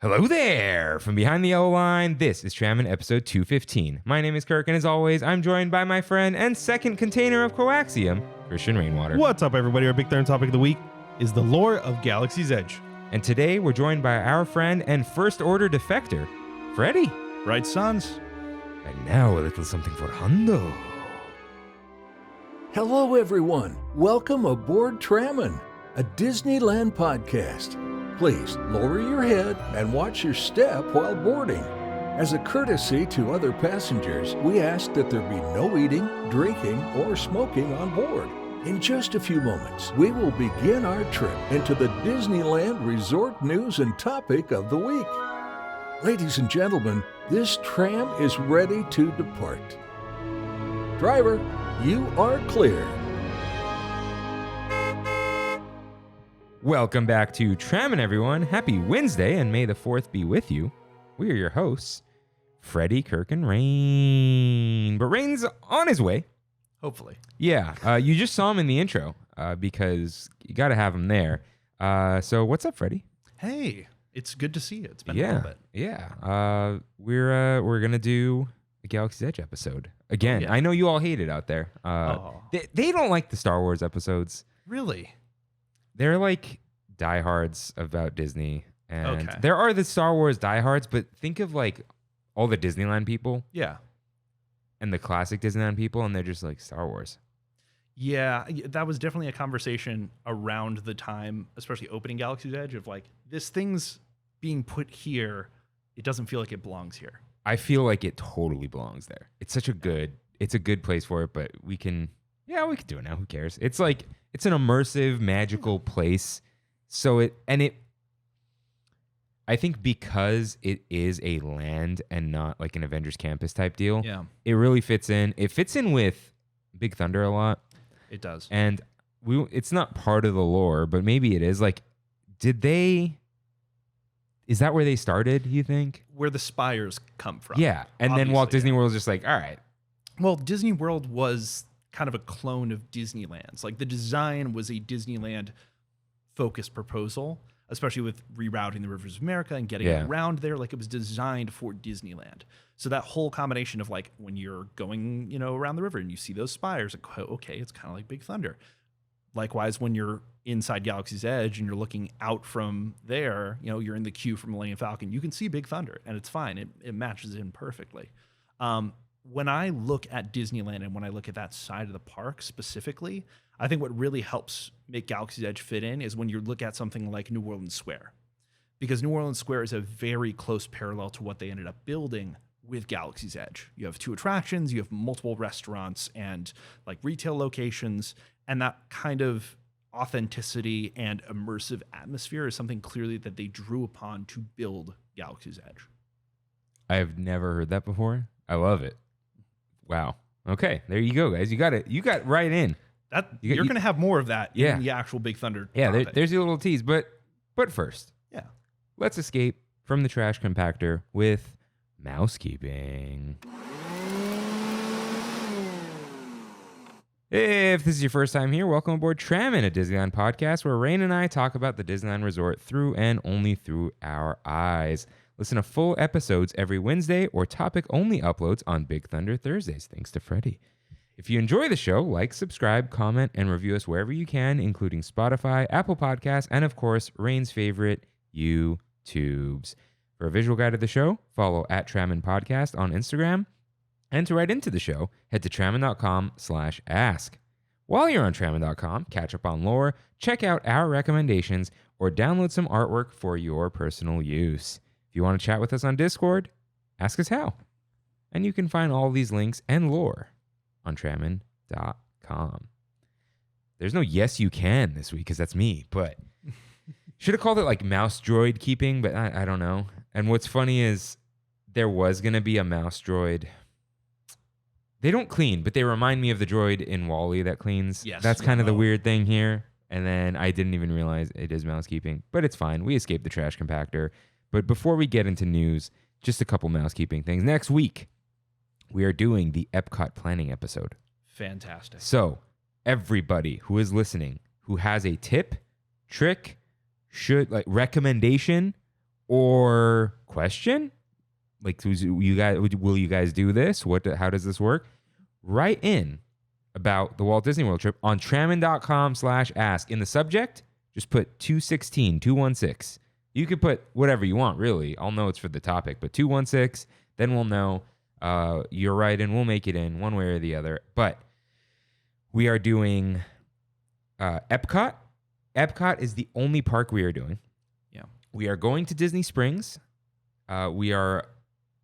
Hello there! From behind the yellow line, this is Trammin episode 215. My name is Kirk, and as always, I'm joined by my friend and second container of coaxium, Christian Rainwater. What's up, everybody? Our big third topic of the week is the lore of Galaxy's Edge. And today, we're joined by our friend and first order defector, Freddy. Right, sons? And now a little something for Hundo. Hello, everyone. Welcome aboard Trammin, a Disneyland podcast. Please lower your head and watch your step while boarding. As a courtesy to other passengers, we ask that there be no eating, drinking, or smoking on board. In just a few moments, we will begin our trip into the Disneyland Resort news and topic of the week. Ladies and gentlemen, this tram is ready to depart. Driver, you are clear. Welcome back to Trammin, everyone. Happy Windsday, and may the 4th be with you. We are your hosts, Freddy, Kirk, and Rain. But Rain's on his way. Hopefully. Yeah, you just saw him in the intro because you got to have him there. So what's up, Freddy? Hey, it's good to see you. It's been a little bit. Yeah. We're gonna do a Galaxy's Edge episode again. Yeah. I know you all hate it out there. They don't like the Star Wars episodes. Really? They're like diehards about Disney, and Okay. there are the Star Wars diehards, but think of like all the Disneyland people Yeah. and the classic Disneyland people, and they're just like Star Wars. Yeah, that was definitely a conversation around the time, especially opening Galaxy's Edge, of like, this thing's being put here. It doesn't feel like it belongs here. I feel like it totally belongs there. It's a good place for it, but we can do it now. Who cares? It's like, it's an immersive, magical place. So I think because it is a land and not like an Avengers Campus type deal, it really fits in. It fits in with Big Thunder a lot. It does. And it's not part of the lore, but maybe it is. Like, is that where they started, you think? Where the spires come from. Yeah. And then Walt Disney World's just like, all right. Well, Disney World was kind of a clone of Disneyland's. Like, the design was a Disneyland focused proposal, especially with rerouting the rivers of America and getting it around there. Like, it was designed for Disneyland. So that whole combination of like when you're going, around the river and you see those spires, like, okay, it's kind of like Big Thunder. Likewise, when you're inside Galaxy's Edge and you're looking out from there, you're in the queue from Millennium Falcon, you can see Big Thunder and it's fine. It matches in perfectly. When I look at Disneyland and when I look at that side of the park specifically, I think what really helps make Galaxy's Edge fit in is when you look at something like New Orleans Square. Because New Orleans Square is a very close parallel to what they ended up building with Galaxy's Edge. You have 2 attractions, you have multiple restaurants and like retail locations, and that kind of authenticity and immersive atmosphere is something clearly that they drew upon to build Galaxy's Edge. I've never heard that before. I love it. Wow. Okay, there you go, guys. You got right in. You're going to have more of that in the actual Big Thunder. Yeah, there's your little tease. But first, let's escape from the trash compactor with mousekeeping. If this is your first time here, welcome aboard Trammin, a Disneyland podcast where Rain and I talk about the Disneyland Resort through and only through our eyes. Listen to full episodes every Wednesday or topic-only uploads on Big Thunder Thursdays, thanks to Freddy. If you enjoy the show, like, subscribe, comment, and review us wherever you can, including Spotify, Apple Podcasts, and of course, Rain's favorite, YouTubes. For a visual guide of the show, follow @Trammin Podcast on Instagram. And to write into the show, head to trammin.com/ask. While you're on trammin.com, catch up on lore, check out our recommendations, or download some artwork for your personal use. If you want to chat with us on Discord, ask us how. And you can find all these links and lore on trammin.com. There's no yes you can this week because that's me, but should have called it like mouse droid keeping, but I don't know. And what's funny is there was going to be a mouse droid. They don't clean, but they remind me of the droid in WALL-E that cleans. Yes. That's kind of the weird thing here. And then I didn't even realize it is mouse keeping, but it's fine. We escaped the trash compactor. But before we get into news, just a couple mouse keeping things. Next week, we are doing the Epcot planning episode. Fantastic. So everybody who is listening, who has a tip, trick, recommendation, or question, like, will you guys do this? How does this work? Write in about the Walt Disney World trip on trammin.com/ask. In the subject, just put 216. You could put whatever you want, really. I'll know it's for the topic, but 216, then we'll know you're right, and we'll make it in one way or the other. But we are doing Epcot. Epcot is the only park we are doing. Yeah. We are going to Disney Springs. We are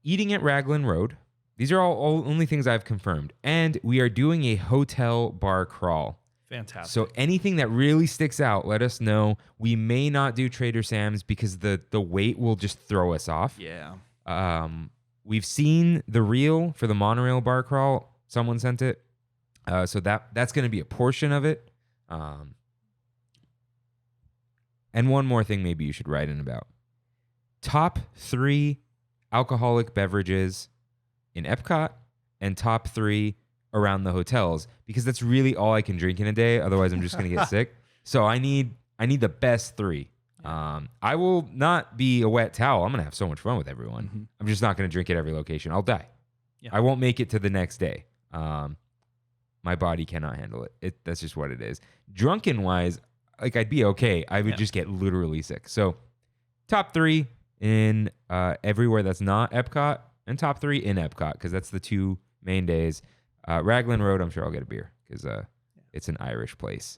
eating at Raglan Road. These are all only things I've confirmed. And we are doing a hotel bar crawl. Fantastic. So anything that really sticks out, let us know. We may not do Trader Sam's because the wait will just throw us off. Yeah. We've seen the reel for the monorail bar crawl. Someone sent it. So that's going to be a portion of it. And one more thing maybe you should write in about. Top 3 alcoholic beverages in Epcot and top 3 around the hotels, because that's really all I can drink in a day. Otherwise, I'm just going to get sick. So I need the best 3. I will not be a wet towel. I'm going to have so much fun with everyone. Mm-hmm. I'm just not going to drink at every location. I'll die. Yeah. I won't make it to the next day. My body cannot handle it. That's just what it is. Drunken wise, like, I'd be okay. I would just get literally sick. So top 3 in everywhere that's not Epcot, and top 3 in Epcot, because that's the 2 main days. Raglan Road, I'm sure I'll get a beer because it's an Irish place.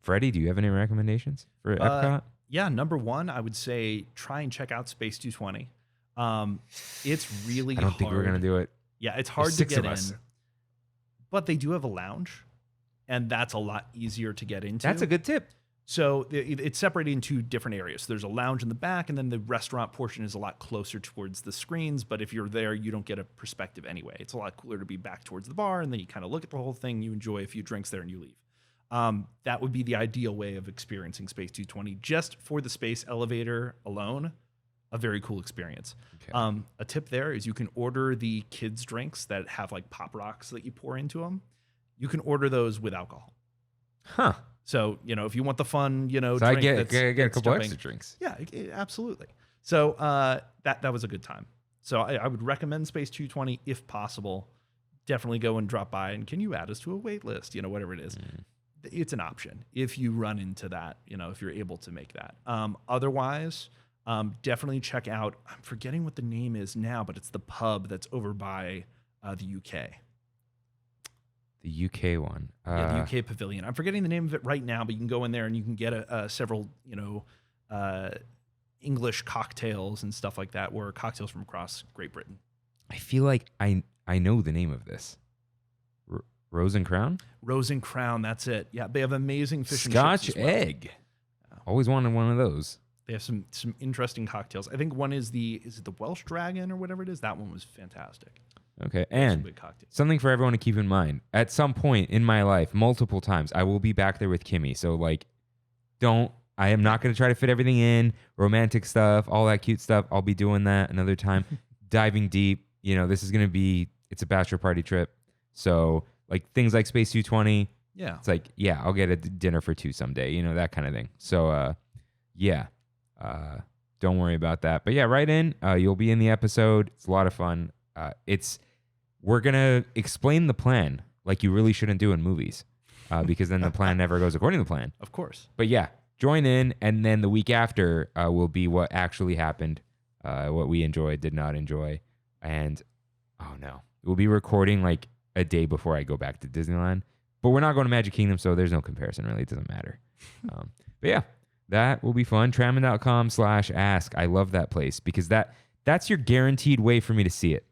Freddie, do you have any recommendations for Epcot? Yeah, number 1, I would say try and check out Space 220. It's really hard. I don't think we're going to do it. Yeah, it's hard There's to 6 get of us. in. But they do have a lounge, and that's a lot easier to get into. That's a good tip. So it's separated into different areas. There's a lounge in the back, and then the restaurant portion is a lot closer towards the screens. But if you're there, you don't get a perspective anyway. It's a lot cooler to be back towards the bar, and then you kind of look at the whole thing. You enjoy a few drinks there, and you leave. That would be the ideal way of experiencing Space 220. Just for the space elevator alone, a very cool experience. Okay. A tip there is you can order the kids' drinks that have like pop rocks that you pour into them. You can order those with alcohol. Huh. So, if you want the fun, so drink I get a couple jumping. extra drinks. Yeah, absolutely. So that was a good time. So I would recommend Space 220 if possible. Definitely go and drop by. And can you add us to a wait list? Whatever it is. It's an option if you run into that, if you're able to make that. Otherwise, definitely check out, I'm forgetting what the name is now, but it's the pub that's over by the UK. The UK one. The UK pavilion. I'm forgetting the name of it right now, but you can go in there and you can get several, English cocktails and stuff like that, or cocktails from across Great Britain. I feel like I know the name of this. Rose and Crown? Rose and Crown, that's it. Yeah, they have amazing fish and Scotch chips as well. egg. Always wanted one of those. They have some interesting cocktails. I think one is it the Welsh Dragon or whatever it is? That one was fantastic. Okay, and something for everyone to keep in mind. At some point in my life, multiple times, I will be back there with Kimmy. So, I am not going to try to fit everything in, romantic stuff, all that cute stuff. I'll be doing that another time. Diving deep. This is going to be, it's a bachelor party trip. So, things like Space 220. Yeah. It's I'll get a dinner for 2 someday, that kind of thing. So, don't worry about that. But yeah, write in. You'll be in the episode. It's a lot of fun. We're going to explain the plan like you really shouldn't do in movies, because then the plan never goes according to the plan. Of course. But yeah, join in. And then the week after will be what actually happened, what we enjoyed, did not enjoy. And, oh no, we'll be recording a day before I go back to Disneyland. But we're not going to Magic Kingdom, so there's no comparison, really. It doesn't matter. But yeah, that will be fun. Trammin.com/ask. I love that place because that's your guaranteed way for me to see it.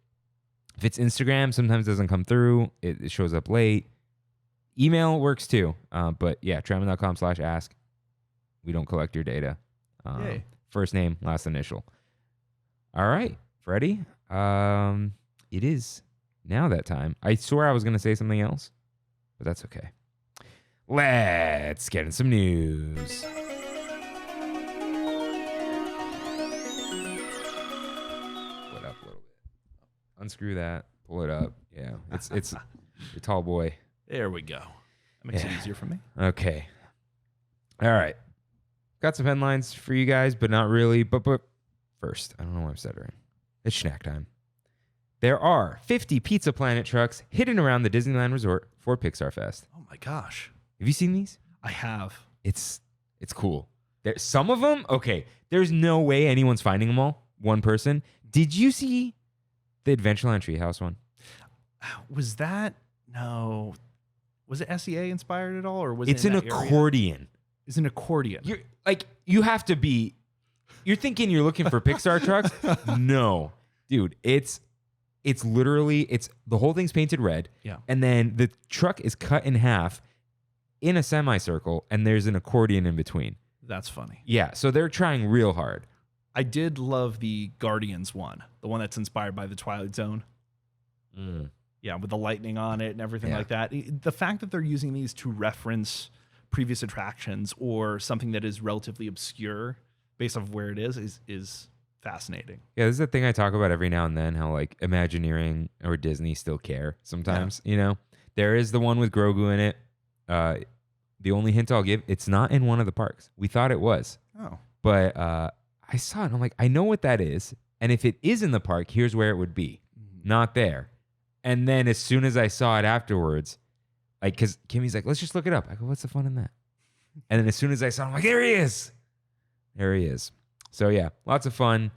If it's Instagram, sometimes it doesn't come through. It shows up late. Email works too. But yeah, Trammin.com/ask. We don't collect your data. First name, last initial. All right, Freddie. It is now that time. I swear I was going to say something else, but that's okay. Let's get in some news. Pull it up a little bit. Unscrew that. Pull it up. Yeah, it's a tall boy. There we go. That makes it easier for me. Okay. All right. Got some headlines for you guys, but not really. But first. I don't know why I'm stuttering. It's snack time. There are 50 Pizza Planet trucks hidden around the Disneyland Resort for Pixar Fest. Oh my gosh. Have you seen these? I have. It's cool. Some of them, okay, there's no way anyone's finding them all. One person. Did you see the Adventureland Treehouse one? Was that? No. Was it SEA inspired at all? Or was it's it in an accordion. Area? It's an accordion. You have to be, you're thinking you're looking for Pixar trucks? No. Dude, it's literally, the whole thing's painted red. Yeah. And then the truck is cut in half in a semicircle, and there's an accordion in between. That's funny. Yeah, so they're trying real hard. I did love the Guardians one, the one that's inspired by the Twilight Zone. Yeah, with the lightning on it and everything like that. The fact that they're using these to reference previous attractions or something that is relatively obscure based off of where it is fascinating. Yeah, this is the thing I talk about every now and then, how like Imagineering or Disney still care sometimes, you know? There is the one with Grogu in it. The only hint I'll give, it's not in one of the parks. We thought it was. Oh. But I saw it and I'm like, I know what that is. And if it is in the park, here's where it would be. Not there. And then as soon as I saw it afterwards, like, because Kimmy's like, let's just look it up. I go, what's the fun in that? And then as soon as I saw it, I'm like, there he is. There he is. So yeah, lots of fun.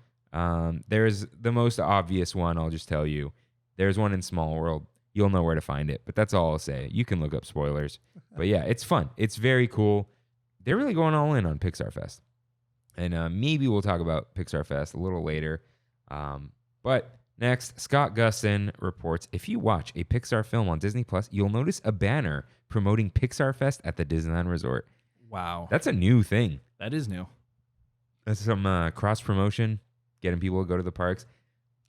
There's the most obvious one, I'll just tell you. There's one in Small World. You'll know where to find it, but that's all I'll say. You can look up spoilers. But yeah, it's fun. It's very cool. They're really going all in on Pixar Fest. And maybe we'll talk about Pixar Fest a little later. But next, Scott Gustin reports, if you watch a Pixar film on Disney Plus, you'll notice a banner promoting Pixar Fest at the Disneyland Resort. Wow. That's a new thing. That is new. That's some cross-promotion, getting people to go to the parks.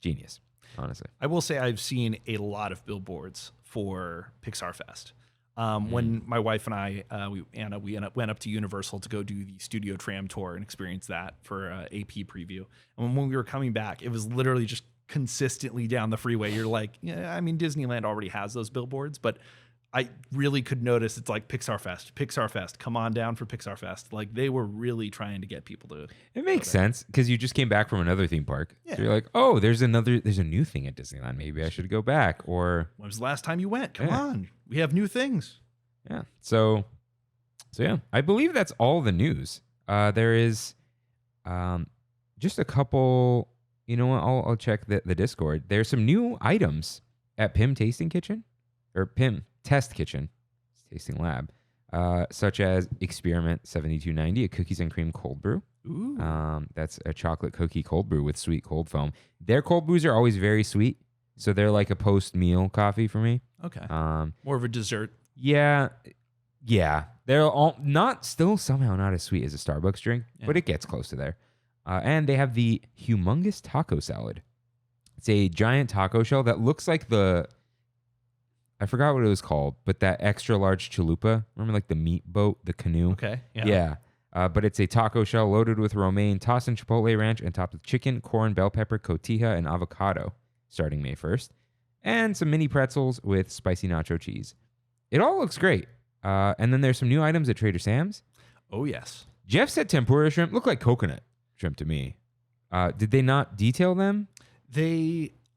Genius, honestly. I will say I've seen a lot of billboards for Pixar Fest. When my wife and I, we went up to Universal to go do the Studio Tram tour and experience that for AP preview. And when we were coming back, it was literally just consistently down the freeway. You're like, yeah, I mean, Disneyland already has those billboards, but I really could notice it's like Pixar Fest, come on down for Pixar Fest. Like they were really trying to get people to. It makes sense because you just came back from another theme park. Yeah. So you're like, oh, there's a new thing at Disneyland. Maybe I should go back. Or when was the last time you went? Come on, we have new things. Yeah. So yeah, I believe that's all the news. There is just a couple. You know what? I'll check the Discord. There's some new items at PIM Tasting Kitchen or PIM Test Kitchen, Tasting Lab, such as Experiment 7290, a cookies and cream cold brew. Ooh. That's a chocolate cookie cold brew with sweet cold foam. Their cold brews are always very sweet, so they're like a post-meal coffee for me. Okay. More of a dessert. Yeah. They're all somehow not as sweet as a Starbucks drink, but it gets close to there. And they have the humongous taco salad. It's a giant taco shell that looks like I forgot what it was called, but that extra large chalupa. Remember like the meat boat, the canoe? Okay. Yeah. But it's a taco shell loaded with romaine, tossed in chipotle ranch, and topped with chicken, corn, bell pepper, cotija, and avocado, starting May 1st. And some mini pretzels with spicy nacho cheese. It all looks great. And then there's some new items at Trader Sam's. Oh, yes. Jeff said tempura shrimp looked like coconut shrimp to me. Did they not detail them?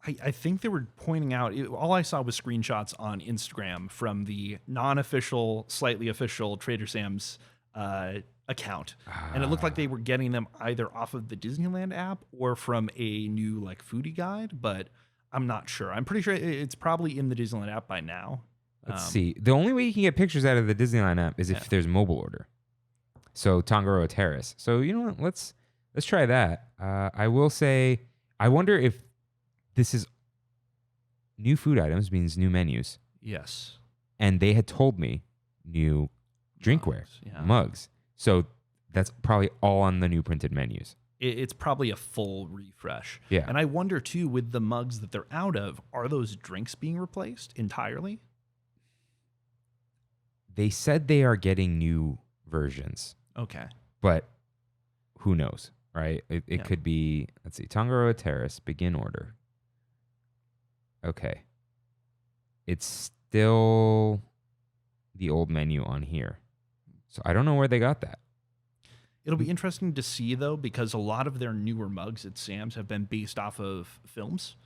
I think they were pointing out, all I saw was screenshots on Instagram from the non-official, slightly official Trader Sam's account. And it looked like they were getting them either off of the Disneyland app or from a new like foodie guide, but I'm not sure. I'm pretty sure it's probably in the Disneyland app by now. Let's see. The only way you can get pictures out of the Disneyland app is if there's mobile order. So Tangaroa Terrace. So you know what? Let's try that. I will say, I wonder if this is new food items means new menus. Yes. And they had told me new drinkware, mugs. So that's probably all on the new printed menus. It's probably a full refresh. Yeah. And I wonder too, with the mugs that they're out of, are those drinks being replaced entirely? They said they are getting new versions. Okay. But who knows, right? It could be, let's see, Tangaroa Terrace, begin order. Okay. It's still the old menu on here. So I don't know where they got that. It'll be interesting to see, though, because a lot of their newer mugs at Sam's have been based off of films.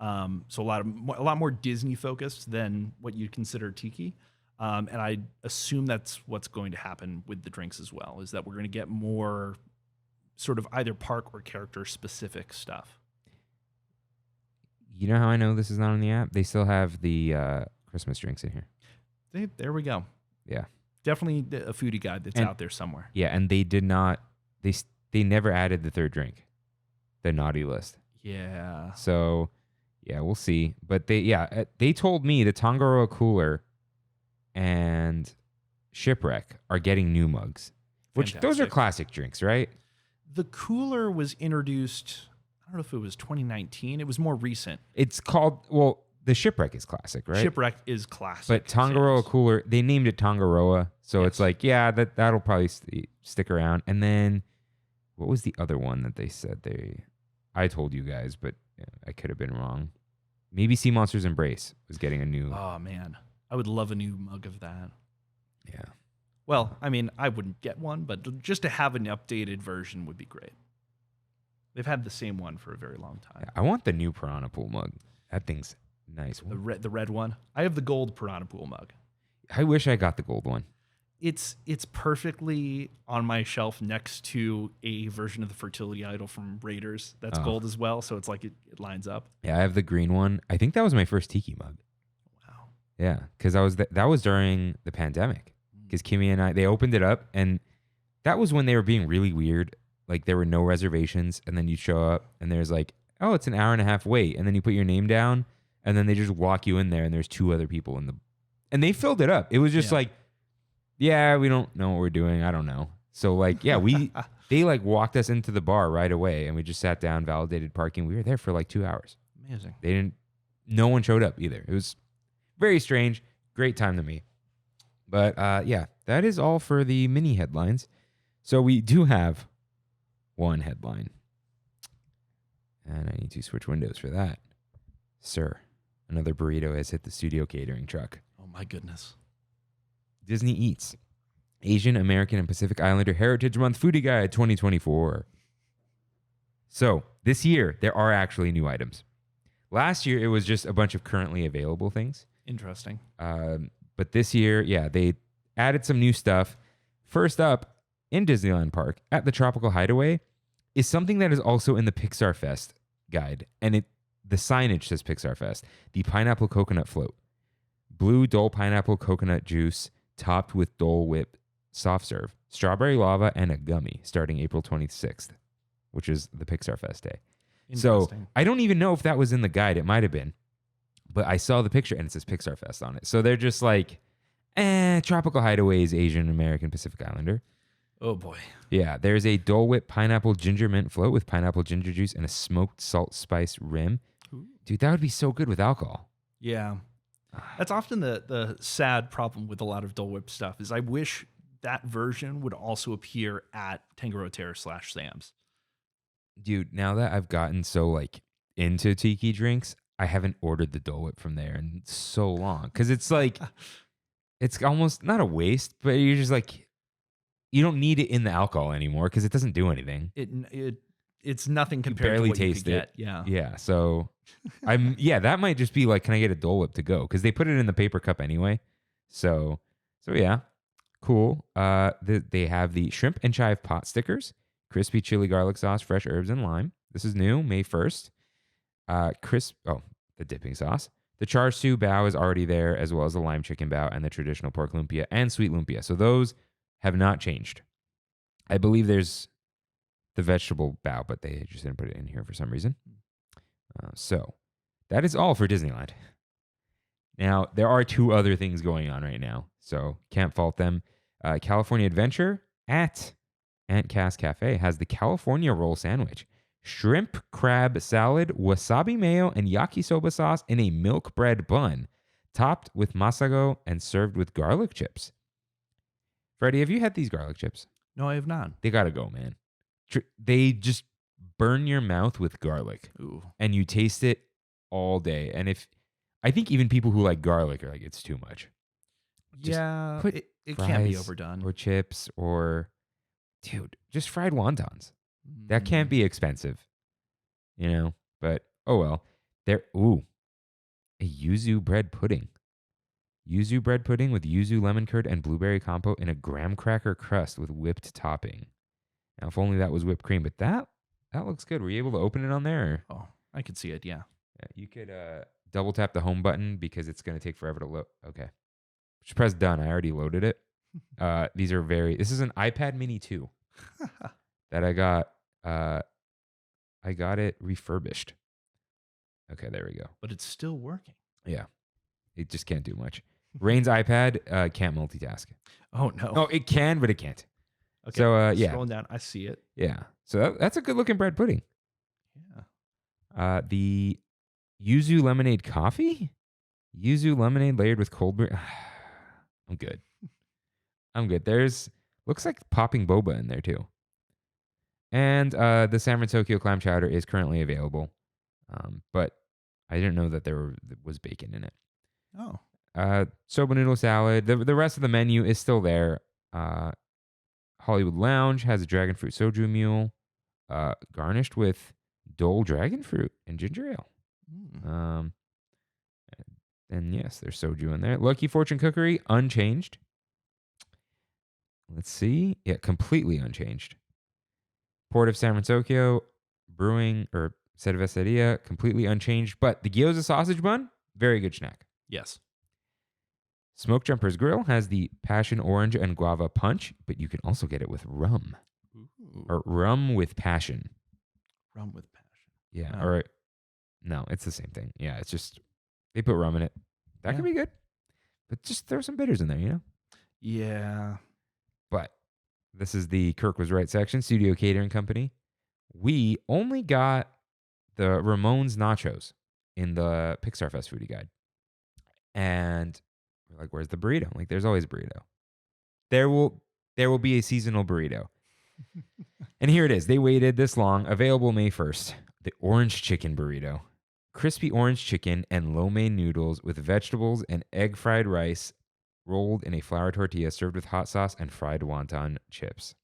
So a lot more Disney focused than what you'd consider tiki. And I assume that's what's going to happen with the drinks as well, is that we're going to get more sort of either park or character specific stuff. You know how I know this is not on the app? They still have the Christmas drinks in here. There we go. Yeah. Definitely a foodie guide that's out there somewhere. Yeah, and they did not, they never added the third drink, the naughty list. Yeah. So, yeah, we'll see. But they told me the Tangaroa Cooler and Shipwreck are getting new mugs, which those are classic drinks, right? The cooler was introduced, I don't know if it was 2019. It was more recent. It's called, the Shipwreck is classic, right? Shipwreck is classic. But Tangaroa Cooler, they named it Tangaroa. So It's like, yeah, that'll probably stick around. And then what was the other one that they said I told you guys, but I could have been wrong. Maybe Sea Monsters Embrace was getting a new. Oh, man. I would love a new mug of that. Yeah. Well, I mean, I wouldn't get one, but just to have an updated version would be great. They've had the same one for a very long time. Yeah, I want the new Piranha Pool mug. That thing's nice. The red one. I have the gold Piranha Pool mug. I wish I got the gold one. It's perfectly on my shelf next to a version of the fertility idol from Raiders that's gold as well. So it's like it lines up. Yeah, I have the green one. I think that was my first tiki mug. Wow. Yeah, because that was during the pandemic. Because Kimmy and they opened it up, and that was when they were being really weird. Like there were no reservations, and then you show up, and there's like, oh, it's an hour and a half wait, and then you put your name down, and then they just walk you in there, and there's two other people and they filled it up. It was just like, yeah, we don't know what we're doing. I don't know. So like, yeah, they like walked us into the bar right away, and we just sat down, validated parking. We were there for like 2 hours. Amazing. No one showed up either. It was very strange. Great time to me. But yeah, that is all for the mini headlines. So we do have one headline. And I need to switch windows for that. Sir, another burrito has hit the studio catering truck. Oh my goodness. Disney Eats, Asian, American, and Pacific Islander Heritage Month Foodie Guide 2024. So this year, there are actually new items. Last year, it was just a bunch of currently available things. Interesting. But this year, yeah, they added some new stuff. First up, in Disneyland Park, at the Tropical Hideaway, is something that is also in the Pixar Fest guide. And the signage says Pixar Fest. The pineapple coconut float. Blue Dole pineapple coconut juice topped with Dole Whip soft serve. Strawberry lava and a gummy starting April 26th, which is the Pixar Fest day. So I don't even know if that was in the guide. It might have been. But I saw the picture and it says Pixar Fest on it. So they're just like, Tropical Hideaway is Asian, American, Pacific Islander. Oh boy. Yeah, there's a Dole Whip pineapple ginger mint float with pineapple ginger juice and a smoked salt spice rim. Ooh. Dude, that would be so good with alcohol. Yeah. That's often the sad problem with a lot of Dole Whip stuff is I wish that version would also appear at Tangaroa Terrace / Sam's. Dude, now that I've gotten so like into tiki drinks, I haven't ordered the Dole Whip from there in so long. Because it's like, it's almost not a waste, but you're just like, you don't need it in the alcohol anymore because it doesn't do anything. It's nothing compared to what you could get. Yeah. So that might just be like, can I get a Dole Whip to go? Because they put it in the paper cup anyway. So yeah, cool. They have the shrimp and chive pot stickers, crispy chili garlic sauce, fresh herbs and lime. This is new, May 1st. The dipping sauce. The char siu bao is already there, as well as the lime chicken bao and the traditional pork lumpia and sweet lumpia. So those have not changed. I believe there's the vegetable bao, but they just didn't put it in here for some reason. So that is all for Disneyland. Now, there are two other things going on right now, so can't fault them. California Adventure at Aunt Cass Cafe has the California Roll Sandwich. Shrimp crab salad, wasabi mayo, and yakisoba sauce in a milk bread bun, topped with masago and served with garlic chips. Freddy, have you had these garlic chips? No, I have not. They gotta go, man. They just burn your mouth with garlic. Ooh. And you taste it all day. And I think even people who like garlic are like, it's too much. Just it can't be overdone. Or chips or dude, just fried wontons. That can't be expensive, but oh well. A yuzu bread pudding. Yuzu bread pudding with yuzu lemon curd and blueberry compote in a graham cracker crust with whipped topping. Now, if only that was whipped cream, but that looks good. Were you able to open it on there? Oh, I could see it, yeah. You could double tap the home button because it's going to take forever to load. Okay. Just press done. I already loaded it. This is an iPad mini 2 that I got. I got it refurbished. Okay, there we go. But it's still working. Yeah. It just can't do much. Rain's iPad can't multitask. Oh, no. No, it can, but it can't. Okay. So, yeah. Scrolling down, I see it. Yeah. So that's a good looking bread pudding. Yeah. The yuzu lemonade coffee? Yuzu lemonade layered with cold brew. I'm good. Looks like popping boba in there too. And the salmon Tokyo clam chowder is currently available. But I didn't know that there was bacon in it. Oh. Soba noodle salad. The rest of the menu is still there. Hollywood Lounge has a dragon fruit soju mule, garnished with Dole dragon fruit and ginger ale. And yes, there's soju in there. Lucky Fortune Cookery, unchanged. Let's see. Yeah, completely unchanged. Port of San Francisco Brewing or Cerveceria, completely unchanged. But the gyoza sausage bun, very good snack. Yes. Smoke Jumpers Grill has the passion orange and guava punch, but you can also get it with rum. Ooh. Or rum with passion. Rum with passion. Yeah. Oh. Or no, it's the same thing. Yeah, it's just they put rum in it. That could be good. But just throw some bitters in there, Yeah. But this is the Kirk Was Right section, Studio Catering Company. We only got the Ramones nachos in the Pixar Fest foodie guide. And we're like, where's the burrito? I'm like, there's always a burrito. There will be a seasonal burrito. And here it is. They waited this long. Available May 1st. The orange chicken burrito. Crispy orange chicken and lo mein noodles with vegetables and egg fried rice rolled in a flour tortilla served with hot sauce and fried wonton chips.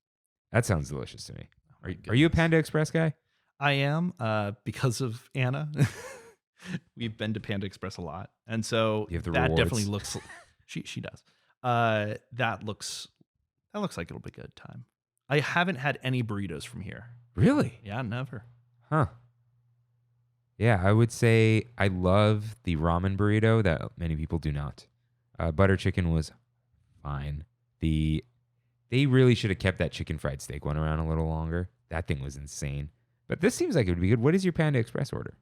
That sounds delicious to me. Are you a Panda Express guy? I am, because of Anna. We've been to Panda Express a lot. And so you have the that rewards. definitely looks she does. That looks like it'll be a good time. I haven't had any burritos from here. Really? Yeah, never. Huh. Yeah, I would say I love the ramen burrito that many people do not. Butter chicken was fine. They really should have kept that chicken fried steak one around a little longer. That thing was insane. But this seems like it would be good. What is your Panda Express order?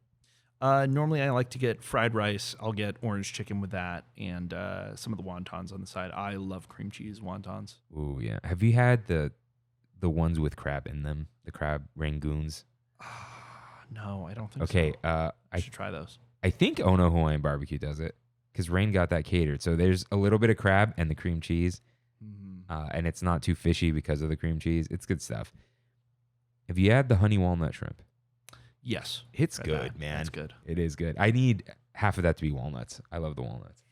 Normally I like to get fried rice. I'll get orange chicken with that and some of the wontons on the side. I love cream cheese wontons. Ooh, yeah. Have you had the ones with crab in them? The crab rangoons? No, I don't think okay, so. I should try those. I think Ono Hawaiian Barbecue does it because Rain got that catered. So there's a little bit of crab and the cream cheese, and it's not too fishy because of the cream cheese. It's good stuff. Have you had the honey walnut shrimp? Yes. It's good, man. It's good. It is good. I need half of that to be walnuts. I love the walnuts.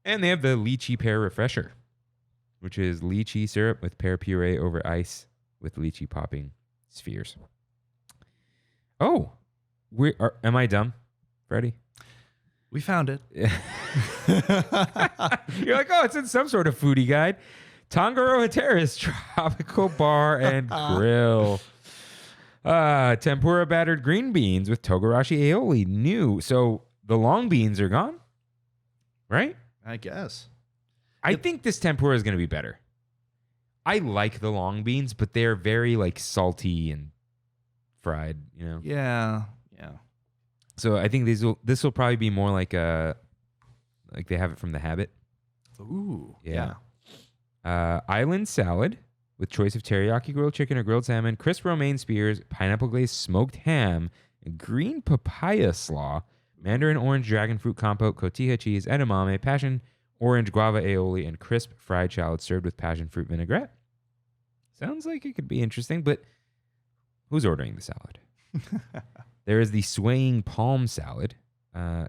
And they have the lychee pear refresher, which is lychee syrup with pear puree over ice with lychee popping spheres. Oh, am I dumb, Freddy? We found it. You're like, oh, it's in some sort of foodie guide. Tangaroa Terrace Tropical Bar and Grill. Tempura battered green beans with togarashi aioli. New. So the long beans are gone, right? I guess. I think this tempura is going to be better. I like the long beans, but they're very like salty and fried, Yeah. So I think this will probably be more like they have it from The Habit. Ooh. Yeah. Island salad with choice of teriyaki grilled chicken or grilled salmon, crisp romaine spears, pineapple glazed smoked ham, green papaya slaw, mandarin orange dragon fruit compote, cotija cheese, edamame, passion orange guava aioli, and crisp fried shallots served with passion fruit vinaigrette. Sounds like it could be interesting, but who's ordering the salad? There is the swaying palm salad,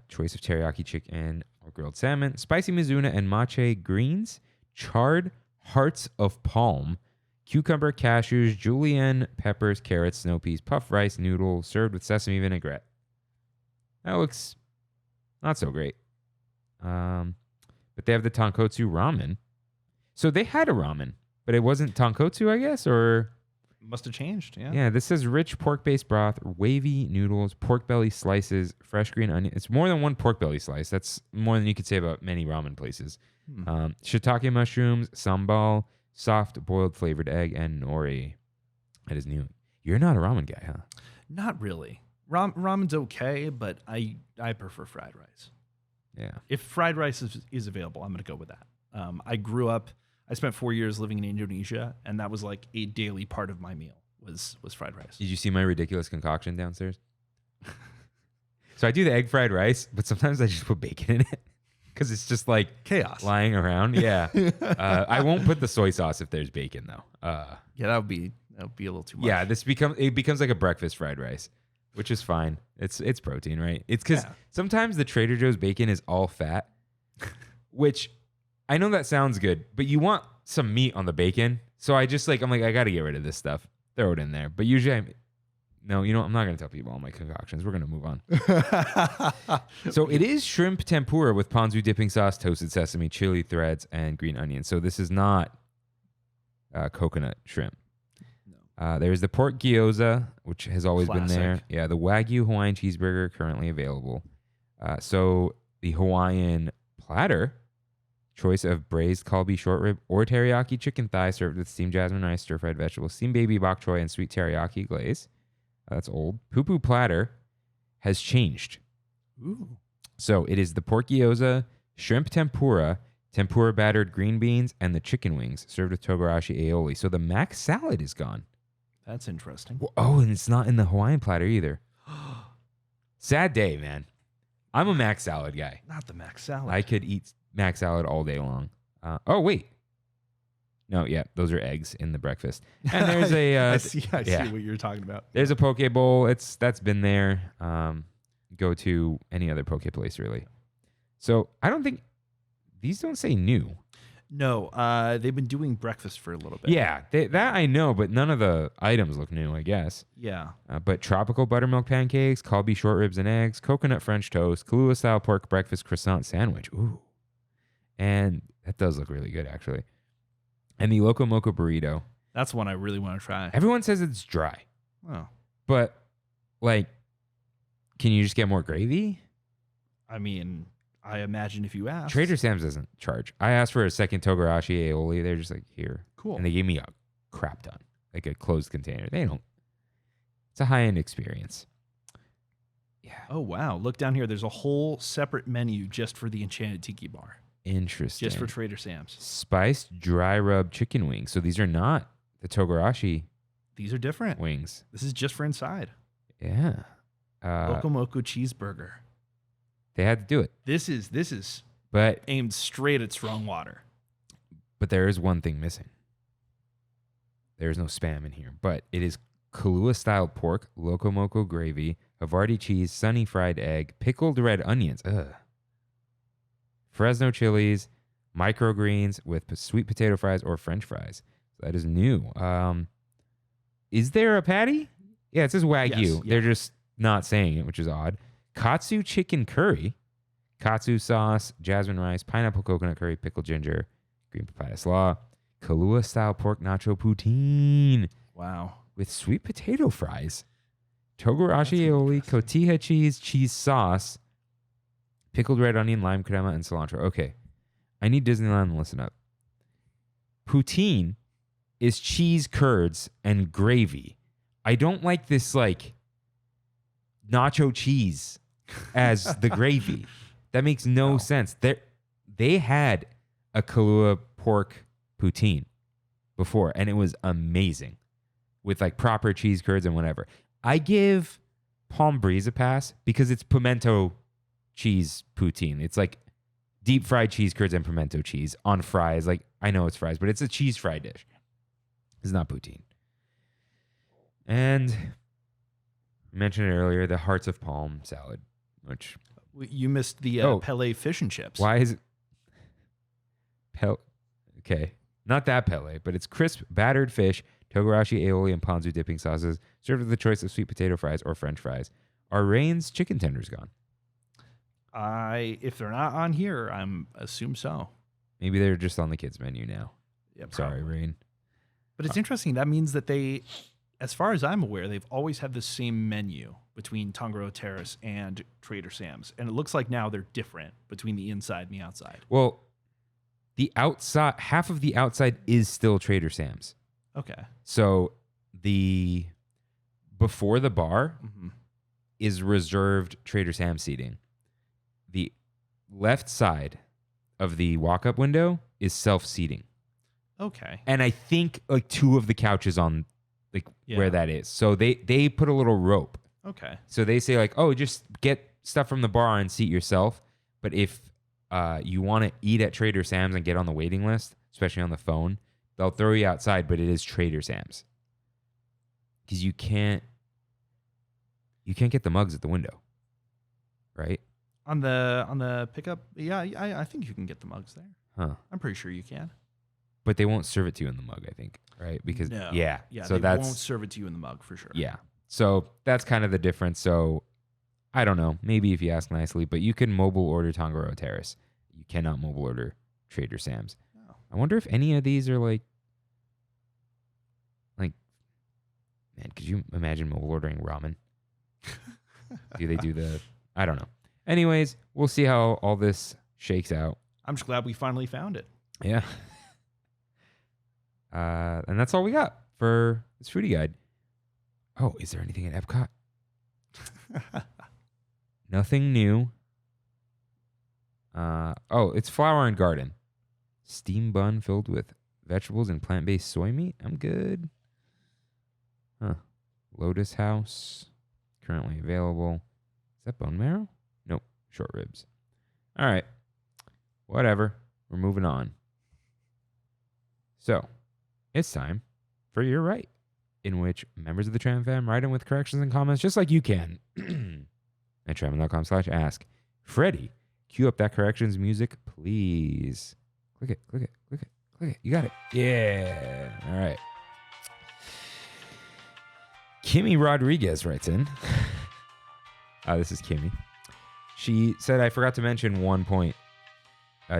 choice of teriyaki chicken or grilled salmon, spicy mizuna and mache greens, charred hearts of palm, cucumber, cashews, julienne, peppers, carrots, snow peas, puffed rice, noodle, served with sesame vinaigrette. That looks not so great. But they have the tonkotsu ramen. So they had a ramen, but it wasn't tonkotsu, I guess, or... Must have changed, yeah. Yeah, this says rich pork-based broth, wavy noodles, pork belly slices, fresh green onion. It's more than one pork belly slice. That's more than you could say about many ramen places. Shiitake mushrooms, sambal, soft boiled flavored egg, and nori. That is new. You're not a ramen guy, huh? Not really. Ramen's okay, but I prefer fried rice. Yeah. If fried rice is available, I'm going to go with that. I spent 4 years living in Indonesia, and that was like a daily part of my meal was fried rice. Did you see my ridiculous concoction downstairs? So I do the egg fried rice, but sometimes I just put bacon in it because it's just like chaos lying around. Yeah. I won't put the soy sauce if there's bacon though. Yeah, that would be a little too much. Yeah, it becomes like a breakfast fried rice, which is fine. It's protein, right? It's because sometimes the Trader Joe's bacon is all fat, which I know that sounds good, but you want some meat on the bacon. So I'm like, I got to get rid of this stuff. Throw it in there. But usually I'm not going to tell people all my concoctions. We're going to move on. So it is shrimp tempura with ponzu dipping sauce, toasted sesame, chili threads, and green onions. So this is not coconut shrimp. No. There's the pork gyoza, which has always been there. Yeah, the Wagyu Hawaiian cheeseburger currently available. So the Hawaiian platter, choice of braised kalbi short rib or teriyaki chicken thigh served with steamed jasmine rice, stir-fried vegetables, steamed baby bok choy, and sweet teriyaki glaze. That's old. Poo-poo platter has changed. Ooh. So it is the pork gyoza, shrimp tempura, tempura battered green beans, and the chicken wings served with togarashi aioli. So the mac salad is gone. That's interesting. Oh, and it's not in the Hawaiian platter either. Sad day, man. I'm a mac salad guy. Not the mac salad. I could eat mac salad all day long. Oh, wait. No, yeah, those are eggs in the breakfast. And there's a... I see what you're talking about. There's a poke bowl. That's been there. Go to any other poke place, really. So I don't think... These don't say new. No, they've been doing breakfast for a little bit. Yeah, that I know, but none of the items look new, I guess. Yeah. But tropical buttermilk pancakes, kalbi short ribs and eggs, coconut French toast, Kahlua-style pork breakfast croissant sandwich. Ooh. And that does look really good, actually. And the Loco Moco burrito. That's one I really want to try. Everyone says it's dry. Oh. But, like, can you just get more gravy? I mean, I imagine if you ask. Trader Sam's doesn't charge. I asked for a second togarashi aioli. They're just like, here. Cool. And they gave me a crap ton. Like a closed container. They don't. It's a high-end experience. Yeah. Oh, wow. Look down here. There's a whole separate menu just for the Enchanted Tiki Bar. Interesting. Just for Trader Sam's. Spiced dry rub chicken wings. So these are not the togarashi. These are different wings. This is just for inside. Yeah. Loco Moco cheeseburger. They had to do it. This is but aimed straight at strong water. But there is one thing missing. There's no spam in here, but it is Kahlua style pork, Loco Moco gravy, Havarti cheese, sunny fried egg, pickled red onions. Fresno chilies, microgreens with sweet potato fries or French fries. So that is new. Is there a patty? Yeah, it says Wagyu. Yes, yeah. They're just not saying it, which is odd. Katsu chicken curry, katsu sauce, jasmine rice, pineapple coconut curry, pickled ginger, green papaya slaw, Kahlua style pork nacho poutine. Wow. With sweet potato fries, togarashi aioli, cotija cheese sauce, pickled red onion, lime crema, and cilantro. Okay, I need Disneyland to listen up. Poutine is cheese curds and gravy. I don't like this like nacho cheese as the gravy. That makes no sense. They had a Kahlua pork poutine before, and it was amazing with like proper cheese curds and whatever. I give Palm Breeze a pass because it's pimento cheese poutine. It's like deep fried cheese curds and pimento cheese on fries. Like, I know it's fries, but it's a cheese fry dish. It's not poutine. And I mentioned it earlier, the Hearts of Palm salad, which... You missed the Pele fish and chips. Why is it... Okay. Not that Pele, but it's crisp, battered fish, togarashi, aioli, and ponzu dipping sauces, served with a choice of sweet potato fries or French fries. Are Rain's chicken tenders gone? If they're not on here, I'm assume so. Maybe they're just on the kids' menu now. Yeah, sorry, Rain. But it's interesting. That means that they, as far as I'm aware, they've always had the same menu between Tangaroa Terrace and Trader Sam's. And it looks like now they're different between the inside and the outside. Well, the outside, half of the outside is still Trader Sam's. Okay. So the before the bar is reserved Trader Sam's seating. The left side of the walk-up window is self-seating. Okay. And I think like two of the couches on like where that is. So they put a little rope. Okay. So they say like, oh, just get stuff from the bar and seat yourself. But if you want to eat at Trader Sam's and get on the waiting list, especially on the phone, they'll throw you outside, but it is Trader Sam's. Because you can't get the mugs at the window. Right? On the pickup, yeah, I think you can get the mugs there. Huh. I'm pretty sure you can. But they won't serve it to you in the mug, I think, right? Because no. yeah, so they won't serve it to you in the mug for sure. Yeah, so that's kind of the difference. So I don't know, maybe if you ask nicely, but you can mobile order Tangaroa Terrace. You cannot mobile order Trader Sam's. Oh. I wonder if any of these are like, man, could you imagine mobile ordering ramen? Do they do the? I don't know. Anyways, we'll see how all this shakes out. I'm just glad we finally found it. Yeah. And that's all we got for this foodie guide. Oh, is there anything at Epcot? Nothing new. It's Flower and Garden. Steam bun filled with vegetables and plant-based soy meat. I'm good. Huh. Lotus House. Currently available. Is that bone marrow? Nope. Short ribs. All right. Whatever. We're moving on. So, it's time for You're Right, in which members of the Tram fam write in with corrections and comments just like you can at trammin.com/ask. Freddy, cue up that corrections music, please. Click it, click it, click it, click it. You got it. Yeah. All right. Kimmy Rodriguez writes in. This is Kimmy. She said, I forgot to mention one point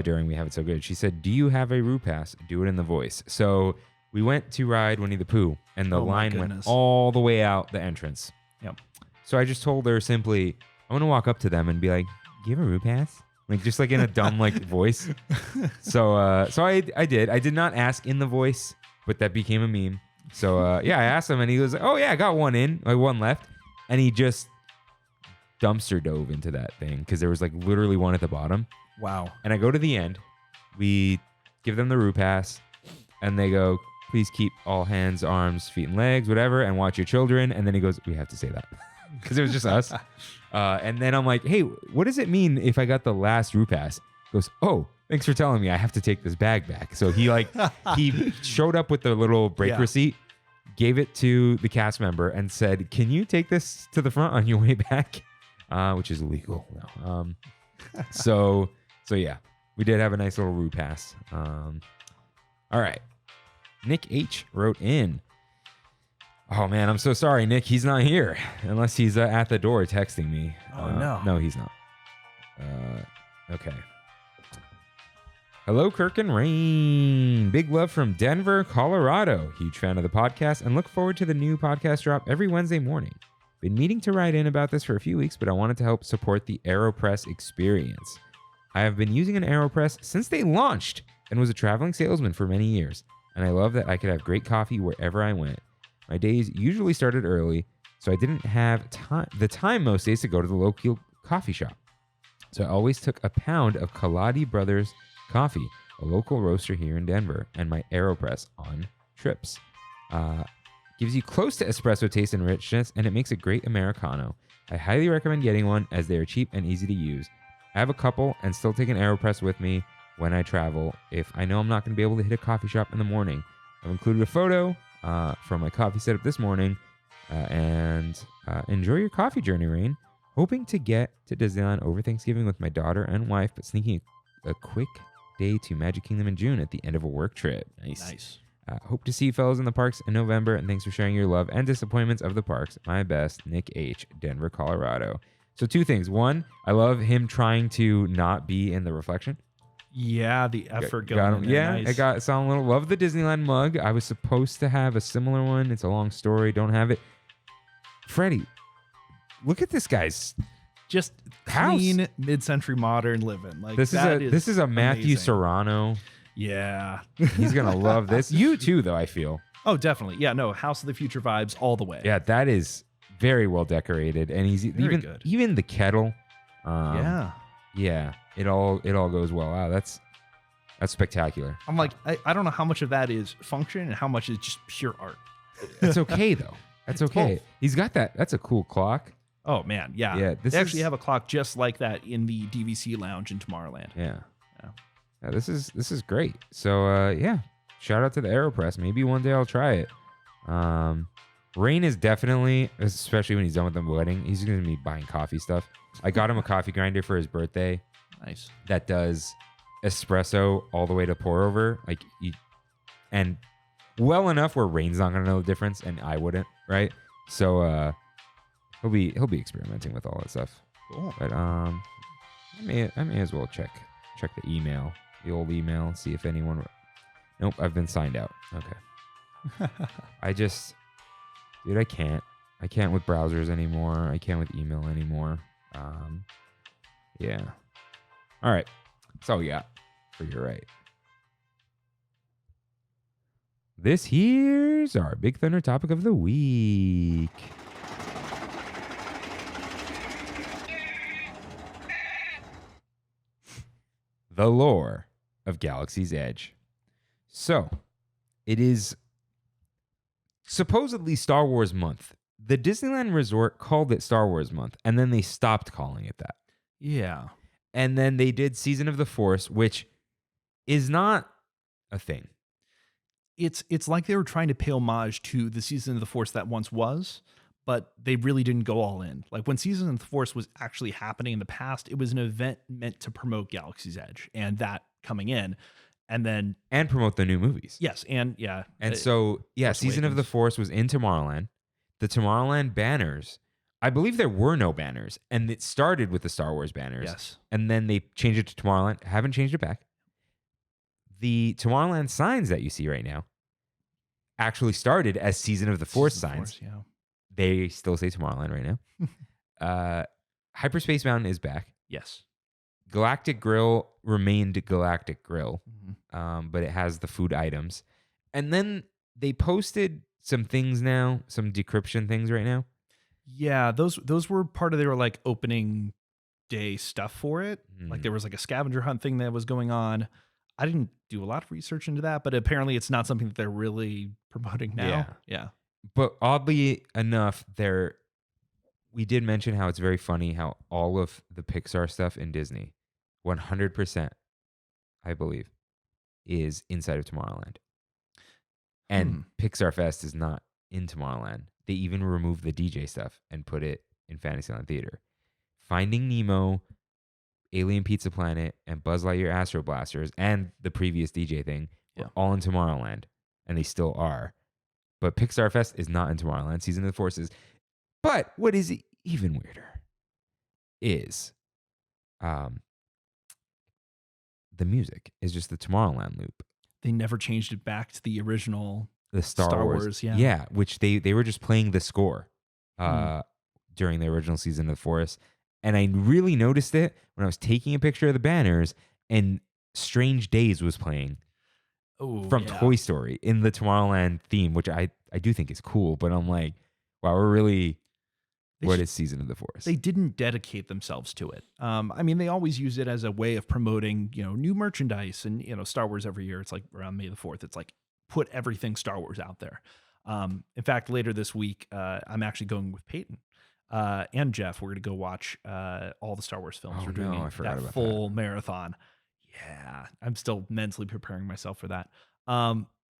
during We Have It So Good. She said, do you have a Roo Pass? Do it in the voice. So we went to ride Winnie the Pooh, and the line went all the way out the entrance. Yep. So I just told her simply, I'm going to walk up to them and be like, do you have a Roo Pass? Like, just like in a dumb like voice. So I did. I did not ask in the voice, but that became a meme. So I asked him, and he was like, oh yeah, I got one in, like one left. And he just dumpster dove into that thing because there was like literally one at the bottom. Wow. And I go to the end. We give them the Roo Pass, and they go, please keep all hands, arms, feet, and legs, whatever, and watch your children. And then he goes, we have to say that because it was just us. And then I'm like, hey, what does it mean if I got the last Roo Pass? He goes, oh, thanks for telling me. I have to take this bag back. So he he showed up with the little break receipt, gave it to the cast member, and said, can you take this to the front on your way back? Which is illegal. No. So yeah, we did have a nice little Roo Pass. All right. Nick H wrote in. Oh man, I'm so sorry, Nick. He's not here unless he's at the door texting me. Oh no. No, he's not. Okay. Hello, Kirk and Rain. Big love from Denver, Colorado. Huge fan of the podcast and look forward to the new podcast drop every Wednesday morning. Been meaning to write in about this for a few weeks, but I wanted to help support the AeroPress experience. I have been using an AeroPress since they launched and was a traveling salesman for many years, and I love that I could have great coffee wherever I went. My days usually started early, so I didn't have the time most days to go to the local coffee shop. So I always took a pound of Kaladi Brothers coffee, a local roaster here in Denver, and my AeroPress on trips. Gives you close to espresso taste and richness, and it makes a great Americano. I highly recommend getting one as they are cheap and easy to use. I have a couple and still take an AeroPress with me when I travel if I know I'm not going to be able to hit a coffee shop in the morning. I've included a photo from my coffee setup this morning, and enjoy your coffee journey, Rain. Hoping to get to Disneyland over Thanksgiving with my daughter and wife, but sneaking a quick day to Magic Kingdom in June at the end of a work trip. Nice. Hope to see you fellas in the parks in November, and thanks for sharing your love and disappointments of the parks. My best, Nick H., Denver, Colorado. So 2 things. 1, I love him trying to not be in the reflection. Yeah, the effort going got in him. there. Yeah, Nice. I saw a little. Love the Disneyland mug. I was supposed to have a similar one. It's a long story. Don't have it. Freddy, look at this guy's just house. Clean mid-century modern living. Like This is a Matthew amazing. Serrano. Yeah. He's gonna love this. You too, though, I feel. Oh, definitely. Yeah, no, House of the Future vibes all the way. Yeah, that is very well decorated, and he's Very good. even the kettle. Yeah. Yeah, it all goes well. Wow, that's spectacular. I'm like, I don't know how much of that is function and how much is just pure art. That's okay though. That's okay. both. He's got that. That's a cool clock. Oh man, yeah. Yeah, They actually have a clock just like that in the DVC lounge in Tomorrowland. Yeah. Yeah. Yeah, this is great. So yeah, shout out to the AeroPress. Maybe one day I'll try it. Rain is definitely, especially when he's done with the wedding, he's gonna be buying coffee stuff. I got him a coffee grinder for his birthday Nice. that does espresso all the way to pour over, and well enough where Rain's not gonna know the difference and I wouldn't, right? So he'll be experimenting with all that stuff. Cool. But I may as well check the email, the old email, see if anyone. Nope, I've been signed out. Okay. Dude, I can't with browsers anymore. I can't with email anymore. Yeah. All right. That's all we got for You're Right. This here's our Big Thunder topic of the week. The lore of Galaxy's Edge. So, it is supposedly Star Wars month. The Disneyland Resort called it Star Wars month, and then they stopped calling it that. Yeah. And then they did Season of the Force, which is not a thing. It's like they were trying to pay homage to the Season of the Force that once was, but they really didn't go all in. Like when Season of the Force was actually happening in the past, it was an event meant to promote Galaxy's Edge and that coming in. And promote the new movies. Yes, and yeah. So Force Season of the Awakens. Force was in Tomorrowland. The Tomorrowland banners, I believe there were no banners, and it started with the Star Wars banners. Yes. And then they changed it to Tomorrowland. Haven't changed it back. The Tomorrowland signs that you see right now actually started as Season of the Force Season of the signs. Force, yeah. They still say Tomorrowland right now. Hyperspace Mountain is back. Yes. Galactic Grill remained Galactic Grill, Mhm. but it has the food items. And then they posted some things now, some decryption things right now. Yeah, those were part of their like opening day stuff for it. Like there was like a scavenger hunt thing that was going on. I didn't do a lot of research into that, but apparently it's not something that they're really promoting now. Yeah. But oddly enough, we did mention how it's very funny how all of the Pixar stuff in Disney, 100%, I believe, is inside of Tomorrowland. And Pixar Fest is not in Tomorrowland. They even removed the DJ stuff and put it in Fantasyland Theater. Finding Nemo, Alien Pizza Planet, and Buzz Lightyear Astro Blasters, and the previous DJ thing were all in Tomorrowland. And they still are. But Pixar Fest is not in Tomorrowland. Season of the Force is. But what is even weirder is the music is just the Tomorrowland loop. They never changed it back to the original The Star Wars. yeah. Yeah, which they were just playing the score during the original Season of the Force. And I really noticed it when I was taking a picture of the banners and Strange Days was playing from Toy Story in the Tomorrowland theme, which I do think is cool. But I'm like, wow, we're really... What is Season of the Force? They didn't dedicate themselves to it. I mean, they always use it as a way of promoting, new merchandise and, Star Wars every year. It's like around May the 4th. It's like put everything Star Wars out there. In fact, later this week, I'm actually going with Peyton and Jeff. We're going to go watch all the Star Wars films. We're doing I forgot that about full marathon. Yeah, I'm still mentally preparing myself for that.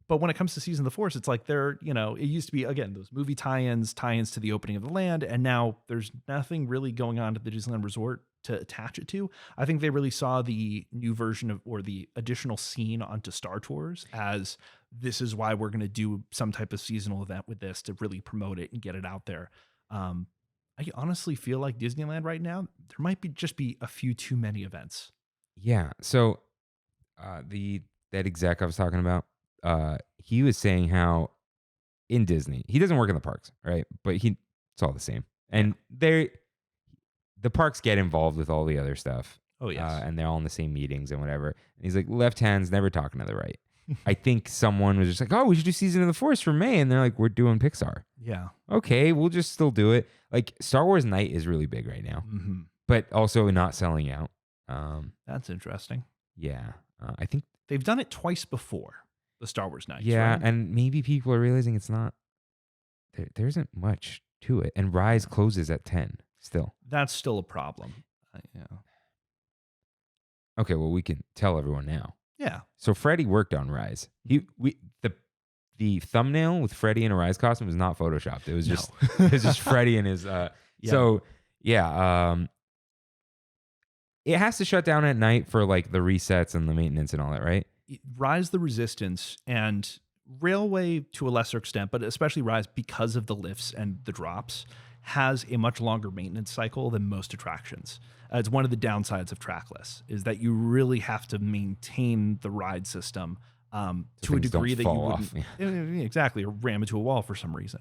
But when it comes to Season of the Force, it's like it used to be, again, those movie tie-ins to the opening of the land, and now there's nothing really going on to the Disneyland Resort to attach it to. I think they really saw the new version or the additional scene onto Star Tours as this is why we're going to do some type of seasonal event with this to really promote it and get it out there. I honestly feel like Disneyland right now, there might just be a few too many events. Yeah. So that exec I was talking about, he was saying how in Disney, he doesn't work in the parks, right? But it's all the same. And the parks get involved with all the other stuff. Oh, yes. And they're all in the same meetings and whatever. And he's like, left hand's never talking to the right. I think someone was just like, oh, we should do Season of the Force for May. And they're like, we're doing Pixar. Yeah. Okay, we'll just still do it. Like Star Wars Night is really big right now, but also not selling out. That's interesting. Yeah. I think they've done it twice before, the Star Wars Nights. Yeah, right? And maybe people are realizing it's not, there isn't much to it. And Rise closes at 10 still. That's still a problem. Yeah. Okay, well, we can tell everyone now. Yeah. So Freddy worked on Rise. The thumbnail with Freddy in a Rise costume was not photoshopped. It was just Freddy in his So yeah, it has to shut down at night for like the resets and the maintenance and all that, right? Rise the Resistance and Railway to a lesser extent, but especially Rise because of the lifts and the drops, has a much longer maintenance cycle than most attractions. It's one of the downsides of trackless is that you really have to maintain the ride system to a degree that you wouldn't exactly, or ram into a wall for some reason.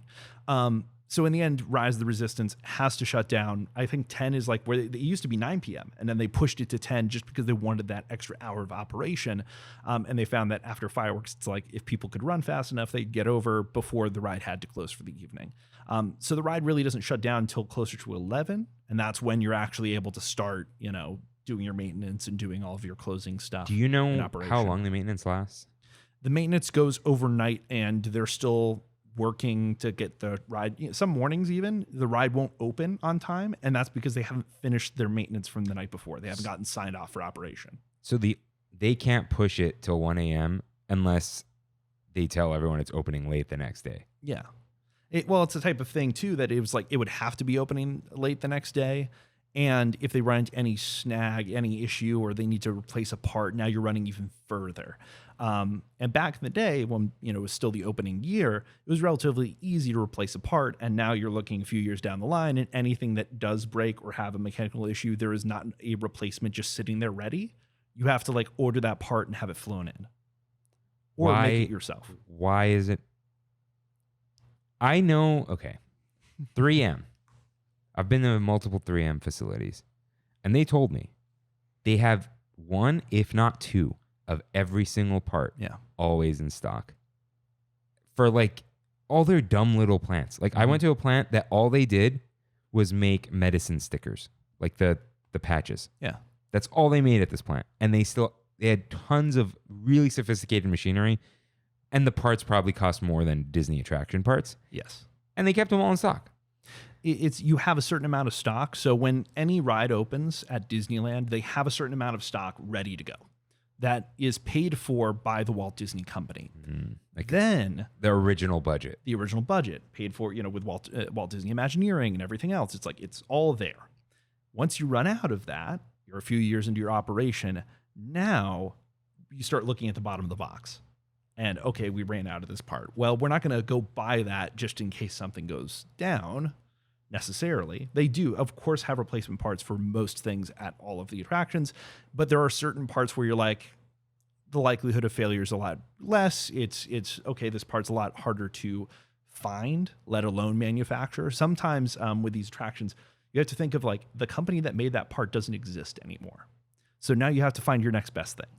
So in the end, Rise of the Resistance has to shut down. I think 10 is like where it used to be 9 p.m. and then they pushed it to 10 just because they wanted that extra hour of operation. And they found that after fireworks, it's like if people could run fast enough, they'd get over before the ride had to close for the evening. So the ride really doesn't shut down until closer to 11. And that's when you're actually able to start, doing your maintenance and doing all of your closing stuff. Do you know how long the maintenance lasts? The maintenance goes overnight and they're still working to get the ride. Some mornings even, the ride won't open on time. And that's because they haven't finished their maintenance from the night before. They haven't gotten signed off for operation. So they can't push it till 1 a.m. unless they tell everyone it's opening late the next day. Yeah. It's the type of thing, too, that it was like it would have to be opening late the next day. And if they run into any snag, any issue, or they need to replace a part, now you're running even further. And back in the day when, it was still the opening year, it was relatively easy to replace a part. And now you're looking a few years down the line and anything that does break or have a mechanical issue, there is not a replacement just sitting there ready. You have to order that part and have it flown in or make it yourself. Why is it? I know. Okay. 3M. I've been to multiple 3M facilities and they told me they have one, if not two, of every single part always in stock for all their dumb little plants. I went to a plant that all they did was make medicine stickers, the patches. Yeah. That's all they made at this plant. And they had tons of really sophisticated machinery and the parts probably cost more than Disney attraction parts. Yes. And they kept them all in stock. You have a certain amount of stock. So when any ride opens at Disneyland, they have a certain amount of stock ready to go. That is paid for by the Walt Disney Company. Then the original budget paid for, with Walt Disney Imagineering and everything else. It's all there. Once you run out of that, you're a few years into your operation. Now you start looking at the bottom of the box and okay, we ran out of this part. Well, we're not going to go buy that just in case something goes down necessarily. They do, of course, have replacement parts for most things at all of the attractions, but there are certain parts where you're the likelihood of failure is a lot less. It's okay, this part's a lot harder to find, let alone manufacture. Sometimes with these attractions, you have to think of the company that made that part doesn't exist anymore. So now you have to find your next best thing.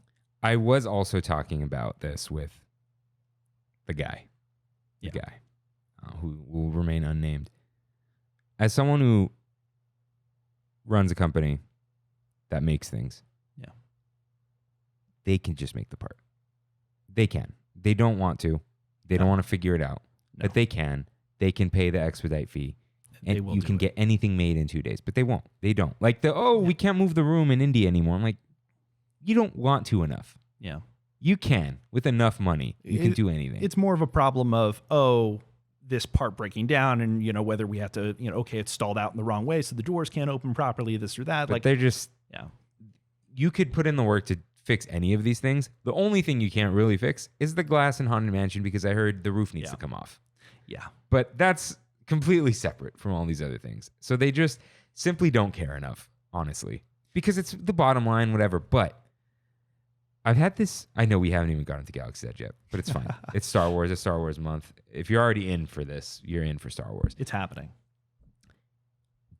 I was also talking about this with the guy who will remain unnamed. As someone who runs a company that makes things, they can just make the part. They can. They don't want to. They don't want to figure it out. No. But they can. They can pay the expedite fee. And you can get anything made in 2 days. But they won't. They don't. We can't move the room in India anymore. I'm like, you don't want to enough. Yeah. You can. With enough money, you can do anything. It's more of a problem of, this part breaking down and, whether we have to, okay, it's stalled out in the wrong way, so the doors can't open properly, this or that. But they're just, you could put in the work to fix any of these things. The only thing you can't really fix is the glass in Haunted Mansion, because I heard the roof needs to come off. Yeah. But that's completely separate from all these other things. So they just simply don't care enough, honestly, because it's the bottom line, whatever. But I've had this, I know we haven't even gotten to Galaxy's Edge yet, but it's fine. It's Star Wars. It's Star Wars month. If you're already in for this, you're in for Star Wars. It's happening.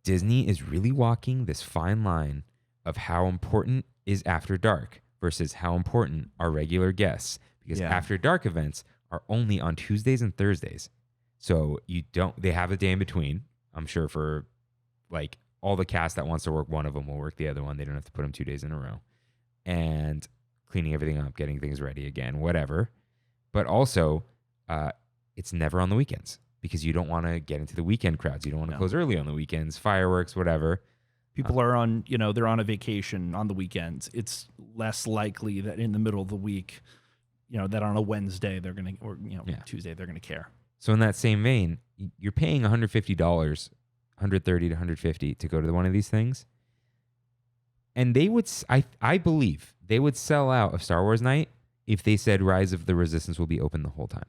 Disney is really walking this fine line of how important is After Dark versus how important are regular guests, because After Dark events are only on Tuesdays and Thursdays. So they have a day in between. I'm sure for like all the cast that wants to work one of them will work the other one. They don't have to put them 2 days in a row. And cleaning everything up, getting things ready again, whatever. But also, it's never on the weekends, because you don't want to get into the weekend crowds. You don't want to close early on the weekends, fireworks, whatever. People are on, they're on a vacation on the weekends. It's less likely that in the middle of the week, that on a Wednesday they're going to, or, Tuesday they're going to care. So in that same vein, you're paying $150, $130 to $150 to go to one of these things. And they would, I believe, they would sell out of Star Wars night if they said Rise of the Resistance will be open the whole time.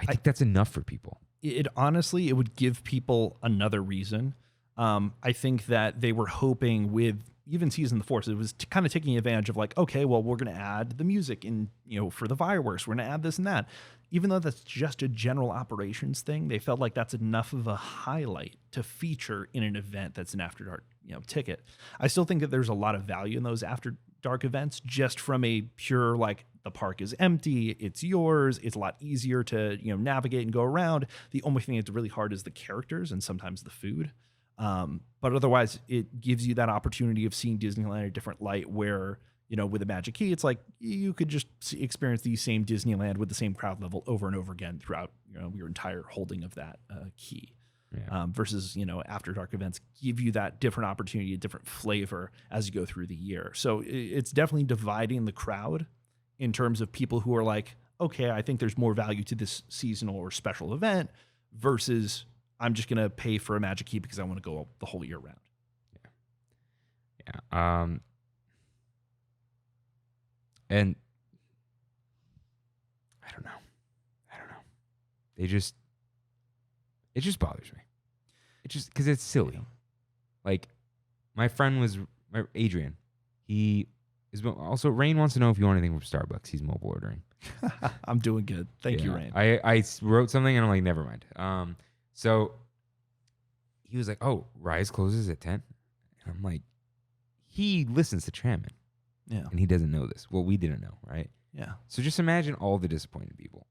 I think that's enough for people. It honestly, it would give people another reason. I think that they were hoping with even Season of the Force, it was kind of taking advantage of like, okay, well, we're going to add the music in, for the fireworks. We're going to add this and that. Even though that's just a general operations thing, they felt like that's enough of a highlight to feature in an event that's an After Dark, ticket. I still think that there's a lot of value in those After Dark events, just from a pure, like, the park is empty, it's yours, it's a lot easier to, navigate and go around. The only thing that's really hard is the characters and sometimes the food. But otherwise, it gives you that opportunity of seeing Disneyland in a different light where, with a Magic Key, it's like you could just experience the same Disneyland with the same crowd level over and over again throughout, your entire holding of that key. Yeah. Versus, After Dark events give you that different opportunity, a different flavor as you go through the year. So it's definitely dividing the crowd in terms of people who are like, okay, I think there's more value to this seasonal or special event versus I'm just going to pay for a Magic Key because I want to go the whole year round. Yeah. And I don't know. It just bothers me. It just, because it's silly. Like, my friend Adrian. He is also, Rain wants to know if you want anything from Starbucks. He's mobile ordering. I'm doing good. Thank you, Rain. I wrote something and I'm like, never mind. So he was like, oh, Rise closes at 10. And I'm like, he listens to Trammin. Yeah. And he doesn't know this. Well, we didn't know, right? Yeah. So just imagine all the disappointed people.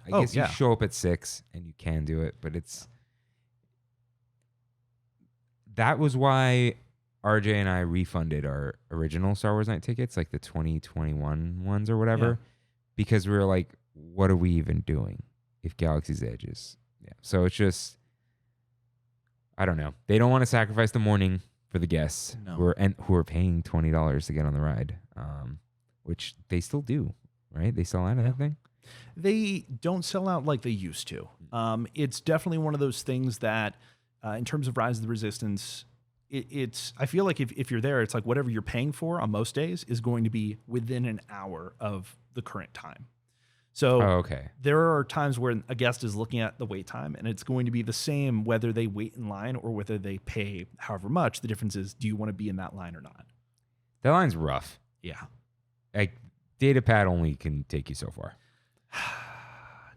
I guess you show up at 6 and you can do it, but that was why RJ and I refunded our original Star Wars Night tickets, like the 2021 ones or whatever, because we were like, what are we even doing if Galaxy's Edge is? Yeah. So it's just, I don't know. They don't want to sacrifice the morning for the guests who are paying $20 to get on the ride, which they still do, right? They sell out of that thing. They don't sell out like they used to. It's definitely one of those things that, in terms of Rise of the Resistance, it's. I feel like if you're there, it's like whatever you're paying for on most days is going to be within an hour of the current time. So there are times where a guest is looking at the wait time, and it's going to be the same whether they wait in line or whether they pay however much. The difference is, do you want to be in that line or not? That line's rough. Yeah. Like, data pad only can take you so far.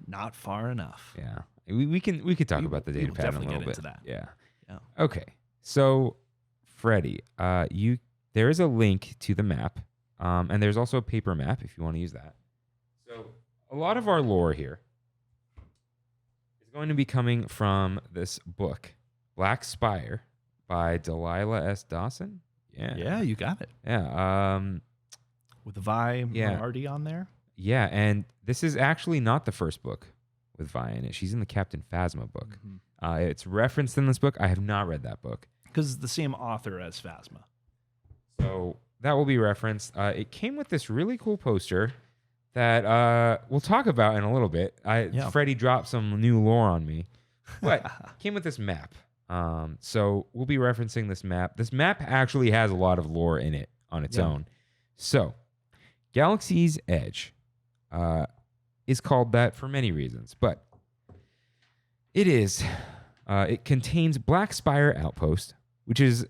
Not far enough. Yeah. We could talk about the data pad in a little bit. Into that. Yeah. Okay. So, Freddy, there is a link to the map, and there's also a paper map if you want to use that. So, a lot of our lore here is going to be coming from this book, Black Spire, by Delilah S. Dawson. Yeah. Yeah, you got it. Yeah. With the Vi Moriarty on there. Yeah, and this is actually not the first book with Vi in it. She's in the Captain Phasma book. Mm-hmm. It's referenced in this book. I have not read that book. Because it's the same author as Phasma. So that will be referenced. It came with this really cool poster that we'll talk about in a little bit. Freddy dropped some new lore on me, but came with this map. So we'll be referencing this map. This map actually has a lot of lore in it on its own. So Galaxy's Edge is called that for many reasons, but it contains Black Spire Outpost, which is,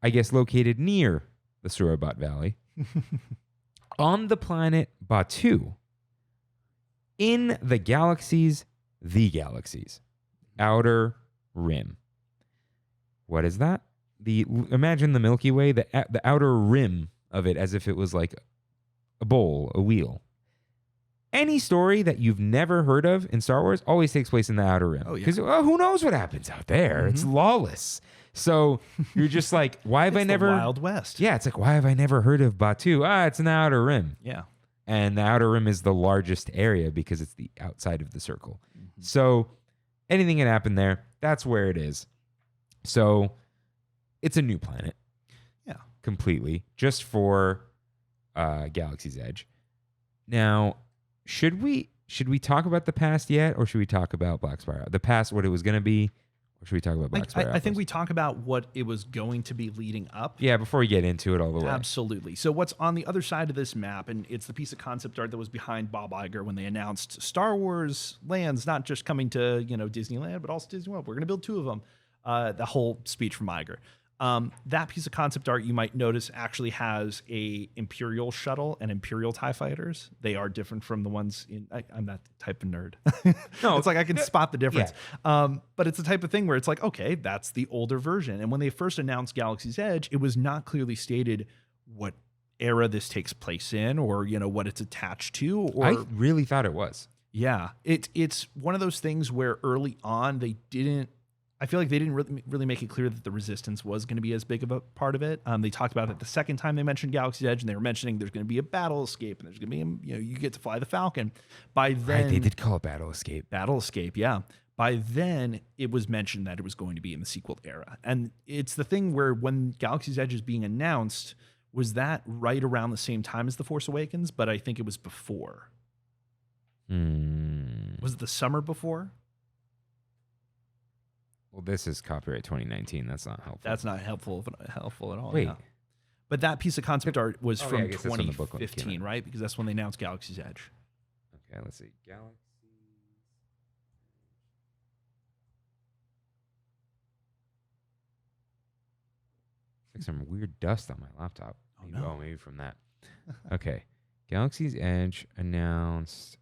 I guess, located near the Surabat Valley on the planet Batuu in the galaxy's outer rim. What is that? Imagine the Milky Way, the outer rim of it, as if it was like a bowl, a wheel. Any story that you've never heard of in Star Wars always takes place in the outer rim. Because who knows what happens out there? Mm-hmm. It's lawless. So you're just like, why have I never... the Wild West. Yeah, it's like, why have I never heard of Batuu? It's in the outer rim. Yeah. And the outer rim is the largest area because it's the outside of the circle. Mm-hmm. So anything can happen there. That's where it is. So it's a new planet. Yeah. Completely. Just for Galaxy's Edge. Now, should we talk about the past yet, or should we talk about Black Spire? The past, what it was going to be, or should we talk about Black Spire? I think we talk about what it was going to be leading up. Yeah, before we get into it all the way. Absolutely. So what's on the other side of this map, and it's the piece of concept art that was behind Bob Iger when they announced Star Wars lands, not just coming to Disneyland, but also Disney World. We're going to build 2 of them. The whole speech from Iger. That piece of concept art, you might notice, actually has a Imperial shuttle and Imperial TIE fighters. They are different from the ones in... I'm that type of nerd. No, it's like I can spot the difference. Yeah. But it's the type of thing where it's like, okay, that's the older version. And when they first announced Galaxy's Edge, it was not clearly stated what era this takes place in, or what it's attached to. Or I really thought it was. Yeah. It's one of those things where early on I feel like they didn't really make it clear that the Resistance was going to be as big of a part of it. They talked about it the second time they mentioned Galaxy's Edge, and they were mentioning there's going to be a battle escape, and there's going to be, you get to fly the Falcon. By then, right, they did call it battle escape. Battle escape, yeah. By then, it was mentioned that it was going to be in the sequel era, and it's the thing where when Galaxy's Edge is being announced, was that right around the same time as The Force Awakens? But I think it was before. Was it the summer before? Well, this is copyright 2019. That's not helpful. That's not helpful at all. Wait. Yeah. But that piece of concept art was from 2015, 2015, right? Because that's when they announced Galaxy's Edge. Okay, let's see. Galaxy. Like some weird dust on my laptop. Maybe from that. Okay. Galaxy's Edge announced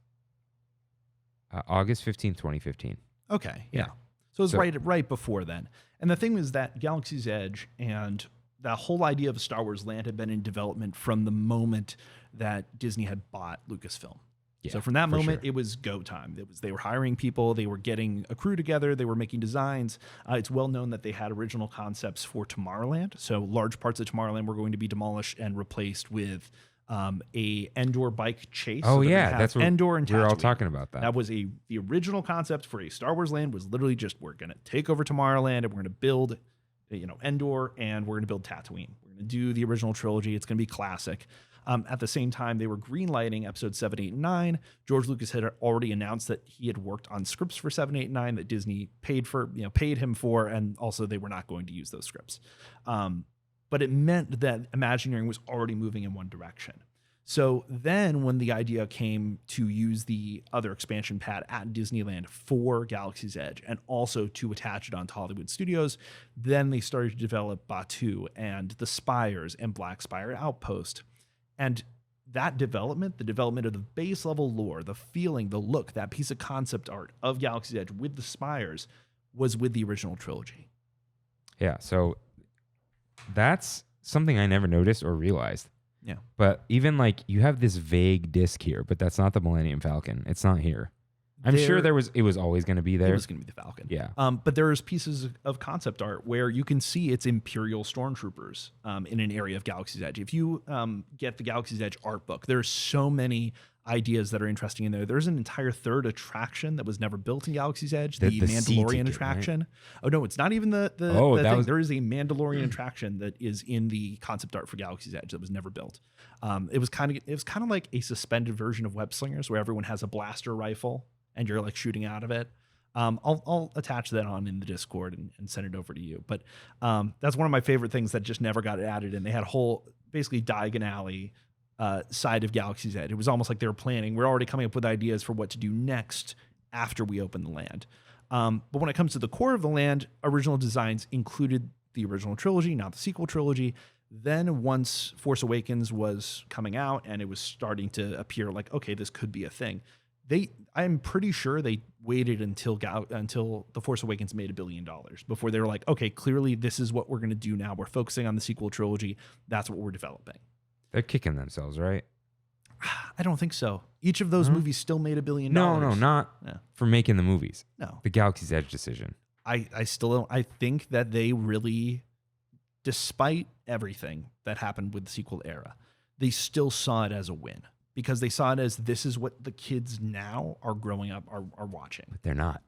August 15th, 2015. Okay, yeah. So it was right before then. And the thing was that Galaxy's Edge and the whole idea of a Star Wars land had been in development from the moment that Disney had bought Lucasfilm. Yeah, so from that moment, it was go time. They were hiring people. They were getting a crew together. They were making designs. It's well known that they had original concepts for Tomorrowland. So large parts of Tomorrowland were going to be demolished and replaced with a Endor bike chase. Oh, yeah. That's what Endor and Tatooine. We were all talking about that. That was the original concept for a Star Wars land was literally just, we're going to take over Tomorrowland and we're going to build, Endor, and we're going to build Tatooine. We're going to do the original trilogy. It's going to be classic. At the same time, they were greenlighting episodes 7, 8, and 9. George Lucas had already announced that he had worked on scripts for 7, 8, and 9 that Disney paid him for, and also they were not going to use those scripts. But it meant that Imagineering was already moving in one direction. So then when the idea came to use the other expansion pad at Disneyland for Galaxy's Edge and also to attach it onto Hollywood Studios, then they started to develop Batuu and the Spires and Black Spire Outpost. And that development, the development of the base level lore, the feeling, the look, that piece of concept art of Galaxy's Edge with the Spires was with the original trilogy. Yeah, so that's something I never noticed or realized. Yeah. But even you have this vague disc here, but that's not the Millennium Falcon. It's not here. I'm sure it was always going to be there. It was going to be the Falcon. Yeah. But there's pieces of concept art where you can see it's Imperial stormtroopers in an area of Galaxy's Edge. If you get the Galaxy's Edge art book, there's so many ideas that are interesting in there. There's an entire third attraction that was never built in Galaxy's Edge, the Mandalorian attraction. Right? Oh no, it's not even the thing. There is a Mandalorian attraction that is in the concept art for Galaxy's Edge that was never built. It was kind of like a suspended version of Web Slingers, where everyone has a blaster rifle and you're like shooting out of it. I'll attach that on in the Discord and send it over to you. But that's one of my favorite things that just never got added. And they had a whole basically Diagon Alley side of Galaxy's Edge. It was almost like they were planning. We're already coming up with ideas for what to do next after we open the land. But when it comes to the core of the land, original designs included the original trilogy, not the sequel trilogy. Then once Force Awakens was coming out and it was starting to appear like, okay, this could be a thing, I'm pretty sure they waited until The Force Awakens made $1 billion before they were like, okay, clearly this is what we're going to do now. We're focusing on the sequel trilogy. That's what we're developing. They're kicking themselves, right? I don't think so. Each of those movies still made $1 billion. No, not for making the movies. No. The Galaxy's Edge decision. I still don't. I think that they really, despite everything that happened with the sequel era, they still saw it as a win because they saw it as this is what the kids now are growing up are watching. But they're not.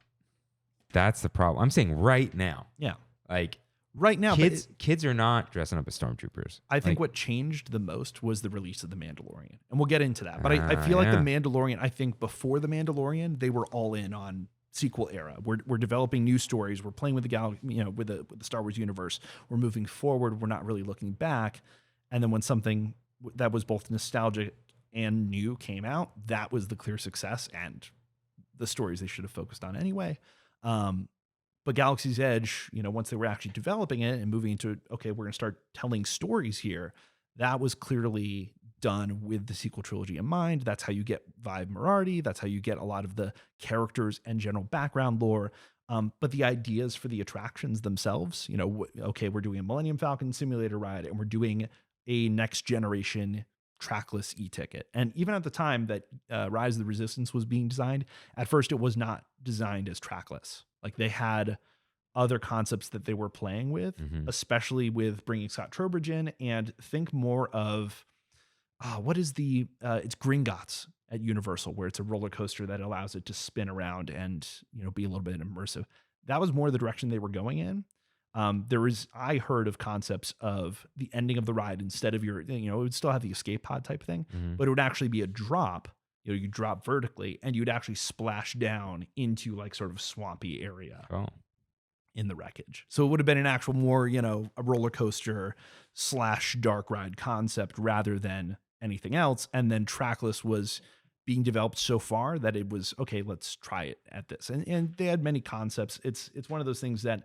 That's the problem. I'm saying right now. Yeah. Like right now, kids are not dressing up as stormtroopers. I think what changed the most was the release of The Mandalorian. And we'll get into that. But I feel like The Mandalorian, I think before The Mandalorian, they were all in on sequel era. We're developing new stories. We're playing with the with the Star Wars universe. We're moving forward. We're not really looking back. And then when something that was both nostalgic and new came out, that was the clear success and the stories they should have focused on anyway. But Galaxy's Edge, once they were actually developing it and moving into, okay, we're going to start telling stories here, that was clearly done with the sequel trilogy in mind. That's how you get Vibe Morarty. That's how you get a lot of the characters and general background lore. But the ideas for the attractions themselves, okay, we're doing a Millennium Falcon simulator ride and we're doing a next generation trackless e-ticket. And even at the time that Rise of the Resistance was being designed, at first it was not designed as trackless. Like they had other concepts that they were playing with, especially with bringing Scott Trowbridge in, and think more of what is it's Gringotts at Universal, where it's a roller coaster that allows it to spin around and be a little bit immersive. That was more the direction they were going in. I heard of concepts of the ending of the ride, instead of it would still have the escape pod type thing, but it would actually be a drop. You drop vertically and you'd actually splash down into like sort of swampy area in the wreckage. So it would have been an actual more, a roller coaster / dark ride concept rather than anything else. And then trackless was being developed so far that it was, okay, let's try it at this. And they had many concepts. It's one of those things that,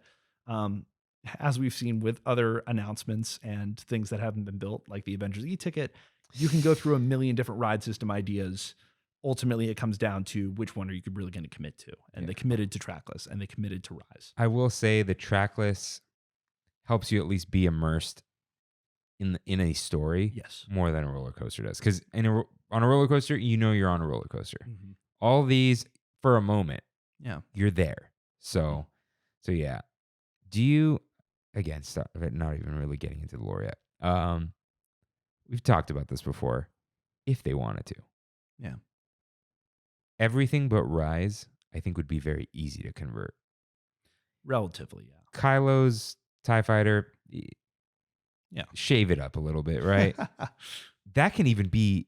as we've seen with other announcements and things that haven't been built, like the Avengers e-ticket, you can go through a million different ride system ideas. Ultimately, it comes down to which one are you really going to commit to. And they committed to trackless and they committed to Rise. I will say the trackless helps you at least be immersed in a story more than a roller coaster does. Because on a roller coaster, you're on a roller coaster. Mm-hmm. All these, for a moment, you're there. So yeah. Do you, again, not even really getting into the lore yet. We've talked about this before. If they wanted to. Yeah. Everything but Rise, I think, would be very easy to convert. Relatively, yeah. Kylo's TIE Fighter, shave it up a little bit, right? That can even be,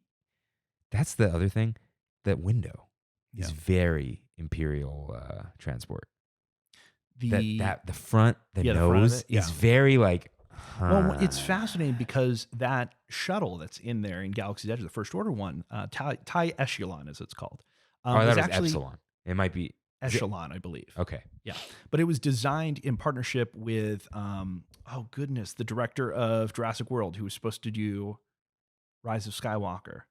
that's the other thing, that window is very Imperial transport. The front, the nose is very like, Well, it's fascinating because that shuttle that's in there in Galaxy's Edge, the First Order one, TIE Echelon as it's called. That was Epsilon. It might be Echelon, I believe. Okay. Yeah. But it was designed in partnership with, the director of Jurassic World, who was supposed to do Rise of Skywalker.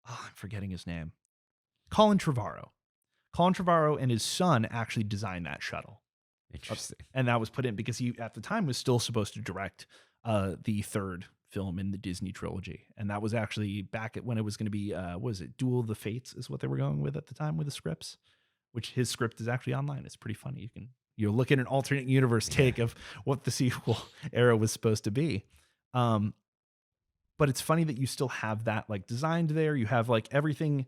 Oh, I'm forgetting his name. Colin Trevorrow. Colin Trevorrow and his son actually designed that shuttle. Interesting. And that was put in because he, at the time, was still supposed to direct the third film in the Disney trilogy. And that was actually back at when it was going to be, Duel of the Fates is what they were going with at the time with the scripts. which his script is actually online. It's pretty funny. You look at an alternate universe take of what the sequel era was supposed to be. But it's funny that you still have that like designed there. You have like everything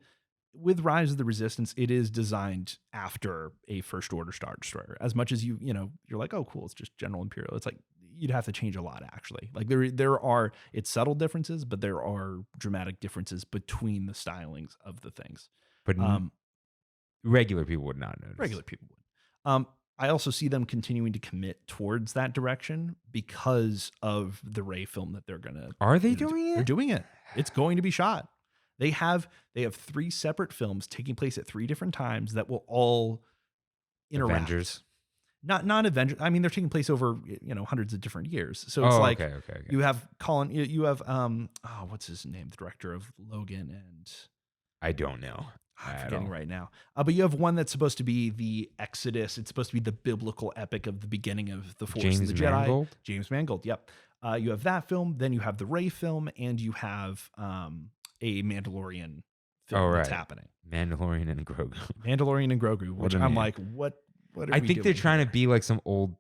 with Rise of the Resistance. It is designed after a First Order Star Destroyer. As much as you're like, oh, cool, it's just General Imperial. It's like you'd have to change a lot actually. Like there are it's subtle differences, but there are dramatic differences between the stylings of the things. But regular people would not notice. Regular people would. I also see them continuing to commit towards that direction because of the Rey film that they're gonna. Are they doing it? They're doing it. It's going to be shot. They have 3 separate films taking place at 3 different times that will all interact. Avengers. Not Avengers. I mean, they're taking place over hundreds of different years. So it's okay. You have Colin. You have what's his name? The director of Logan and. I don't know. I'm forgetting right now. But you have one that's supposed to be the Exodus. It's supposed to be the biblical epic of the beginning of the Force of the Jedi. Mangold? James Mangold. Yep. You have that film. Then you have the Rey film, and you have a Mandalorian film that's happening. Mandalorian and Grogu. Mandalorian and Grogu. Which I'm like, what? What? I think they're trying to be like some old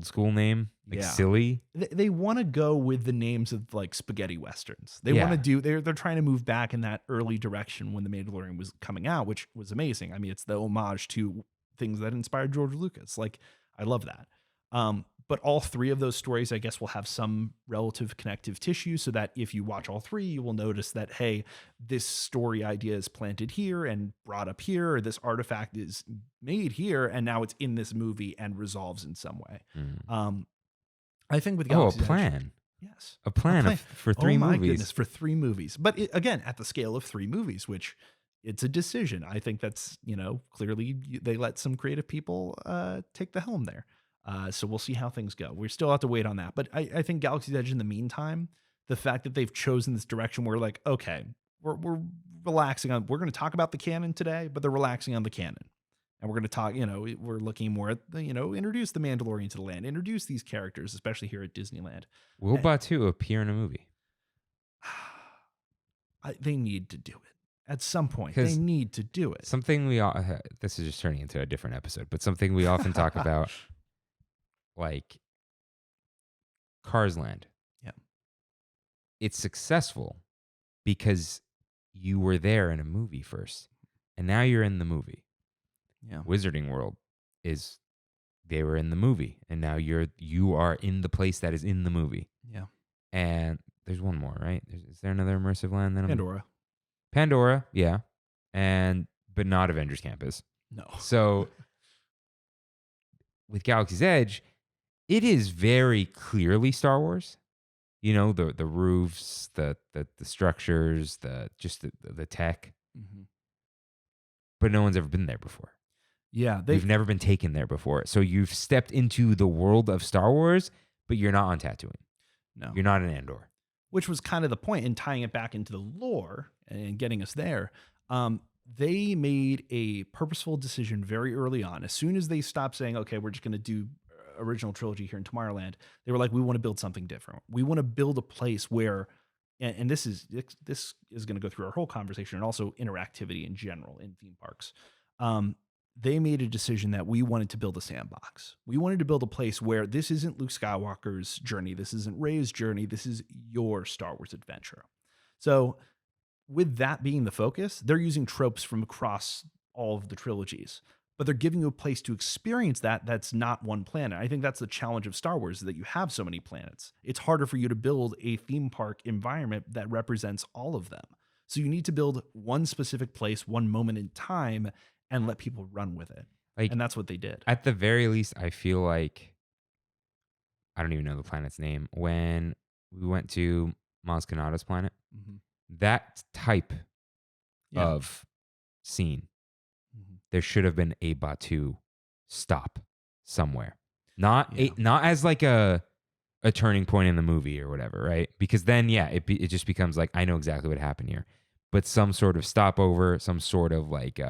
school name, silly. They want to go with the names of like spaghetti westerns. They want to do. They're trying to move back in that early direction when the Mandalorian was coming out, which was amazing. I mean, it's the homage to things that inspired George Lucas. Like, I love that. But all 3 of those stories, I guess, will have some relative connective tissue, so that if you watch all 3, you will notice that, hey, this story idea is planted here and brought up here, or this artifact is made here, and now it's in this movie and resolves in some way. I think with Galaxy's a plan. Edge, yes. A plan for 3 movies. Oh, my goodness, for 3 movies. But again, at the scale of 3 movies, which it's a decision. I think that's, clearly they let some creative people take the helm there. So we'll see how things go. We still have to wait on that. But I think Galaxy's Edge in the meantime, the fact that they've chosen this direction where like, okay, we're relaxing on, we're going to talk about the canon today, but they're relaxing on the canon. And we're going to talk, we're looking more at, introduce the Mandalorian to the land, introduce these characters, especially here at Disneyland. Will Batuu appear in a movie? They need to do it. At some point, they need to do it. Something this is just turning into a different episode, but something we often talk about, like Cars Land. Yeah. It's successful because you were there in a movie first, and now you're in the movie. Yeah. Wizarding World they were in the movie, and now you are in the place that is in the movie. Yeah. And there's one more, right? Is there another immersive land? Pandora, yeah. But not Avengers Campus. No. So with Galaxy's Edge, it is very clearly Star Wars. The roofs, the structures, the tech. Mm-hmm. But no one's ever been there before. Yeah, you've never been taken there before. So you've stepped into the world of Star Wars, but you're not on Tatooine. No. You're not in Andor. Which was kind of the point in tying it back into the lore and getting us there. They made a purposeful decision very early on. As soon as they stopped saying, okay, we're just going to do original trilogy here in Tomorrowland, they were like, we want to build something different. We want to build a place where, and this is going to go through our whole conversation and also interactivity in general in theme parks. They made a decision that we wanted to build a sandbox. We wanted to build a place where this isn't Luke Skywalker's journey. This isn't Rey's journey. This is your Star Wars adventure. So with that being the focus, they're using tropes from across all of the trilogies, but they're giving you a place to experience that's not one planet. I think that's the challenge of Star Wars, is that you have so many planets. It's harder for you to build a theme park environment that represents all of them. So you need to build one specific place, one moment in time, and let people run with it. And that's what they did. At the very least, I feel like, I don't even know the planet's name. When we went to Maz Kanata's planet, that type of scene, there should have been a Batuu stop somewhere. Not as like a turning point in the movie or whatever, right? Because then, it just becomes like, I know exactly what happened here. But some sort of stopover, some sort of like,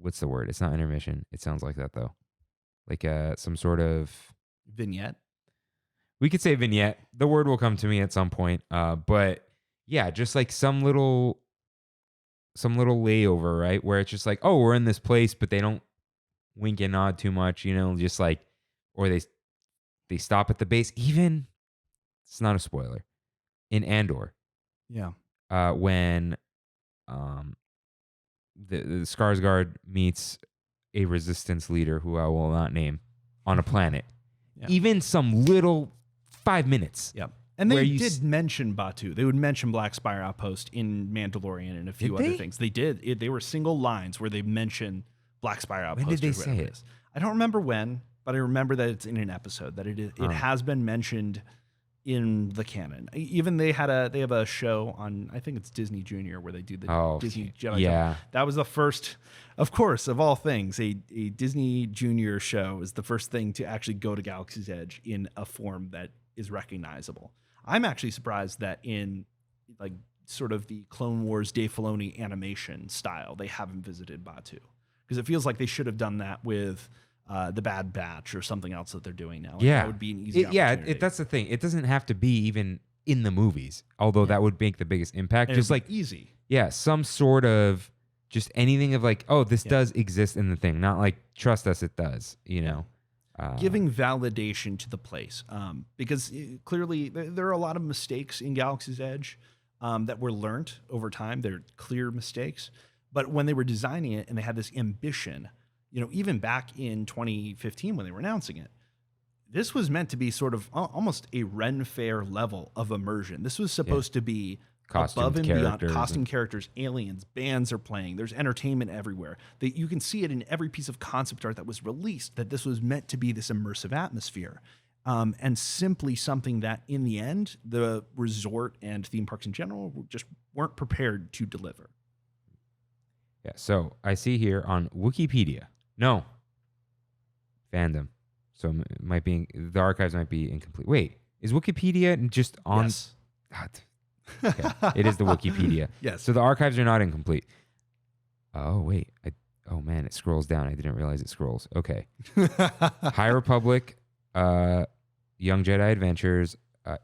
what's the word? It's not intermission. It sounds like that though. Like some sort of vignette. We could say vignette. The word will come to me at some point. But yeah, just like some little some little layover, right? Where it's just like, oh, we're in this place, but they don't wink and nod too much, just like, or they stop at the base. Even, it's not a spoiler, in Andor. Yeah. When the Skarsgård meets a resistance leader who I will not name on a planet. Yeah. Even some little 5 minutes. Yep. And they did mention Batuu. They would mention Black Spire Outpost in Mandalorian and a few other things. They did. They were single lines where they mention Black Spire Outpost. When did they say it? I don't remember when, but I remember that it's in an episode, that it has been mentioned in the canon. Even they have a show on, I think it's Disney Junior, where they do the Disney Jedi. Yeah. That was the first, of course, of all things, a Disney Junior show is the first thing to actually go to Galaxy's Edge in a form that is recognizable. I'm actually surprised that in like sort of the Clone Wars Dave Filoni animation style, they haven't visited Batuu, because it feels like they should have done that with the Bad Batch or something else that they're doing now. Yeah, that would be an easy opportunity. That's the thing. It doesn't have to be even in the movies, although that would make the biggest impact. And just like easy. Yeah, some sort of just anything of like, oh, this does exist in the thing, not like trust us, it does. Giving validation to the place, because clearly there are a lot of mistakes in Galaxy's Edge that were learned over time. They're clear mistakes, but when they were designing it and they had this ambition, even back in 2015 when they were announcing it, this was meant to be sort of almost a Ren Fair level of immersion. This was supposed to be above and beyond costume characters, aliens, bands are playing. There's entertainment everywhere. You can see it in every piece of concept art that was released, that this was meant to be this immersive atmosphere. And simply something that in the end, the resort and theme parks in general just weren't prepared to deliver. Yeah, so I see here on Wikipedia, no, fandom. So it might be, the archives might be incomplete. Wait, is Wikipedia just on? Yes. Okay. It is the Wikipedia. Yes. So the archives are not incomplete. Oh, wait. Oh, man, it scrolls down. I didn't realize it scrolls. Okay. High Republic, Young Jedi Adventures,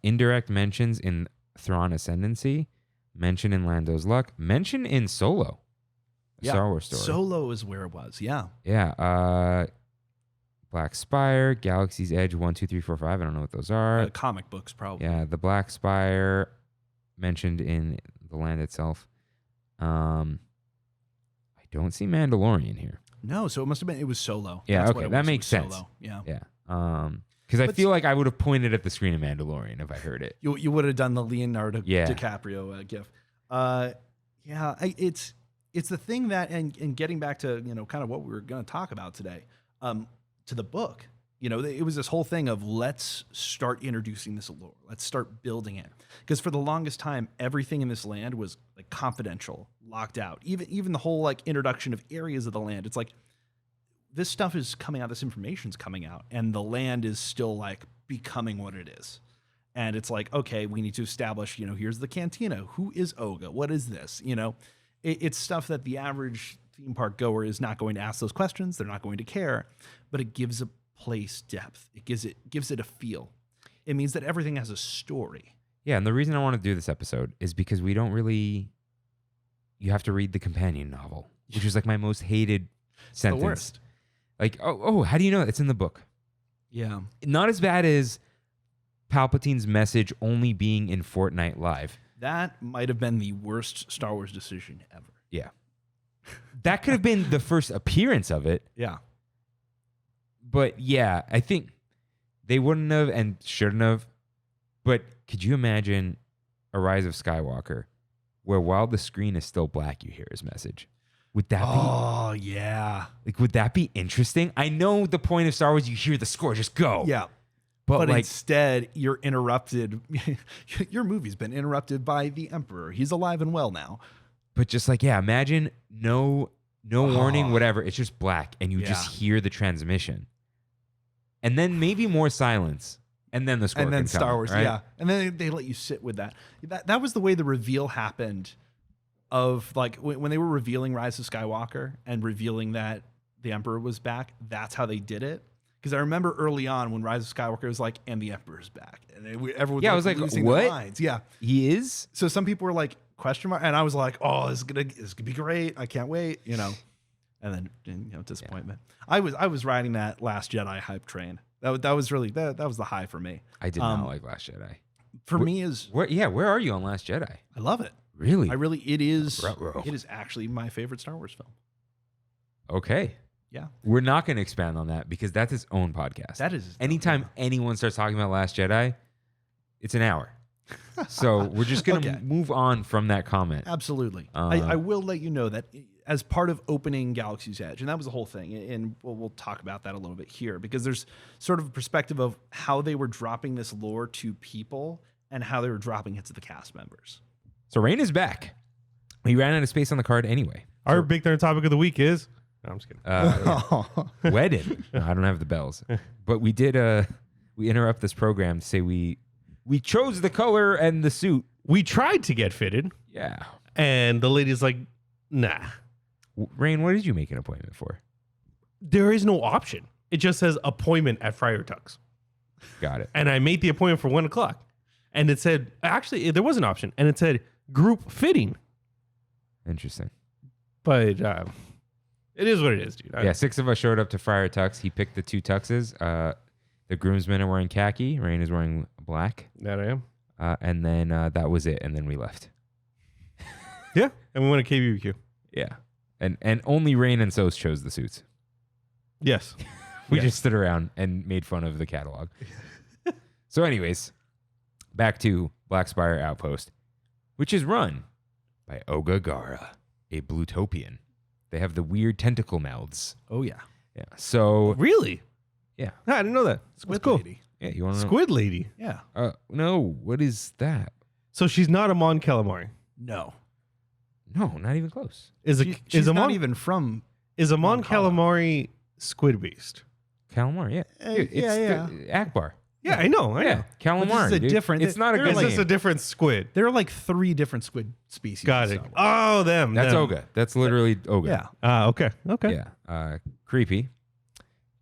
indirect mentions in Thrawn Ascendancy, mention in Lando's Luck, mention in Solo, Star Wars story. Solo is where it was, yeah. Yeah. Black Spire, Galaxy's Edge, 1, 2, 3, 4, 5. I don't know what those are. Comic books, probably. Yeah, the Black Spire mentioned in the land itself. I don't see Mandalorian here. No, so it was Solo. Yeah, That's okay, that makes sense. Solo. Yeah. Because I feel like I would have pointed at the screen of Mandalorian if I heard it. You would have done the Leonardo DiCaprio gif. It's the thing that, and getting back to kind of what we were going to talk about today, to the book. It was this whole thing of let's start introducing this lore. Let's start building it. Because for the longest time, everything in this land was like confidential, locked out. Even the whole like introduction of areas of the land. It's like this stuff is coming out, this information's coming out, and the land is still like becoming what it is. And it's like, okay, we need to establish, here's the cantina. Who is Oga? What is this? It's stuff that the average theme park goer is not going to ask those questions. They're not going to care, but it gives a place depth. It gives it a feel. It means that everything has a story. Yeah, and the reason I want to do this episode is because we don't really. You have to read the companion novel, which is like my most hated sentence. The worst. Like, how do you know it's in the book? Yeah, not as bad as Palpatine's message only being in Fortnite Live. That might have been the worst Star Wars decision ever. Yeah, that could have been the first appearance of it. Yeah. But yeah, I think they wouldn't have and shouldn't have. But could you imagine a Rise of Skywalker where while the screen is still black, you hear his message? Would that be? Oh, yeah. Like, would that be interesting? I know the point of Star Wars, you hear the score, just go. Yeah. But like, instead, you're interrupted. Your movie's been interrupted by the Emperor. He's alive and well now. But just like, yeah, imagine no warning, whatever. It's just black and you just hear the transmission. And then maybe more silence. And then the score. And then can Star come, Wars, right? yeah. And then they let you sit with that. That was the way the reveal happened of like when they were revealing Rise of Skywalker and revealing that the Emperor was back. That's how they did it. Because I remember early on when Rise of Skywalker was like, and the Emperor's back. And everyone was like, losing what? their minds. Yeah. He is? So some people were like, Question mark. And I was like, oh, this is gonna be great. I can't wait. And then disappointment. I was riding that Last Jedi hype train. That was really that was the high for me. I did not like Last Jedi. For me is where are you on Last Jedi? I love it. Really? It is actually my favorite Star Wars film. Okay. Yeah. We're not going to expand on that because that's its own podcast. That is. Anytime anyone starts talking about Last Jedi, it's an hour. So we're just going to move on from that comment. Absolutely. I will let you know that as part of opening Galaxy's Edge, and that was the whole thing, and we'll talk about that a little bit here, because there's sort of a perspective of how they were dropping this lore to people and how they were dropping it to the cast members. So Rain is back. He ran out of space on the card anyway. Our big third topic of the week is... No, I'm just kidding. Wedding. No, I don't have the bells. But we did we interrupt this program to say we chose the color and the suit. We tried to get fitted. Yeah. And the lady's like, nah. Rain, what did you make an appointment for? There is no option. It just says appointment at Friar Tuck's. Got it. And I made the appointment for 1 o'clock. And it said, actually, there was an option. And it said group fitting. Interesting. But it is what it is, dude. Yeah, 6 of us showed up to Friar Tuck's. He picked the 2 tuxes. The groomsmen are wearing khaki. Rain is wearing black. That I am. And then that was it. And then we left. Yeah. And we went to KBBQ. Yeah. And only Rain and Sos chose the suits. Yes. We just stood around and made fun of the catalog. So anyways, back to Black Spire Outpost, which is run by Oga Gara, a Blutopian. They have the weird tentacle mouths. Oh, yeah. Yeah. So Really? yeah. I didn't know that. Squid cool. Lady. Yeah, you want to know? Squid Lady. Yeah. No, what is that? So she's not a Mon Calamari. No. No, not even close. She's not even from... Is a Mon Mon Cala. Calamari squid based? Calamari, yeah. Dude, it's the Akbar. Yeah, I know. Yeah, calamari. But this is a dude. different- It's not a they're good It's like- just name. a different squid. There are like 3 different squid species. Got in it. Star Wars. Oh, them. That's them. Oga. That's literally Oga. Yeah. Okay. Okay. Yeah. Creepy.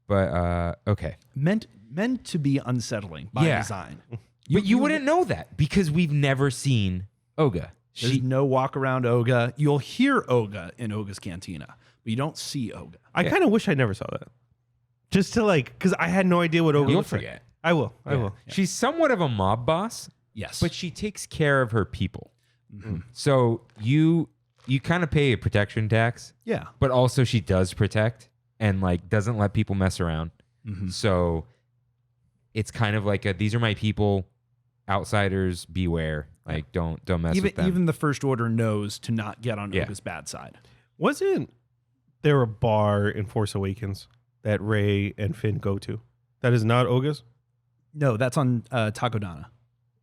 But okay. Meant to be unsettling by design. But you wouldn't know that because we've never seen Oga. There's no walk around Oga. You'll hear Oga in Oga's Cantina, but you don't see Oga. I kind of wish I never saw that. Just to because I had no idea what Oga You'll looked like. forget. I will. I Yeah. will. She's somewhat of a mob boss, Yes. but she takes care of her people. Mm-hmm. So you kind of pay a protection tax, Yeah. but also she does protect and doesn't let people mess around. Mm-hmm. So it's kind of like these are my people, outsiders beware. Don't mess with them. Even the First Order knows to not get on Yeah. Oga's bad side. Wasn't there a bar in Force Awakens that Rey and Finn go to? That is not Oga's? No, that's on Takodana.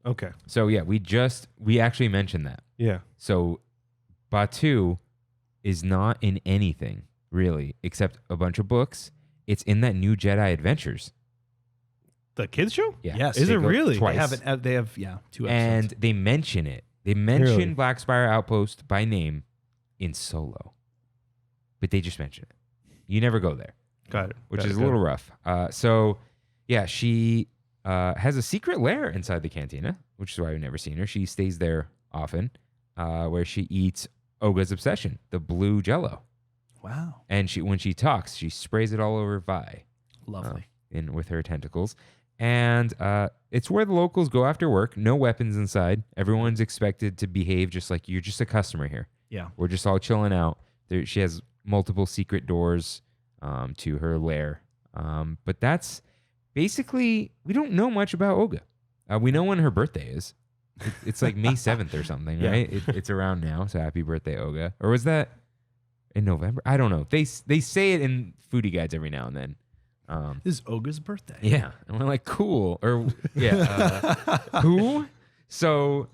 Okay. So yeah, we actually mentioned that. Yeah. So Batuu is not in anything really except a bunch of books. It's in that New Jedi Adventures. The kids show? Yeah. Yes. Is They it go really? Twice. They have 2 episodes. And they mention it. They mention Really? Black Spire Outpost by name in Solo. But they just mention it. You never go there, Got it. which Got is it, a got little it. rough. So yeah, she has a secret lair inside the cantina, which is why we've never seen her. She stays there often, where she eats Oga's obsession, the blue jello. Wow. And when she talks, she sprays it all over Vi. Lovely. With her tentacles. And it's where the locals go after work. No weapons inside. Everyone's expected to behave just like you're just a customer here. Yeah. We're just all chilling out. She has multiple secret doors to her lair. But that's basically, we don't know much about Oga. We know when her birthday is. It's like May 7th or something, Yeah. right? It's around now. So happy birthday, Oga. Or was that in November? I don't know. They say it in foodie guides every now and then. This is Oga's birthday. Yeah. And we're like, cool. Or yeah. Who? So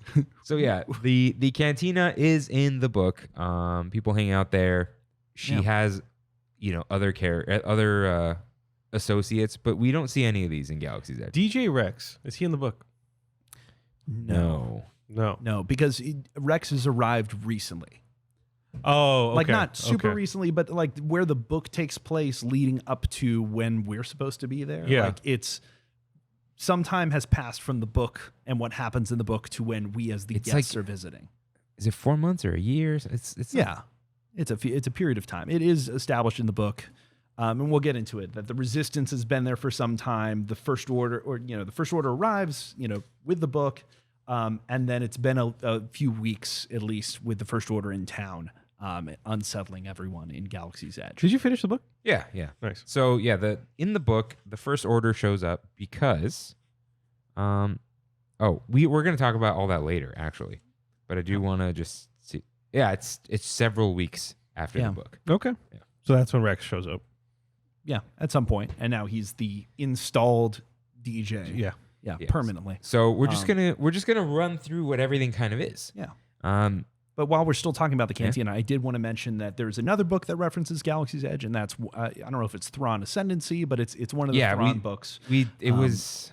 yeah, the cantina is in the book. People hang out there. She has, other associates, but we don't see any of these in Galaxy's Edge. DJ Rex. Is he in the book? No. No. No, because Rex has arrived recently. Oh, okay. Like not super okay. recently, but like where the book takes place leading up to when we're supposed to be there. Yeah. Like it's some time has passed from the book and what happens in the book to when we as the It's guests like- are visiting. is it 4 months or a year? It's yeah. It's a period of time. It is established in the book, and we'll get into it, that the resistance has been there for some time. The First Order, the First Order arrives, with the book, and then it's been a few weeks at least with the First Order in town, unsettling everyone in Galaxy's Edge. Did you finish the book? Yeah. Nice. So yeah, in the book, the First Order shows up because, we're going to talk about all that later, actually, but I do want to just see. Yeah, it's several weeks after the book. Okay. Yeah. So that's when Rex shows up. Yeah, at some point, and now he's the installed DJ. Yeah. Yeah, Yes. permanently. So we're just gonna run through what everything kind of is. Yeah. But while we're still talking about the Cantina, I did want to mention that there's another book that references Galaxy's Edge, and that's I don't know if it's Thrawn Ascendancy, but it's one of the Thrawn books. It was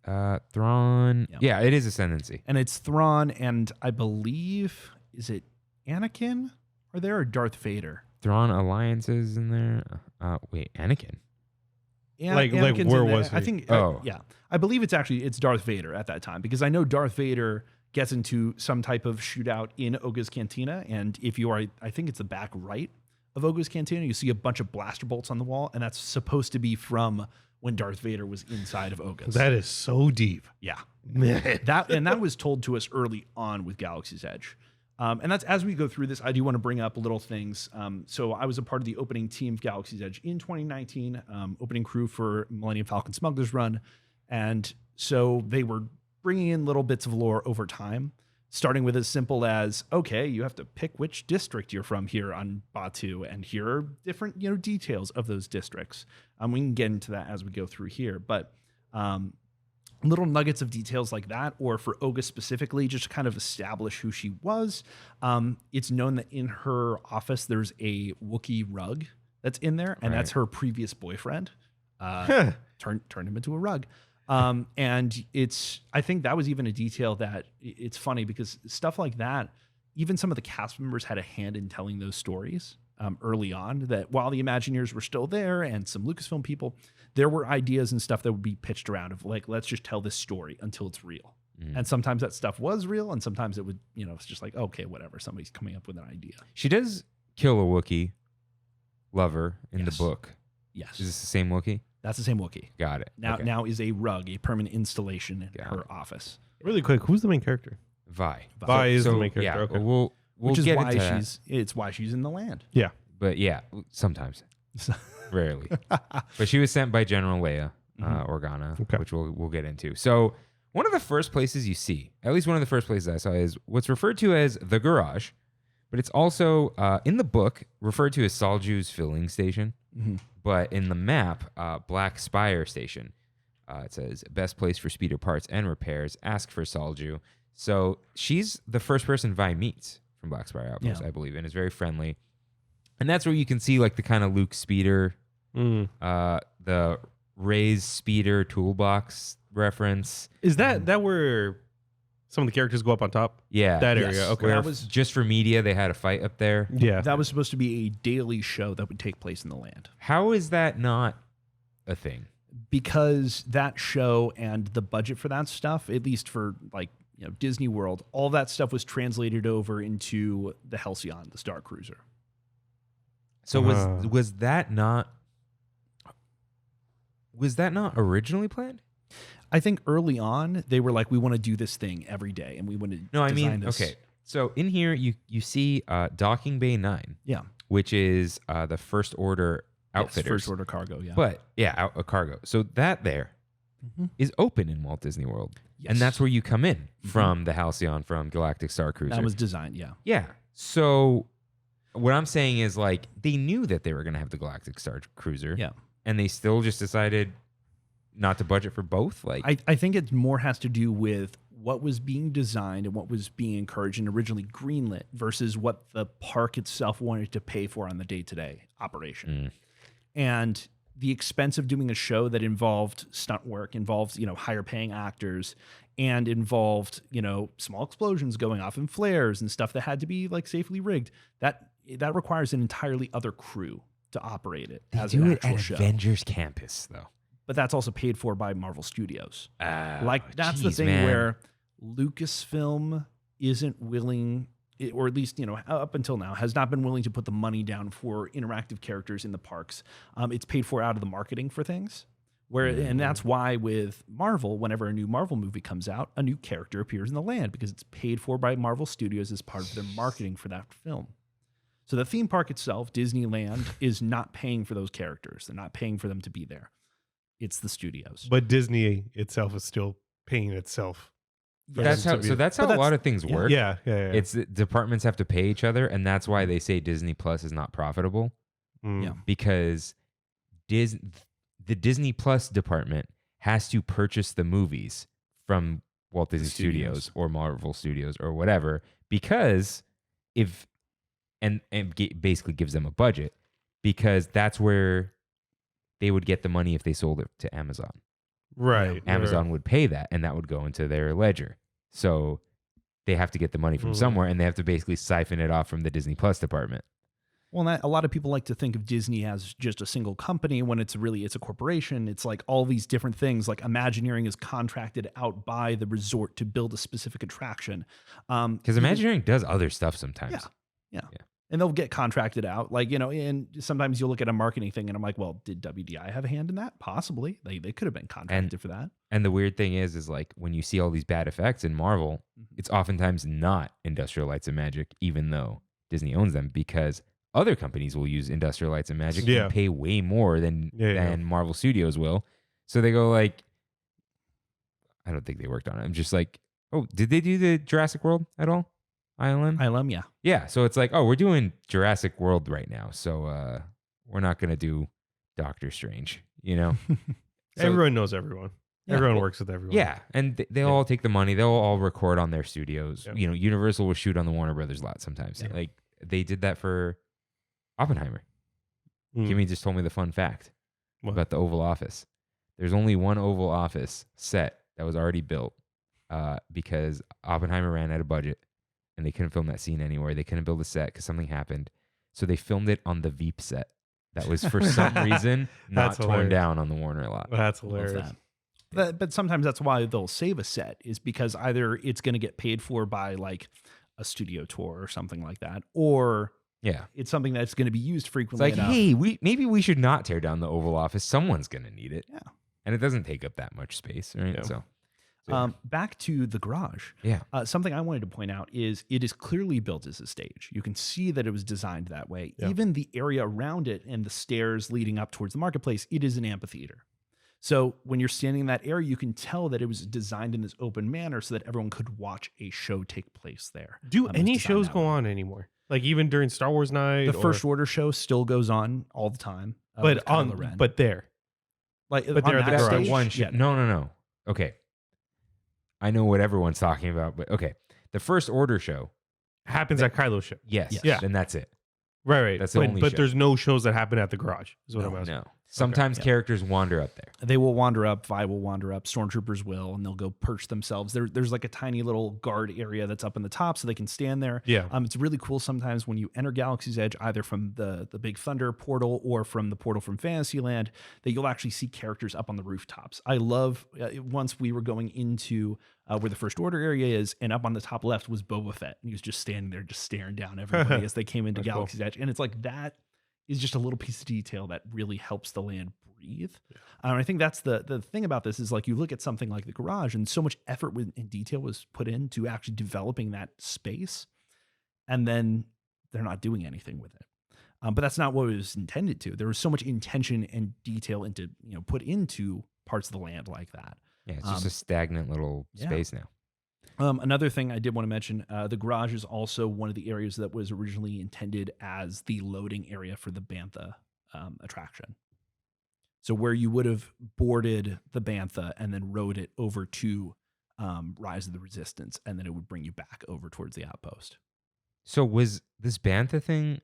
Thrawn. Yeah, it is Ascendancy, and it's Thrawn, and I believe, is it Anakin? Are there or Darth Vader? Thrawn Alliances in there. Wait, Anakin. Anakin's where in there. was he? I think. Yeah, I believe it's Darth Vader at that time, because I know Darth Vader gets into some type of shootout in Oga's Cantina, and if you are, I think it's the back right of Oga's Cantina, you see a bunch of blaster bolts on the wall, and that's supposed to be from when Darth Vader was inside of Oga's. That is so deep. Yeah, that was told to us early on with Galaxy's Edge. And that's, as we go through this, I do want to bring up little things. So I was a part of the opening team of Galaxy's Edge in 2019, opening crew for Millennium Falcon Smuggler's Run. And so they were bringing in little bits of lore over time, starting with as simple as, okay, you have to pick which district you're from here on Batuu, and here are different, details of those districts. We can get into that as we go through here, but little nuggets of details like that, or for Oga specifically, just to kind of establish who she was. It's known that in her office, there's a Wookiee rug that's in there, and that's her previous boyfriend. Turned him into a rug. And I think that was even a detail that it's funny, because stuff like that, even some of the cast members had a hand in telling those stories early on, that while the Imagineers were still there and some Lucasfilm people, there were ideas and stuff that would be pitched around of like, let's just tell this story until it's real. And sometimes that stuff was real, and sometimes it would, it's just like, okay, whatever, somebody's coming up with an idea. She does kill a Wookiee lover in the book. Yes. Is this the same Wookiee? That's the same Wookiee. Got it. Now is a rug, a permanent installation in her office. Really quick, who's the main character? Vi. Vi is the main character. Yeah, Okay. we'll Which is get why into it's why she's in the land. Yeah. But yeah, sometimes. Rarely. But she was sent by General Leia Organa, which we'll get into. So one of the first places you see, at least one of the first places I saw, is what's referred to as the garage, but it's also in the book referred to as Salju's filling station. But in the map, Black Spire Station, it says best place for speeder parts and repairs. Ask for Salju. So she's the first person Vi meets from Black Spire Outpost, I believe, and is very friendly. And that's where you can see like the kind of Luke speeder, the Rey's speeder toolbox reference. Is that where some of the characters go up on top? Yeah. That area. Okay. Where That was just for media, they had a fight up there. Yeah. That was supposed to be a daily show that would take place in the land. How is that not a thing? Because that show and the budget for that stuff, at least for like, Disney World, all that stuff was translated over into the Halcyon, the Star Cruiser. So was that not originally planned? I think early on they were like, we want to do this thing every day, and we want to design this. Okay. So in here you see Docking Bay 9. Yeah. Which is the First Order outfitters. First Order cargo, yeah. But a cargo. So that there is open in Walt Disney World. Yes. And that's where you come in from the Halcyon, from Galactic Star Cruiser. That was designed, yeah. Yeah. So what I'm saying is, like, they knew that they were going to have the Galactic Star Cruiser. Yeah. And they still just decided not to budget for both. Like, I think it more has to do with what was being designed and what was being encouraged and originally greenlit versus what the park itself wanted to pay for on the day-to-day operation. And the expense of doing a show that involved stunt work, involved, higher paying actors, and involved, small explosions going off and flares and stuff that had to be like safely rigged, that requires an entirely other crew to operate it as an actual show. Avengers Campus, though. But that's also paid for by Marvel Studios. That's the thing where Lucasfilm isn't willing. or at least, up until now, has not been willing to put the money down for interactive characters in the parks. It's paid for out of the marketing for things. And that's why with Marvel, whenever a new Marvel movie comes out, a new character appears in the land because it's paid for by Marvel Studios as part of their marketing for that film. So the theme park itself, Disneyland, is not paying for those characters. They're not paying for them to be there. It's the studios. But Disney itself is still paying itself. That's how a lot of things work. Yeah. It's departments have to pay each other, and that's why they say Disney Plus is not profitable. Yeah. Because the Disney Plus department has to purchase the movies from Walt Disney Studios or Marvel Studios or whatever, because basically gives them a budget, because that's where they would get the money if they sold it to Amazon. Right. Amazon would pay that, and that would go into their ledger. So they have to get the money from somewhere, and they have to basically siphon it off from the Disney Plus department. Well, a lot of people like to think of Disney as just a single company when it's a corporation. It's like all these different things. Like Imagineering is contracted out by the resort to build a specific attraction. Because Imagineering does other stuff sometimes. Yeah. And they'll get contracted out. And sometimes you'll look at a marketing thing and I'm like, well, did WDI have a hand in that? Possibly. They could have been contracted for that. And the weird thing is like when you see all these bad effects in Marvel, it's oftentimes not Industrial Lights and Magic, even though Disney owns them, because other companies will use Industrial Lights and Magic and pay way more than Marvel Studios will. So they go like, I don't think they worked on it. I'm just like, oh, did they do the Jurassic World at all? ILM, yeah. Yeah, so it's like, oh, we're doing Jurassic World right now, so we're not going to do Doctor Strange, So, everyone knows everyone. Yeah. Everyone works with everyone. Yeah, and they'll all take the money. They'll all record on their studios. Yeah. Universal will shoot on the Warner Brothers lot sometimes. Yeah. Like they did that for Oppenheimer. Kimmy just told me the fun fact about the Oval Office. There's only one Oval Office set that was already built because Oppenheimer ran out of budget. And they couldn't film that scene anywhere. They couldn't build a set because something happened. So they filmed it on the Veep set. That was for some reason not torn down on the Warner lot. That's hilarious. But sometimes that's why they'll save a set, is because either it's going to get paid for by like a studio tour or something like that, or it's something that's going to be used frequently. It's like, hey, maybe we should not tear down the Oval Office. Someone's going to need it. Yeah, and it doesn't take up that much space, right? Yeah. So back to the garage. Yeah. Something I wanted to point out is it is clearly built as a stage. You can see that it was designed that way. Yeah. Even the area around it and the stairs leading up towards the marketplace, it is an amphitheater. So when you're standing in that area, you can tell that it was designed in this open manner so that everyone could watch a show take place there. Do any shows go on anymore? Like even during Star Wars night? The First Order show still goes on all the time. But there. Like, but there at the garage. One show. No. Okay. I know what everyone's talking about, but okay. The First Order show happens at Kylo's show. Yes. Yeah. And that's it. Right. That's the only but show. there's no shows that happen at the garage, is what I'm asking. No. Sometimes characters wander up there. They will wander up. Vi will wander up. Stormtroopers will, and they'll go perch themselves. There's like a tiny little guard area that's up in the top, so they can stand there. Yeah. It's really cool sometimes when you enter Galaxy's Edge, either from the Big Thunder portal or from the portal from Fantasyland, that you'll actually see characters up on the rooftops. I love once we were going into where the First Order area is, and up on the top left was Boba Fett, and he was just standing there, just staring down everybody as they came into Galaxy's Edge, and it's like that is just a little piece of detail that really helps the land breathe. Yeah. And I think that's the thing about this is like you look at something like the garage and so much effort and detail was put into actually developing that space, and then they're not doing anything with it. But that's not what it was intended to. There was so much intention and detail put into parts of the land like that. Yeah, it's just a stagnant little space now. Another thing I did want to mention, the garage is also one of the areas that was originally intended as the loading area for the Bantha attraction. So where you would have boarded the Bantha and then rode it over to Rise of the Resistance, and then it would bring you back over towards the outpost. So was this Bantha thing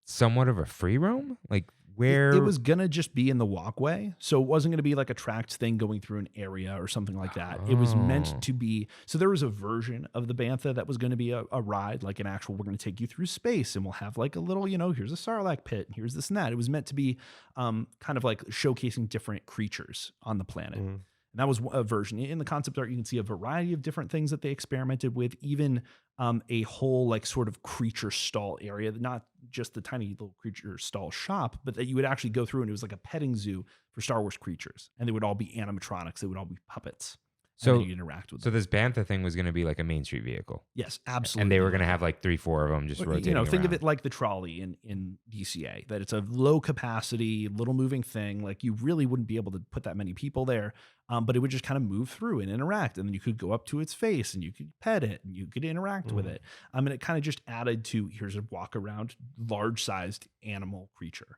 somewhat of a free roam? Like where it was gonna just be in the walkway, so it wasn't gonna be like a tracked thing going through an area or something like that. It was meant to be. So there was a version of the Bantha that was going to be a ride, like an actual. We're going to take you through space, and we'll have like a little, here's a Sarlacc pit, and here's this and that. It was meant to be kind of like showcasing different creatures on the planet. Mm-hmm. And that was a version. In the concept art, you can see a variety of different things that they experimented with, even a whole like sort of creature stall area, not just the tiny little creature stall shop, but that you would actually go through and it was like a petting zoo for Star Wars creatures. And they would all be animatronics. They would all be puppets. So you interact with so them. this Bantha thing was going to be like a Main Street vehicle. Yes, absolutely. And they were going to have like 3-4 of them just rotating think of around. it like the trolley in DCA, that it's a low capacity, little moving thing. Like you really wouldn't be able to put that many people there, but it would just kind of move through and interact. And then you could go up to its face and you could pet it and you could interact with it. And it kind of just added to, here's a walk around large sized animal creature.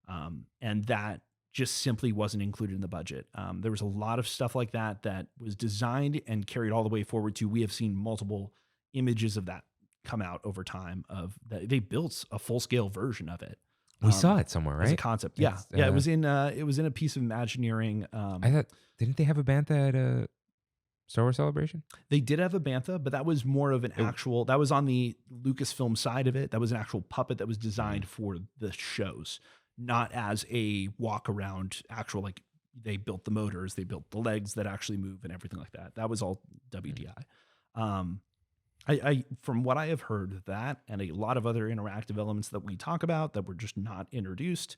And that just simply wasn't included in the budget. There was a lot of stuff like that was designed and carried all the way forward to, we have seen multiple images of that come out over time of that. They built a full scale version of it. We saw it somewhere, right? As a concept. Yeah. It was in a piece of Imagineering. I thought, didn't they have a Bantha at a Star Wars Celebration? They did have a Bantha, but that was more of an actual, that was on the Lucasfilm side of it. That was an actual puppet that was designed for the shows, not as a walk around actual, like they built the motors, they built the legs that actually move and everything like that. That was all WDI. I from what I have heard, that and a lot of other interactive elements that we talk about that were just not introduced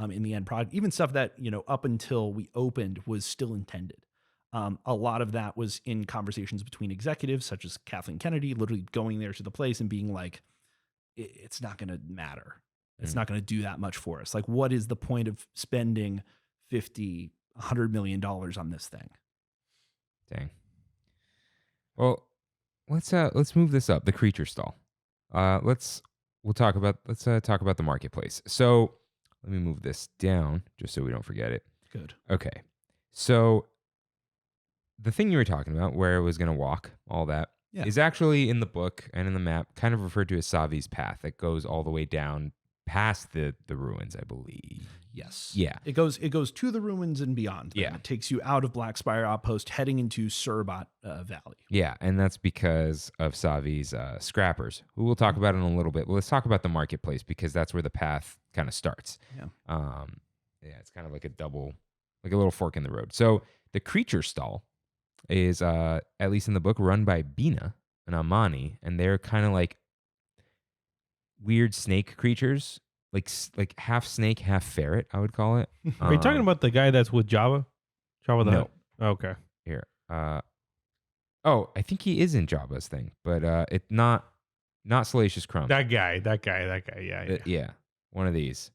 in the end product, even stuff that, up until we opened was still intended. A lot of that was in conversations between executives such as Kathleen Kennedy, literally going there to the place and being like, it's not going to matter. It's not going to do that much for us. Like, what is the point of spending $50, $100 million on this thing? Dang. Well, let's move this up. The creature stall. Let's talk about the marketplace. So let me move this down just so we don't forget it. Good. Okay. So the thing you were talking about, where it was going to walk, all that, is actually in the book and in the map, kind of referred to as Savi's Path, that goes all the way down past the ruins, I believe. Yes. Yeah. It goes to the ruins and beyond. Yeah. It takes you out of Black Spire Outpost, heading into Surbat Valley. Yeah, and that's because of Savi's scrappers, who we'll talk about in a little bit. Well, let's talk about the marketplace because that's where the path kind of starts. Yeah. It's kind of like a little fork in the road. So the creature stall is, at least in the book, run by Bina and Amani, and they're kind of like weird snake creatures, like half snake, half ferret, I would call it. Are you talking about the guy that's with Jabba? Jabba the Hutt? Okay. Here. I think he is in Jabba's thing, but it's not Salacious Crumb. That guy. Yeah. One of these.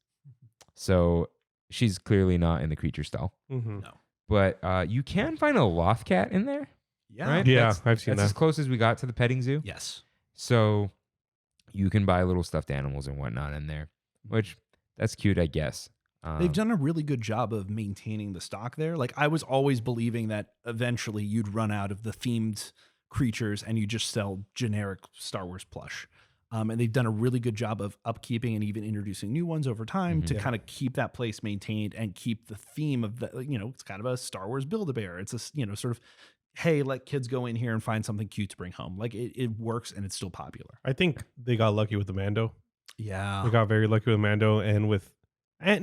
So she's clearly not in the creature stall. Mm-hmm. No. But you can find a loth cat in there. Yeah. Right? Yeah, I've seen that's that. as close as we got to the petting zoo. Yes. So you can buy little stuffed animals and whatnot in there, which that's cute, I guess. They've done a really good job of maintaining the stock there. Like, I was always believing that eventually you'd run out of the themed creatures and you just sell generic Star Wars plush. And they've done a really good job of upkeeping and even introducing new ones over time to kind of keep that place maintained and keep the theme of the, it's kind of a Star Wars Build-A-Bear. It's a, sort of, hey, let kids go in here and find something cute to bring home. Like, it works and it's still popular. I think they got lucky with the Mando. Yeah. They got very lucky with Mando and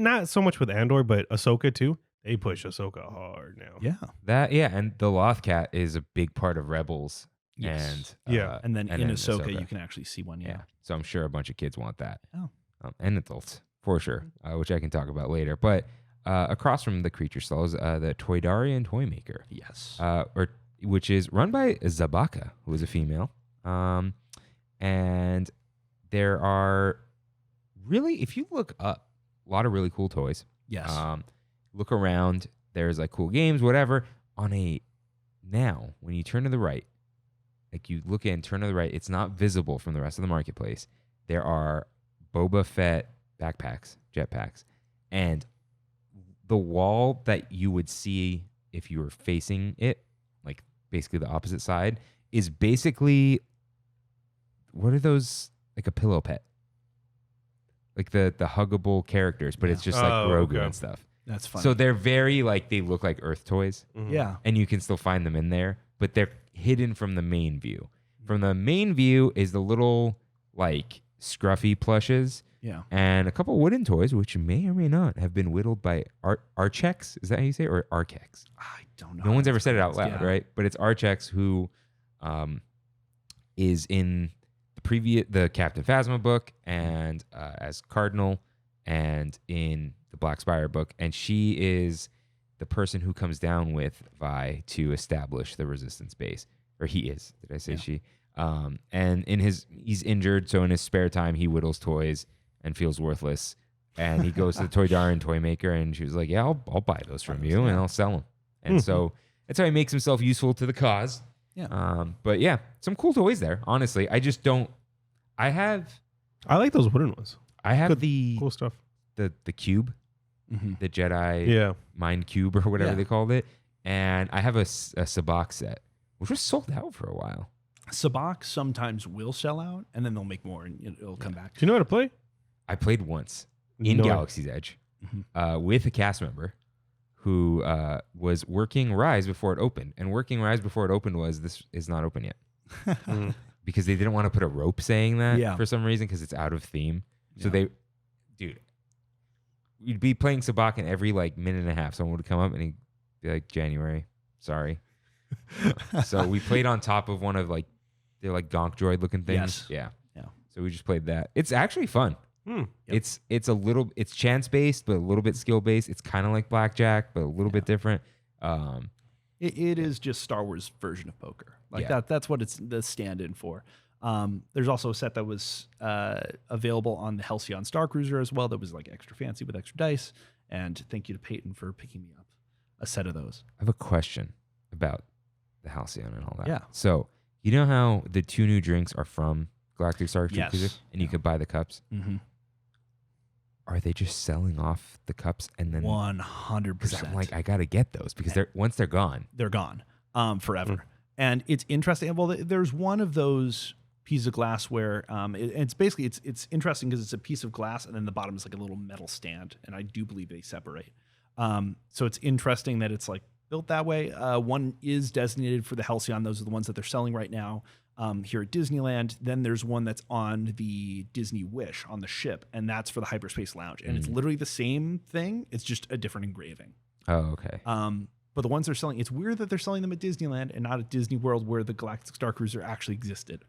not so much with Andor, but Ahsoka too. They push Ahsoka hard now. Yeah. And the Loth Cat is a big part of Rebels. Yes. And then in Ahsoka, you can actually see one. Yeah. So I'm sure a bunch of kids want that. Oh. And adults, for sure, which I can talk about later. But across from the creature stall is the Toydarian Toy Maker. Yes. Which is run by Zabaka, who is a female. And there are really, if you look up, a lot of really cool toys. Yes. Look around. There's like cool games, whatever. Now, when you turn to the right, like you look in, turn to the right, it's not visible from the rest of the marketplace. There are Boba Fett backpacks, jetpacks, and the wall that you would see if you were facing it, like basically the opposite side, is basically, what are those, like a pillow pet? Like the huggable characters, but it's just like Grogu and stuff. That's funny. So they're very like, they look like Earth toys. Mm-hmm. Yeah. And you can still find them in there, but they're hidden from the main view. From the main view is the little like scruffy plushes Yeah. and a couple wooden toys, which may or may not have been whittled by Archex. Is that how you say it? Or Archex? I don't know. No one's ever said it out pronounced, loud, yeah. right? But it's Archex who is in the Captain Phasma book and as Cardinal, and in the Black Spire book, and she is the person who comes down with Vi to establish the resistance base. Or he is. Did I say Yeah. she? And he's injured, so in his spare time he whittles toys and feels worthless. And he goes to the Toydarian toy maker, and she was like, "Yeah, I'll buy those from you, and I'll sell them." And so that's how he makes himself useful to the cause. Yeah. But yeah, some cool toys there. Honestly, I just don't. I like those wooden ones. have Good, the Cool stuff. the cube, Mm-hmm. the Jedi Yeah. Mind Cube or whatever Yeah. they called it, and I have a Sabak set, which was sold out for a while. Sabak sometimes will sell out, and then they'll make more, and it'll come back. Do you know how to play? I played once in No. Galaxy's Edge with a cast member who was working Rise before it opened. And working Rise before it opened was, this is not open yet. Because they didn't want to put a rope saying that for some reason, because it's out of theme. So you'd be playing Sabak, and every like minute and a half, someone would come up and he'd be like, "January, sorry." So we played on top of one of like, they're like Gonk Droid looking things. Yes. Yeah. So we just played that. It's actually fun. Yep. It's chance based, but a little bit skill based. It's kind of like blackjack, but a little bit different. It is just Star Wars version of poker. Like that's what it's the stand-in for. There's also a set that was available on the Halcyon Star Cruiser as well. That was like extra fancy with extra dice. And thank you to Peyton for picking me up a set of those. I have a question about the Halcyon and all that. Yeah. So you know how the 2 new drinks are from Galactic Star Yes. Cruiser, and you could buy the cups. Mm-hmm. Are they just selling off the cups and then? 100%. Because I'm like, I gotta get those because once they're gone. They're gone forever. And it's interesting. Well, there's one of those pieces of glass where it's basically it's interesting because it's a piece of glass and then the bottom is like a little metal stand, and I do believe they separate. So it's interesting that it's like built that way. One is designated for the Halcyon. Those are the ones that they're selling right now here at Disneyland. Then there's one that's on the Disney Wish on the ship, and that's for the Hyperspace Lounge. And it's literally the same thing. It's just a different engraving. Oh, okay. But the ones they're selling, it's weird that they're selling them at Disneyland and not at Disney World where the Galactic Star Cruiser actually existed.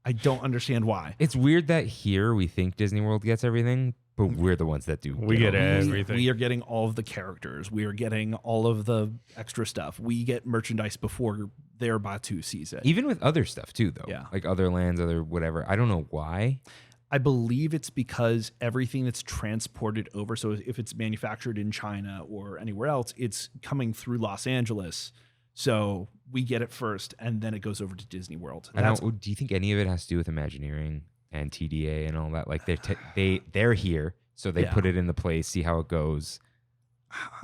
I don't understand why. It's weird that here we think Disney World gets everything, but we're the ones that do. We get everything. everything. We are getting all of the characters. We are getting all of the extra stuff. We get merchandise before their Batuu sees it. Even with other stuff too, though. Yeah. Like other lands, other whatever. I don't know why. I believe it's because everything that's transported over, so if it's manufactured in China or anywhere else, it's coming through Los Angeles. So we get it first, and then it goes over to Disney World. Do you think any of it has to do with Imagineering and TDA and all that? Like they're here, so they put it in the place, see how it goes.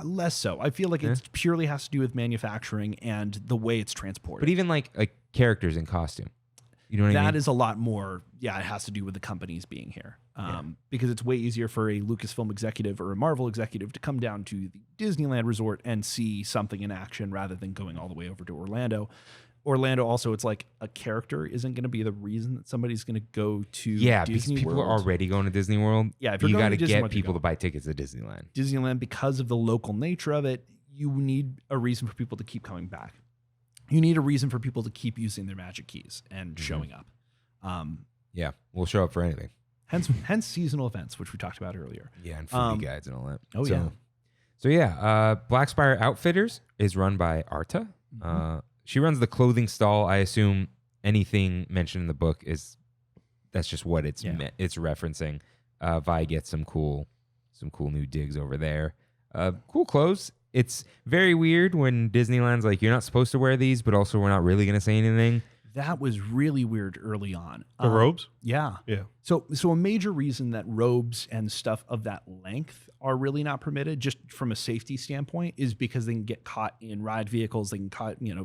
Less so. I feel like it purely has to do with manufacturing and the way it's transported. But even like characters in costume. You know what I mean? That is a lot more. Yeah, it has to do with the companies being here. Because it's way easier for a Lucasfilm executive or a Marvel executive to come down to the Disneyland resort and see something in action rather than going all the way over to Orlando. Orlando also, it's like a character isn't going to be the reason that somebody's going to go to because Disney people World. are already going to Disney World. Yeah, if you're you going got to to Disney get World, you people go. to buy tickets to Disneyland. Disneyland, because of the local nature of it, you need a reason for people to keep coming back. You need a reason for people to keep using their magic keys and showing up. Yeah, we'll show up for anything. Hence seasonal events, which we talked about earlier. Yeah, and foodie guides and all that. Oh, yeah. So yeah, Black Spire Outfitters is run by Arta. She runs the clothing stall. I assume anything mentioned in the book that's just what it's it's referencing. Vi gets some cool new digs over there. Cool clothes. It's very weird when Disneyland's like, you're not supposed to wear these, but also we're not really going to say anything. That was really weird early on. The robes? Yeah. Yeah. So a major reason that robes and stuff of that length are really not permitted, just from a safety standpoint, is because they can get caught in ride vehicles. They can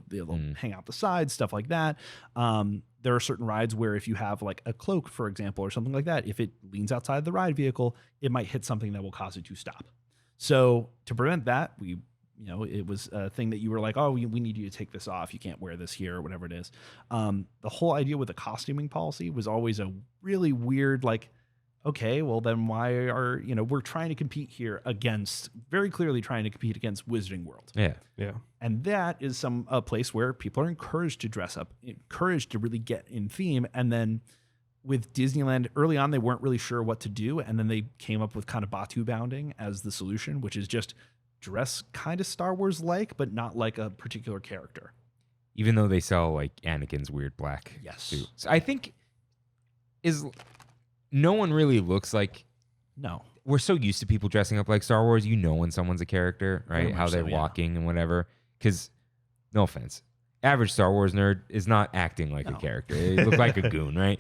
they'll hang out the sides, stuff like that. There are certain rides where if you have like a cloak, for example, or something like that, if it leans outside the ride vehicle, it might hit something that will cause it to stop. So to prevent that, it was a thing that you were like, oh, we need you to take this off. You can't wear this here or whatever it is. The whole idea with the costuming policy was always a really weird, like, okay, well then why are, we're trying to compete here very clearly trying to compete against Wizarding World. Yeah. Yeah. And that is a place where people are encouraged to dress up, encouraged to really get in theme. And then with Disneyland, early on, they weren't really sure what to do. And then they came up with kind of Batuu bounding as the solution, which is just dress kind of Star Wars-like, but not like a particular character. Even though they sell like Anakin's weird black suit. So I think no one really looks like. No. We're so used to people dressing up like Star Wars. When someone's a character, right? How they're walking and whatever. Because, no offense, average Star Wars nerd is not acting like a character. They look like a goon, right?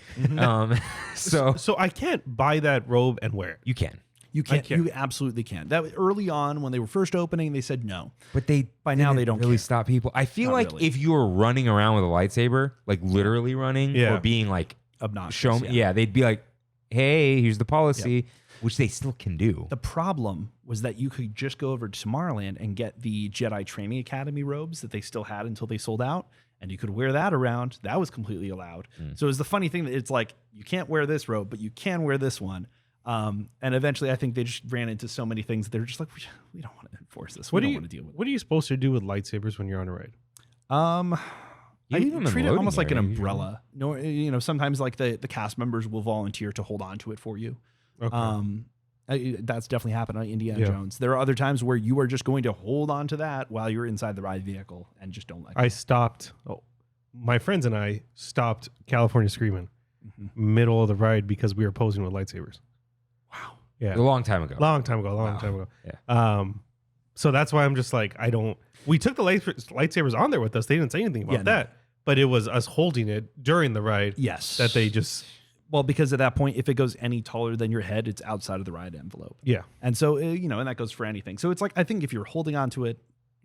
So I can't buy that robe and wear it. You can. You can't. You absolutely can. That early on when they were first opening, they said no. But by now they don't really stop people. I feel not like really. If you were running around with a lightsaber, like literally running, or being like obnoxious, they'd be like, "Hey, here's the policy," which they still can do. The problem was that you could just go over to Tomorrowland and get the Jedi Training Academy robes that they still had until they sold out, and you could wear that around. That was completely allowed. So it was the funny thing that it's like you can't wear this robe, but you can wear this one. And eventually, I think they just ran into so many things that they're just like, we don't want to enforce this. We don't want to deal with it. What are you supposed to do with lightsabers when you're on a ride? I treat it almost like an umbrella. No, sometimes like the cast members will volunteer to hold on to it for you. Okay. That's definitely happened on Indiana Jones. There are other times where you are just going to hold on to that while you're inside the ride vehicle and just don't let go. My friends and I stopped California Screaming middle of the ride because we were posing with lightsabers. Wow. A Yeah. long time ago. Long time ago. Yeah. So that's why I'm just like, we took the lightsabers on there with us. They didn't say anything about that, but it was us holding it during the ride. Yes. That they just. Well, because at that point, if it goes any taller than your head, it's outside of the ride envelope. Yeah. And so, and that goes for anything. So it's like, I think if you're holding on to it,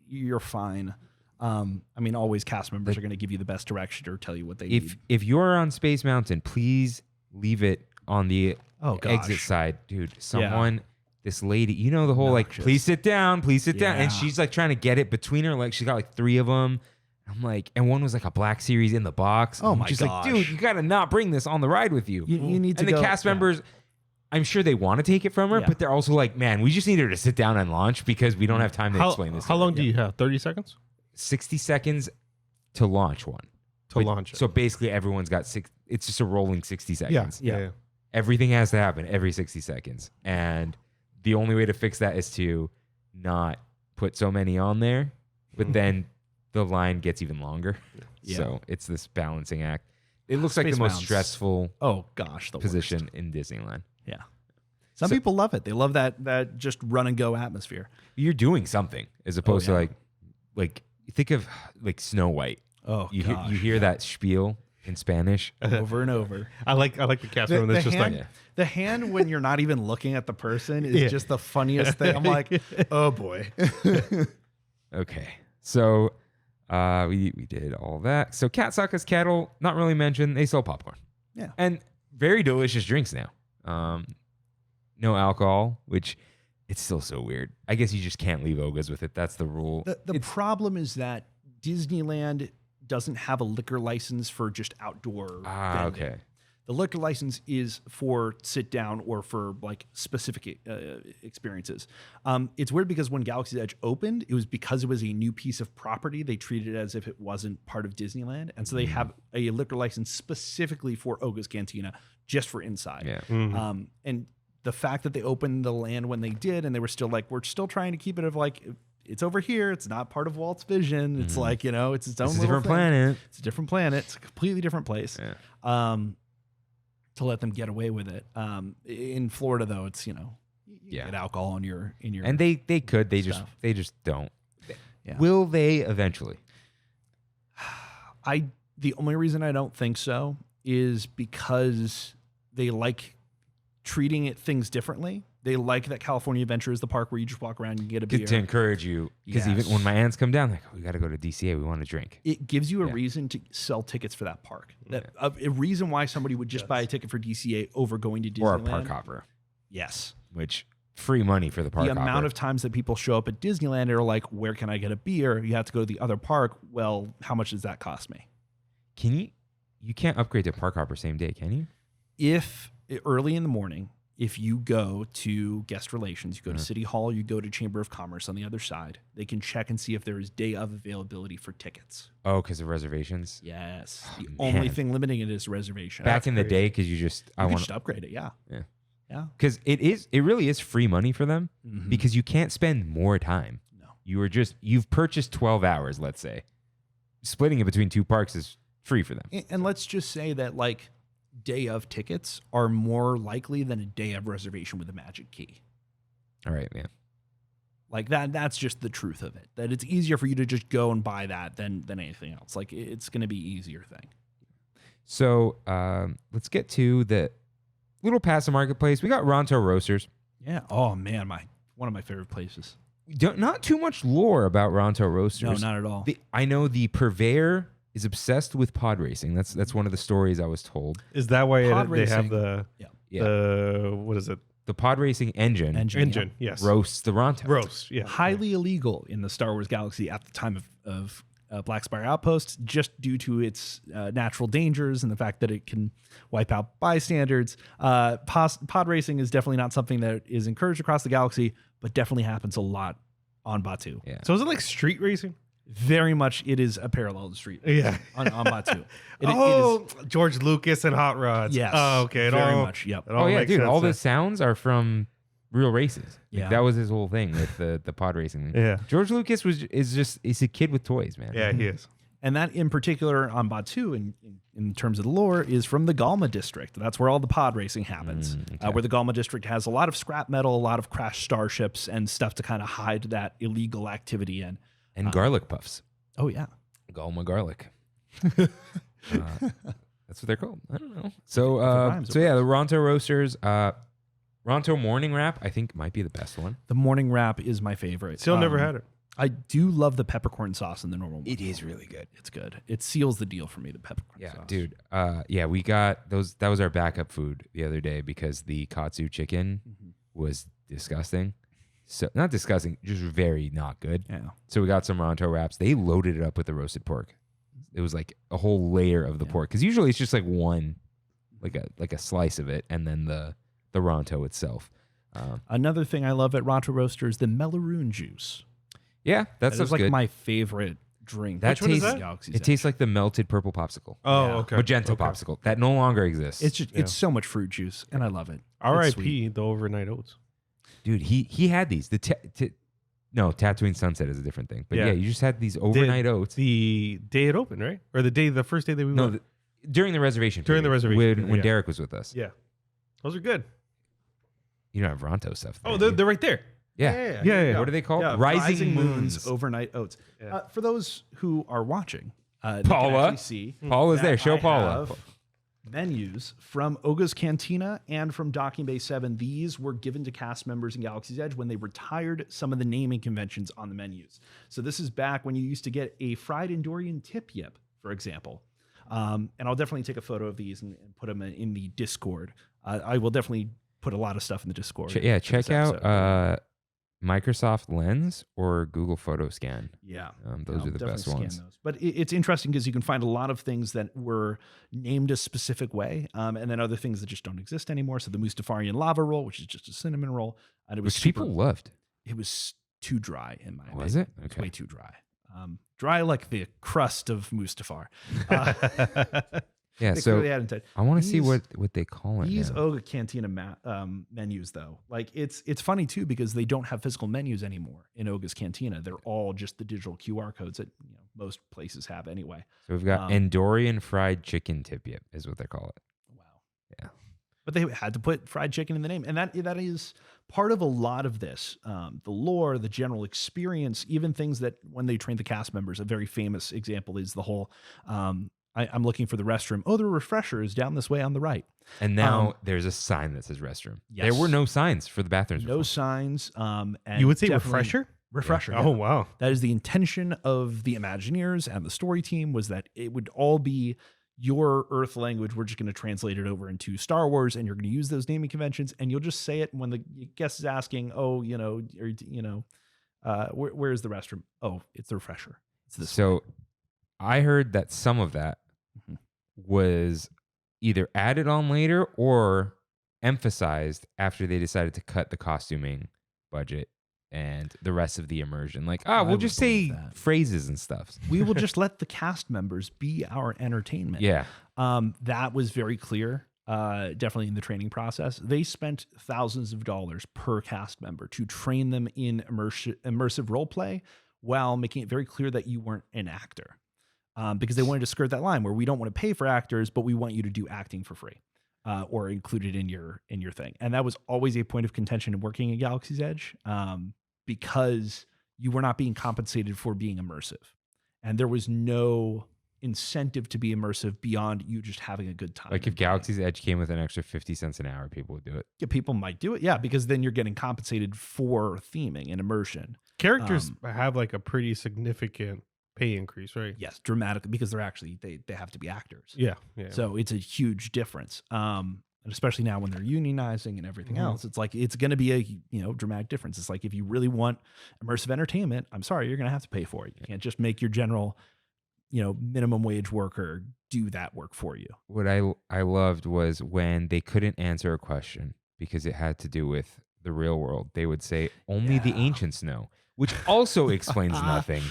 you're fine. Always cast members are going to give you the best direction or tell you what they need. If you're on Space Mountain, please leave it on the exit side. Dude, this lady, the whole Noxious. please sit down. And she's like trying to get it between her legs. She's got like 3 of them. I'm like, and one was like a Black Series in the box. Oh my gosh. She's like, dude, you got to not bring this on the ride with you. You need to And the cast members, I'm sure they want to take it from her, but they're also like, man, we just need her to sit down and launch because we don't have time to explain this. How long do you have? 30 seconds? 60 seconds to launch one. Launch it. So basically everyone's got it's just a rolling 60 seconds. Yeah. Everything has to happen every 60 seconds. And the only way to fix that is to not put so many on there, but then the line gets even longer. Yeah. So it's this balancing act. It looks like the most stressful position in Disneyland. Yeah. Some people love it. They love that just run and go atmosphere. You're doing something as opposed to like think of like Snow White. Oh, you hear that spiel in Spanish over and over. I like the cast member that's just like the hand when you're not even looking at the person is just the funniest thing. I'm like, oh boy. Okay, so we did all that. So Katsaka's Kettle, not really mentioned. They sell popcorn. Yeah, and very delicious drinks now. No alcohol, which it's still so weird. I guess you just can't leave Oga's with it. That's the rule. The problem is that Disneyland doesn't have a liquor license for just outdoor vending. Okay. The liquor license is for sit down or for like specific experiences. It's weird because when Galaxy's Edge opened, it was because it was a new piece of property. They treated it as if it wasn't part of Disneyland. And so they have a liquor license specifically for Oga's Cantina, just for inside. Yeah. And the fact that they opened the land when they did, and they were still like, we're still trying to keep it of like, it's over here. It's not part of Walt's vision. It's like, it's its own little different thing. planet. It's a different planet. It's a completely different place. Yeah. To let them get away with it. In Florida, though, it's you get alcohol in your and they could they stuff. just don't. Yeah. Will they eventually? The only reason I don't think so is because they like treating things differently. They like that California Adventure is the park where you just walk around and get a beer. To encourage you. Because even when my aunts come down, like, we got to go to DCA. We want to drink. It gives you a reason to sell tickets for that park. A reason why somebody would just buy a ticket for DCA over going to Disneyland. Or a park hopper. Yes. Which, free money for the park hopper. The amount of times that people show up at Disneyland and are like, where can I get a beer? You have to go to the other park. Well, how much does that cost me? You can't upgrade to park hopper same day, can you? If early in the morning, if you go to guest relations, you go to City Hall, you go to Chamber of Commerce on the other side, they can check and see if there is day of availability for tickets. Oh, because of reservations? Yes. Oh, the man. only thing limiting it is reservation. Back in the day, because you could just upgrade it. Yeah. Yeah. Yeah. Because it really is free money for them Mhm. because you can't spend more time. No. You've purchased 12 hours, let's say. Splitting it between two parks is free for them. And let's just say that like day of tickets are more likely than a day of reservation with a magic key. All right, man. Like that's just the truth of it. That it's easier for you to just go and buy that than anything else. Like it's going to be easier thing. So let's get to the little past the marketplace. We got Ronto Roasters. Yeah. Oh man, one of my favorite places. Not too much lore about Ronto Roasters. No, not at all. I know the purveyor is obsessed with pod racing. That's one of the stories I was told. Is that why Pod they have racing. the what is it? The pod racing engine Engine, yes. roasts the Ronto. Roast, yeah. Highly illegal in the Star Wars galaxy at the time of Black Spire Outpost, just due to its natural dangers and the fact that it can wipe out bystanders. Pod racing is definitely not something that is encouraged across the galaxy, but definitely happens a lot on Batuu. Yeah. So is it like street racing? Very much, it is a parallel to street Yeah. on Batuu. George Lucas and Hot Rods. Yes. Oh, okay. Very much. Yep. it all Oh yeah, makes dude. sense All then. the sounds are from real races. Like, Yeah. that was his whole thing with the pod racing. Yeah. George Lucas is a kid with toys, man. Yeah, he is. And that in particular on Batuu, in terms of the lore, is from the Galma district. That's where all the pod racing happens. Okay. Where the Galma district has a lot of scrap metal, a lot of crashed starships, and stuff to kind of hide that illegal activity in. And garlic puffs. Oh yeah. Galma garlic. That's what they're called. I don't know. So rhymes, it so yeah, the Ronto Roasters. Ronto morning wrap, I think might be the best one. The morning wrap is my favorite. Still never had it. I do love the peppercorn sauce in the normal one. It is really good. It's good. It seals the deal for me, the peppercorn Yeah, sauce. dude. Yeah, we got those. That was our backup food the other day because the katsu chicken was disgusting. So not disgusting, just very not good. Yeah. So we got some Ronto wraps. They loaded it up with the roasted pork. It was like a whole layer of the pork because usually it's just like one, like a slice of it, and then the Ronto itself. Another thing I love at Ronto Roasters, the Melaroon juice. Yeah, that That stuff's is like good. my favorite drink. That Which one is tastes- that? Galaxy's It Edge. tastes like the melted purple popsicle. Oh, Yeah. okay. Magenta Okay. popsicle. That no longer exists. It's just it's so much fruit juice, and I love it. It's R.I.P. sweet. the overnight oats. Dude, he had these. No, Tatooine Sunset is a different thing. But yeah, Yeah. you just had these overnight oats. The day it opened, right? Or the first day that we No, went. during the reservation. During the period, reservation when, period, when yeah. Derek was with us. Yeah. Those are good. You don't have Ronto stuff. Oh, there, do they're you? right there. Yeah. Yeah. What are they called? Yeah, Rising Moons. overnight oats. Yeah. For those who are watching, they Paula? can actually see Paula's that there. Show I Paula. have menus from Oga's Cantina and from Docking Bay 7. These were given to cast members in Galaxy's Edge when they retired some of the naming conventions on the menus. So this is back when you used to get a fried Endorian tip yip, for example. And I'll definitely take a photo of these and put them in the Discord. I will definitely put a lot of stuff in the Discord. for Check this out episode. Microsoft Lens or Google Photo Scan. Yeah. Those I'll are the definitely best scan ones. those. But it's interesting because you can find a lot of things that were named a specific way, and then other things that just don't exist anymore. So the Mustafarian lava roll, which is just a cinnamon roll, and it was Which people loved. It was too dry in my opinion. Was it? It's Okay. way too dry. Dry like the crust of Mustafar. Yeah, They so clearly had intent. I want to see These- what they call it These now. Oga Cantina menus, though, like it's funny too because they don't have physical menus anymore in Oga's Cantina. They're all just the digital QR codes that most places have anyway. So we've got Endorian fried chicken tip yip is what they call it. Wow. Yeah. But they had to put fried chicken in the name, and that is part of a lot of this. The lore, the general experience, even things that when they train the cast members, a very famous example is the whole. I'm looking for the restroom. Oh, the refresher is down this way on the right. And now there's a sign that says restroom. Yes. There were no signs for the bathrooms. No before. signs. And You would say definitely- refresher? Refresher. Oh, yeah. wow. That is the intention of the Imagineers and the story team was that it would all be your Earth language. We're just going to translate it over into Star Wars, and you're going to use those naming conventions, and you'll just say it when the guest is asking, "Oh, where's the restroom? Oh, it's the refresher. It's this." So I heard that some of that Mhm. was either added on later or emphasized after they decided to cut the costuming budget and the rest of the immersion. Like, we'll just say phrases and stuff. We will just let the cast members be our entertainment. Yeah. That was very clear. Definitely in the training process. They spent thousands of dollars per cast member to train them in immersive role play while making it very clear that you weren't an actor. Because they wanted to skirt that line where we don't want to pay for actors, but we want you to do acting for free. Or included in your thing. And that was always a point of contention in working at Galaxy's Edge, because you were not being compensated for being immersive. And there was no incentive to be immersive beyond you just having a good time. Like if Galaxy's Edge came with an extra 50 cents an hour, people would do it. Yeah, people might do it. Yeah, because then you're getting compensated for theming and immersion. Characters have like a pretty significant pay increase, right? Yes, dramatically, because they're actually they have to be actors. Yeah. So it's a huge difference. And especially now when they're unionizing and everything else, it's like it's going to be a dramatic difference. It's like if you really want immersive entertainment, I'm sorry, you're going to have to pay for it. You can't just make your general minimum wage worker do that work for you. What I loved was when they couldn't answer a question because it had to do with the real world. They would say only the ancients know, which also explains nothing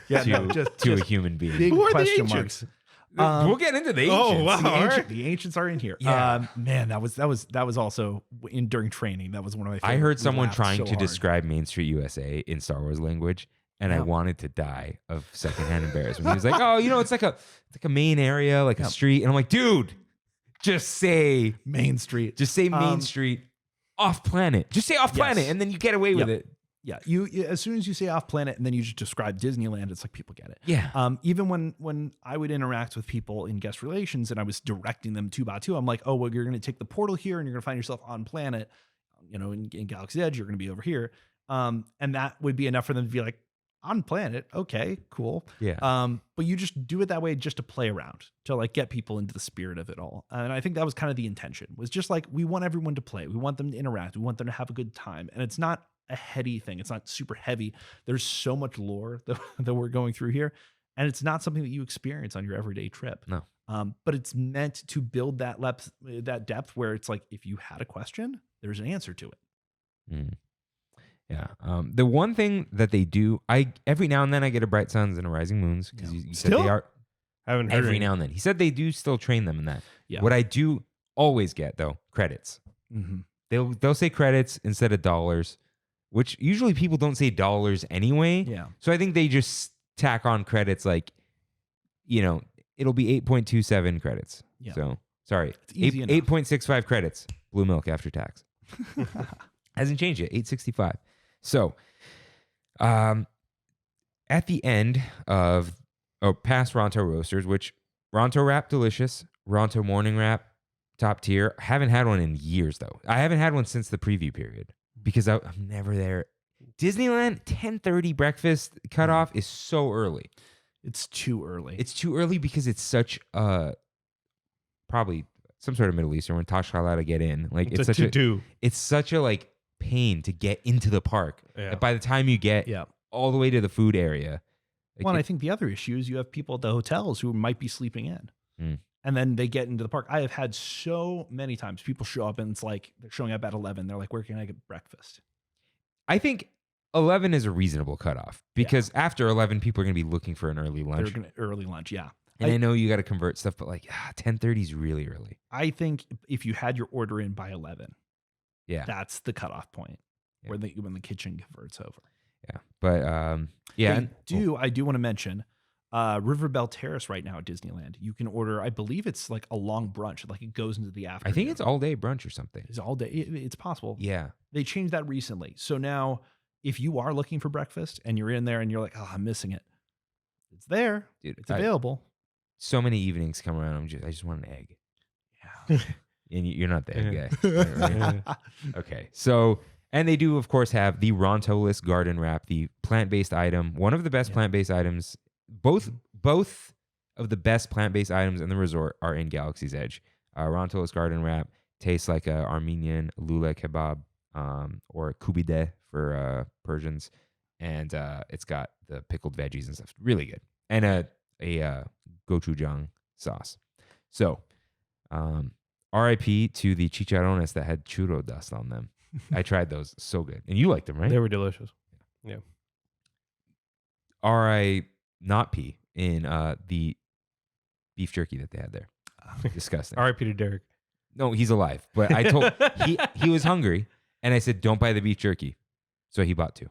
to a human being. Big Who are the question ancients? marks. We'll get into the ancients. Oh wow! The ancients are in here. Yeah. Man, that was also during training. That was one of my favorites. I heard someone laughed trying so to hard. describe Main Street USA in Star Wars language, and I wanted to die of secondhand embarrassment. He was like, "Oh, it's like a main area, like a street," and I'm like, "Dude, just say Main Street. Just say Main Street, off planet. Just say off planet, and then you get away with it." Yeah, you as soon as you say off planet and then you just describe Disneyland, it's like people get it. Yeah. Even when I would interact with people in guest relations and I was directing them to Batuu, I'm like, oh well, you're going to take the portal here and you're going to find yourself on planet. In Galaxy's Edge, you're going to be over here, and that would be enough for them to be like, on planet, okay, cool. Yeah. But you just do it that way just to play around, to like get people into the spirit of it all. And I think that was kind of the intention. Was just like we want everyone to play, we want them to interact, we want them to have a good time, and it's not a heady thing. It's not super heavy. There's so much lore that we're going through here, and it's not something that you experience on your everyday trip. No. But it's meant to build that depth where it's like if you had a question, there's an answer to it. Mm. Yeah. The one thing that they do, every now and then I get a Bright Suns and a Rising Moons because you said they are. I haven't heard every now and then. He said they do still train them in that. Yeah. What I do always get though, credits. Mm-hmm. They'll say credits instead of dollars, which usually people don't say dollars anyway. Yeah. So I think they just tack on credits like, it'll be 8.27 credits. Yeah. So sorry, It's easy enough. 8.65 credits. Blue milk after tax. Hasn't changed yet. 8.65. So, at the end of past Ronto roasters, which Ronto wrap delicious, Ronto morning wrap top tier. Haven't had one in years though. I haven't had one since the preview period because I'm never there. Disneyland 10:30 breakfast cutoff is so early. It's too early. It's too early because it's such probably some sort of Middle Eastern when Taj Khalil to get in. Like it's such to-do. It's such a like pain to get into the park. Yeah. That by the time you get all the way to the food area. Well, and I think the other issue is you have people at the hotels who might be sleeping in. And then they get into the park. I have had so many times people show up and it's like they're showing up at 11. They're like, where can I get breakfast? I think 11 is a reasonable cutoff because after 11, people are going to be looking for an early lunch. Early lunch, yeah. And I know you got to convert stuff, but like 10:30 is really early. I think if you had your order in by 11, that's the cutoff point where when the kitchen converts over. Yeah, but I do want to mention Riverbell Terrace right now at Disneyland. You can order, I believe it's like a long brunch, like it goes into the afternoon. I think it's all day brunch or something. It's all day. It's possible. Yeah, they changed that recently. So now, if you are looking for breakfast and you're in there and you're like, oh, I'm missing it, it's there. Dude, it's available. So many evenings come around. I just want an egg. Yeah, and you're not the egg guy. Right? Okay, so. And they do, of course, have the Ronto-less garden wrap, the plant-based item, one of the best plant-based items. Both of the best plant-based items in the resort are in Galaxy's Edge. Ronto-less garden wrap tastes like a Armenian lula kebab or kubide for Persians, and it's got the pickled veggies and stuff. Really good, and a gochujang sauce. So R.I.P. to the chicharrones that had churro dust on them. I tried those. So good. And you liked them, right? They were delicious. Yeah. R.I.P. in the beef jerky that they had there. Disgusting. R.I.P. to Derek. No, he's alive. But I told he was hungry, and I said, "Don't buy the beef jerky." So he bought 2.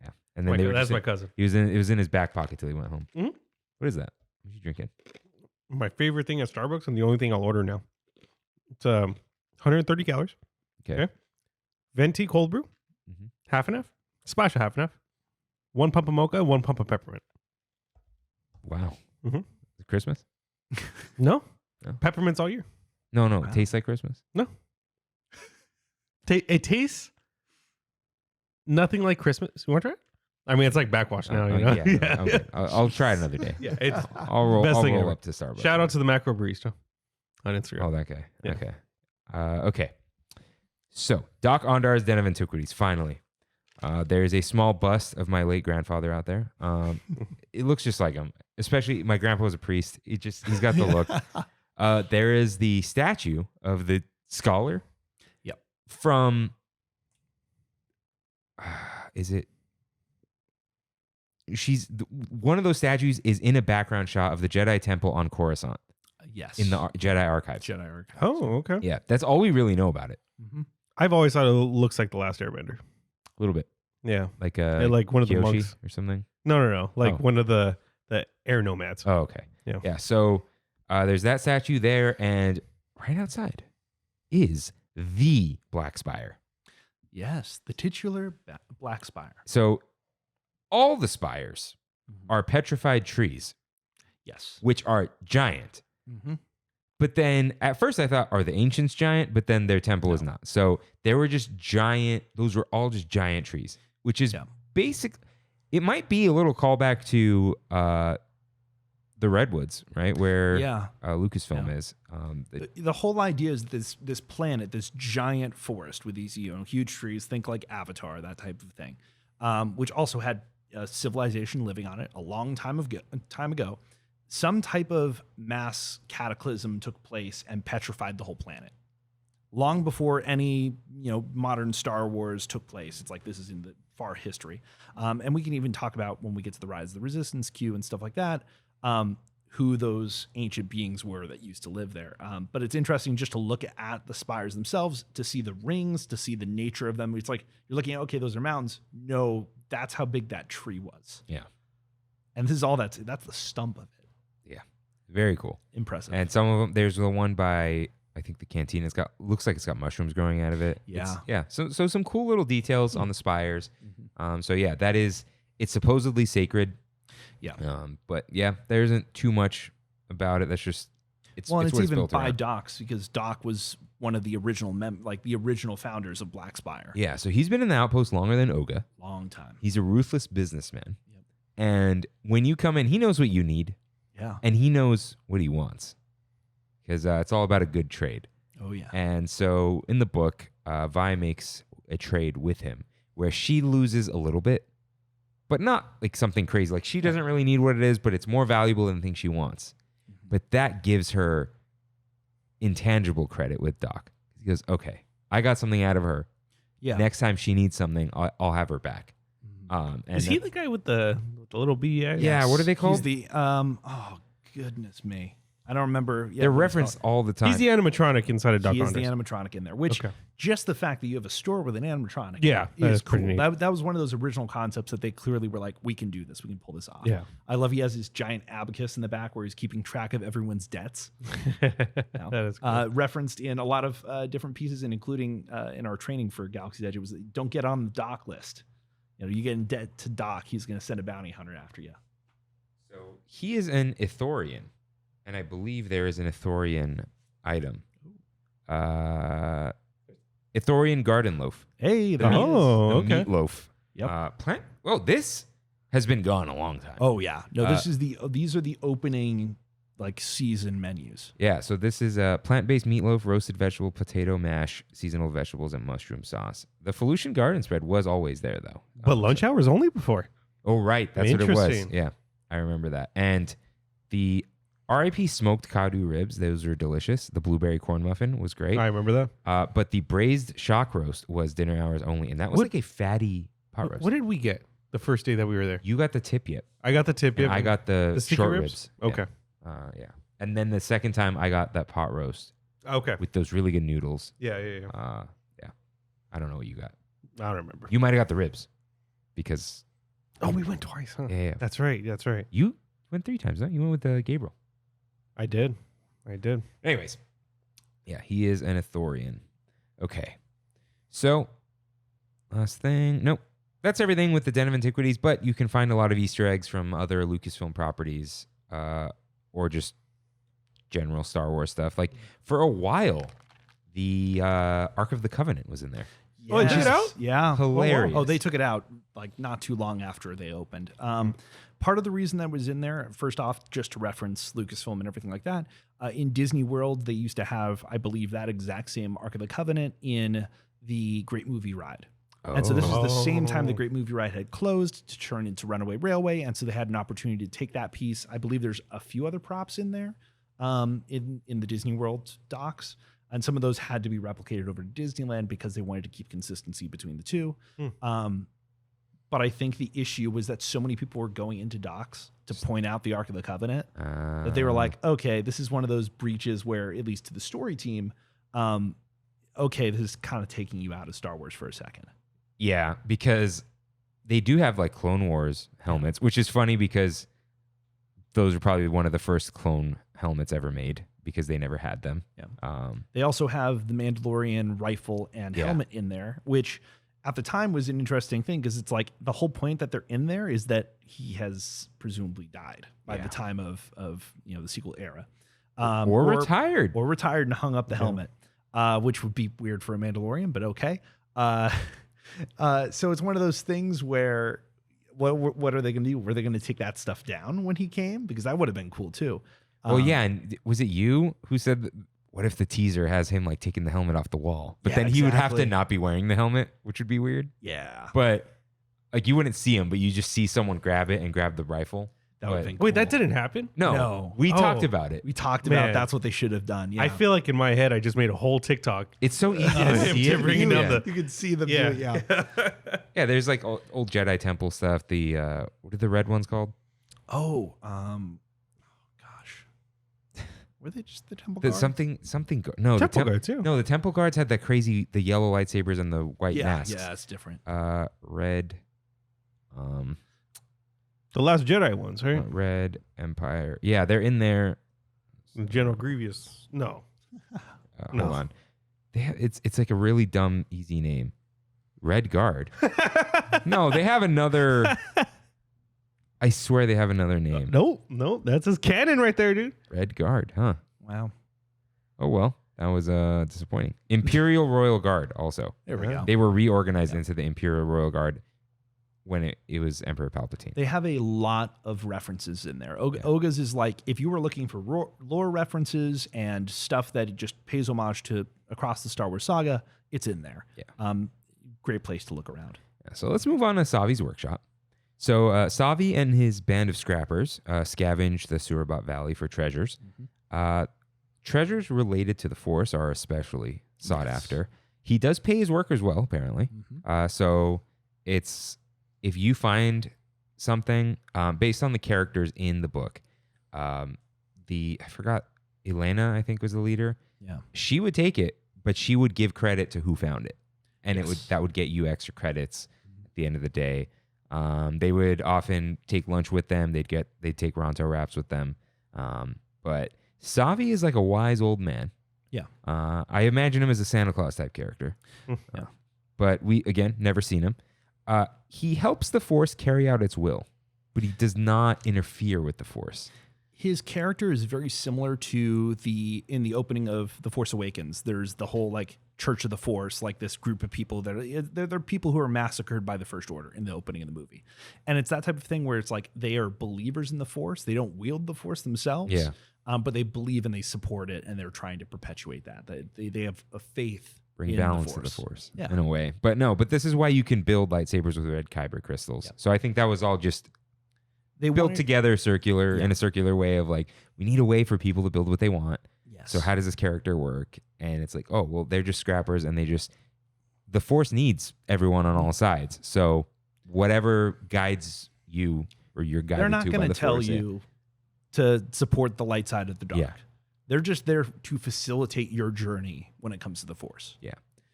Yeah, and then That's my cousin. It was in his back pocket till he went home. Mhm. What is that? What are you drinking? My favorite thing at Starbucks, and the only thing I'll order now. It's 130 calories. Okay. Venti cold brew, half and half. Splash of half and half. 1 pump of mocha, 1 pump of peppermint. Wow. Mhm. Is it Christmas? No. No? Peppermints all year. No. Wow. It tastes like Christmas. No. It tastes nothing like Christmas. You want to try it? I mean, it's like backwash now. You know? Yeah. Okay. I'll try it another day. Yeah, it's I'll roll best thing ever. up to Starbucks. Shout out to the macro barista on Instagram. Oh, that guy. Yeah. Okay. Okay. So, Doc Ondar's Den of Antiquities, finally. There's a small bust of my late grandfather out there. It looks just like him. Especially, my grandpa was a priest. He's got the look. There is the statue of the scholar. Yep. From, one of those statues is in a background shot of the Jedi Temple on Coruscant. Yes. In the Jedi Archives. Jedi Archives. Oh, okay. Yeah, that's all we really know about it. Mm-hmm. I've always thought it looks like the Last Airbender. A little bit. Yeah. Like like one of the Kyoshi monks or something. No. Like Oh. one of the air nomads. Oh, okay. Yeah. So there's that statue there, and right outside is the Black Spire. Yes, the titular Black Spire. So all the spires Mhm. are petrified trees, Yes. which are giant. Mm-hmm. But then at first I thought, are the ancients giant? But then their temple is not. So they were just giant. Those were all just giant trees, which is basic. It might be a little callback to the Redwoods, right? Where Lucasfilm is. The whole idea is this planet, this giant forest with these huge trees. Think like Avatar, that type of thing, which also had a civilization living on it a long time ago. Some type of mass cataclysm took place and petrified the whole planet. Long before any modern Star Wars took place. It's like this is in the far history, and we can even talk about when we get to the Rise of the Resistance queue and stuff like that. Who those ancient beings were that used to live there. But it's interesting just to look at the spires themselves, to see the rings, to see the nature of them. It's like you're looking at, okay, those are mountains. No, that's how big that tree was. Yeah. And this is all that's the stump of it. Yeah. Very cool. Impressive. And some of them, there's the one by, I think the canteen looks like it's got mushrooms growing out of it. Yeah. So some cool little details on the spires. So yeah, it's supposedly sacred. Yeah. But yeah, there isn't too much about it. That's just it's even built by around. Doc's, because Doc was one of the original the original founders of Black Spire. Yeah, so he's been in the outpost longer than Oga. Long time. He's a ruthless businessman. Yep. And when you come in, he knows what you need. Yeah. And he knows what he wants. Because it's all about a good trade. Oh yeah. And so in the book, Vi makes a trade with him where she loses a little bit, but not like something crazy. Like she doesn't really need what it is, but it's more valuable than the thing she wants. But that gives her intangible credit with Doc. He goes, okay, I got something out of her. Yeah. Next time she needs something, I'll have her back. And Is he the guy with the little beady eyes? Yeah, what are they called? He's the oh goodness me. I don't remember. Yeah, They're what it's referenced called. all the time. He's the animatronic inside of Doc He is the Onders. animatronic in there, which just the fact that you have a store with an animatronic Yeah, that is is pretty cool. neat. That was one of those original concepts that they clearly were like, we can do this. We can pull this off. Yeah. I love he has his giant abacus in the back where he's keeping track of everyone's debts. That is cool. Referenced in a lot of different pieces, and including in our training for Galaxy's Edge, it was don't get on the Doc list. You get in debt to Doc, he's going to send a bounty hunter after you. So he is an Ithorian, and I believe there is an Ithorian item. Ithorian garden loaf. Hey, The okay. meatloaf. Yep. Plant. Well, this has been gone a long time. Oh yeah, no, these are the opening season menus. Yeah, so this is a plant-based meatloaf, roasted vegetable, potato mash, seasonal vegetables, and mushroom sauce. The Felucian garden spread was always there, though. But lunch hour was only before. Oh, right. That's what it was. Interesting. Yeah, I remember that. And the R.I.P. smoked Kadu ribs. Those were delicious. The blueberry corn muffin was great. I remember that. But the braised shock roast was dinner hours only, and that was like a fatty pot roast. What did we get the first day that we were there? You got the tip yet? I got the tip yet. I got the sticky short ribs? Okay. Yeah. And then the second time I got that pot roast Okay. with those really good noodles. Yeah. Yeah. I don't know what you got. I don't remember. You might have got the ribs because. Oh, we went twice, huh? Yeah. That's right. You went 3 times, huh? You went with Gabriel. I did. Anyways. Yeah, he is an Ithorian. Okay. So, last thing. Nope. That's everything with the Den of Antiquities, but you can find a lot of Easter eggs from other Lucasfilm properties or just general Star Wars stuff. Like, for a while, the Ark of the Covenant was in there. Oh, and shit out? Yeah. Hilarious. Oh, they took it out like not too long after they opened. Part of the reason that was in there, first off, just to reference Lucasfilm and everything like that, in Disney World, they used to have, I believe, that exact same Ark of the Covenant in the Great Movie Ride. And so this was the same time the Great Movie Ride had closed to turn into Runaway Railway. And so they had an opportunity to take that piece. I believe there's a few other props in there in the Disney World docks. And some of those had to be replicated over to Disneyland because they wanted to keep consistency between the two. But I think the issue was that so many people were going into docks to point out the Ark of the Covenant that they were like, okay, this is one of those breaches where, at least to the story team, okay, this is kind of taking you out of Star Wars for a second. Yeah, because they do have like Clone Wars helmets, which is funny because those are probably one of the first clone helmets ever made because they never had them. Yeah. They also have the Mandalorian rifle and helmet in there, which at the time was an interesting thing because it's like the whole point that they're in there is that he has presumably died by the time of the sequel era. Or retired. Or retired and hung up the helmet, which would be weird for a Mandalorian, but okay. So it's one of those things where what are they going to do? Were they going to take that stuff down when he came? Because that would have been cool too. Well, yeah, and was it you who said that, what if the teaser has him like taking the helmet off the wall? But then he would have to not be wearing the helmet, which would be weird. Yeah. But like you wouldn't see him, but you just see someone grab it and grab the rifle. That would have been cool. Wait, that didn't happen? No. We talked about it. We talked about that's what they should have done. Yeah. I feel like in my head I just made a whole TikTok. It's so easy to see it. Bringing down the you could see them do it, Yeah, there's like old Jedi Temple stuff. The what are the red ones called? Oh, gosh. Were they just the Temple Guards? No, Temple Guards, yeah. No, the Temple Guards had the yellow lightsabers and the white masks. Yeah, it's different. Red. The Last Jedi ones, right? Red Empire. Yeah, they're in there. General Grievous. No. Hold on. It's like a really dumb, easy name. Red Guard. No, they have another. I swear they have another name. No, that's his canon right there, dude. Red Guard, huh? Wow. Oh, well, that was disappointing. Imperial Royal Guard also. There we go. They were reorganized into the Imperial Royal Guard when it was Emperor Palpatine. They have a lot of references in there. Oga's is like, if you were looking for lore references and stuff that just pays homage to across the Star Wars saga, it's in there. Yeah. Great place to look around. Yeah, so let's move on to Savi's workshop. So Savi and his band of scrappers scavenge the Surabat Valley for treasures. Treasures related to the Force are especially sought after. He does pay his workers well, apparently. So it's... If you find something based on the characters in the book, I forgot, Elena, I think was the leader. Yeah. She would take it, but she would give credit to who found it. And that would get you extra credits at the end of the day. They would often take lunch with them. They'd take Ronto wraps with them. But Savi is like a wise old man. Yeah. I imagine him as a Santa Claus type character. Yeah. But we, again, never seen him. He helps the Force carry out its will, but he does not interfere with the Force. His character is very similar to in the opening of The Force Awakens. There's the whole like Church of the Force, like this group of people that they're people who are massacred by the First Order in the opening of the movie. And it's that type of thing where it's like they are believers in the Force. They don't wield the Force themselves. Yeah. But they believe and they support it, and they're trying to perpetuate that. They have a faith. Bring in balance the to the Force yeah. in a way. But this is why you can build lightsabers with red kyber crystals. Yep. So I think that was all just They built wanted- together circular in a circular way of like, we need a way for people to build what they want. Yes. So how does this character work? And it's like, oh, well, they're just scrappers, and the Force needs everyone on all sides. So whatever guides you or you're guided they're not to by going the to tell Force, you to support the light side of the dark. Yeah. They're just there to facilitate your journey when it comes to the Force. Yeah.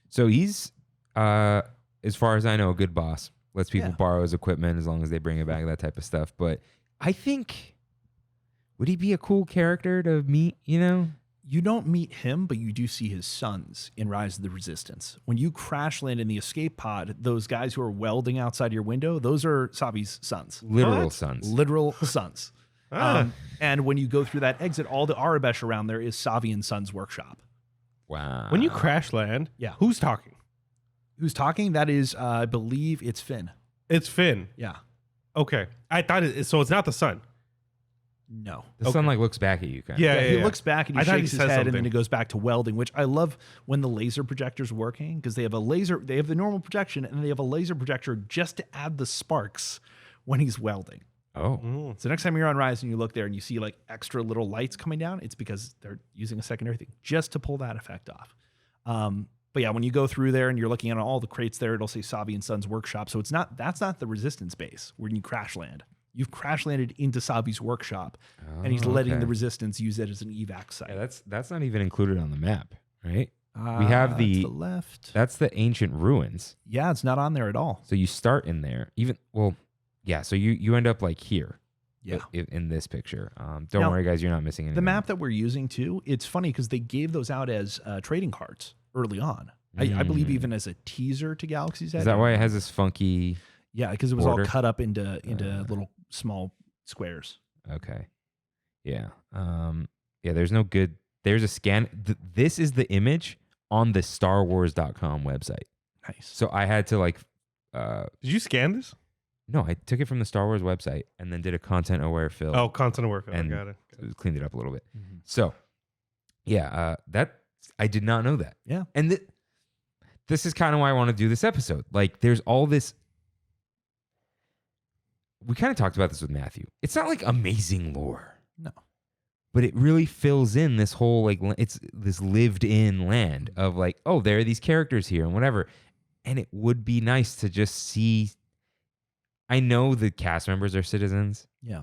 So he's, as far as I know, a good boss. Lets people borrow his equipment as long as they bring it back, that type of stuff. But I think, would he be a cool character to meet, you know? You don't meet him, but you do see his sons in Rise of the Resistance. When you crash land in the escape pod, those guys who are welding outside your window, those are Savi's sons. Literal sons. Literal sons. And when you go through that exit, all the Arabesh around there is Savi and Sons workshop. Wow. When you crash land, Yeah. who's talking? Who's talking? That is, I believe it's Finn. It's Finn. Yeah. Okay. I thought so. It's not the sun. No. The son like looks back at you, kind of. Yeah. He looks back and he I thought he shakes his said head, and then something. he goes back to welding, which I love when the laser projector's working because they have a laser. They have the normal projection, and they have a laser projector just to add the sparks when he's welding. Oh. So next time you're on Rise and you look there and you see like extra little lights coming down, it's because they're using a secondary thing just to pull that effect off. But yeah, when you go through there and you're looking at all the crates there, it'll say Savi and Sons workshop. So that's not the Resistance base when you crash land. You've crash landed into Savi's workshop, and he's letting the Resistance use it as an evac site. Yeah, that's not even included on the map, right? We have to the left. That's the ancient ruins. Yeah, it's not on there at all. So you start in there. So you end up like here. Yeah. In this picture. Don't Now, worry, guys, you're not missing anything. The map that we're using too, it's funny because they gave those out as trading cards early on. I believe even as a teaser to Galaxy's Edge. Is that why it has this funky? Yeah, because it was border? all cut up into little small squares. Okay. Yeah. There's no good. There's a scan. This is the image on the StarWars.com website. Nice. So I had to like. Did you scan this? No, I took it from the Star Wars website and then did a content aware fill. Oh, content aware fill. And Got it. Cleaned it up a little bit. Mm-hmm. So, that I did not know that. Yeah. And this is kind of why I want to do this episode. Like, there's all this. We kind of talked about this with Matthew. It's not like amazing lore. No. But it really fills in this whole, like, it's this lived in land of like, oh, there are these characters here and whatever. And it would be nice to just see. I know the cast members are citizens. Yeah.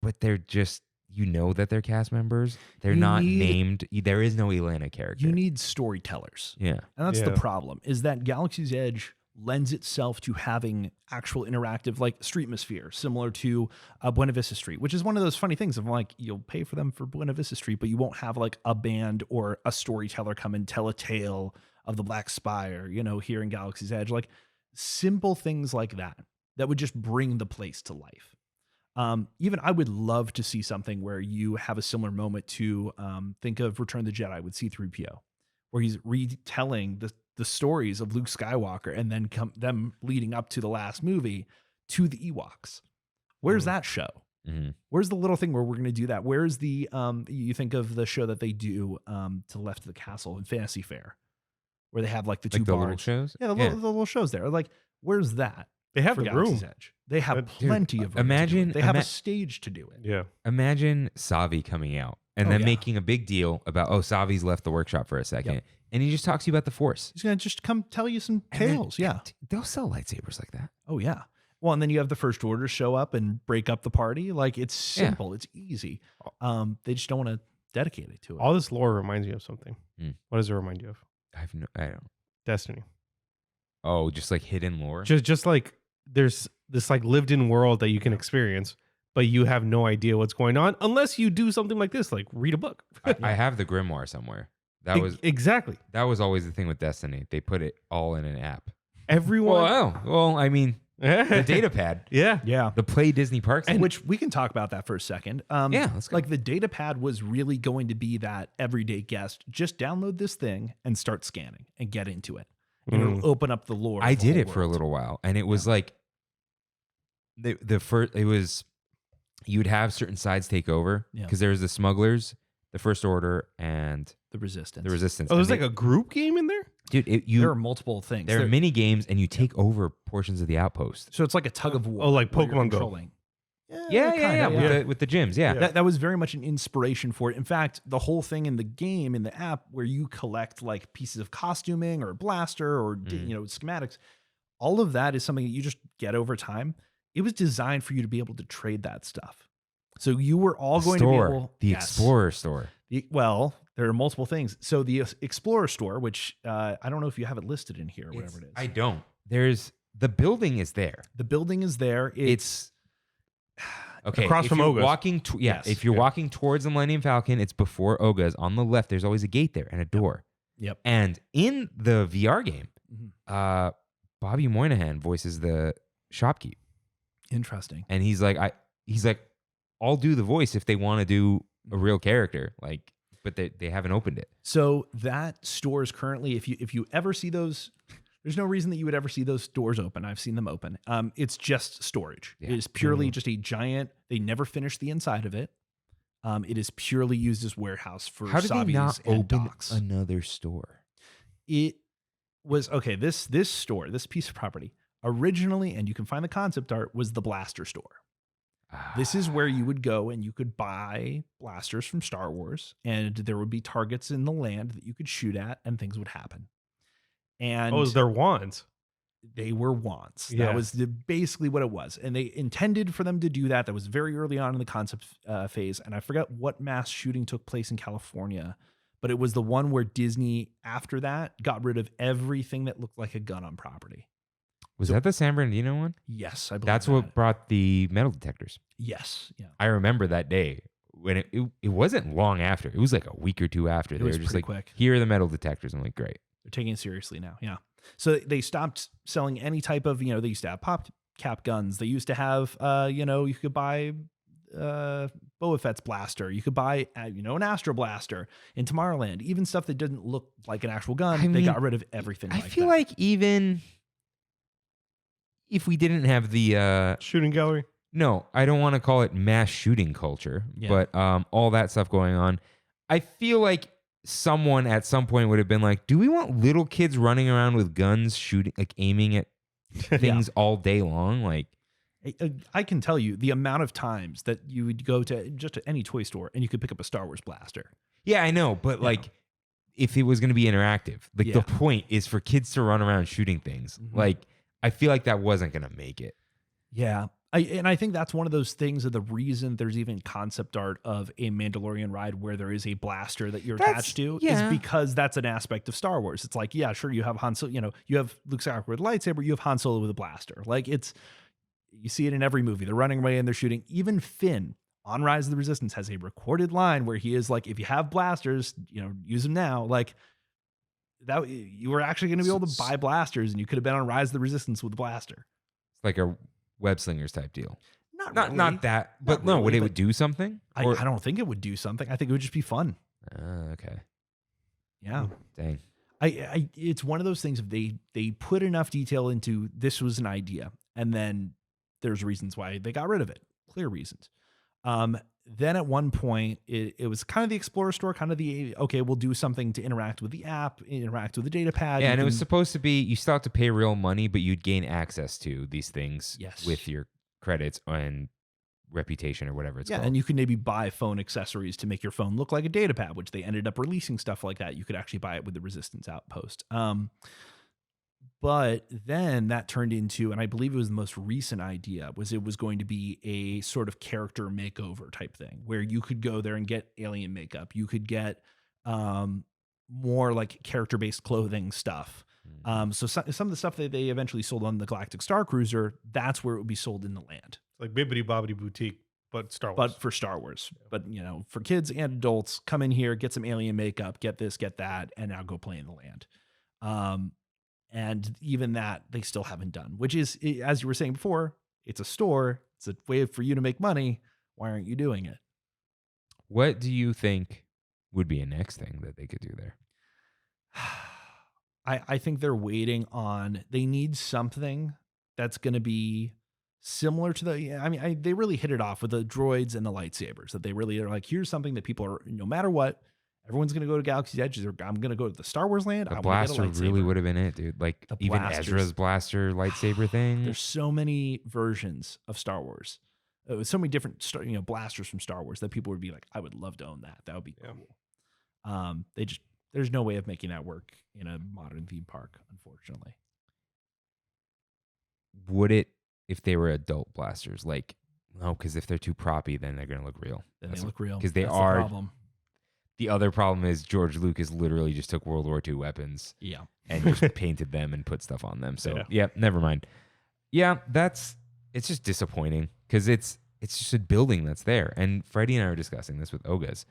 But they're just, that they're cast members. They're not named. There is no Elena character. You need storytellers. Yeah. And that's the problem, is that Galaxy's Edge lends itself to having actual interactive, like Streetmosphere, similar to Buena Vista Street, which is one of those funny things of like, you'll pay for them for Buena Vista Street, but you won't have like a band or a storyteller come and tell a tale of the Black Spire, here in Galaxy's Edge. Like, simple things like that would just bring the place to life. Even I would love to see something where you have a similar moment to think of Return of the Jedi with C-3PO, where he's retelling the stories of Luke Skywalker and then them leading up to the last movie to the Ewoks. Where's that show? Mm-hmm. Where's the little thing where we're going to do that? Where's the you think of the show that they do to the left of the castle in Fantasy Fair, where they have like the two like the bars. little shows? Yeah, the little shows there. Like, where's that? They have for the Galaxy's room. Edge. They have plenty of room. Imagine they have a stage to do it. Yeah. Imagine Savi coming out and then making a big deal about, Savi's left the workshop for a second. Yep. And he just talks to you about the Force. He's going to just come tell you some tales. They'll sell lightsabers like that. Oh, yeah. Well, and then you have the First Order show up and break up the party. Like, it's simple. It's easy. They just don't want to dedicate it to it. All this lore reminds me of something. What does it remind you of? I don't. Destiny. Oh, just like hidden lore? Just like there's this like lived in world that you can experience, but you have no idea what's going on unless you do something like this, like read a book. I have the grimoire somewhere. That was exactly. That was always the thing with Destiny. They put it all in an app. Everyone. I mean, the data pad. Yeah. The Play Disney Parks. And which we can talk about that for a second. Let's go. Like, the data pad was really going to be that everyday guest. Just download this thing and start scanning and get into it. And it'll open up the lore. I did it for a little while, and it was like the first. It was you'd have certain sides take over because there was the smugglers, the First Order, and the Resistance. The Resistance. Oh, there's like a group game in there? Dude, there are multiple things. There are mini games, and you take over portions of the outpost. So it's like a tug of war. Oh, like Pokemon Go. Yeah. With the gyms, yeah. That was very much an inspiration for it. In fact, the whole thing in the game, in the app, where you collect like pieces of costuming or a blaster or schematics, all of that is something that you just get over time. It was designed for you to be able to trade that stuff. So you were all going to be able... The Explorer store. Well, there are multiple things. So the Explorer store, which I don't know if you have it listed in here or whatever it is. I don't. The building is there. The building is there. It's okay. Across from Oga's. If you're walking towards the Millennium Falcon, it's before Oga's. On the left, there's always a gate there and a door. Yep. And in the VR game, Bobby Moynihan voices the shopkeep. Interesting. And he's like, I'll do the voice if they want to do a real character, but they haven't opened it. So that store is currently, if you ever see those, there's no reason that you would ever see those doors open. I've seen them open. It's just storage. Yeah. It is purely just a giant. They never finished the inside of it. It is purely used as warehouse for How did they not and open docks. another store? It was okay. This store, this piece of property, originally, and you can find the concept art, was the blaster store. This is where you would go and you could buy blasters from Star Wars, and there would be targets in the land that you could shoot at, and things would happen. And they're wands. They were wands. Yeah. That was basically what it was. And they intended for them to do that. That was very early on in the concept phase. And I forgot what mass shooting took place in California, but it was the one where Disney, after that, got rid of everything that looked like a gun on property. Was that the San Bernardino one? Yes, I believe that's what brought the metal detectors. Yes, yeah. I remember that day when it wasn't long after. It was like a week or two after. They were just like, quick. Here are the metal detectors. I'm like, great. They're taking it seriously now. Yeah. So they stopped selling any type of, they used to have pop cap guns. They used to have, you could buy Boba Fett's blaster. You could buy, an Astro Blaster in Tomorrowland. Even stuff that didn't look like an actual gun. They got rid of everything I feel like even if we didn't have the shooting gallery. No, I don't want to call it mass shooting culture, but all that stuff going on. I feel like someone at some point would have been like, do we want little kids running around with guns shooting, like aiming at things all day long? Like, I can tell you the amount of times that you would go to just any toy store and you could pick up a Star Wars blaster. Yeah, I know. But if it was going to be interactive, the point is for kids to run around shooting things. Mm-hmm. Like, I feel like that wasn't going to make it. Yeah. I think that's one of those things of the reason there's even concept art of a Mandalorian ride where there is a blaster that you're attached to is because that's an aspect of Star Wars. It's like, yeah, sure, you have Han Solo, you have Luke Skywalker with a lightsaber, you have Han Solo with a blaster. Like you see it in every movie. They're running away and they're shooting. Even Finn on Rise of the Resistance has a recorded line where he is like, if you have blasters, use them now. Like that, you were actually going to be able to buy blasters and you could have been on Rise of the Resistance with a blaster. It's like a web slingers type deal. Not that, but no, would it do something? I don't think it would do something. I think it would just be fun. Okay. Yeah. Dang. It's one of those things. If they put enough detail into this was an idea, and then there's reasons why they got rid of it. Clear reasons. Then at one point, it was kind of the Explorer store, kind of we'll do something to interact with the app, interact with the data pad. Yeah, and it was supposed to be, you still have to pay real money, but you'd gain access to these things with your credits and reputation or whatever it's called. Yeah, and you could maybe buy phone accessories to make your phone look like a data pad, which they ended up releasing stuff like that. You could actually buy it with the Resistance Outpost. But then that turned into, and I believe it was the most recent idea, it was going to be a sort of character makeover type thing where you could go there and get alien makeup. You could get more like character-based clothing stuff. So some of the stuff that they eventually sold on the Galactic Star Cruiser, that's where it would be sold in the land. Like Bibbidi Bobbidi Boutique, but Star Wars. But for Star Wars. But, for kids and adults, come in here, get some alien makeup, get this, get that, and now go play in the land. And even that they still haven't done, which is, as you were saying before, it's a store. It's a way for you to make money. Why aren't you doing it? What do you think would be a next thing that they could do there? I think they're waiting on, they need something that's going to be similar to they really hit it off with the droids and the lightsabers, that they really are like, here's something that people are, no matter what, Everyone's gonna go to Galaxy's Edge. I'm gonna go to the Star Wars land. The blaster really would have been it, dude. Like even Ezra's blaster lightsaber thing. There's so many versions of Star Wars. So many different blasters from Star Wars that people would be like, I would love to own that. That would be cool. There's no way of making that work in a modern theme park, unfortunately. Would it if they were adult blasters? Like, no, because if they're too proppy, then they're gonna look real. Then they look real. Because they are. The problem. The other problem is George Lucas literally just took World War II weapons, and just painted them and put stuff on them. So never mind. Yeah, it's just disappointing because it's just a building that's there. And Freddie and I were discussing this with Oga's.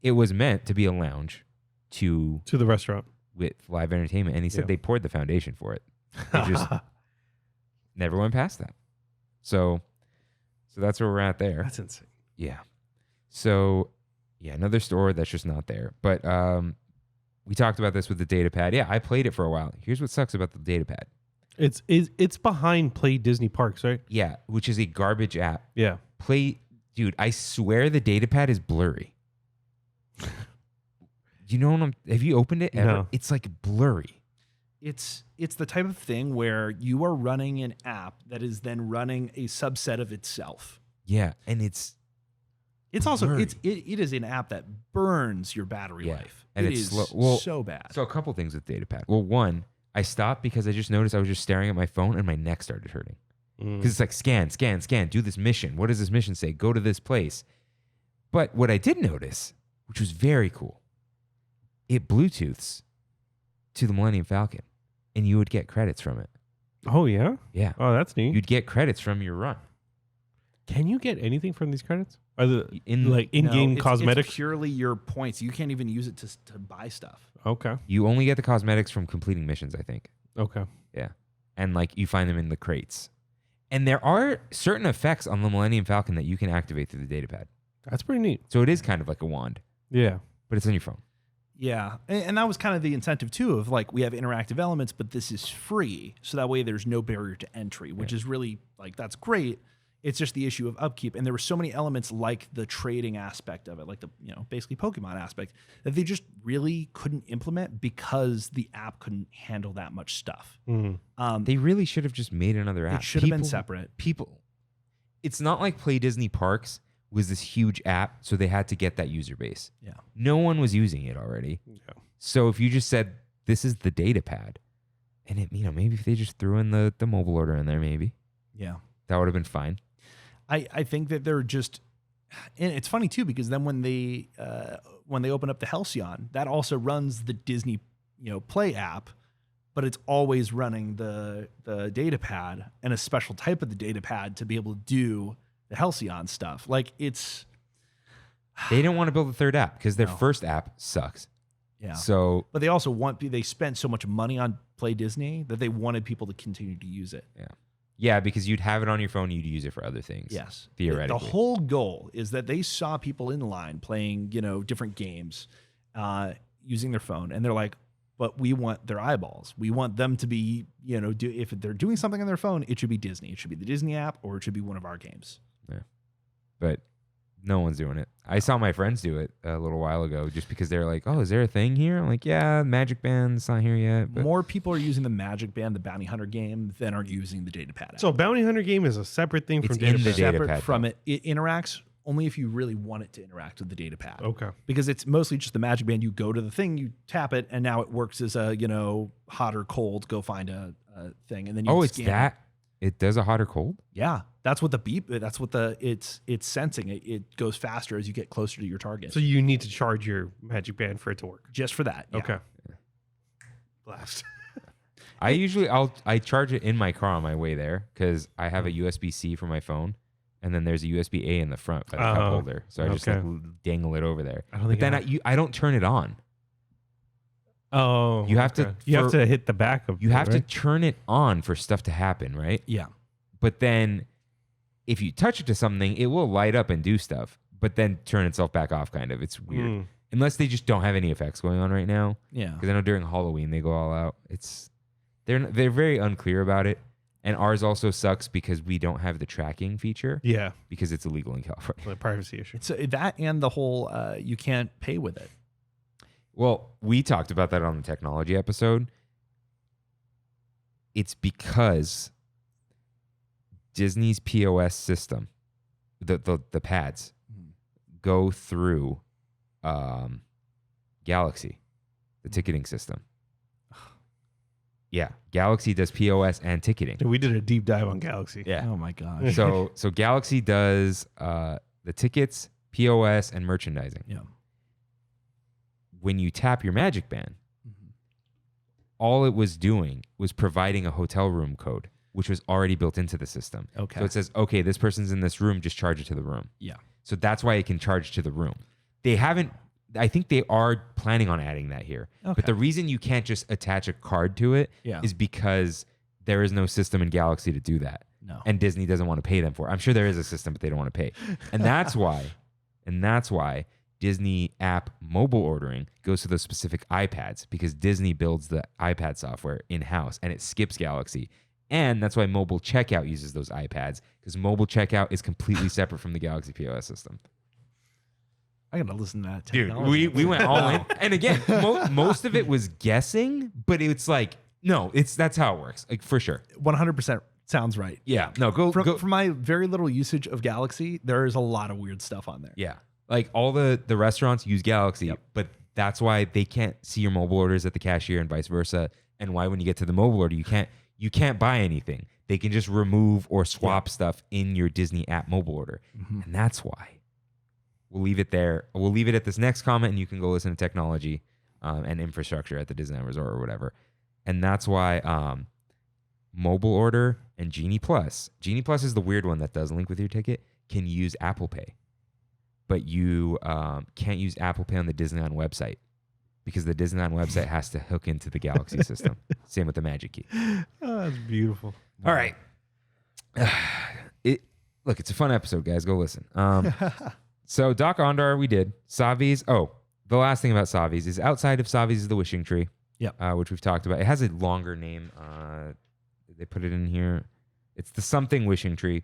It was meant to be a lounge to the restaurant with live entertainment, and he said they poured the foundation for it. It just never went past that. So that's where we're at there. That's insane. Yeah. So. Yeah, another store that's just not there. But we talked about this with the data pad. Yeah, I played it for a while. Here's what sucks about the data pad. It's behind Play Disney Parks, right? Yeah, which is a garbage app. Yeah. Dude, I swear the data pad is blurry. You know have you opened it ever? No. It's like blurry. It's the type of thing where you are running an app that is then running a subset of itself. Yeah, and it's also it is an app that burns your battery life. And it is so bad. So a couple things with DataPad. Well, one, I stopped because I just noticed I was just staring at my phone and my neck started hurting. Because it's like scan, do this mission. What does this mission say? Go to this place. But what I did notice, which was very cool, it Bluetooths to the Millennium Falcon, and you would get credits from it. Oh yeah? Yeah. Oh, that's neat. You'd get credits from your run. Can you get anything from these credits? Are the in-game cosmetics? It's purely your points. You can't even use it to buy stuff. Okay. You only get the cosmetics from completing missions, I think. Okay. Yeah. And you find them in the crates. And there are certain effects on the Millennium Falcon that you can activate through the data pad. That's pretty neat. So it is kind of like a wand. Yeah. But it's on your phone. Yeah. And that was kind of the incentive too of we have interactive elements, but this is free. So that way there's no barrier to entry, which is really that's great. It's just the issue of upkeep. And there were so many elements like the trading aspect of it, like the, basically Pokemon aspect, that they just really couldn't implement because the app couldn't handle that much stuff. They really should have just made another app. It should have been separate. It's not like Play Disney Parks was this huge app, so they had to get that user base. Yeah. No one was using it already. Yeah. So if you just said, this is the data pad, and it, maybe if they just threw in the mobile order in there, maybe. Yeah. That would have been fine. I think that they're just, and it's funny too, because then when they open up the Halcyon, that also runs the Disney, Play app, but it's always running the data pad and a special type of the data pad to be able to do the Halcyon stuff. They didn't want to build a third app because their first app sucks. Yeah. So, but they also they spent so much money on Play Disney that they wanted people to continue to use it. Yeah. Yeah, because you'd have it on your phone, you'd use it for other things. Yes. Theoretically. The whole goal is that they saw people in line playing, different games, using their phone. And they're like, but we want their eyeballs. We want them to be, if they're doing something on their phone, it should be Disney. It should be the Disney app, or it should be one of our games. Yeah. But no one's doing it. I saw my friends do it a little while ago just because they're like, oh, is there a thing here? I'm like, yeah, Magic Band's not here yet. But more people are using the Magic Band, the Bounty Hunter game, than are using the data pad app. So Bounty Hunter game is a separate thing from data pad. Separate from it. It interacts only if you really want it to interact with the data pad. Okay. Because it's mostly just the Magic Band. You go to the thing, you tap it, and now it works as a, hot or cold, go find a thing. And then you it's that? It does a hot or cold? Yeah. That's what it's sensing. It goes faster as you get closer to your target. So you need to charge your Magic Band for it to work. Just for that. Yeah. Okay. Yeah. Blast. I charge it in my car on my way there because I have a USB-C for my phone, and then there's a USB-A in the front by the cup holder. So I just dangle it over there. I don't turn it on. Oh, you have to hit the back of. You have to turn it on for stuff to happen, right? Yeah. But then, if you touch it to something, it will light up and do stuff, but then turn itself back off. Kind of, it's weird. Unless they just don't have any effects going on right now. Yeah. Because I know during Halloween they go all out. They're very unclear about it. And ours also sucks because we don't have the tracking feature. Yeah. Because it's illegal in California. The privacy issue. So that and the whole you can't pay with it. Well, we talked about that on the technology episode. It's because Disney's POS system, the pads, go through Galaxy, the ticketing system. Yeah, Galaxy does POS and ticketing. Dude, we did a deep dive on Galaxy. Yeah. Oh my gosh. So Galaxy does the tickets, POS, and merchandising. Yeah. When you tap your Magic Band, all it was doing was providing a hotel room code, which was already built into the system. Okay. So it says, okay, this person's in this room, just charge it to the room. Yeah. So that's why it can charge to the room. They haven't, I think they are planning on adding that here. Okay. But the reason you can't just attach a card to it is because there is no system in Galaxy to do that. No. And Disney doesn't want to pay them for it. I'm sure there is a system, but they don't want to pay. And that's why Disney app mobile ordering goes to those specific iPads, because Disney builds the iPad software in-house and it skips Galaxy. And that's why mobile checkout uses those iPads, because mobile checkout is completely separate from the Galaxy POS system. I gotta listen to that. Dude, we went all in. And again, most of it was guessing, but it's like, no, that's how it works. Like, for sure. 100% sounds right. Yeah. No, go. From my very little usage of Galaxy, there is a lot of weird stuff on there. Yeah. Like all the restaurants use Galaxy, but that's why they can't see your mobile orders at the cashier and vice versa. And why when you get to the mobile order, you can't buy anything. They can just remove or swap stuff in your Disney app mobile order. And that's why. We'll leave it there. We'll leave it at this next comment, and you can go listen to technology and infrastructure at the Disneyland Resort or whatever. And that's why mobile order and Genie Plus is the weird one that does link with your ticket, can use Apple Pay. But you can't use Apple Pay on the Disneyland website, because the Disneyland website has to hook into the Galaxy system. Same with the Magic Key. Oh, that's beautiful. All right. Look, it's a fun episode, guys. Go listen. So Doc Ondar, we did. Savi's. Oh, the last thing about Savi's is outside of Savi's is the Wishing Tree. Which we've talked about. It has a longer name. Did they put it in here? It's the something Wishing Tree,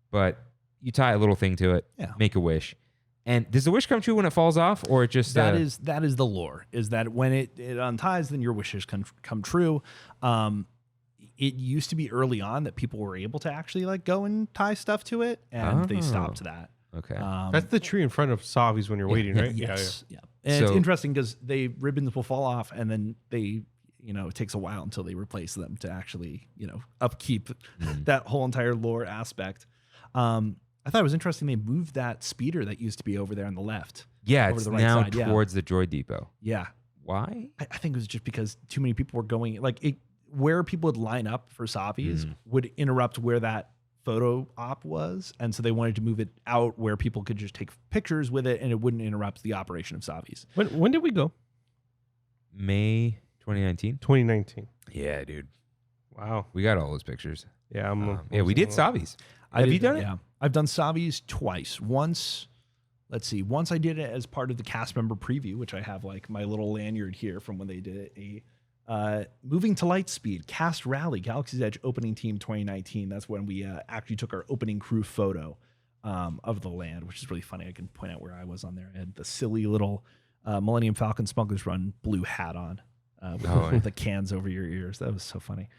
but you tie a little thing to it, make a wish. And does the wish come true when it falls off, or it just that is the lore, is that when it unties, then your wishes can come true. It used to be early on that people were able to actually like go and tie stuff to it, and they stopped that. Okay. That's the tree in front of Savi's when you're waiting, right? Yes. Yeah. And it's interesting because ribbons will fall off, and then it takes a while until they replace them to actually, upkeep that whole entire lore aspect. I thought it was interesting they moved that speeder that used to be over there on the left. Yeah, over it's the right now side. towards the Droid Depot. Yeah. Why? I think it was just because too many people were going, where people would line up for Savi's would interrupt where that photo op was. And so they wanted to move it out where people could just take pictures with it and it wouldn't interrupt the operation of Savi's. When did we go? May 2019. 2019. Yeah, dude. Wow. We got all those pictures. Yeah, we did Savi's. Have you done it? Yeah. I've done Savi's twice. Once I did it as part of the cast member preview, which I have like my little lanyard here from when they did it. Moving to Lightspeed, Cast Rally, Galaxy's Edge opening team 2019. That's when we actually took our opening crew photo of the land, which is really funny. I can point out where I was on there. I had the silly little Millennium Falcon Smugglers Run blue hat on with the cans over your ears. That was so funny.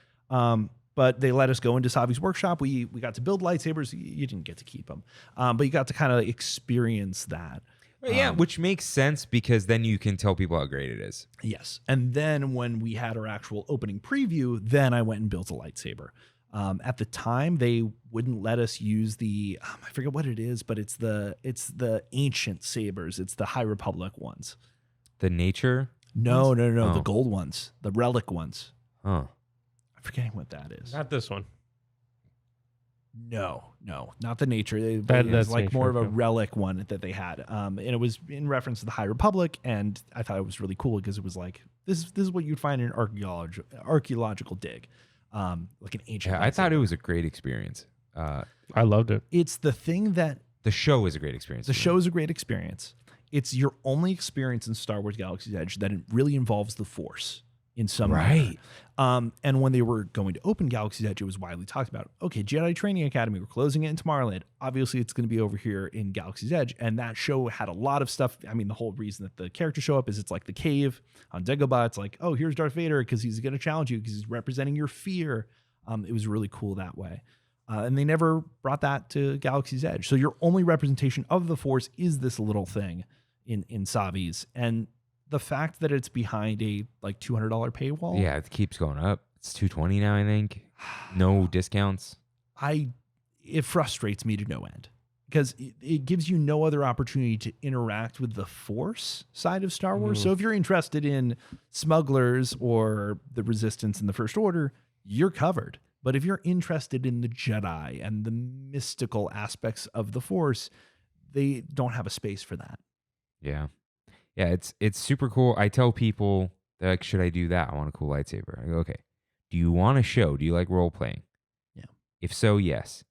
But they let us go into Savi's workshop. We got to build lightsabers. You didn't get to keep them, but you got to kind of experience that. Yeah, which makes sense because then you can tell people how great it is. Yes. And then when we had our actual opening preview, then I went and built a lightsaber. At the time, they wouldn't let us use the, I forget what it is, but it's the ancient sabers. It's the High Republic ones. The nature? No, ones? the gold ones, the relic ones. Huh. I'm forgetting what that is. Not this one. No, not the nature. It That's was like nature, more of a okay. relic one that they had. And it was in reference to the High Republic, and I thought it was really cool because it was like, this is what you'd find in an archaeological dig. Like an ancient. Yeah, I thought it was a great experience. I loved it. It's the thing that The show is a great experience. the show is a great experience. It's your only experience in Star Wars Galaxy's Edge that it really involves the Force. in some Right. And when they were going to open Galaxy's Edge, it was widely talked about. Okay, Jedi Training Academy, we're closing it in Tomorrowland. Obviously, it's going to be over here in Galaxy's Edge. And that show had a lot of stuff. I mean, the whole reason that the characters show up is it's like the cave on Dagobah. It's like, oh, here's Darth Vader because he's going to challenge you because he's representing your fear. It was really cool that way. And they never brought that to Galaxy's Edge. So your only representation of the Force is this little thing in Savi's. And the fact that it's behind a like $200 paywall. Yeah, it keeps going up. It's $220 now, I think. No discounts. It frustrates me to no end because it gives you no other opportunity to interact with the Force side of Star Wars. So if you're interested in smugglers or the Resistance and the First Order, you're covered. But if you're interested in the Jedi and the mystical aspects of the Force, they don't have a space for that. Yeah. Yeah, it's super cool. I tell people, they're like, should I do that? I want a cool lightsaber. I go, okay. Do you want a show? Do you like role playing? Yeah. If so, yes.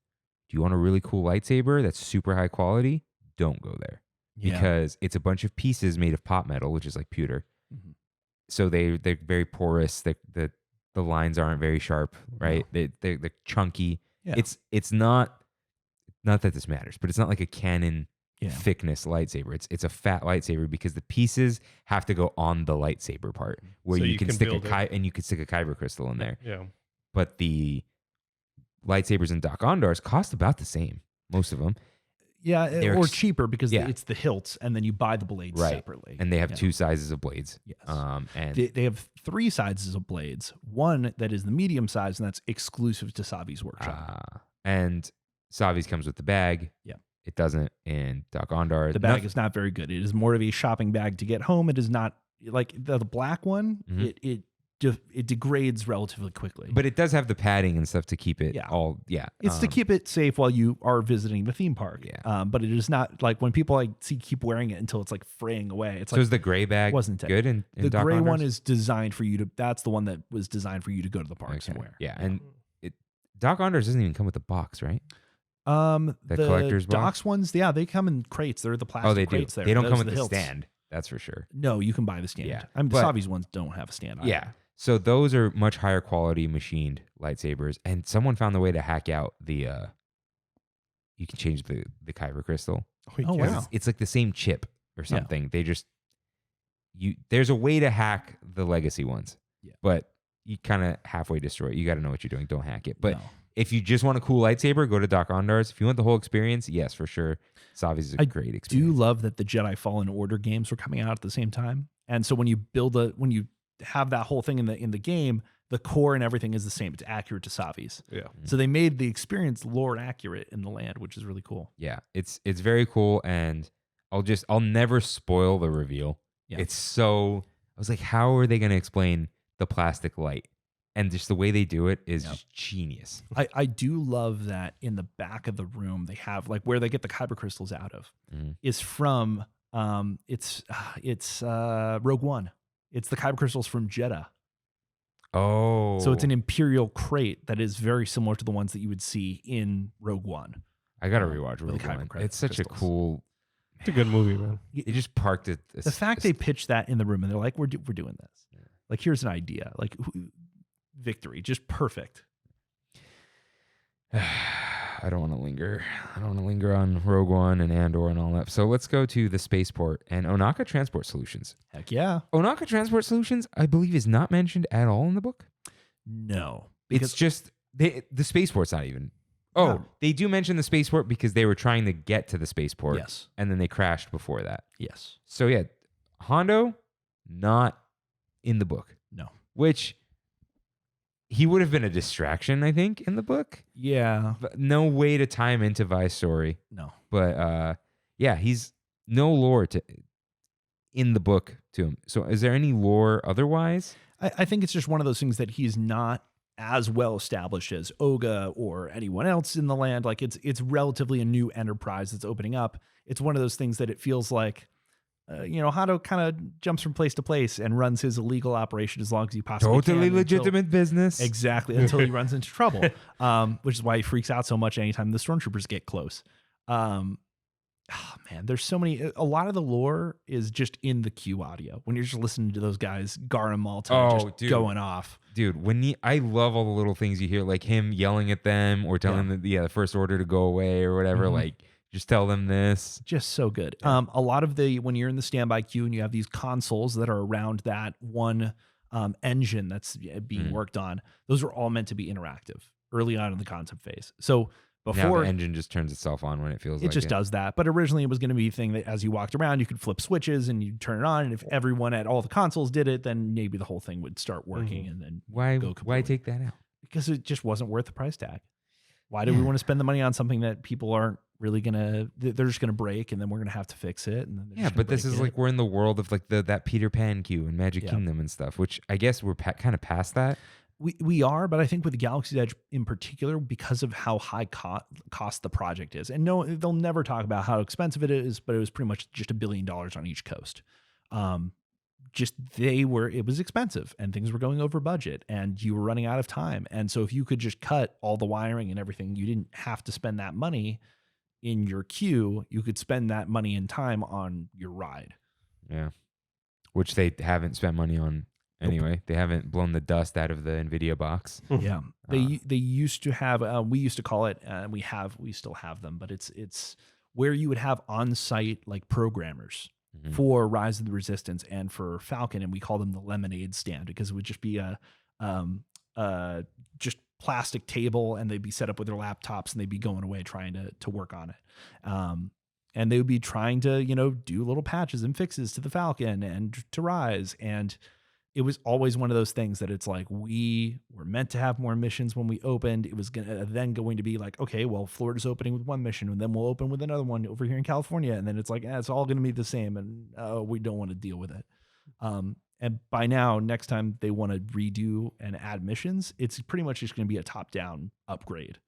Do you want a really cool lightsaber that's super high quality? Don't go there. Yeah. Because it's a bunch of pieces made of pot metal, which is like pewter. Mm-hmm. So they're very porous. The lines aren't very sharp, right? No. They're chunky. Yeah. It's not that this matters, but it's not like a Canon thickness lightsaber. It's a fat lightsaber because the pieces have to go on the lightsaber part where so you can stick and you can stick a kyber crystal in there. Yeah. But the lightsabers in Dok-Ondar's cost about the same, most of them. Yeah, or cheaper because it's the hilts and then you buy the blades separately. And they have two sizes of blades. Yes. And they have three sizes of blades. One that is the medium size and that's exclusive to Savi's workshop. And Savi's comes with the bag. Yeah. It doesn't in Dok-Ondar. The bag is not very good. It is more of a shopping bag to get home. It is not like the black one. Mm-hmm. It degrades relatively quickly. But it does have the padding and stuff to keep it It's to keep it safe while you are visiting the theme park. Yeah. But it is not like when people keep wearing it until it's like fraying away. It's so is the gray bag good in the gray one is designed for you to, that's the one that was designed for you to go to the parks and wear. Yeah. And Dok-Ondar's doesn't even come with the box, right? The collector's Docks ones, they come in crates. They're the plastic crates there. They don't come with the stand. That's for sure. No, you can buy the stand. Yeah. The Savi's ones don't have a stand either. Yeah. So those are much higher quality machined lightsabers. And someone found the way to hack out the you can change the kyber crystal. Oh wow. It's like the same chip or something. They just there's a way to hack the legacy ones. Yeah. But you kind of halfway destroy it. You got to know what you're doing. Don't hack it. But if you just want a cool lightsaber, go to Dok-Ondar's. If you want the whole experience, yes, for sure. Savi's is a great experience. I do love that the Jedi Fallen Order games were coming out at the same time. And so when you have that whole thing in the game, the core and everything is the same. It's accurate to Savi's. Yeah. So they made the experience lore accurate in the land, which is really cool. Yeah. It's very cool. And I'll never spoil the reveal. Yeah. I was like, how are they going to explain the plastic light? And just the way they do it is just genius. I do love that in the back of the room they have like where they get the kyber crystals out of is from it's Rogue One. It's the kyber crystals from Jeddah. Oh. So it's an Imperial crate that is very similar to the ones that you would see in Rogue One. I got to rewatch Rogue One. It's such a cool... It's a good movie, man. It just parked it. The fact they pitched that in the room and they're like, we're doing this. Yeah. Like, here's an idea. Like... victory, just perfect. I don't want to linger. I don't want to linger on Rogue One and Andor and all that. So let's go to the spaceport and Onaka Transport Solutions. Heck yeah. Onaka Transport Solutions, I believe, is not mentioned at all in the book. No. It's just, the spaceport's not even. Oh, no. They do mention the spaceport because they were trying to get to the spaceport. Yes. And then they crashed before that. Yes. So yeah, Hondo, not in the book. No. Which... he would have been a distraction, I think, in the book. Yeah. But no way to tie him into Vi's story. No. But he's no lore in the book to him. So is there any lore otherwise? I think it's just one of those things that he's not as well established as Oga or anyone else in the land. Like it's relatively a new enterprise that's opening up. It's one of those things that it feels like, Hondo kind of jumps from place to place and runs his illegal operation as long as he possibly can. Totally legitimate business. Exactly, until he runs into trouble, which is why he freaks out so much anytime the stormtroopers get close. oh man, there's so many. A lot of the lore is just in the Q audio when you're just listening to those guys, Gar and Malta, going off. Dude, I love all the little things you hear, like him yelling at them or telling them the First Order to go away or whatever. Like, just tell them this. Just so good. A lot of when you're in the standby queue and you have these consoles that are around that one engine that's being worked on, those are all meant to be interactive early on in the concept phase. So before now the engine just turns itself on when it feels like it just does that. But originally it was going to be a thing that as you walked around, you could flip switches and you turn it on. And if everyone at all the consoles did it, then maybe the whole thing would start working. And then why take that out? Because it just wasn't worth the price tag. Why do we want to spend the money on something that people aren't really they're just gonna break, and then we're gonna have to fix it? And then but this is like we're in the world of like that Peter Pan queue and Magic Kingdom and stuff, which I guess we're kind of past that. We are, but I think with the Galaxy's Edge in particular, because of how high cost the project is, and no, they'll never talk about how expensive it is, but it was pretty much just $1 billion on each coast. It was expensive and things were going over budget and you were running out of time. And so if you could just cut all the wiring and everything, you didn't have to spend that money in your queue. You could spend that money and time on your ride. Yeah. Which they haven't spent money on anyway. They haven't blown the dust out of the NVIDIA box. Yeah. They used to have, we used to call it, we still have them, but it's where you would have on-site like programmers for Rise of the Resistance and for Falcon, and we call them the lemonade stand because it would just be a just plastic table, and they'd be set up with their laptops and they'd be going away trying to work on it. And they would be trying to, do little patches and fixes to the Falcon and to Rise. And it was always one of those things that it's like, we were meant to have more missions when we opened. It was going to be like, okay, well, Florida's opening with one mission and then we'll open with another one over here in California. And then it's like, it's all going to be the same. And we don't want to deal with it. And by now, next time they want to redo and add missions, it's pretty much just going to be a top-down upgrade.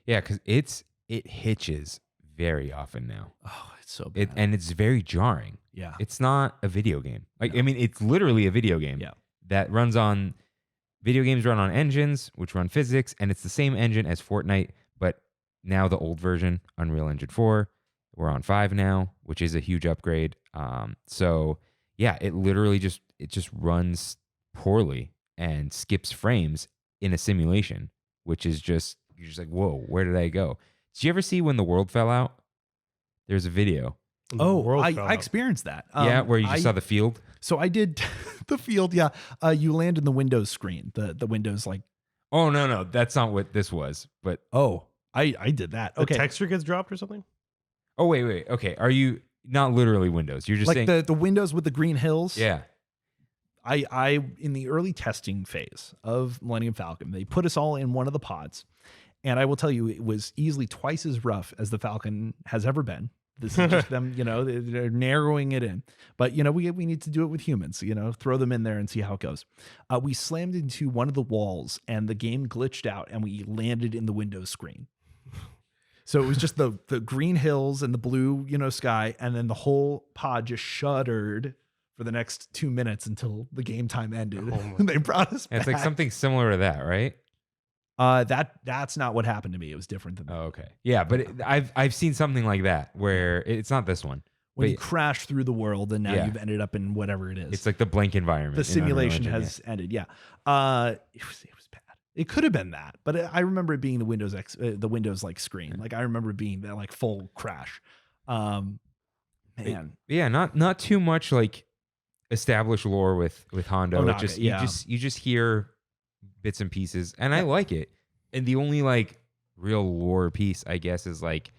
Yeah, because it hitches very often now. Oh, it's so bad. And it's very jarring. Yeah. It's not a video game. I mean, it's literally a video game that runs on... Video games run on engines, which run physics, and it's the same engine as Fortnite, but now the old version, Unreal Engine 4. We're on 5 now, which is a huge upgrade. So, yeah, it literally just runs poorly and skips frames in a simulation, which is just... You're just like, whoa, where did I go? Did you ever see when the world fell out? There's a video. Oh, I experienced that. Where you just saw the field. So I did the field. Yeah. You land in the Windows screen. The Windows like. Oh, no. That's not what this was. But I did that. Okay. The texture gets dropped or something? Oh, wait. Okay. Are you not literally Windows? You're just like saying the windows with the green hills? Yeah. I in the early testing phase of Millennium Falcon, they put us all in one of the pods. And I will tell you, it was easily twice as rough as the Falcon has ever been. This is just them, they're narrowing it in. But, we need to do it with humans, throw them in there and see how it goes. We slammed into one of the walls and the game glitched out and we landed in the Windows screen. So it was just the green hills and the blue, sky. And then the whole pod just shuddered for the next 2 minutes until the game time ended. And they brought us back. It's like something similar to that, right? That's not what happened to me. It was different than that. Oh, okay. Yeah, but I've seen something like that where it's not this one. When you crash through the world and now you've ended up in whatever it is. It's like the blank environment. The simulation has ended. Yeah. It was bad. It could have been that, but I remember it being the Windows like screen. Like I remember it being that like full crash. Man. Yeah, not too much like established lore with Hondo. You just hear bits and pieces, and I like it. And the only like real lore piece, I guess, is like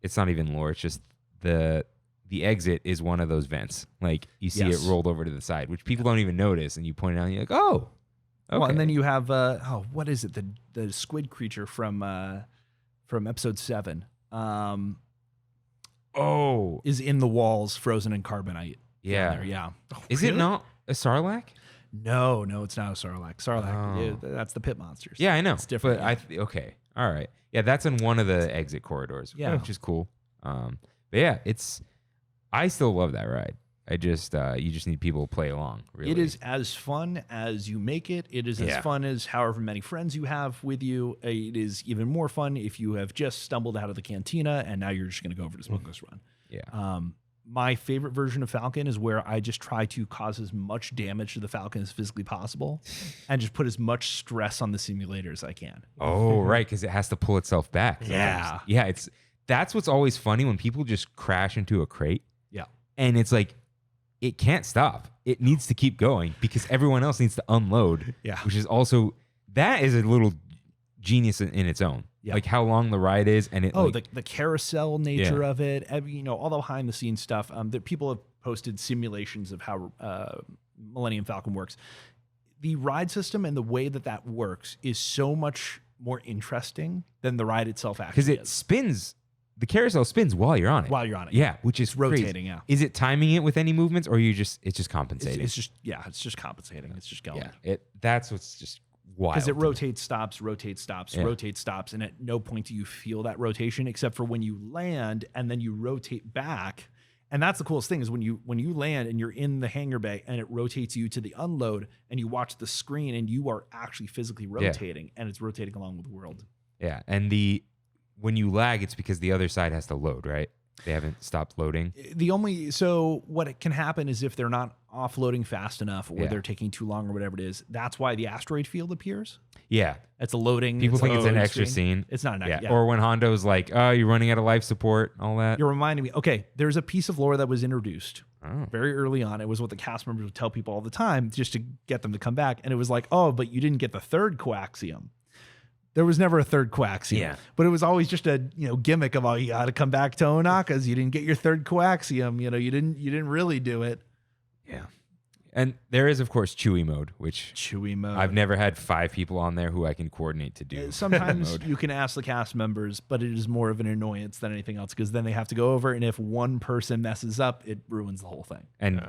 it's not even lore. It's just the exit is one of those vents. Like you see it rolled over to the side, which people don't even notice, and you point it out, and you're like, oh, okay. Well, and then you have what is it? The squid creature from episode 7. Is in the walls, frozen in carbonite. Yeah, yeah. Is it not a Sarlacc? No, it's not a Sarlacc. Sarlacc, that's the pit monsters. Yeah, I know. It's different. But okay, all right. Yeah, that's in one of the exit corridors. Yeah, which is cool. But yeah, I still love that ride. I just you just need people to play along. Really, it is as fun as you make it. It is as fun as however many friends you have with you. It is even more fun if you have just stumbled out of the cantina and now you're just going to go over to Smokeless Run. Yeah. My favorite version of Falcon is where I just try to cause as much damage to the Falcon as physically possible and just put as much stress on the simulator as I can. Oh, right, because it has to pull itself back. Yeah. Yeah, that's what's always funny when people just crash into a crate. Yeah. And it's like, it can't stop. It needs to keep going because everyone else needs to unload. Yeah. Which is also, that is a little genius in its own. Yeah. Like how long the ride is, and it. The carousel nature of it. All the behind the scenes stuff. That people have posted simulations of how Millennium Falcon works. The ride system and the way that works is so much more interesting than the ride itself actually. Because it spins. The carousel spins while you're on it. While you're on it, yeah, which is rotating. Crazy. Yeah. Is it timing it with any movements, or it's just compensating? It's just compensating. It's just going. Yeah. That's what's just wild. Because it rotates, stops, rotates, stops, and at no point do you feel that rotation except for when you land and then you rotate back. And that's the coolest thing is when you land and you're in the hangar bay and it rotates you to the unload and you watch the screen and you are actually physically rotating and it's rotating along with the world. Yeah, and when you lag, it's because the other side has to load, right? They haven't stopped loading. So what it can happen is if they're not offloading fast enough or they're taking too long or whatever it is, that's why the asteroid field appears. Yeah. It's a loading. People think it's an extra scene. It's not an extra. Yeah. Or when Hondo's like, oh, you're running out of life support, all that. You're reminding me. Okay, there's a piece of lore that was introduced very early on. It was what the cast members would tell people all the time just to get them to come back. And it was like, oh, but you didn't get the third coaxium. There was never a third coaxium, but it was always just a gimmick of, oh, you got to come back to Onaka's. You didn't get your third coaxium. You didn't really do it. Yeah, and there is of course Chewy mode, which I've never had 5 people on there who I can coordinate to do. Sometimes you can ask the cast members, but it is more of an annoyance than anything else because then they have to go over, and if one person messes up, it ruins the whole thing. And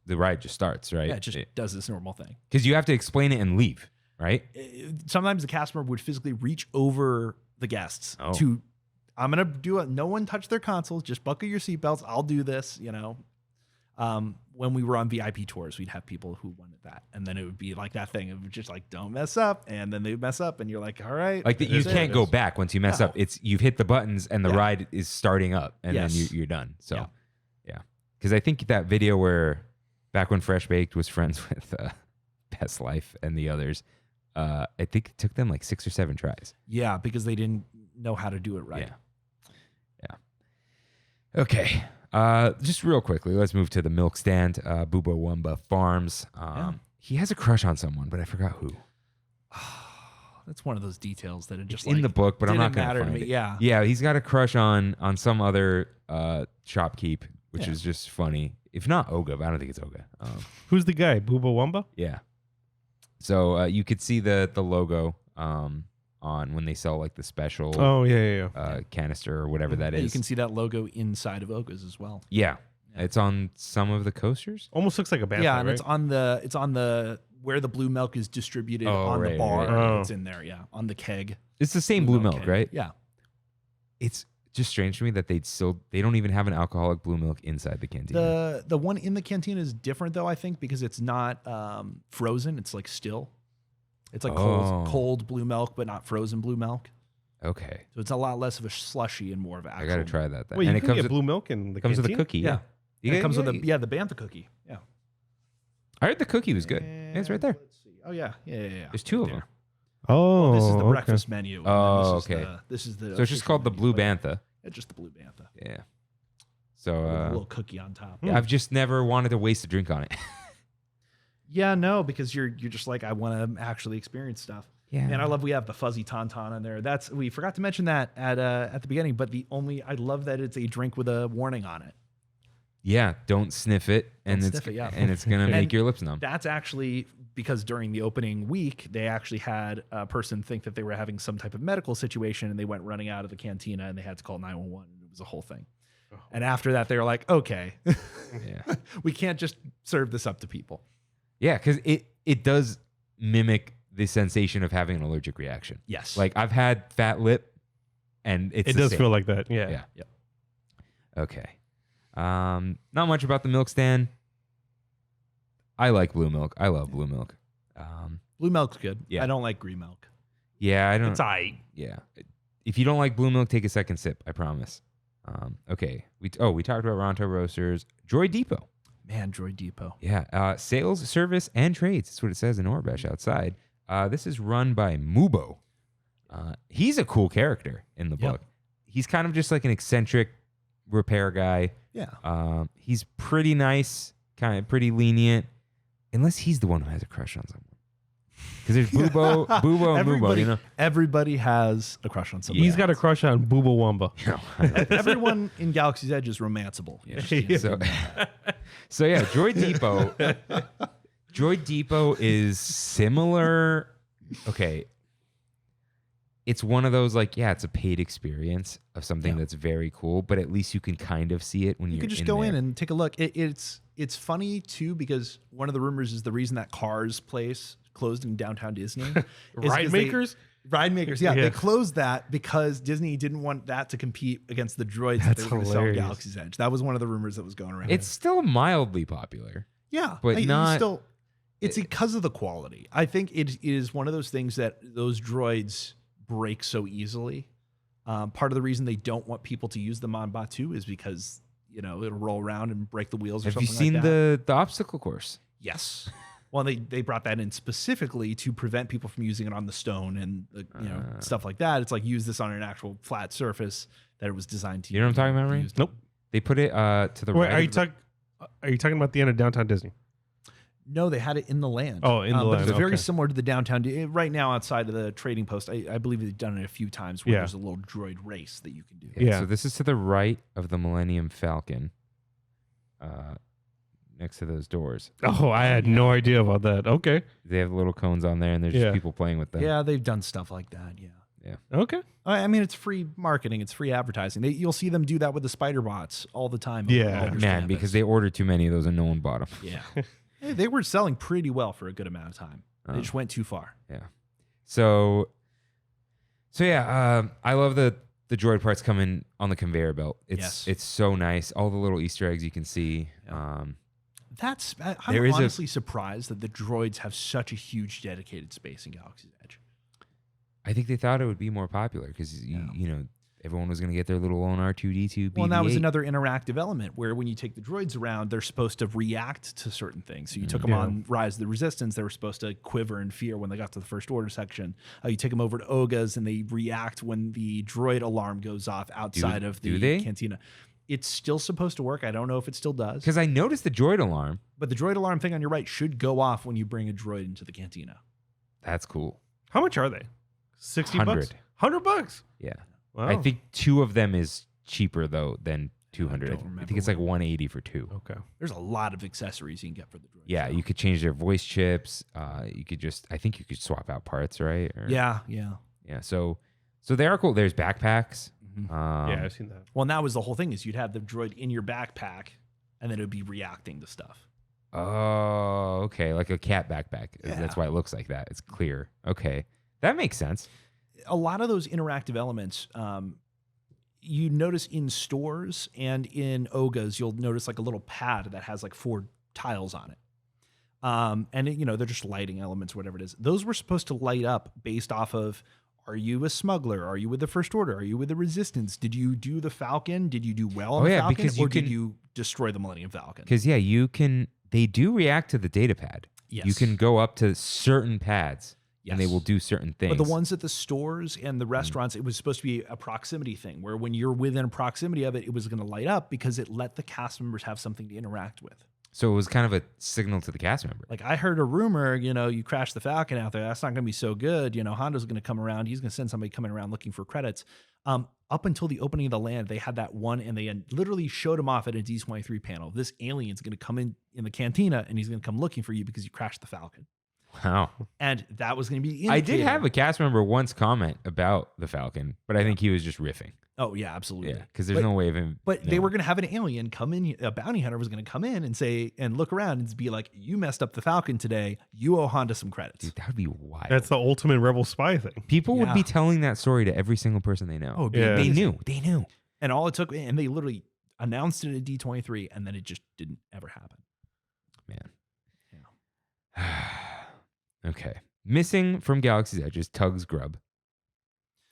the ride just starts, right? Yeah, it just does this normal thing because you have to explain it and leave. Right. Sometimes the cast member would physically reach over the guests to, I'm going to do it. No one touch their consoles. Just buckle your seatbelts. I'll do this. When we were on VIP tours, we'd have people who wanted that. And then it would be like that thing. It would just like, don't mess up. And then they mess up and you're like, all right. Like you can't go back once you mess up. You've hit the buttons and the ride is starting up and then you're done. So yeah. Because I think that video where back when Fresh Baked was friends with Best Life and the others, I think it took them like 6 or 7 tries. Yeah, because they didn't know how to do it right. Yeah. Okay. Just real quickly, let's move to the milk stand. Bubo Wumba Farms. He has a crush on someone, but I forgot who. That's one of those details that it just in the book, but I'm not going to find it. Yeah, he's got a crush on some other shopkeep, which is just funny. If not Oga, but I don't think it's Oga. Who's the guy? Bubo Wumba? Yeah. So you could see the logo on when they sell like the special canister or whatever that is. You can see that logo inside of Oga's as well. Yeah. It's on some of the coasters. Almost looks like a bantha, and right? it's on the where the blue milk is distributed on the bar. Right. It's in there, on the keg. It's the same blue milk, right? Yeah. It's just strange to me that they don't even have an alcoholic blue milk inside the cantina. The one in the cantina is different though, I think, because it's not frozen. It's like still. It's like cold blue milk, but not frozen blue milk. Okay. So it's a lot less of a slushy and more of an actual. I gotta try that. Wait, and it comes with blue milk and the comes cantina? with a cookie. Yeah. It comes with the bantha cookie. Yeah. I heard the cookie was good. Yeah, it's right there. Let's see. Oh yeah. There's 2 of them. Oh, this is the breakfast menu. Okay. This is the. So it's just called the blue bantha. It's just the blue bantha. Yeah. So with a little cookie on top. Yeah, I've just never wanted to waste a drink on it. Yeah, no, because you're just like, I want to actually experience stuff. Yeah. And I love we have the fuzzy tauntaun on there. We forgot to mention that at the beginning, but I love that it's a drink with a warning on it. Yeah, don't sniff it, and it's gonna make your lips numb. That's actually because during the opening week, they actually had a person think that they were having some type of medical situation, and they went running out of the cantina, and they had to call 911. And it was a whole thing. Oh. And after that, they were like, okay, we can't just serve this up to people. Yeah, because it does mimic the sensation of having an allergic reaction. Yes. Like I've had fat lip, and it does feel like that. Yeah. Yep. Okay. Not much about the milk stand. I like blue milk. I love blue milk. Blue milk's good. Yeah. I don't like green milk. Yeah, I don't. It's aight. Yeah. If you don't like blue milk, take a second sip. I promise. Okay. We talked about Ronto Roasters. Droid Depot. Man, Droid Depot. Yeah. Sales, service, and trades. That's what it says in Orbesh outside. This is run by Mubo. He's a cool character in the book. He's kind of just like an eccentric repair guy. Yeah. He's pretty nice, kind of pretty lenient, unless he's the one who has a crush on someone. Because there's Bubo and Mubo, you know? Everybody has a crush on somebody. He's got a crush on Booba Wumba. Everyone in Galaxy's Edge is romanceable. Yeah. So yeah, Droid Depot. Droid Depot is similar. Okay. It's one of those like, yeah, it's a paid experience of something that's very cool, but at least you can kind of see it when you you're can just in go there. in and take a look. It's funny too because one of the rumors is the reason that Cars place closed in downtown Disney. Ride Makers, yeah, they closed that because Disney didn't want that to compete against the droids that they were going to sell in Galaxy's Edge. That was one of the rumors that was going around. It's still mildly popular. Yeah, but not. It's because of the quality. I think it is one of those things that those droids break so easily. Part of the reason they don't want people to use them on Batuu is because it'll roll around and break the wheels. Have you seen the obstacle course? Yes. Well, they brought that in specifically to prevent people from using it on the stone and stuff like that. It's like use this on an actual flat surface that it was designed to. You know what I'm talking about, Ray? Nope. They put it to the right. Are you talking about the end of downtown Disney? No, they had it in the land. Oh, in the land. It's very similar to the downtown. Right now, outside of the trading post, I believe they've done it a few times where there's a little droid race that you can do. Yeah. So this is to the right of the Millennium Falcon. Next to those doors. Oh, I had no idea about that. Okay. They have little cones on there, and there's just people playing with them. Yeah, they've done stuff like that. Yeah. Okay. I mean, it's free marketing. It's free advertising. You'll see them do that with the spider bots all the time. Man, because they ordered too many of those and no one bought them. Yeah. They were selling pretty well for a good amount of time. They just went too far. Yeah. So yeah, I love the droid parts coming on the conveyor belt. It's so nice. All the little Easter eggs you can see. Yeah. I'm honestly surprised that the droids have such a huge dedicated space in Galaxy's Edge. I think they thought it would be more popular because everyone was going to get their little own R2D2 BB-8. Well, and that was another interactive element where when you take the droids around, they're supposed to react to certain things. So you took them on Rise of the Resistance, they were supposed to quiver in fear when they got to the First Order section. You take them over to Oga's and they react when the droid alarm goes off outside of the cantina. It's still supposed to work. I don't know if it still does. Because I noticed the droid alarm. But the droid alarm thing on your right should go off when you bring a droid into the cantina. That's cool. How much are they? $60? $100? Yeah. Wow. I think 2 of them is cheaper though than 200. I think it's like 180 for 2. Okay. There's a lot of accessories you can get for the droids. Yeah, you could change their voice chips. You could I think you could swap out parts, right? Yeah. So they are cool. There's backpacks. Yeah, I've seen that. Well, and that was the whole thing is you'd have the droid in your backpack and then it would be reacting to stuff. Oh, okay. Like a cat backpack. Yeah. That's why it looks like that. It's clear. Okay. That makes sense. A lot of those interactive elements, you notice in stores and in Oga's, you'll notice like a little pad that has like 4 tiles on it. And they're just lighting elements, whatever it is. Those were supposed to light up based off of, are you a smuggler? Are you with the First Order? Are you with the Resistance? Did you do the Falcon? Did you do well on the Falcon? Or did you destroy the Millennium Falcon? Because, they do react to the data pad. Yes. You can go up to certain pads. Yes. And they will do certain things. But the ones at the stores and the restaurants, it was supposed to be a proximity thing where when you're within proximity of it, it was going to light up because it let the cast members have something to interact with. So it was kind of a signal to the cast member. Like I heard a rumor, you crashed the Falcon out there. That's not going to be so good. Honda's going to come around. He's going to send somebody coming around looking for credits. Up until the opening of the land, they had that one and they literally showed him off at a D23 panel. This alien's going to come in the cantina and he's going to come looking for you because you crashed the Falcon. Wow. And that was going to be the indicator. I did have a cast member once comment about the Falcon, but I think he was just riffing. Oh, yeah, absolutely. Yeah, because there's no way of him. But they were going to have an alien come in, a bounty hunter was going to come in and say, and look around and be like, you messed up the Falcon today. You owe Honda some credits. Dude, that would be wild. That's the ultimate rebel spy thing. People would be telling that story to every single person they know. Oh, They knew. And all it took, and they literally, announced it at D23, and then it just didn't ever happen. Man. Yeah. Okay. Missing from Galaxy's Edge is Tug's Grub.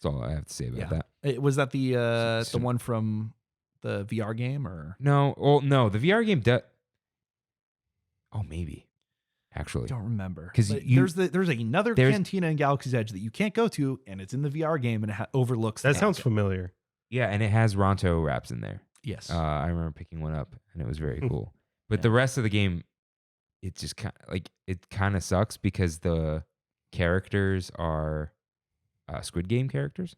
That's all I have to say about that. Was that the one from the VR game or no? Well, no, the VR game does. Oh, maybe. Actually, don't remember because there's another cantina in Galaxy's Edge that you can't go to, and it's in the VR game, and it overlooks. That sounds familiar. Yeah, and it has Ronto wraps in there. Yes, I remember picking one up, and it was very cool. But the rest of the game, it just kind of sucks because the characters are Squid Game characters.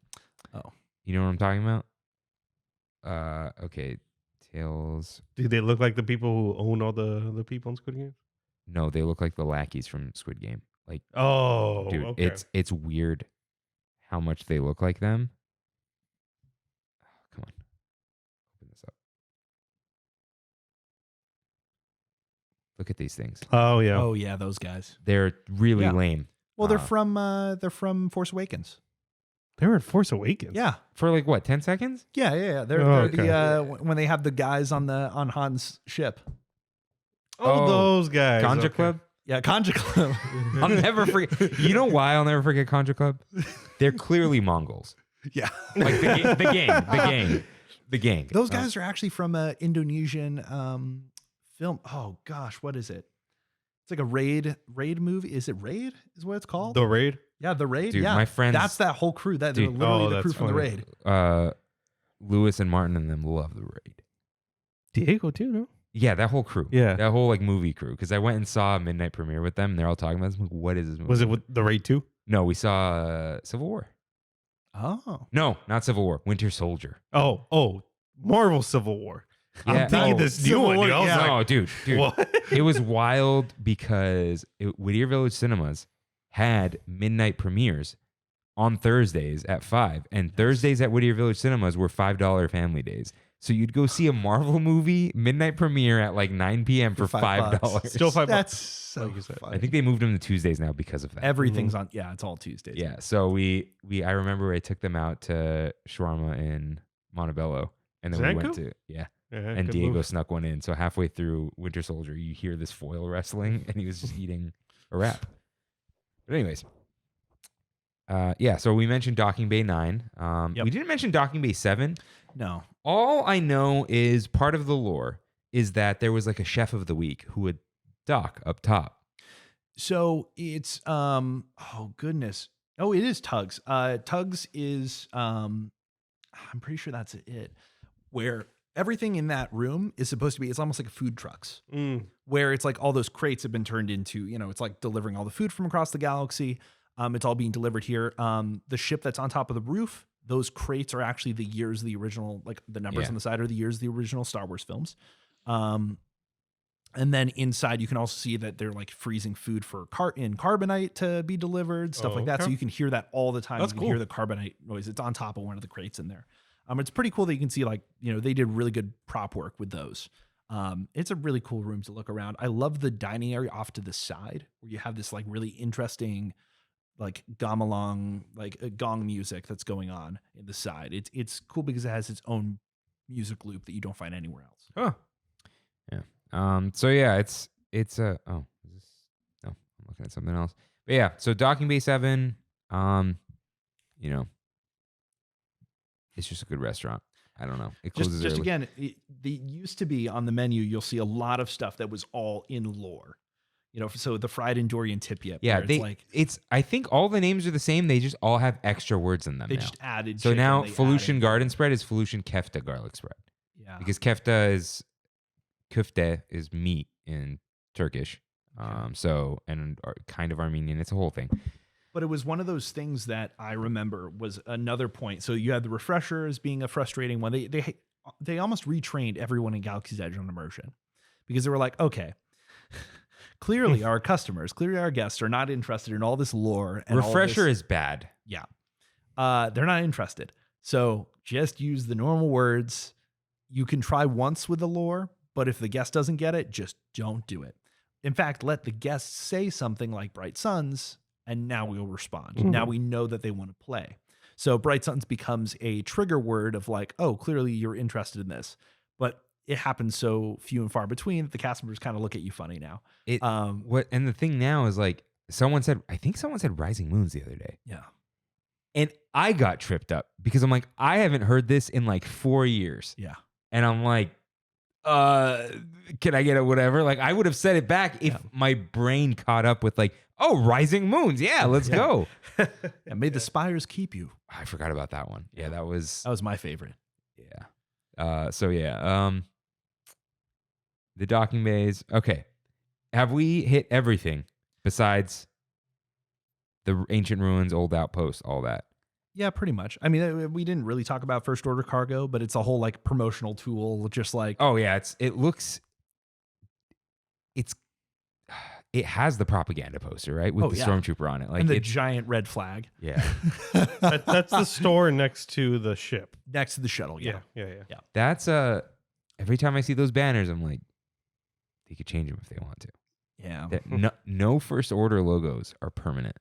Oh, you know what I'm talking about? Okay, Tails. Do they look like the people who own all the people in Squid Game? No, they look like the lackeys from Squid Game. Like, oh, dude, okay. it's weird how much they look like them. Come on, open this up. Look at these things. Oh yeah, those guys. They're really lame. Well, they're from Force Awakens. They were in Force Awakens. Yeah, for like what, 10 seconds? Yeah. They're when they have the guys on Han's ship. Oh, those guys. Conja Club? Yeah, Conja Club. I'll never forget. You know why I'll never forget Conja Club? They're clearly Mongols. Yeah. Like the gang. Those guys are actually from an Indonesian film. Oh gosh, what is it? It's like a raid movie. Is it Raid? Is what it's called? The Raid? Yeah, The Raid. Dude, yeah, my friends. That's that whole crew. They're literally the crew from The Raid. Lewis and Martin and them love The Raid. Diego too, no? Yeah, that whole crew. Yeah. That whole like movie crew. Because I went and saw a midnight premiere with them, and they're all talking about this. I'm like, what is this movie? Was it with The Raid 2? No, we saw Civil War. Oh. No, not Civil War. Winter Soldier. Oh. Marvel Civil War. Yeah. I'm thinking this new one. No, dude. What? It was wild because Whittier Village Cinemas had midnight premieres on Thursdays at 5. And Thursdays at Whittier Village Cinemas were $5 family days. So you'd go see a Marvel movie midnight premiere at like 9 p.m. for $5. Still $5. That's so funny. I think they moved them to Tuesdays now because of that. Everything's on. Yeah, it's all Tuesdays. Yeah. So I remember I took them out to shawarma in Montebello, and then we went to and Diego snuck one in. So halfway through Winter Soldier, you hear this foil wrestling, and he was just eating a wrap. But anyways, so we mentioned Docking Bay 9. We didn't mention Docking Bay 7. No. All I know is part of the lore is that there was like a chef of the week who would dock up top. So it's oh goodness. Oh, it is Tugs. Tugs is I'm pretty sure that's it. Where everything in that room is supposed to be, it's almost like a food trucks. Where it's like all those crates have been turned into, it's like delivering all the food from across the galaxy. It's all being delivered here. The ship that's on top of the roof, those crates are actually the years of the original, like the numbers on the side are the years of the original Star Wars films. And then inside you can also see that they're like freezing food for in carbonite to be delivered, stuff like that. So you can hear that all the time. That's you can cool. hear the carbonite noise. It's on top of one of the crates in there. It's pretty cool that you can see like, they did really good prop work with those. It's a really cool room to look around. I love the dining area off to the side where you have this like really interesting like gamelan, like gong music that's going on in the side. It's cool because it has its own music loop that you don't find anywhere else. Huh. Yeah. So yeah, it's is this, no, I'm looking at something else. But yeah, so Docking Bay 7, it's just a good restaurant. I don't know. It closes just early. again, they used to be on the menu. You'll see a lot of stuff that was all in lore. So the fried Andorian tip yip. Yeah, I think all the names are the same. They just all have extra words in them. They now. just added. So chicken, now they Felucian added- garden spread is Felucian kefta garlic spread. Yeah. Because kefta köfte is meat in Turkish. So kind of Armenian. It's a whole thing. But it was one of those things that I remember was another point. So you had the refreshers being a frustrating one. They almost retrained everyone in Galaxy's Edge on immersion because they were like, okay, clearly our customers, clearly our guests are not interested in all this lore. And Refresher is bad. Yeah. They're not interested. So just use the normal words. You can try once with the lore, but if the guest doesn't get it, just don't do it. In fact, let the guests say something like Bright Suns, and now we'll respond. Mm-hmm. Now we know that they want to play. So Bright Suns becomes a trigger word of like, oh, clearly you're interested in this. but it happens so few and far between that the cast members kind of look at you funny now. And the thing now is like I think someone said Rising Moons the other day. Yeah. And I got tripped up because I'm like, I haven't heard this in like 4 years. Yeah. And I'm like, can I get it? Whatever. Like I would have said it back if my brain caught up with like, oh, Rising Moons. Yeah, let's go. And may the spires keep you. I forgot about that one. Yeah, that was my favorite. Yeah. The docking bays. Okay. Have we hit everything besides the ancient ruins, old outposts, all that? Yeah, pretty much. I mean, we didn't really talk about first order cargo, but it's a whole like promotional tool, just like. Oh yeah, it has the propaganda poster, right? With the stormtrooper on it. Like and the giant red flag. Yeah. That's the store next to the ship. Next to the shuttle, yeah. That's every time I see those banners, I'm like, they could change them if they want to. Yeah. No first order logos are permanent.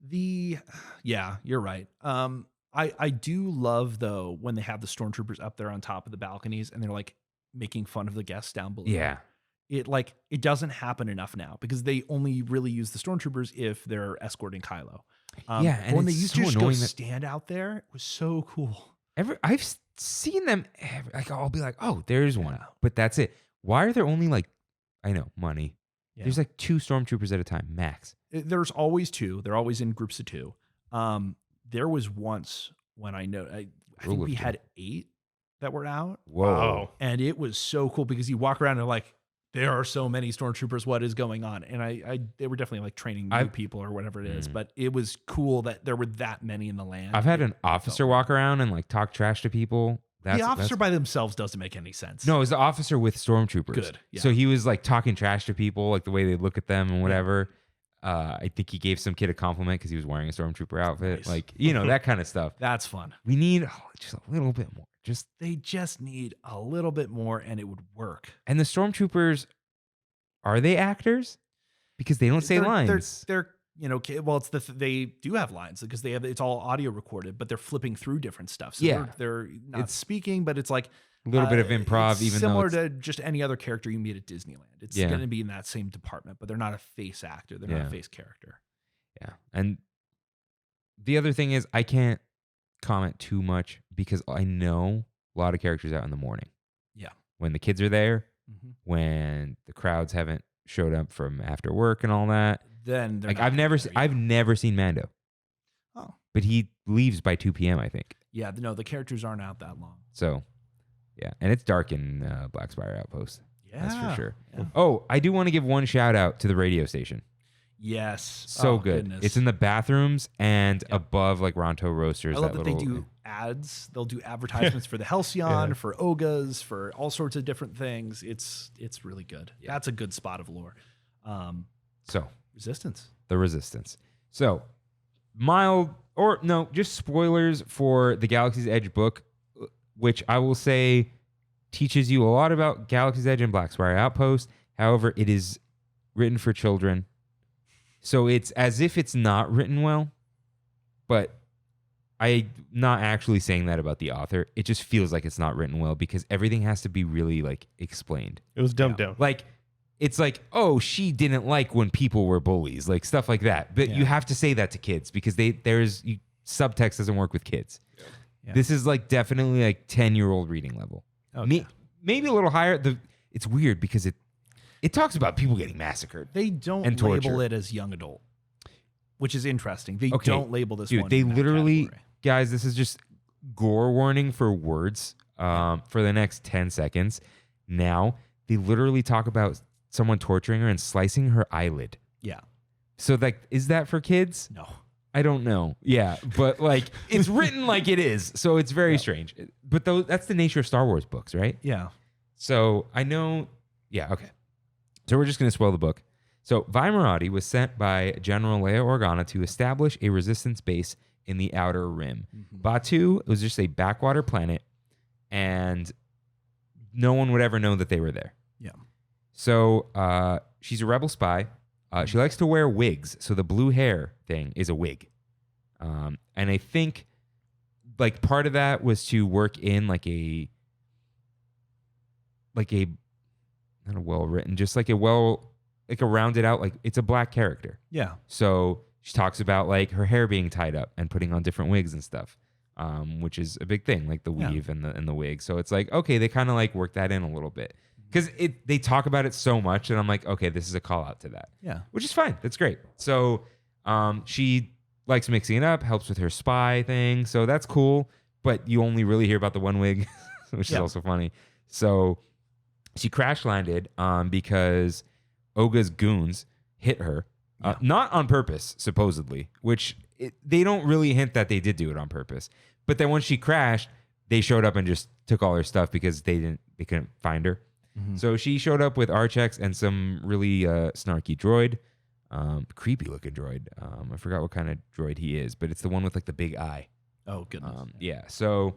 Yeah, you're right. I do love though when they have the stormtroopers up there on top of the balconies and they're like making fun of the guests down below. Yeah. It doesn't happen enough now because they only really use the stormtroopers if they're escorting Kylo. And when they used to just go that stand out there, it was so cool. I've seen them. Like I'll be like, oh, there's one, but that's it. Why are there only like, I know, money. Yeah. There's like 2 stormtroopers at a time, max. There's always 2. They're always in groups of 2. There was once when I think we had 8 that were out. Whoa. And it was so cool because you walk around and like, there are so many stormtroopers. What is going on? And they were definitely like training new people or whatever it is, but it was cool that there were that many in the land. I've had an officer walk around and like talk trash to people. The officer by themselves doesn't make any sense. No, it was the officer with stormtroopers. Good. Yeah. So he was like talking trash to people, like the way they look at them and whatever. I think he gave some kid a compliment because he was wearing a stormtrooper outfit. Nice. Like, that kind of stuff. That's fun. We need just a little bit more. They just need a little bit more and it would work. And the stormtroopers, are they actors? Because they don't say lines. They're well, they do have lines because it's all audio recorded, but they're flipping through different stuff. So they're not speaking, but it's like a little bit of improv, even similar to just any other character you meet at Disneyland. It's going to be in that same department, but they're not a face actor. They're not a face character. Yeah. And the other thing is I can't comment too much because I know a lot of characters out in the morning. Yeah. When the kids are there, when the crowds haven't showed up from after work and all that. Then like I've never seen Mando. Oh. But he leaves by 2 p.m. I think. Yeah, no, the characters aren't out that long. So, yeah, and it's dark in Black Spire Outpost. Yeah, that's for sure. Yeah. Oh, I do want to give one shout out to the radio station. Yes, so good. Goodness. It's in the bathrooms and above like Ronto Roasters. I love that they do ads. They'll do advertisements for the Halcyon, for Ogas, for all sorts of different things. It's really good. Yeah. That's a good spot of lore. So Resistance. The Resistance. So mild or no, just spoilers for the Galaxy's Edge book, which I will say teaches you a lot about Galaxy's Edge and Black Spire Outpost. However, it is written for children. So it's as if it's not written well, but I'm not actually saying that about the author. It just feels like it's not written well because everything has to be really like explained. It was dumbed down. Like it's like, oh, she didn't like when people were bullies, like stuff like that. But you have to say that to kids because subtext doesn't work with kids. Yeah. This is like definitely like 10-year-old reading level. Okay. Maybe a little higher. It's weird because it talks about people getting massacred. They don't label it as young adult, which is interesting. They don't label this one. They literally, guys, this is just gore warning for words for the next 10 seconds. Now, they literally talk about someone torturing her and slicing her eyelid. Yeah. So, like, is that for kids? No. I don't know. Yeah, but like it's written like it is, so it's very strange. But that's the nature of Star Wars books, right? Yeah. So I know. Yeah. Okay. So we're just going to spoil the book. So Vimerati was sent by General Leia Organa to establish a resistance base in the Outer Rim. Batuu was just a backwater planet, and no one would ever know that they were there. Yeah. So she's a rebel spy. She likes to wear wigs, so the blue hair thing is a wig. And I think like part of that was to work in like a like a not a well written, just like a rounded out, like it's a black character. Yeah. So she talks about like her hair being tied up and putting on different wigs and stuff, which is a big thing, like the weave and the wig. So it's like, okay, they kind of like work that in a little bit because they talk about it so much, and I'm like, okay, this is a call out to that. Yeah. Which is fine. That's great. So she likes mixing it up, helps with her spy thing. So that's cool. But you only really hear about the one wig, which is also funny. So she crash landed because Oga's goons hit her. Not on purpose, supposedly, which they don't really hint that they did do it on purpose. But then when she crashed, they showed up and just took all her stuff because they couldn't find her. Mm-hmm. So she showed up with Archex and some really snarky droid, creepy looking droid. I forgot what kind of droid he is, but it's the one with like the big eye. Oh, goodness. So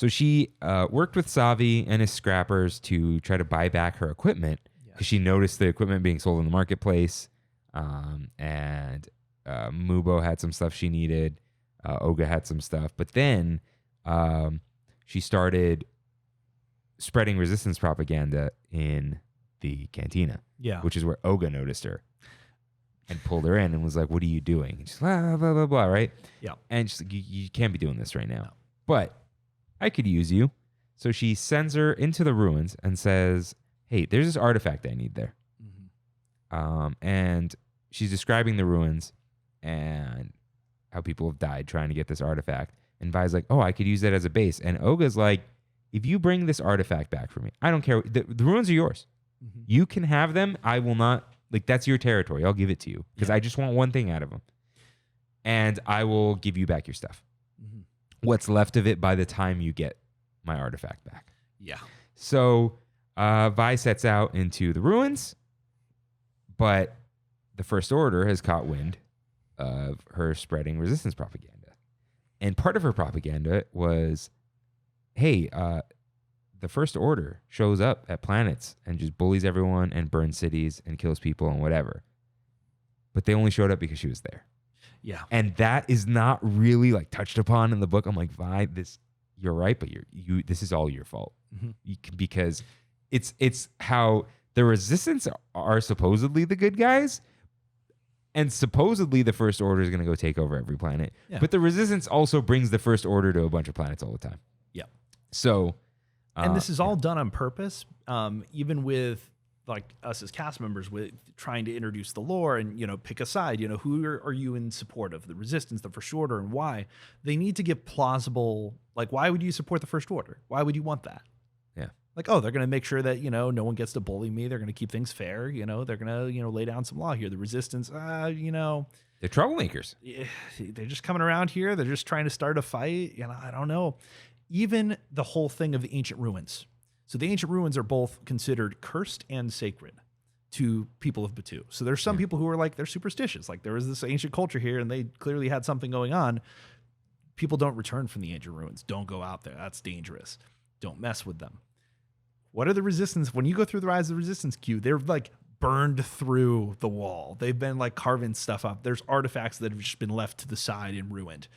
she worked with Savi and his scrappers to try to buy back her equipment because she noticed the equipment being sold in the marketplace. And Mubo had some stuff she needed. Oga had some stuff. But then she started spreading resistance propaganda in the cantina. Yeah. Which is where Oga noticed her and pulled her in and was like, what are you doing? And she's blah, blah, blah, blah, right? Yeah. And she's like, you can't be doing this right now. No. But I could use you. So she sends her into the ruins and says, hey, there's this artifact I need there. Mm-hmm. And she's describing the ruins and how people have died trying to get this artifact. And Vi's like, oh, I could use that as a base. And Oga's like, if you bring this artifact back for me, I don't care. The ruins are yours. Mm-hmm. You can have them. I will not, like, that's your territory. I'll give it to you because I just want one thing out of them. And I will give you back your stuff. Mm-hmm. What's left of it by the time you get my artifact back. Yeah. So Vi sets out into the ruins, but the First Order has caught wind of her spreading resistance propaganda. And part of her propaganda was, hey, the First Order shows up at planets and just bullies everyone and burns cities and kills people and whatever. But they only showed up because she was there. Yeah. And that is not really like touched upon in the book. I'm like, Vi, you're right, but this is all your fault. Mm-hmm. Because it's how the Resistance are supposedly the good guys, and supposedly the First Order is going to go take over every planet. Yeah. But the Resistance also brings the First Order to a bunch of planets all the time. Yeah. So, and this is all done on purpose, even with like us as cast members with trying to introduce the lore and, pick a side, who are you in support of, the Resistance, the First Order, and why. They need to get plausible, like, why would you support the First Order? Why would you want that? Yeah. Like, oh, they're going to make sure that, no one gets to bully me. They're going to keep things fair. They're going to, lay down some law here. The Resistance, they're troublemakers. They're just coming around here. They're just trying to start a fight. I don't know. Even the whole thing of the ancient ruins. So the ancient ruins are both considered cursed and sacred to people of Batuu. So there's some people who are like, they're superstitious. Like, there was this ancient culture here and they clearly had something going on. People don't return from the ancient ruins. Don't go out there. That's dangerous. Don't mess with them. What are the Resistance? When you go through the Rise of the Resistance queue, they're like burned through the wall. They've been like carving stuff up. There's artifacts that have just been left to the side and ruined.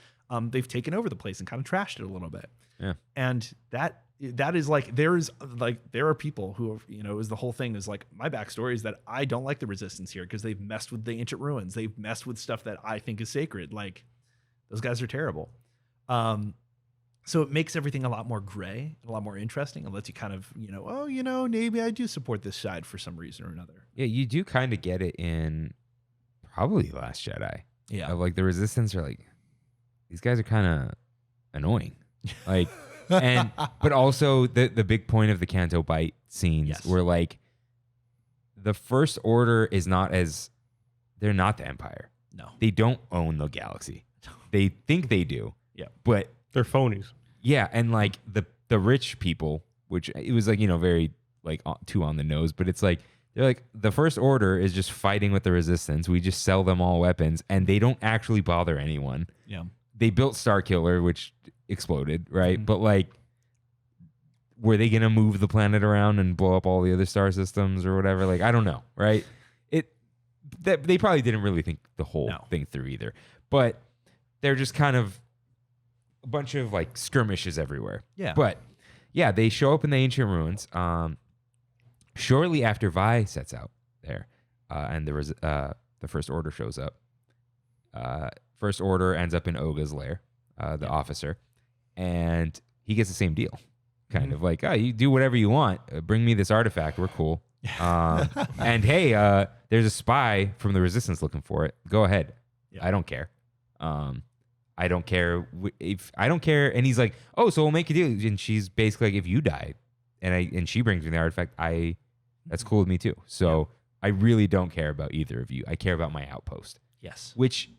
They've taken over the place and kind of trashed it a little bit. Yeah. And that is like, there are people who, is the whole thing is like, my backstory is that I don't like the Resistance here because they've messed with the ancient ruins. They've messed with stuff that I think is sacred. Like, those guys are terrible. So it makes everything a lot more gray, a lot more interesting. It lets you kind of, maybe I do support this side for some reason or another. Yeah, you do kind of get it in probably Last Jedi. Yeah. Of like the Resistance are like, these guys are kind of annoying. Like, but also the big point of the Canto Bight scenes were like, the First Order is they're not the Empire. No. They don't own the galaxy. They think they do. Yeah. But they're phonies. Yeah, and like the rich people, which it was like, very like too on the nose, but it's like, they're like, the First Order is just fighting with the Resistance. We just sell them all weapons and they don't actually bother anyone. Yeah. They built Starkiller, which exploded, right? Mm-hmm. But like, were they going to move the planet around and blow up all the other star systems or whatever? Like, I don't know, right? They probably didn't really think the whole thing through either. But they're just kind of a bunch of like skirmishes everywhere. Yeah. But yeah, they show up in the ancient ruins. Shortly after Vi sets out there, and the First Order shows up. First Order ends up in Oga's lair, the officer, and he gets the same deal. Kind of like, oh, you do whatever you want. Bring me this artifact. We're cool. And hey, there's a spy from the Resistance looking for it. Go ahead. Yeah. I don't care. I don't care if I don't care. And he's like, oh, so we'll make a deal. And she's basically like, if you die, and she brings me the artifact, that's cool with me too. So I really don't care about either of you. I care about my outpost. Yes. Which,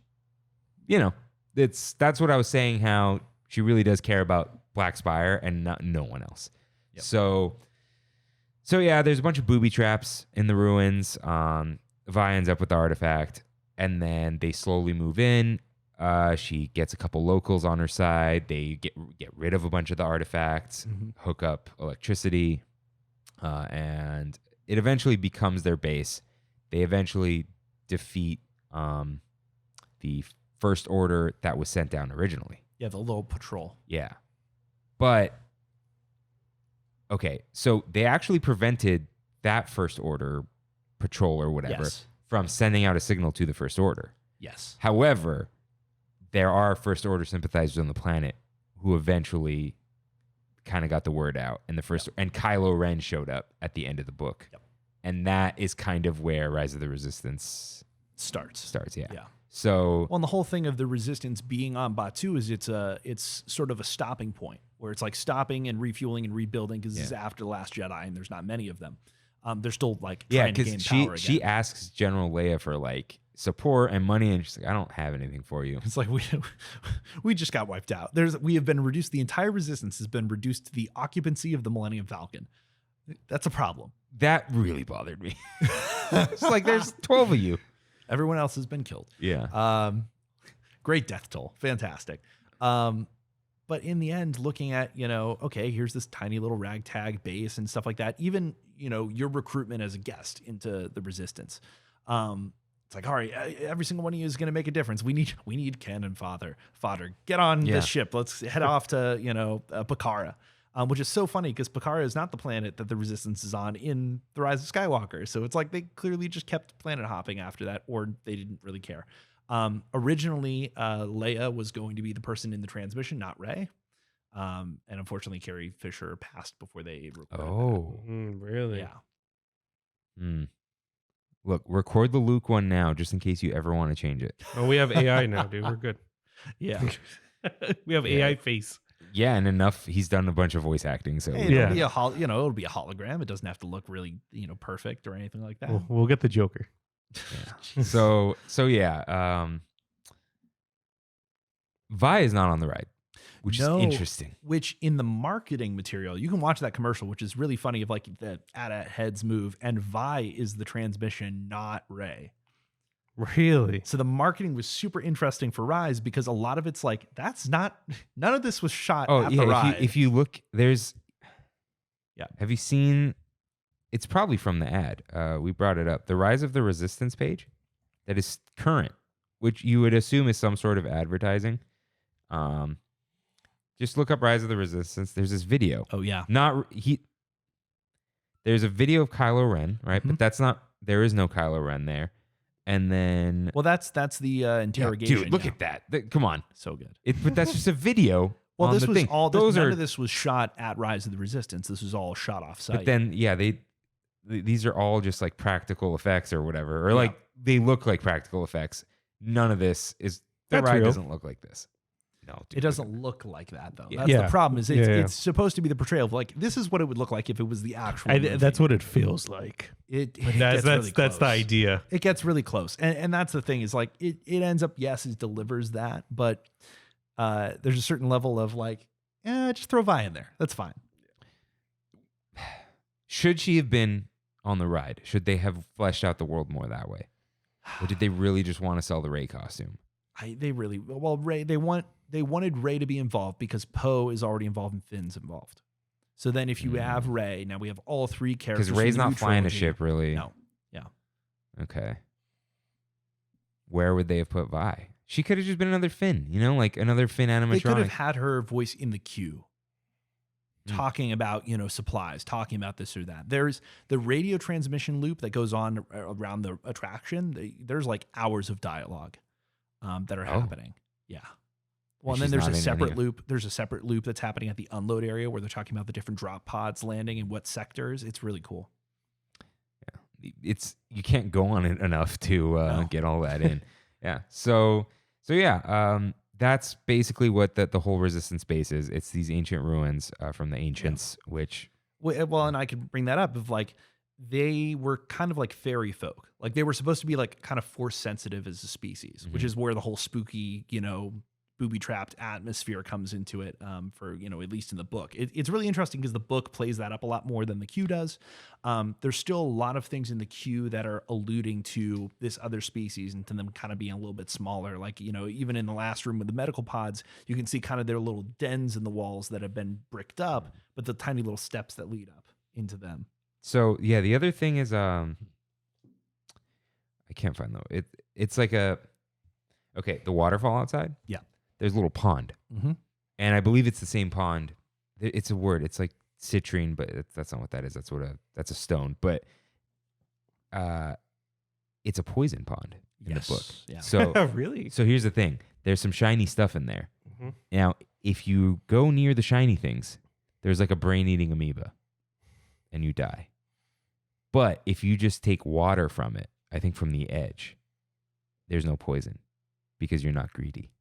that's what I was saying. How she really does care about Black Spire and no one else. Yep. So yeah, there's a bunch of booby traps in the ruins. Vi ends up with the artifact, and then they slowly move in. She gets a couple locals on her side. They get rid of a bunch of the artifacts, hook up electricity, and it eventually becomes their base. They eventually defeat the First Order that was sent down originally. Yeah, the little patrol. Yeah. But, okay, so they actually prevented that First Order patrol or whatever from sending out a signal to the First Order. Yes. However, there are First Order sympathizers on the planet who eventually kind of got the word out. And and Kylo Ren showed up at the end of the book. Yep. And that is kind of where Rise of the Resistance starts, yeah. So, well, and the whole thing of the Resistance being on Batuu is it's sort of a stopping point where it's like stopping and refueling and rebuilding because this is after The Last Jedi and there's not many of them. They're still like trying to gain power again. She asks General Leia for like support and money, and she's like, I don't have anything for you. It's like we just got wiped out. We have been reduced. The entire Resistance has been reduced to the occupancy of the Millennium Falcon. That's a problem. That really bothered me. It's like there's 12 of you. Everyone else has been killed. Yeah. Great death toll. Fantastic. But in the end, looking at, okay, here's this tiny little ragtag base and stuff like that. Even, your recruitment as a guest into the Resistance. It's like, all right, every single one of you is going to make a difference. We need cannon fodder. Get on this ship. Let's head off to, Bakara. Which is so funny because Bakara is not the planet that the Resistance is on in The Rise of Skywalker. So it's like they clearly just kept planet hopping after that, or they didn't really care. Originally, Leia was going to be the person in the transmission, not Rey. And unfortunately, Carrie Fisher passed before they recorded. Oh, really? Yeah. Look, record the Luke one now, just in case you ever want to change it. Oh, we have AI now, dude. We're good. Yeah. We have AI face. Yeah, and enough. He's done a bunch of voice acting, so it'll be it'll be a hologram. It doesn't have to look really, perfect or anything like that. We'll get the Joker. Yeah. so yeah. Vi is not on the ride, which is interesting. Which in the marketing material, you can watch that commercial, which is really funny of like the AT-AT heads move, and Vi is the transmission, not Rey. Really? So the marketing was super interesting for Rise because a lot of it's like, none of this was shot at the ride. If you look, have you seen, it's probably from the ad. We brought it up. The Rise of the Resistance page that is current, which you would assume is some sort of advertising. Just look up Rise of the Resistance. There's this video. Oh yeah. There's a video of Kylo Ren, right? Mm-hmm. But there is no Kylo Ren there. And then, well, that's the interrogation. Dude, look at that! Come on, so good. But that's just a video. Well, this was thing. all. None of this was shot at Rise of the Resistance. This was all shot off site. But then, these are all just like practical effects or whatever, or like they look like practical effects. None of this is. The ride doesn't look like this. No, it doesn't look like that though. That's the problem. Is it's supposed to be the portrayal of like this is what it would look like if it was the actual. That's what it feels like. That's the idea. It gets really close, and that's the thing is like it ends up it delivers that, but there's a certain level of like just throw Vi in there. That's fine. Should she have been on the ride? Should they have fleshed out the world more that way, or did they really just want to sell the Rey costume? Rey. They wanted Rey to be involved because Poe is already involved and Finn's involved. So then if you have Rey, now we have all three characters. Because Rey's not flying a ship, really. No. Yeah. Okay. Where would they have put Vi? She could have just been another Finn, like another Finn animatronic. They could have had her voice in the queue. talking about, supplies, talking about this or that. There's the radio transmission loop that goes on around the attraction. There's like hours of dialogue that are happening. Yeah. Well, and then there's a separate loop. There's a separate loop that's happening at the unload area where they're talking about the different drop pods landing in what sectors. It's really cool. Yeah. You can't go on it enough to get all that in. Yeah. So yeah, that's basically what the whole Resistance base is. It's these ancient ruins from the ancients, which... Well, and I could bring that up of like, they were kind of like fairy folk. Like they were supposed to be like kind of force sensitive as a species, which is where the whole spooky, booby-trapped atmosphere comes into it for, at least in the book. It's really interesting because the book plays that up a lot more than the queue does. There's still a lot of things in the queue that are alluding to this other species and to them kind of being a little bit smaller. Like, even in the last room with the medical pods, you can see kind of their little dens in the walls that have been bricked up, but the tiny little steps that lead up into them. So, yeah, the other thing is, I can't find though. It's like the waterfall outside. Yeah. There's a little pond. Mm-hmm. And I believe it's the same pond. It's a word. It's like citrine, but that's not what that is. That's a stone. But it's a poison pond in the book. Yeah. So really? So here's the thing. There's some shiny stuff in there. Mm-hmm. Now, if you go near the shiny things, there's like a brain-eating amoeba, and you die. But if you just take water from it, I think from the edge, there's no poison because you're not greedy.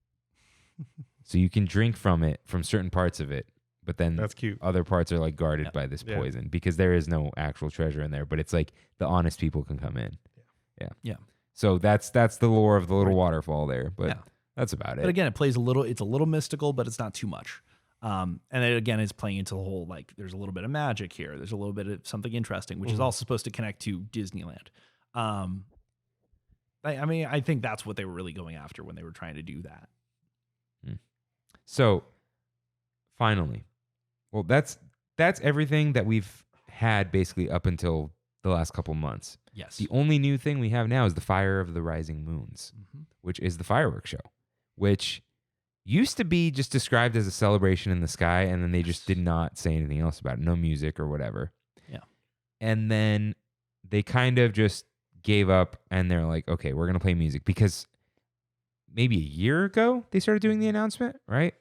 So you can drink from it, from certain parts of it, but then that's cute. Other parts are like guarded by this poison because there is no actual treasure in there, but it's like the honest people can come in. Yeah. So that's the lore of the little waterfall there, but that's about it. But again, it's a little mystical, but it's not too much. And it again is playing into the whole, like, there's a little bit of magic here. There's a little bit of something interesting, which is also supposed to connect to Disneyland. I think that's what they were really going after when they were trying to do that. So finally, well, that's everything that we've had basically up until the last couple months. Yes. The only new thing we have now is the Fire of the Rising Moons, which is the fireworks show, which used to be just described as a celebration in the sky, and then they just did not say anything else about it. No music or whatever. Yeah. And then they kind of just gave up, and they're like, okay, we're going to play music because maybe a year ago they started doing the announcement, right?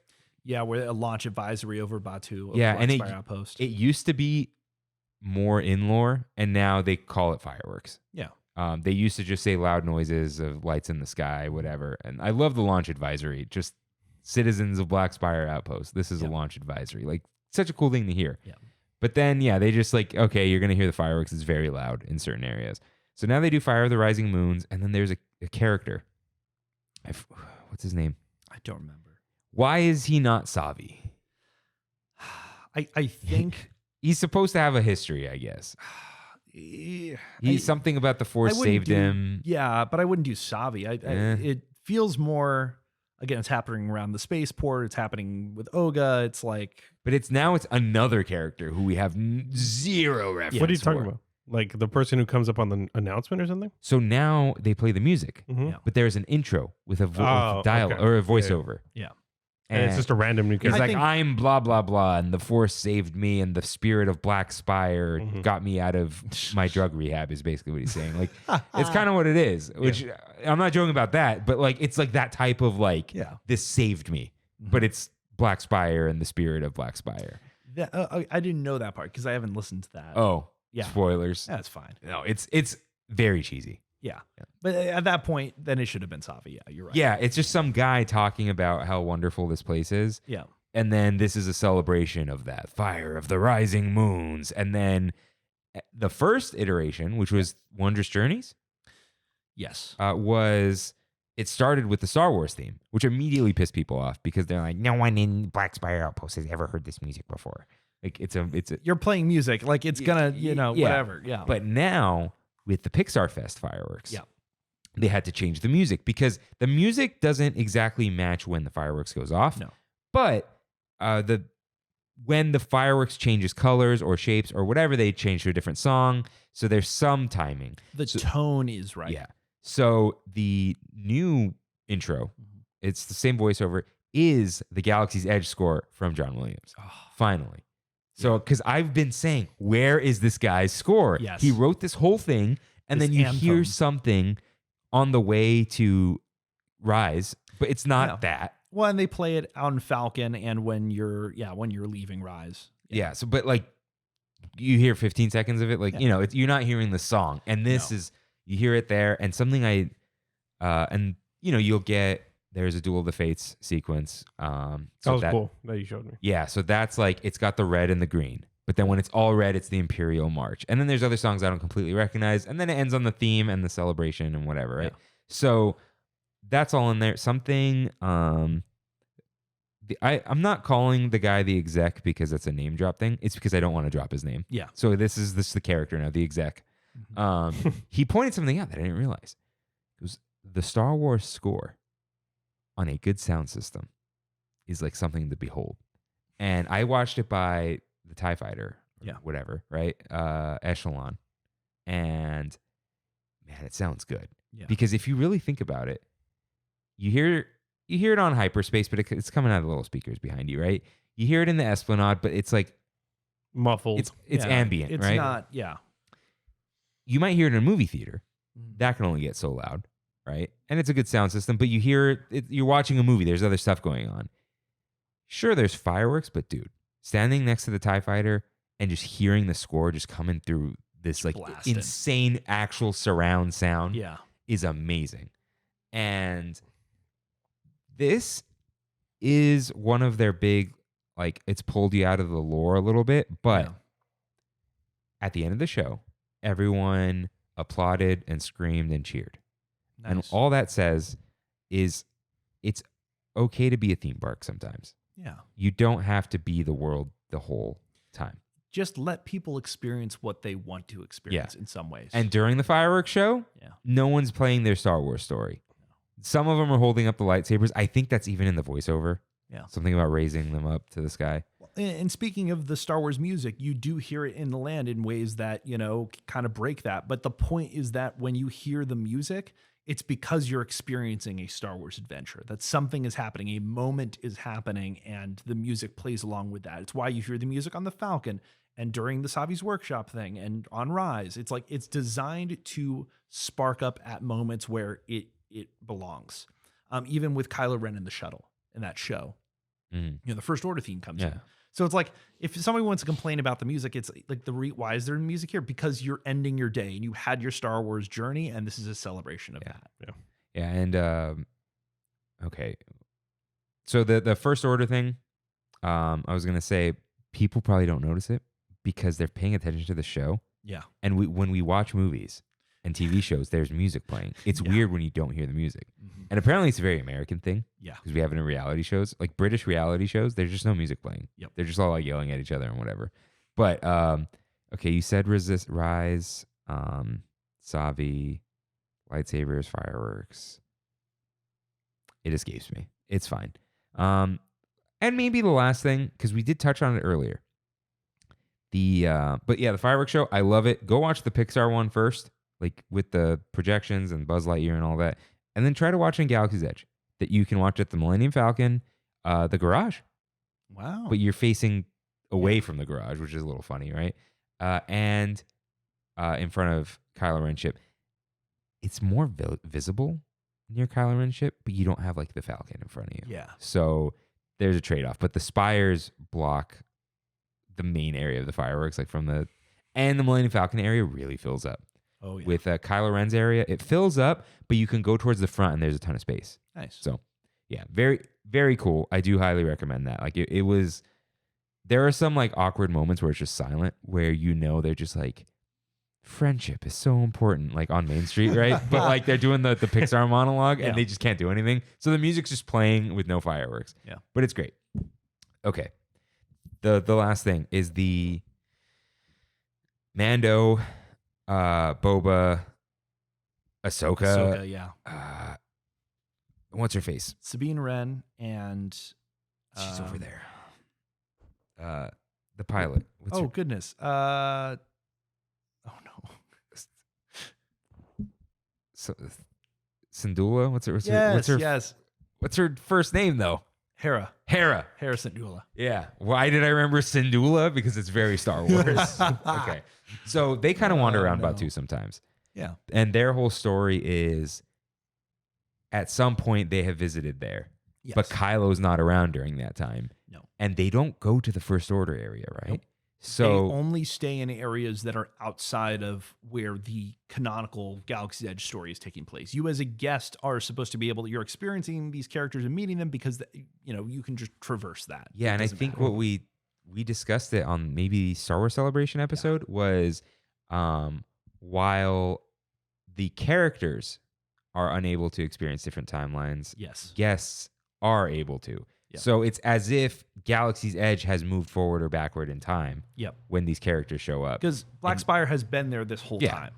Yeah, where a launch advisory over Batuu. Yeah, Black Spire Outpost. It used to be more in lore, and now they call it fireworks. Yeah. They used to just say loud noises of lights in the sky, whatever. And I love the launch advisory. Just citizens of Black Spire Outpost. This is a launch advisory. Like, such a cool thing to hear. Yeah. But then, they just like, okay, you're going to hear the fireworks. It's very loud in certain areas. So now they do Fire of the Rising Moons, and then there's a character. What's his name? I don't remember. Why is he not Savi? I think he's supposed to have a history, I guess. He's something about the Force saved him. Yeah, but I wouldn't do Savi. It feels more, again, it's happening around the spaceport. It's happening with Oga. It's like... But it's another character who we have zero reference. What are you talking about? Like the person who comes up on the announcement or something? So now they play the music, but there's an intro with a dialogue or a voiceover. Yeah. And it's just a random new character. He's like, I'm blah, blah, blah, and the Force saved me, and the spirit of Black Spire got me out of my drug rehab, is basically what he's saying. Like, it's kind of what it is, which I'm not joking about that, but like, it's like that type of like, this saved me, but it's Black Spire and the spirit of Black Spire. I didn't know that part because I haven't listened to that. Oh, spoilers. That's fine. No, it's very cheesy. Yeah. But at that point, then it should have been Savi. Yeah, you're right. Yeah, it's just some guy talking about how wonderful this place is. Yeah. And then this is a celebration of that Fire of the Rising Moons. And then the first iteration, which was Wondrous Journeys. Yes. It started with the Star Wars theme, which immediately pissed people off because they're like, no one in Black Spire Outpost has ever heard this music before. Like it's a you're playing music. Like it's gonna, whatever. Yeah. But now with the Pixar Fest fireworks, they had to change the music because the music doesn't exactly match when the fireworks goes off. No. But when the fireworks changes colors or shapes or whatever, they change to a different song. So there's some timing. The tone is right. Yeah. So the new intro, it's the same voiceover, is the Galaxy's Edge score from John Williams. Oh. Finally. So, because I've been saying, where is this guy's score? Yes. He wrote this whole thing, and This then you anthem. hear something on the way to Rise, but it's not that. Well, and they play it on Falcon and when you're leaving Rise. Yeah. So, but like, you hear 15 seconds of it, like, you know, you're not hearing the song. And this is, you hear it there, and something and, you know, you'll get, there's a Duel of the Fates sequence. So that was cool that you showed me. Yeah. So that's like, it's got the red and the green. But then when it's all red, it's the Imperial March. And then there's other songs I don't completely recognize. And then it ends on the theme and the celebration and whatever, right? Yeah. So that's all in there. Something, I'm not calling the guy the exec because that's a name drop thing. It's because I don't want to drop his name. Yeah. So this is the character now, the exec. He pointed something out that I didn't realize. It was the Star Wars score on a good sound system is like something to behold. And I watched it by the TIE Fighter, or whatever, right? Echelon. And man, it sounds good. Yeah. Because if you really think about it, you hear it on hyperspace, but it's coming out of the little speakers behind you, right? You hear it in the Esplanade, but it's like muffled. It's ambient, it's right? It's not, yeah. You might hear it in a movie theater. That can only get so loud, right? And it's a good sound system, but you hear it, you're watching a movie. There's other stuff going on. Sure, there's fireworks, but dude, standing next to the TIE Fighter and just hearing the score just coming through this like insane actual surround sound is amazing. And this is one of their big, like, it's pulled you out of the lore a little bit, but at the end of the show, everyone applauded and screamed and cheered. Nice. And all that says is it's okay to be a theme park sometimes. Yeah. You don't have to be the world the whole time. Just let people experience what they want to experience in some ways. And during the fireworks show, no one's playing their Star Wars story. Some of them are holding up the lightsabers. I think that's even in the voiceover. Yeah. Something about raising them up to the sky. And speaking of the Star Wars music, you do hear it in the land in ways that, you know, kind of break that. But the point is that when you hear the music, it's because you're experiencing a Star Wars adventure, that something is happening, a moment is happening, and the music plays along with that. It's why you hear the music on the Falcon and during the Savi's Workshop thing and on Rise. It's like it's designed to spark up at moments where it belongs. Even with Kylo Ren in the shuttle in that show, you know, the First Order theme comes in. So it's like, if somebody wants to complain about the music, it's like why is there music here? Because you're ending your day and you had your Star Wars journey, and this is a celebration of that. Yeah. And okay. So the First Order thing, I was gonna say people probably don't notice it because they're paying attention to the show. Yeah. And when we watch movies and TV shows, there's music playing. It's weird when you don't hear the music. And apparently it's a very American thing. Yeah. Because we have it in reality shows. Like British reality shows, there's just no music playing. Yep. They're just all like yelling at each other and whatever. But okay, you said Rise, Savi, lightsabers, fireworks. It escapes me. It's fine. And maybe the last thing, because we did touch on it earlier. But yeah, the fireworks show, I love it. Go watch the Pixar one first, like with the projections and Buzz Lightyear and all that. And then try to watch in Galaxy's Edge that you can watch at the Millennium Falcon, the garage. Wow. But you're facing away from the garage, which is a little funny, right? And in front of Kylo Ren's ship. It's more visible near Kylo Ren's ship, but you don't have like the Falcon in front of you. Yeah. So there's a trade-off. But the spires block the main area of the fireworks, like and the Millennium Falcon area really fills up. Oh, yeah. With Kylo Ren's area, it fills up, but you can go towards the front and there's a ton of space. Nice. So, yeah, very, very cool. I do highly recommend that. Like it was, there are some like awkward moments where it's just silent, where you know they're just like, friendship is so important, like on Main Street, right? But like they're doing the Pixar monologue and they just can't do anything. So the music's just playing with no fireworks. Yeah. But it's great. Okay. The last thing is the Mando, Boba, Ahsoka, yeah. What's her face? Sabine Wren and she's over there. The pilot. Goodness. Oh no. So, Syndulla. What's her? Yes. What's her first name though? Hera Syndulla. Yeah. Why did I remember Syndulla? Because it's very Star Wars. Okay. So they kind of wander around Batuu sometimes. Yeah. And their whole story is at some point they have visited there. Yes. But Kylo's not around during that time. No. And they don't go to the First Order area, right? Nope. So they only stay in areas that are outside of where the canonical Galaxy's Edge story is taking place. You as a guest are supposed to be able to, you're experiencing these characters and meeting them because, you can just traverse that. Yeah, and I think what we discussed it on maybe Star Wars Celebration episode was while the characters are unable to experience different timelines, yes, guests are able to. Yep. So it's as if Galaxy's Edge has moved forward or backward in time. Yep. When these characters show up. Because Black Spire has been there this whole time.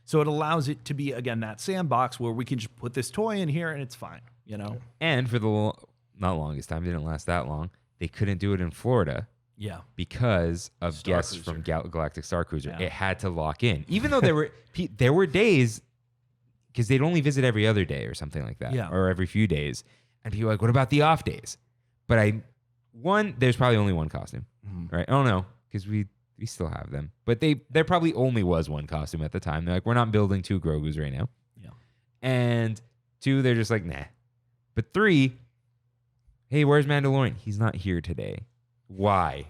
So it allows it to be, again, that sandbox where we can just put this toy in here and it's fine, And for the not longest time, it didn't last that long, they couldn't do it in Florida. Yeah. Because of Star guests Cruiser. from Galactic Star Cruiser. Yeah. It had to lock in. Even though there were days, because they'd only visit every other day or something like that. Yeah. Or every few days. And people were like, what about the off days? But there's probably only one costume, right? I don't know, because we still have them. But there probably only was one costume at the time. They're like, we're not building 2 Grogus right now. Yeah. And 2, they're just like, nah. But 3, hey, where's Mandalorian? He's not here today. Why?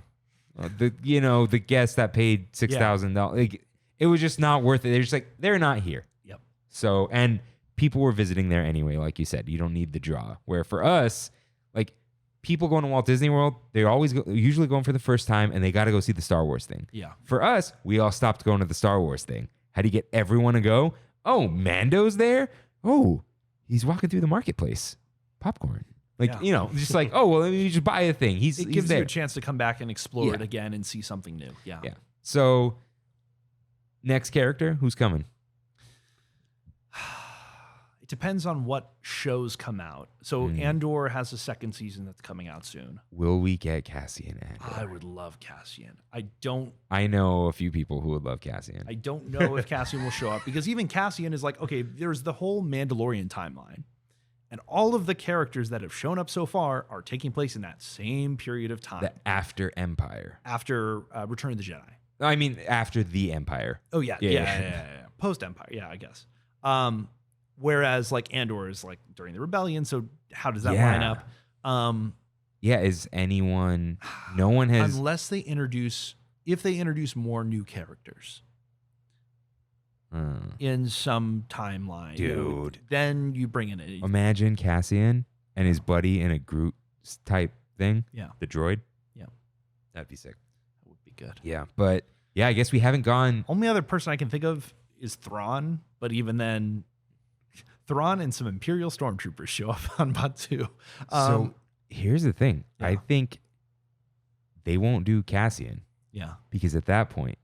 The guest that paid $6,000. Like, it was just not worth it. They're just like, they're not here. Yep. So, and people were visiting there anyway, like you said. You don't need the draw. Where for us, like, people going to Walt Disney World, they're usually going for the first time, and they got to go see the Star Wars thing. Yeah. For us, we all stopped going to the Star Wars thing. How do you get everyone to go? Oh, Mando's there? Oh, he's walking through the marketplace. Popcorn. Like, just like, oh, well, let me just buy a thing. It gives there. you a chance to come back and explore it again and see something new. Yeah. Yeah. So, next character, who's coming? It depends on what shows come out. So Andor has a 2nd season that's coming out soon. Will we get Cassian Andor? I would love Cassian. I know a few people who would love Cassian. I don't know if Cassian will show up because even Cassian is like, okay, there's the whole Mandalorian timeline. And all of the characters that have shown up so far are taking place in that same period of time. The after Empire. After Return of the Jedi. I mean, after the Empire. Oh, yeah. Post-Empire, yeah, I guess. Whereas like Andor is like during the rebellion. So how does that line up? Is anyone? No one has. Unless they introduce more new characters in some timeline, dude. Then you bring in it. Imagine Cassian and his buddy in a Groot type thing. Yeah, the droid. Yeah, that'd be sick. That would be good. Yeah, but I guess we haven't gone. Only other person I can think of is Thrawn, but even then. Thrawn and some Imperial stormtroopers show up on Batuu. So here's the thing. Yeah. I think they won't do Cassian. Yeah. Because at that point,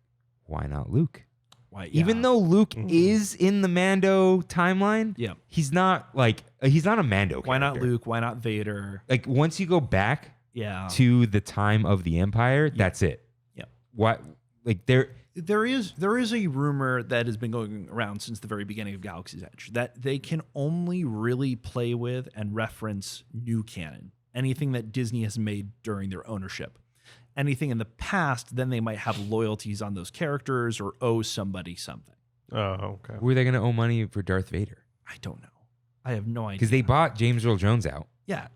why not Luke? Why? Yeah. Even though Luke is in the Mando timeline, he's not a Mando character. Why not Luke? Why not Vader? Like once you go back to the time of the Empire, that's it. Yeah. What like There is a rumor that has been going around since the very beginning of Galaxy's Edge that they can only really play with and reference new canon, anything that Disney has made during their ownership. Anything in the past, then they might have loyalties on those characters or owe somebody something. Oh, okay. Were they going to owe money for Darth Vader? I don't know. I have no idea. Because they bought James Earl Jones out. Yeah.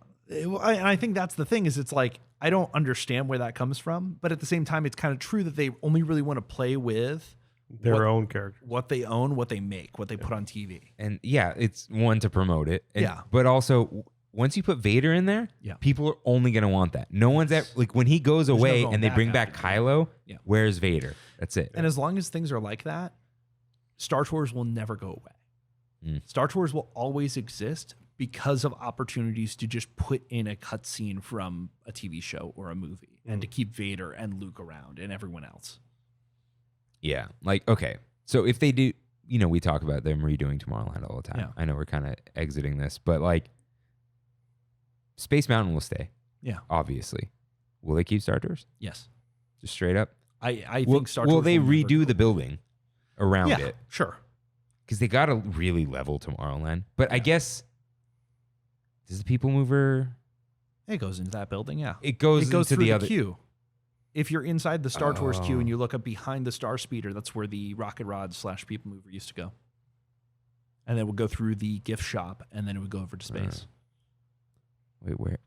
I think that's the thing is it's like, I don't understand where that comes from, but at the same time, it's kind of true that they only really want to play with their own characters, what they own, what they make, what they put on TV. And it's one to promote it. And, yeah. But also, once you put Vader in there, people are only going to want that. No one's like when he goes away and they bring back Kylo, where's Vader? That's it. And as long as things are like that, Star Tours will never go away. Star Tours will always exist because of opportunities to just put in a cutscene from a TV show or a movie and to keep Vader and Luke around and everyone else. Yeah. Like, okay. So if they do, we talk about them redoing Tomorrowland all the time. Yeah. I know we're kind of exiting this, but like Space Mountain will stay. Yeah. Obviously. Will they keep Star Tours? Yes. Just straight up? I think Star Tours will they redo the building around it? Sure. Because they got to really level Tomorrowland. But I guess, does the People Mover It goes into that building, yeah. It goes through into the other queue. If you're inside the Star Tours queue and you look up behind the Star Speeder, that's where the Rocket Rod / People Mover used to go. And then we'll go through the gift shop, and then it would go over to space. Wait, where?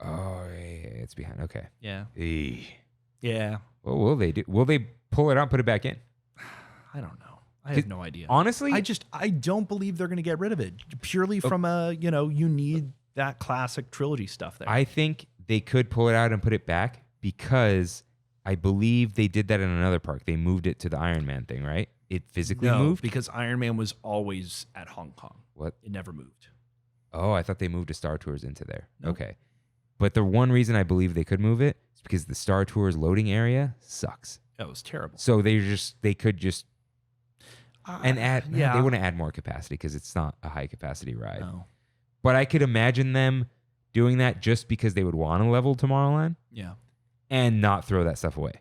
Oh, yeah, it's behind. Okay. Yeah. Yeah. What will they do? Will they pull it out and put it back in? I don't know. I have no idea. Honestly, I don't believe they're going to get rid of it purely from you need that classic trilogy stuff there. I think they could pull it out and put it back because I believe they did that in another park. They moved it to the Iron Man thing, right? It physically moved? Because Iron Man was always at Hong Kong. What? It never moved. Oh, I thought they moved the Star Tours into there. Nope. Okay. But the one reason I believe they could move it is because the Star Tours loading area sucks. That was terrible. So they could just and add. Yeah. They wouldn't add more capacity because it's not a high capacity ride. No. But I could imagine them doing that just because they would want to level Tomorrowland. Yeah. And not throw that stuff away.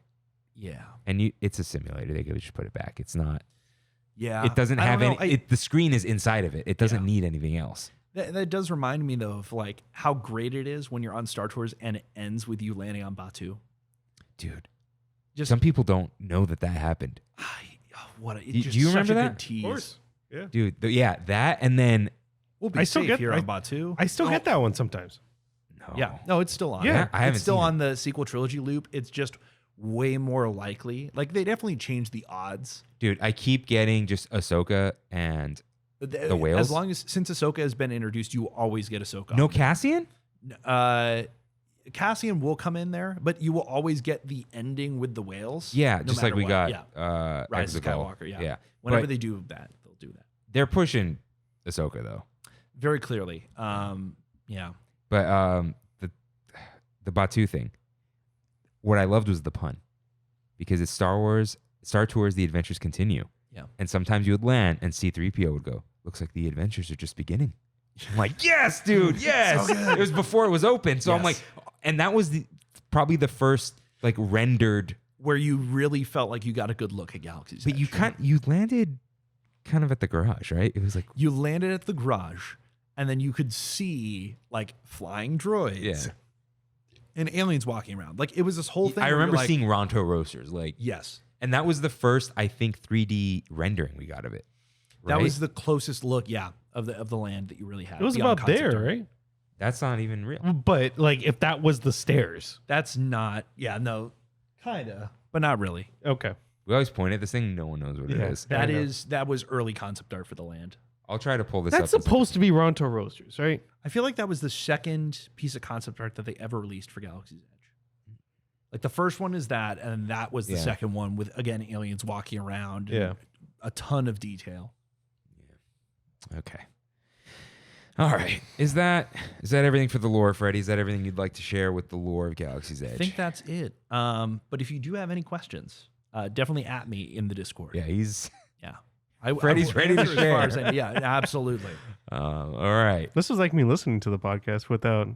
Yeah. And it's a simulator. They could just put it back. It's not. Yeah. It doesn't have any. The screen is inside of it. It doesn't need anything else. That does remind me, though, of like how great it is when you're on Star Tours and it ends with you landing on Batuu. Dude, some people don't know that happened. Do you remember that? Good tease. Of course. Yeah. Dude, that and then we'll be safe here on Batuu. I still get that one sometimes. No. Yeah. No, it's still on. Yeah, I haven't It's still seen on the sequel trilogy loop. It's just way more likely. Like they definitely changed the odds. Dude, I keep getting just Ahsoka and the whales. As long as since Ahsoka has been introduced, you will always get Ahsoka. No Cassian? Cassian will come in there, but you will always get the ending with the whales. Yeah, no just like we what. got Rise of Exegol. Skywalker. Yeah. Yeah. Whenever But they do that, they'll do that. they're pushing Ahsoka though. Very clearly. Yeah. But the Batuu thing. What I loved was the pun. Because it's Star Tours, the adventures continue. Yeah. And sometimes you would land and C-3PO would go, looks like the adventures are just beginning. I'm like, yes, dude, yes. So it was before it was open. So I'm like, and that was probably the first like rendered. Where you really felt like you got a good look at Galaxy's Edge. But you landed kind of at the garage, right? It was like. You landed at the garage and then you could see like flying droids and aliens walking around. Like it was this whole thing. I remember seeing Ronto Roasters. Like, yes. And that was the first, I think, 3D rendering we got of it. Right? That was the closest look, of the land that you really had. It was about there, right? That's not even real. But like, if that was the stairs, that's not. Yeah, no, kinda, but not really. Okay. We always point at this thing. No one knows what it is. That was early concept art for the land. I'll try to pull this up. That's supposed to be Ronto Roasters, right? I feel like that was the second piece of concept art that they ever released for Galaxy's Edge. Like the first one is that, and that was the second one with again aliens walking around. And a ton of detail. Yeah. Okay. All right. Is that everything for the lore, Freddy? Is that everything you'd like to share with the lore of Galaxy's Edge? I think that's it. But if you do have any questions, definitely at me in the Discord. Yeah, he's. Yeah. Freddy's ready to share. As far as yeah, absolutely. All right. This is like me listening to the podcast without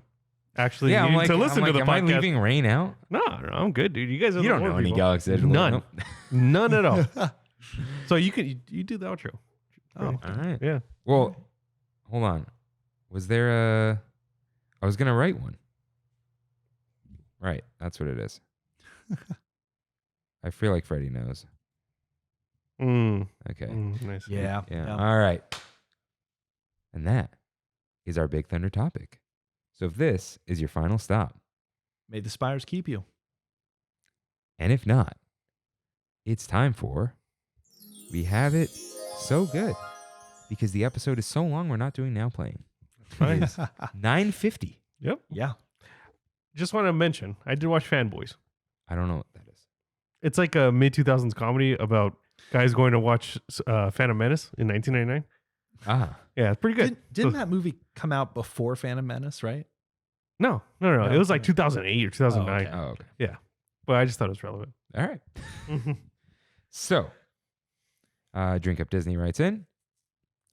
actually needing to listen to the am podcast. Am I leaving Rain out? No, I'm good, dude. You guys are you don't know any Galaxy's Edge. None. None at all. So you do the outro. Oh, all right. Yeah. Well, hold on. Was there I was gonna write one. Right, that's what it is. I feel like Freddy knows. Okay. Nice. Yeah. All right. And that is our Big Thunder topic. So if this is your final stop, may the spires keep you. And if not, it's time for We Have It So Good. Because the episode is so long, we're not doing Now Playing. Nice. 9:50. Yep. Yeah. Just want to mention, I did watch Fanboys. I don't know what that is. It's like a mid-2000s comedy about guys going to watch Phantom Menace in 1999. Ah. Yeah, it's pretty good. Didn't that movie come out before Phantom Menace, right? No. It was like 2008 or 2009. Oh, okay. Yeah. But I just thought it was relevant. All right. So, Drink Up Disney writes in.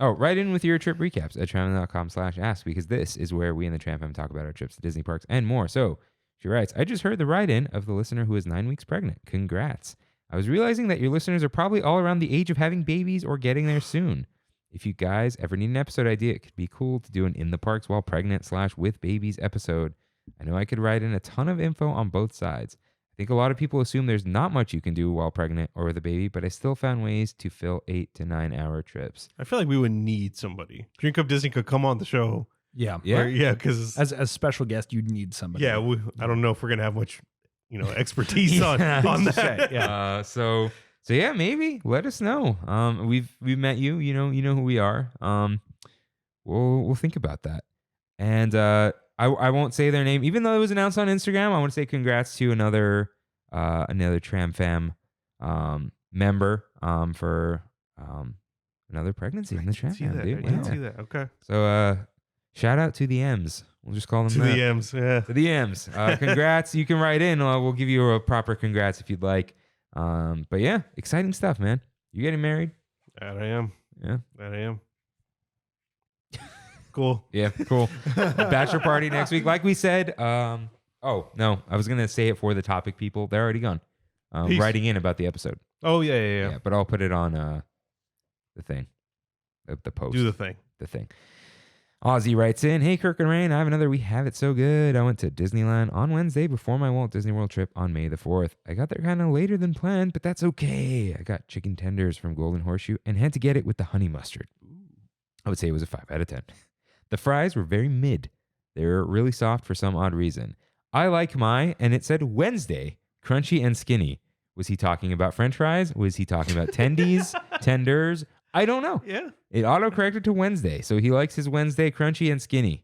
Oh, write in with your trip recaps at trammin.com/ask because this is where we in the Tram Fam talk about our trips to Disney parks and more. So, she writes, I just heard the write-in of the listener who is 9 weeks pregnant. Congrats. I was realizing that your listeners are probably all around the age of having babies or getting there soon. If you guys ever need an episode idea, it could be cool to do an In the Parks While Pregnant / with babies episode. I know I could write in a ton of info on both sides. I think a lot of people assume there's not much you can do while pregnant or with a baby, but I still found ways to fill 8 to 9 hour trips. I feel like we would need somebody. Drink Up Disney could come on the show. Yeah. Because as special guest, you'd need somebody. Yeah, I don't know if we're gonna have much, expertise on that. Yeah. So yeah, maybe let us know. We've met you. You know who we are. We'll think about that. And I won't say their name, even though it was announced on Instagram. I want to say congrats to another Tram Fam member for another pregnancy in the Tram Fam, dude. I didn't see that. Okay. So shout out to the M's. We'll just call them to that. the M's. Yeah. To the M's. Congrats. You can write in. We'll give you a proper congrats if you'd like. But yeah, exciting stuff, man. You getting married? That I am. Yeah. That I am. Cool. Yeah, cool. Bachelor party next week. Like we said, oh, no. I was going to say it for the topic people. They're already gone. Writing in about the episode. Oh, yeah. But I'll put it on the thing. The post. Do the thing. The thing. Ozzy writes in, hey, Kirk and Rain, I have another We Have It So Good. I went to Disneyland on Wednesday before my Walt Disney World trip on May the 4th. I got there kind of later than planned, but that's okay. I got chicken tenders from Golden Horseshoe and had to get it with the honey mustard. I would say it was a 5 out of 10. The fries were very mid. They were really soft for some odd reason. I like and it said Wednesday, crunchy and skinny. Was he talking about French fries? Was he talking about tendies, tenders? I don't know. Yeah. It auto-corrected to Wednesday, so he likes his Wednesday crunchy and skinny.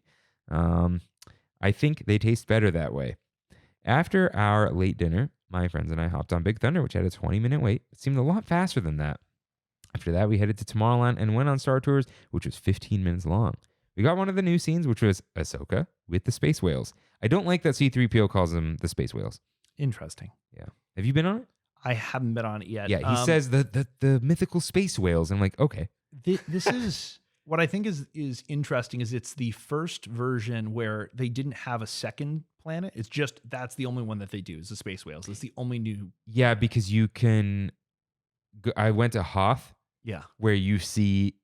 I think they taste better that way. After our late dinner, my friends and I hopped on Big Thunder, which had a 20-minute wait. It seemed a lot faster than that. After that, we headed to Tomorrowland and went on Star Tours, which was 15 minutes long. We got one of the new scenes, which was Ahsoka with the space whales. I don't like that C-3PO calls them the space whales. Interesting. Yeah. Have you been on it? I haven't been on it yet. Yeah, he says the mythical space whales. I'm like, okay. This is what I think is interesting is it's the first version where they didn't have a second planet. It's just that's the only one that they do is the space whales. It's the only new. Yeah, because you can. I went to Hoth. Yeah. Where you see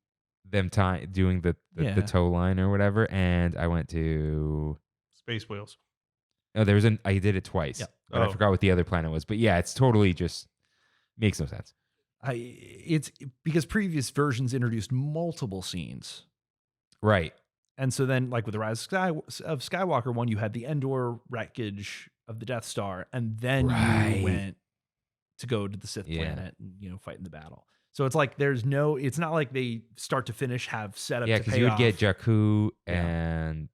them doing the tow line or whatever, and I went to Space Whales. Oh, I did it twice. Yeah. But I forgot what the other planet was. But yeah, it's totally just makes no sense. It's because previous versions introduced multiple scenes. Right. And so then, like with the Rise of Skywalker one, you had the Endor wreckage of the Death Star, and then you went to go to the Sith planet and fight in the battle. So it's like it's not like they start to finish have set up. Yeah, because you would get Jakku and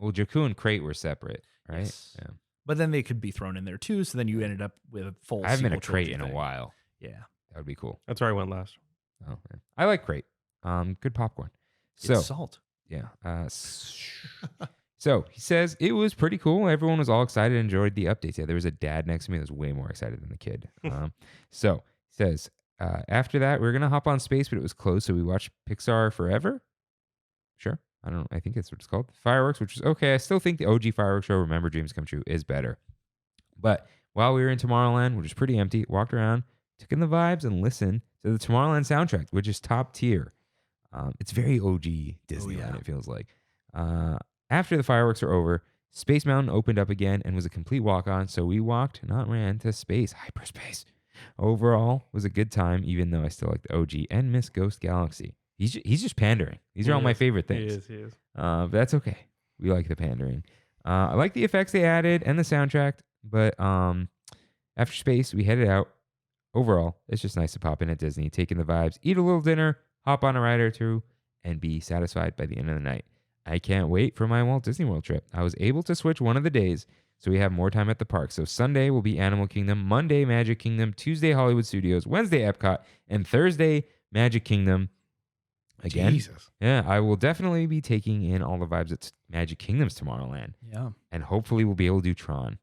Jakku and Crate were separate, right? Yes. Yeah. But then they could be thrown in there too. So then you ended up with a full. I haven't been a Crate in a while. Yeah, that would be cool. That's where I went last. Oh, man. I like Crate. Good popcorn. So it's salt. Yeah. So he says it was pretty cool. Everyone was all excited and enjoyed the updates. Yeah, there was a dad next to me that was way more excited than the kid. So he says after that we were gonna hop on space, but it was closed, so we watched Pixar Forever. Sure. I don't know. I think that's what it's called. Fireworks, which is okay. I still think the OG fireworks show, Remember Dreams Come True, is better. But while we were in Tomorrowland, which was pretty empty, walked around, took in the vibes, and listened to the Tomorrowland soundtrack, which is top tier. It's very OG Disneyland, it feels like. After the fireworks were over, Space Mountain opened up again and was a complete walk-on, so we walked, not ran, to space, hyperspace. Overall, was a good time, even though I still like the OG and miss Ghost Galaxy. He's just pandering. These are all my favorite things. He is. But that's okay. We like the pandering. I like the effects they added and the soundtrack. But after space, we headed out. Overall, it's just nice to pop in at Disney, take in the vibes, eat a little dinner, hop on a ride or two, and be satisfied by the end of the night. I can't wait for my Walt Disney World trip. I was able to switch one of the days, so we have more time at the park. So Sunday will be Animal Kingdom, Monday Magic Kingdom, Tuesday Hollywood Studios, Wednesday Epcot, and Thursday Magic Kingdom. Again, Jesus. Yeah, I will definitely be taking in all the vibes at Magic Kingdom's Tomorrowland. Yeah. And hopefully we'll be able to do Tron.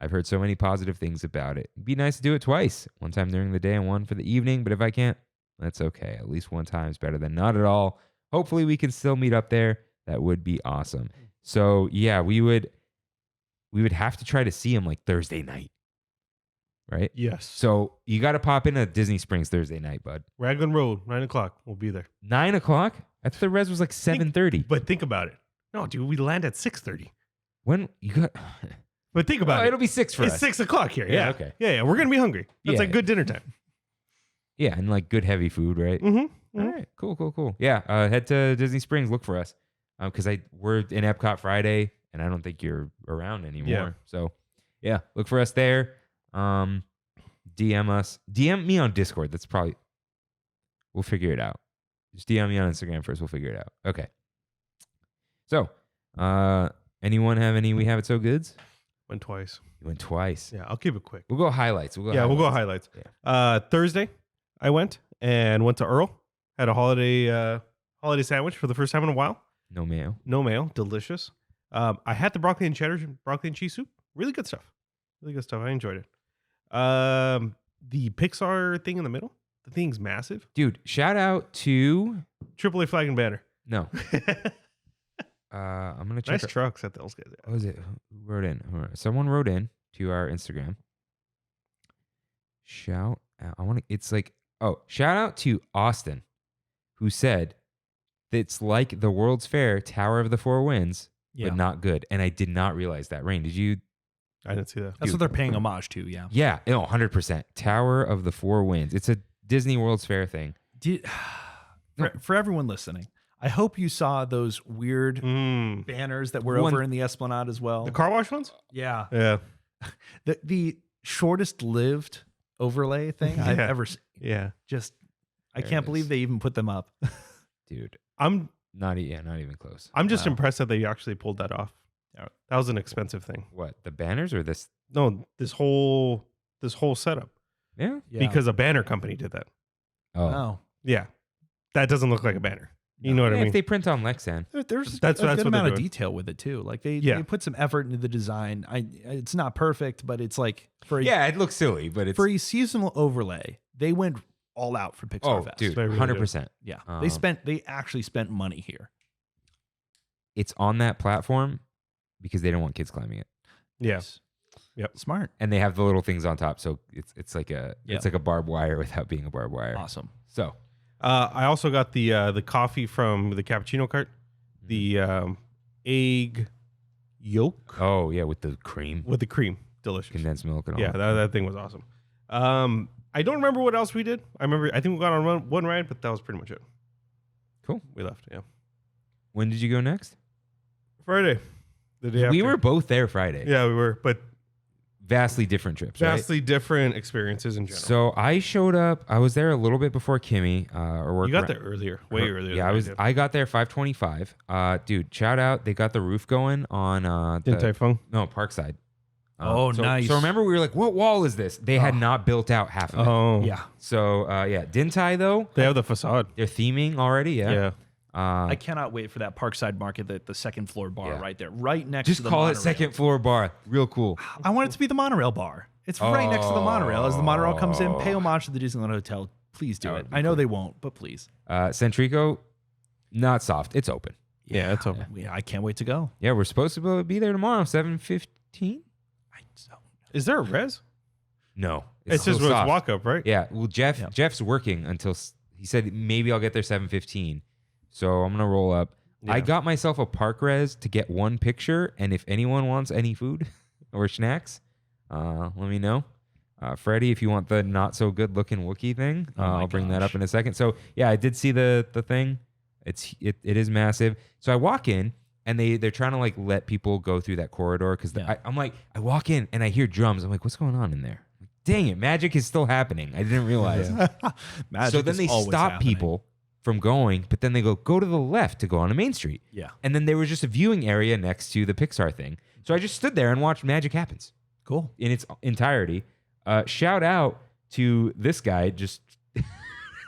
I've heard so many positive things about it. It'd be nice to do it twice. One time during the day and one for the evening. But if I can't, that's okay. At least one time is better than not at all. Hopefully we can still meet up there. That would be awesome. So yeah, we would have to try to see him like Thursday night. Right? Yes. So you got to pop in at Disney Springs Thursday night, bud. Raglan Road, 9:00. We'll be there. 9:00? I thought the res was like 7:30. But think about it. No, dude, we land at 6:30. When you got. But think about it. It'll be 6 for It's us. 6 o'clock here. Yeah, Yeah. okay. Yeah. We're going to be hungry. That's Yeah. like good dinner time. Yeah, and like good heavy food, right? Mm-hmm. All right, cool. Yeah, head to Disney Springs. Look for us, because we're in Epcot Friday, and I don't think you're around anymore. Yeah. So, yeah, look for us there. DM us. DM me on Discord. That's probably. We'll figure it out. Just DM me on Instagram first. We'll figure it out. Okay. So, anyone have any We Have It So Goods? Went twice. You went twice. Yeah. I'll keep it quick. We'll go highlights. We'll go highlights. Yeah. Thursday, I went to Earl. Had a holiday sandwich for the first time in a while. No mayo. No mayo. Delicious. I had the broccoli and cheese soup. Really good stuff. I enjoyed it. The Pixar thing in the middle. The thing's massive. Dude, shout out to. AAA flag and banner. No. I'm going to check. Nice trucks at those guys. What was it? Who wrote in? Someone wrote in to our Instagram. Shout out. Shout out to Austin, who said it's like the World's Fair Tower of the Four Winds, but not good. And I did not realize that. Rain, did you? I didn't see that. That's what they're paying homage to. Yeah. Yeah. 100%. Tower of the Four Winds. It's a Disney World's Fair thing. For everyone listening, I hope you saw those weird banners that were over in the Esplanade as well. The car wash ones? Yeah. Yeah. The shortest lived overlay thing I've ever seen. Yeah. I can't believe they even put them up. Dude. I'm not even close. I'm just impressed that they actually pulled that off. That was an expensive thing. What? The banners or this? No, this whole setup. Yeah. Because a banner company did that. Oh. Yeah. That doesn't look like a banner. You know what I mean? If they print on Lexan. There's that's a good what amount they're of doing. detail with it too. Like they put some effort into the design. It's not perfect, but it's like it looks silly, but it's for a seasonal overlay. They went all out for Pixar Fest. Dude, They really 100%. Yeah, they actually spent money here. It's on that platform because they don't want kids climbing it. Yeah. Yep, smart. And they have the little things on top, so it's like a barbed wire without being a barbed wire. Awesome. So, I also got the coffee from the cappuccino cart, the egg yolk. Oh yeah, with the cream, Delicious. condensed milk, and all. Yeah, that thing was awesome. I don't remember what else we did. I think we got on one ride, but that was pretty much it. Cool. We left. Yeah. When did you go next? Friday. The day We after. were both there Friday. Yeah, we were, but Vastly different trips. vastly different experiences in general. So I showed up. I was there a little bit before Kimmy. You got there earlier, way earlier. Yeah, than did. I got there 5:25. Dude, shout out! They got the roof going on. Parkside. Nice. So remember, we were like, "What wall is this?" They had not built out half of it. Oh, Yeah. So Dintai though, They have the facade. they're theming already. Yeah. I cannot wait for that Parkside Market, the second floor bar right there, right next Just to the call monorail. it second floor bar. Real cool. I want it to be the monorail bar. It's right next to the monorail. As the monorail comes in, pay homage to the Disneyland Hotel. Please do That it. would be I know cool. they won't, but please. Centrico, not soft. It's open. Yeah, it's open. I can't wait to go. Yeah, we're supposed to be there tomorrow, 7:15. Is there a res? No, It's just still soft. walk up, right? Yeah. Well, Jeff's working until he said maybe I'll get there 7:15. So I'm gonna roll up. Yeah. I got myself a park res to get one picture, and if anyone wants any food or snacks, let me know. Freddy, if you want the not so good looking Wookiee thing, I'll bring that up in a second. So yeah, I did see the thing. It is massive. So I walk in, and they're trying to like let people go through that corridor because I'm like, I walk in and I hear drums. I'm like, what's going on in there? Dang it, magic is still happening. I didn't realize. Magic So then is they always stop happening. people from going, but then they go to the left to go on a Main Street. Yeah. And then there was just a viewing area next to the Pixar thing. So I just stood there and watched Magic Happens Cool. in its entirety. Shout out to this guy. Just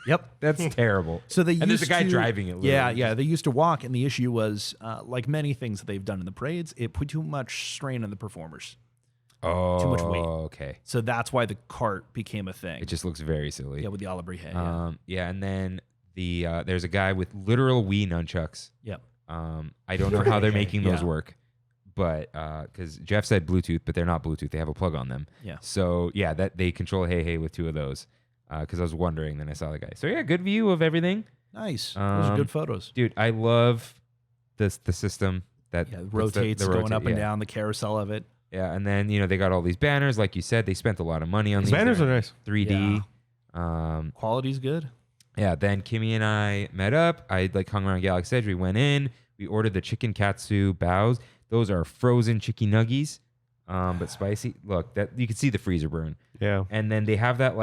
Yep. that's terrible. So they and there's a used guy to- driving it. Yeah, literally. yeah. They used to walk, and the issue was, like many things that they've done in the parades, it put too much strain on the performers. Oh, Too much weight. Okay. So that's why the cart became a thing. It just looks very silly. with the Olibri hay. And then there's a guy with literal Wii nunchucks. Yep. I don't know how they're making those Yeah. work, but because Jeff said Bluetooth, but they're not Bluetooth. They have a plug on them. Yeah. So yeah, that they control Hey with two of those. Because I was wondering, then I saw the guy. So yeah, good view of everything, Nice. Those are good photos. dude. I love the system that rotates going up and down the carousel of it. Yeah, and then they got all these banners, like you said. They spent a lot of money on these banners. Are nice, 3D. Quality's good. Yeah. Then Kimmy and I met up. I hung around Galaxy's Edge. We went in. We ordered the chicken katsu baos. Those are frozen chicken nuggies, but spicy. Look, that you can see the freezer burn. Yeah. And then they have that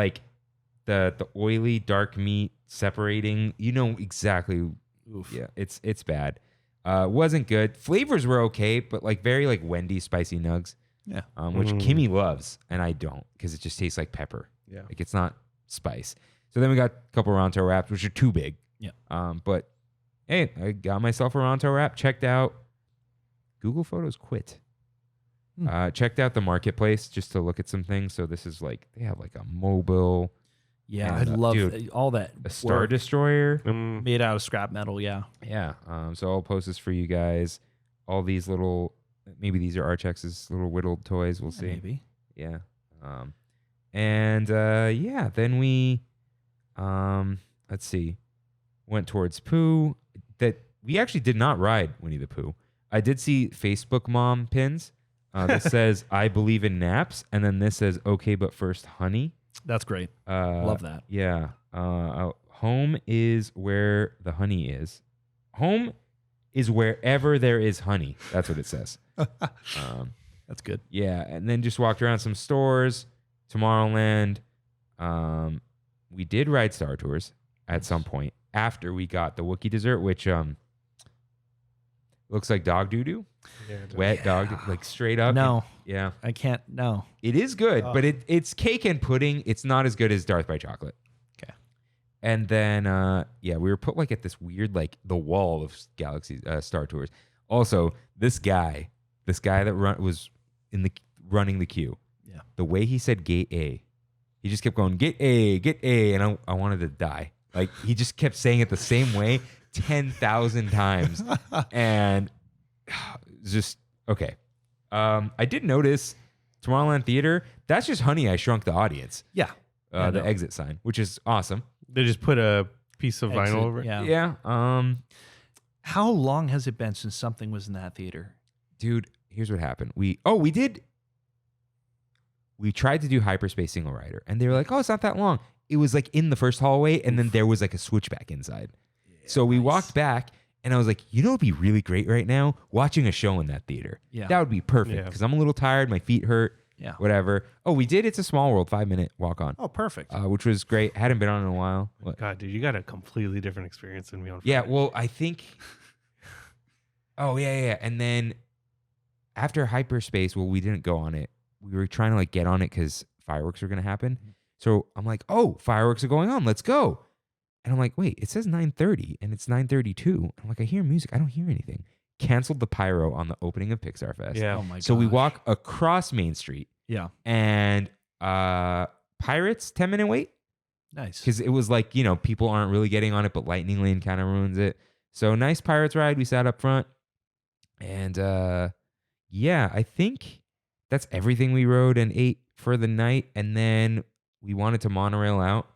the oily dark meat separating. You know exactly. Oof. Yeah, it's bad. Wasn't good. Flavors were okay, but very Wendy's spicy nugs. Yeah. Which Kimmy loves and I don't, because it just tastes like pepper. Yeah. It's not spice. So then we got a couple Ronto wraps, which are too big. Yeah. But hey, I got myself a Ronto wrap. Checked out Google Photos quit. Checked out the marketplace just to look at some things. So this is they have a mobile. Yeah, and, I love all that. A Star Destroyer. Made out of scrap metal, yeah. Yeah. So I'll post this for you guys. All these little, maybe these are Archex's little whittled toys. We'll see. Maybe. Yeah. Then we, let's see, went towards Pooh. That we actually did not ride Winnie the Pooh. I did see Facebook mom pins. That says, I believe in naps. And then this says, okay, but first honey. That's great. Love that. Yeah. Home is where the honey is. Home is wherever there is honey. That's what it says. That's good. Yeah. And then just walked around some stores. Tomorrowland. We did ride Star Tours at some point after we got the Wookiee dessert, which looks like dog doo-doo. Yeah, Wet dog, straight up. No. Yeah. I can't. No. It is good, but it's cake and pudding. It's not as good as Darth by Chocolate. Okay. And then, we were put at this weird, the wall of Galaxy Star Tours. Also, this guy that was running the queue. Yeah. The way he said gate A, he just kept going, get A. And I wanted to die. He just kept saying it the same way 10,000 times. And just, okay. I did notice Tomorrowland Theater, that's just Honey, I Shrunk the Audience. Yeah. The exit sign, which is awesome. They just put a piece of vinyl over it. Yeah. Yeah. How long has it been since something was in that theater? Dude, here's what happened. We tried to do Hyperspace Single Rider, and they were like, oh, it's not that long. It was in the first hallway, and then there was a switchback inside. Yeah, so we walked back, and I was like, it'd be really great right now watching a show in that theater. Yeah. That would be perfect, because I'm a little tired, my feet hurt, whatever. Oh, we did It's a Small World 5-minute walk on. Oh, perfect. Which was great. Hadn't been on in a while. What? God, dude, you got a completely different experience than me on Friday. Yeah, well, I think... Oh, yeah. And then after Hyperspace, we didn't go on it. We were trying to get on it because fireworks were going to happen. So I'm like, oh, fireworks are going on. Let's go. And I'm like, wait, it says 9:30 and it's 9:32. I'm like, I hear music. I don't hear anything. Canceled the pyro on the opening of Pixar Fest. Yeah. Oh my god. So we walk across Main Street. Yeah. And Pirates, 10-minute wait. Nice. Because it was people aren't really getting on it, but Lightning Lane kind of ruins it. So nice Pirates ride. We sat up front. And I think that's everything we rode and ate for the night. And then we wanted to monorail out.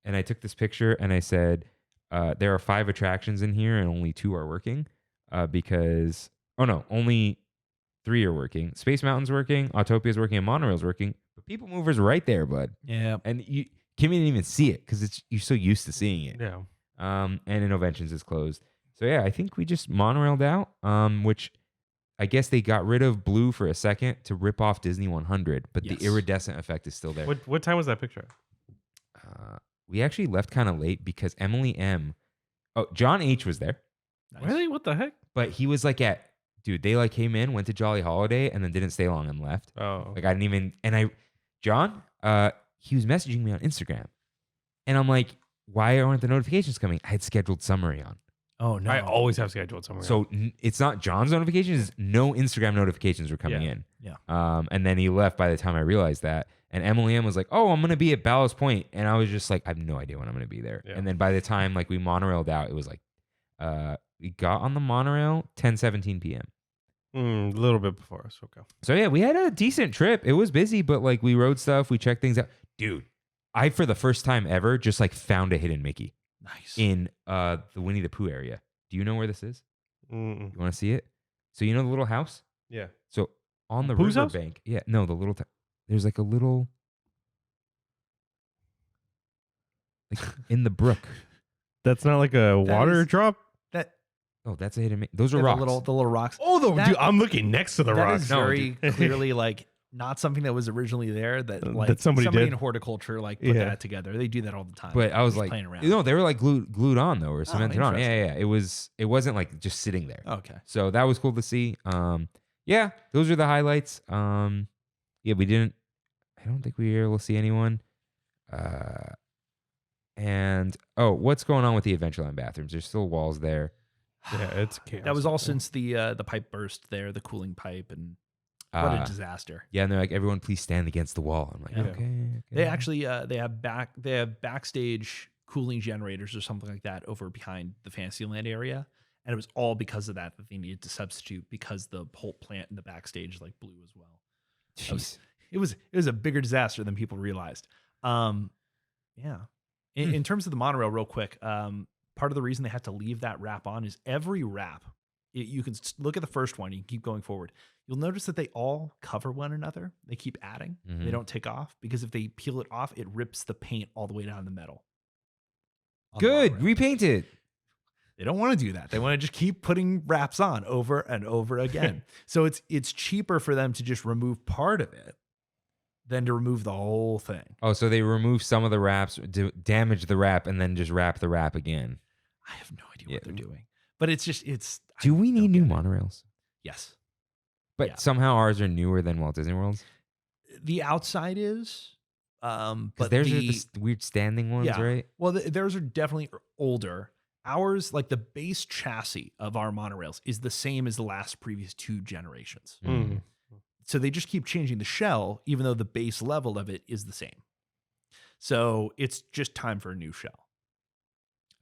And I took this picture and I said, there are 5 attractions in here and only 2 are working. Because, only 3 are working. Space Mountain's working, Autopia's working, and Monorail's working. But People Mover's right there, bud. Yeah. And Kimmy didn't even see it because you're so used to seeing it. Yeah. And Innoventions is closed. So I think we just monorailed out, which I guess they got rid of blue for a second to rip off Disney 100, but the iridescent effect is still there. What time was that picture? We actually left kind of late because Emily M. Oh, John H. was there. Nice. Really? What the heck? But he was they came in, went to Jolly Holiday, and then didn't stay long and left. Oh. I didn't even, John, he was messaging me on Instagram. And I'm like, why aren't the notifications coming? I had scheduled summary on. Oh, no. I always have scheduled somewhere. So it's not John's notifications. No Instagram notifications were coming in. Yeah. And then he left by the time I realized that. And Emily M was like, oh, I'm going to be at Ballast Point. And I was just like, I have no idea when I'm going to be there. Yeah. And then by the time we monorailed out, it was we got on the monorail 10:17 p.m. A little bit before us. Okay. So we had a decent trip. It was busy, but we rode stuff. We checked things out. Dude, I, for the first time ever, just found a hidden Mickey. Nice. In the Winnie the Pooh area. Do you know where this is? Mm-mm. You want to see it? So you know the little house? Yeah. So on the Pooh's house? riverbank, yeah, no, the little there's like a little like in the brook. That's not like a water is- drop? That Oh, that's a hidden. Those are the rocks. little rocks. Oh, That- dude, I'm looking next to the That rocks. is No, very dude. clearly like not something that was originally there. That like That somebody did. in horticulture like put Yeah. that together. They do that all the time. But I was Just like, playing around. no, they were like glued on though, or cemented on. interesting. Yeah. It wasn't like just sitting there. Okay. So that was cool to see. Yeah, those are the highlights. Yeah, we didn't. I don't think we were able to see anyone. And what's going on with the Adventureland bathrooms? There's still walls there. Yeah, it's chaos. That was all out there. since the pipe burst there, the cooling pipe, and what a disaster. Yeah, and they're like, everyone, please stand against the wall. I'm like, Yeah. okay. They actually they have backstage cooling generators or something like that over behind the Fantasyland area, and it was all because of that they needed to substitute because the whole plant in the backstage like blew as well. Jeez. It was a bigger disaster than people realized. Yeah. In terms of the monorail, real quick, part of the reason they had to leave that wrap on is every wrap. You can look at the first one. You can keep going forward. You'll notice that they all cover one another. They keep adding. Mhm. They don't take off because if they peel it off, it rips the paint all the way down the metal. on the Good. monorail. Repaint it. They don't want to do that. They want to just keep putting wraps on over and over again. So it's cheaper for them to just remove part of it than to remove the whole thing. Oh, so they remove some of the wraps, damage the wrap, and then just wrap the wrap again. I have no idea Yeah. what they're doing. But it's just Do we need don't new get it. monorails? Yes. But Yeah. somehow ours are newer than Walt Disney World's. The outside is, Because but theirs are the weird standing ones, yeah. right? Well, theirs are definitely older. Ours, like the base chassis of our monorails, is the same as the last previous 2 generations. Mhm. So they just keep changing the shell, even though the base level of it is the same. So it's just time for a new shell.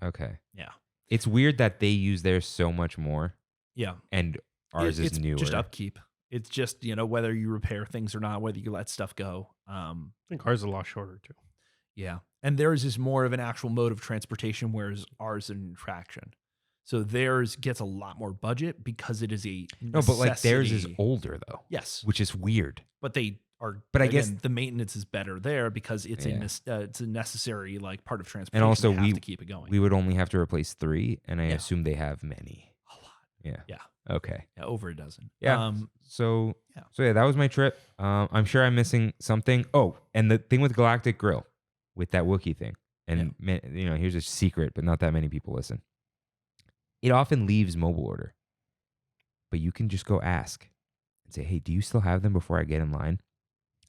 Okay. Yeah. It's weird that they use theirs so much more Yeah. and ours It's is newer. just upkeep. It's just, whether you repair things or not, whether you let stuff go. I think ours is a lot shorter too. Yeah. And theirs is more of an actual mode of transportation, whereas ours is an attraction. So theirs gets a lot more budget because it is a No, but like theirs is necessity. older though, Yes. which is weird. But they are. But I again, guess- the maintenance is better there because it's Yeah. it's a necessary like part of transportation. And also They have we to keep it going. we would only have to replace 3, and I Yeah. assume they have many. a lot. Yeah. Yeah. Okay. Yeah, over a dozen. Yeah. So yeah. that was my trip. I'm sure I'm missing something. Oh, and the thing with Galactic Grill, with that Wookiee thing, and here's a secret, but not that many people listen. It often leaves mobile order, but you can just go ask and say, "Hey, do you still have them before I get in line?"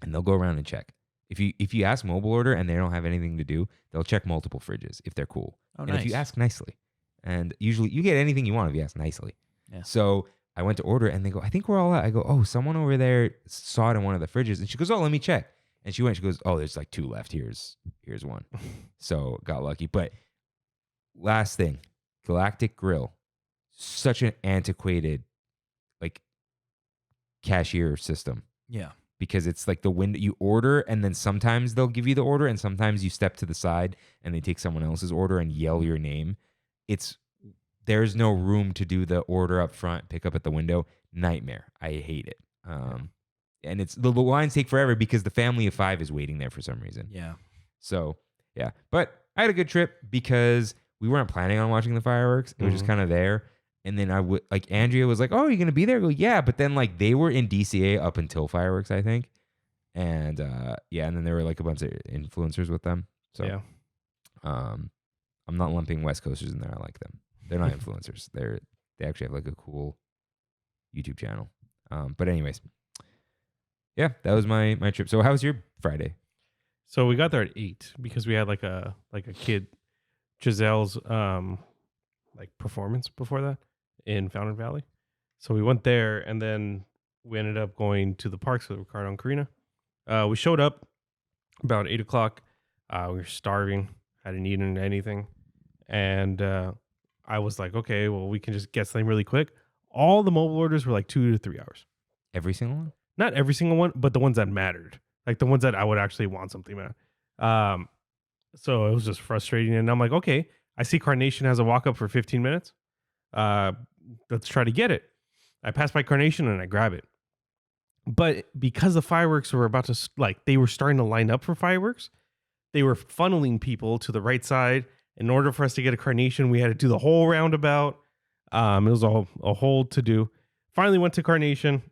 And they'll go around and check. If you ask mobile order and they don't have anything to do, they'll check multiple fridges if they're cool. Oh, and if you nice. ask nicely, and usually you get anything you want if you ask nicely. Yeah. So I went to order and they go, "I think we're all out." I go, "Oh, someone over there saw it in one of the fridges." And she goes, "Oh, let me check." And she went, she goes, "Oh, there's like 2 left. Here's one." So got lucky. But last thing, Galactic Grill, such an antiquated like cashier system. Yeah. Because it's like the window you order, and then sometimes they'll give you the order, and sometimes you step to the side and they take someone else's order and yell your name. There's no room to do the order up front, pick up at the window. Nightmare. I hate it. And it's the lines take forever because the family of 5 is waiting there for some reason. Yeah. So yeah, but I had a good trip because we weren't planning on watching the fireworks. It was just kind of there. And then Andrea was like, "Oh, are you going to be there?" I go, "Yeah." But then like they were in DCA up until fireworks, I think. And and then there were like a bunch of influencers with them. So Yeah. I'm not lumping West Coasters in there. I like them. They're not influencers. They actually have like a cool YouTube channel. But anyways, yeah, that was my trip. So how was your Friday? So we got there at 8 because we had like a kid, Giselle's like performance before that in Fountain Valley. So we went there and then we ended up going to the parks with Ricardo and Karina. We showed up about 8 o'clock. We were starving, hadn't eaten anything. And I was like, okay, well, we can just get something really quick. All the mobile orders were like 2 to 3 hours. Every single one? Not every single one, but the ones that mattered. Like the ones that I would actually want something, man. So it was just frustrating. And I'm like, okay, I see Carnation has a walk up for 15 minutes. Let's try to get it. I pass by Carnation and I grab it. But because the fireworks were about to, they were starting to line up for fireworks, they were funneling people to the right side. In order for us to get a Carnation, we had to do the whole roundabout. It was a whole to do. Finally went to Carnation.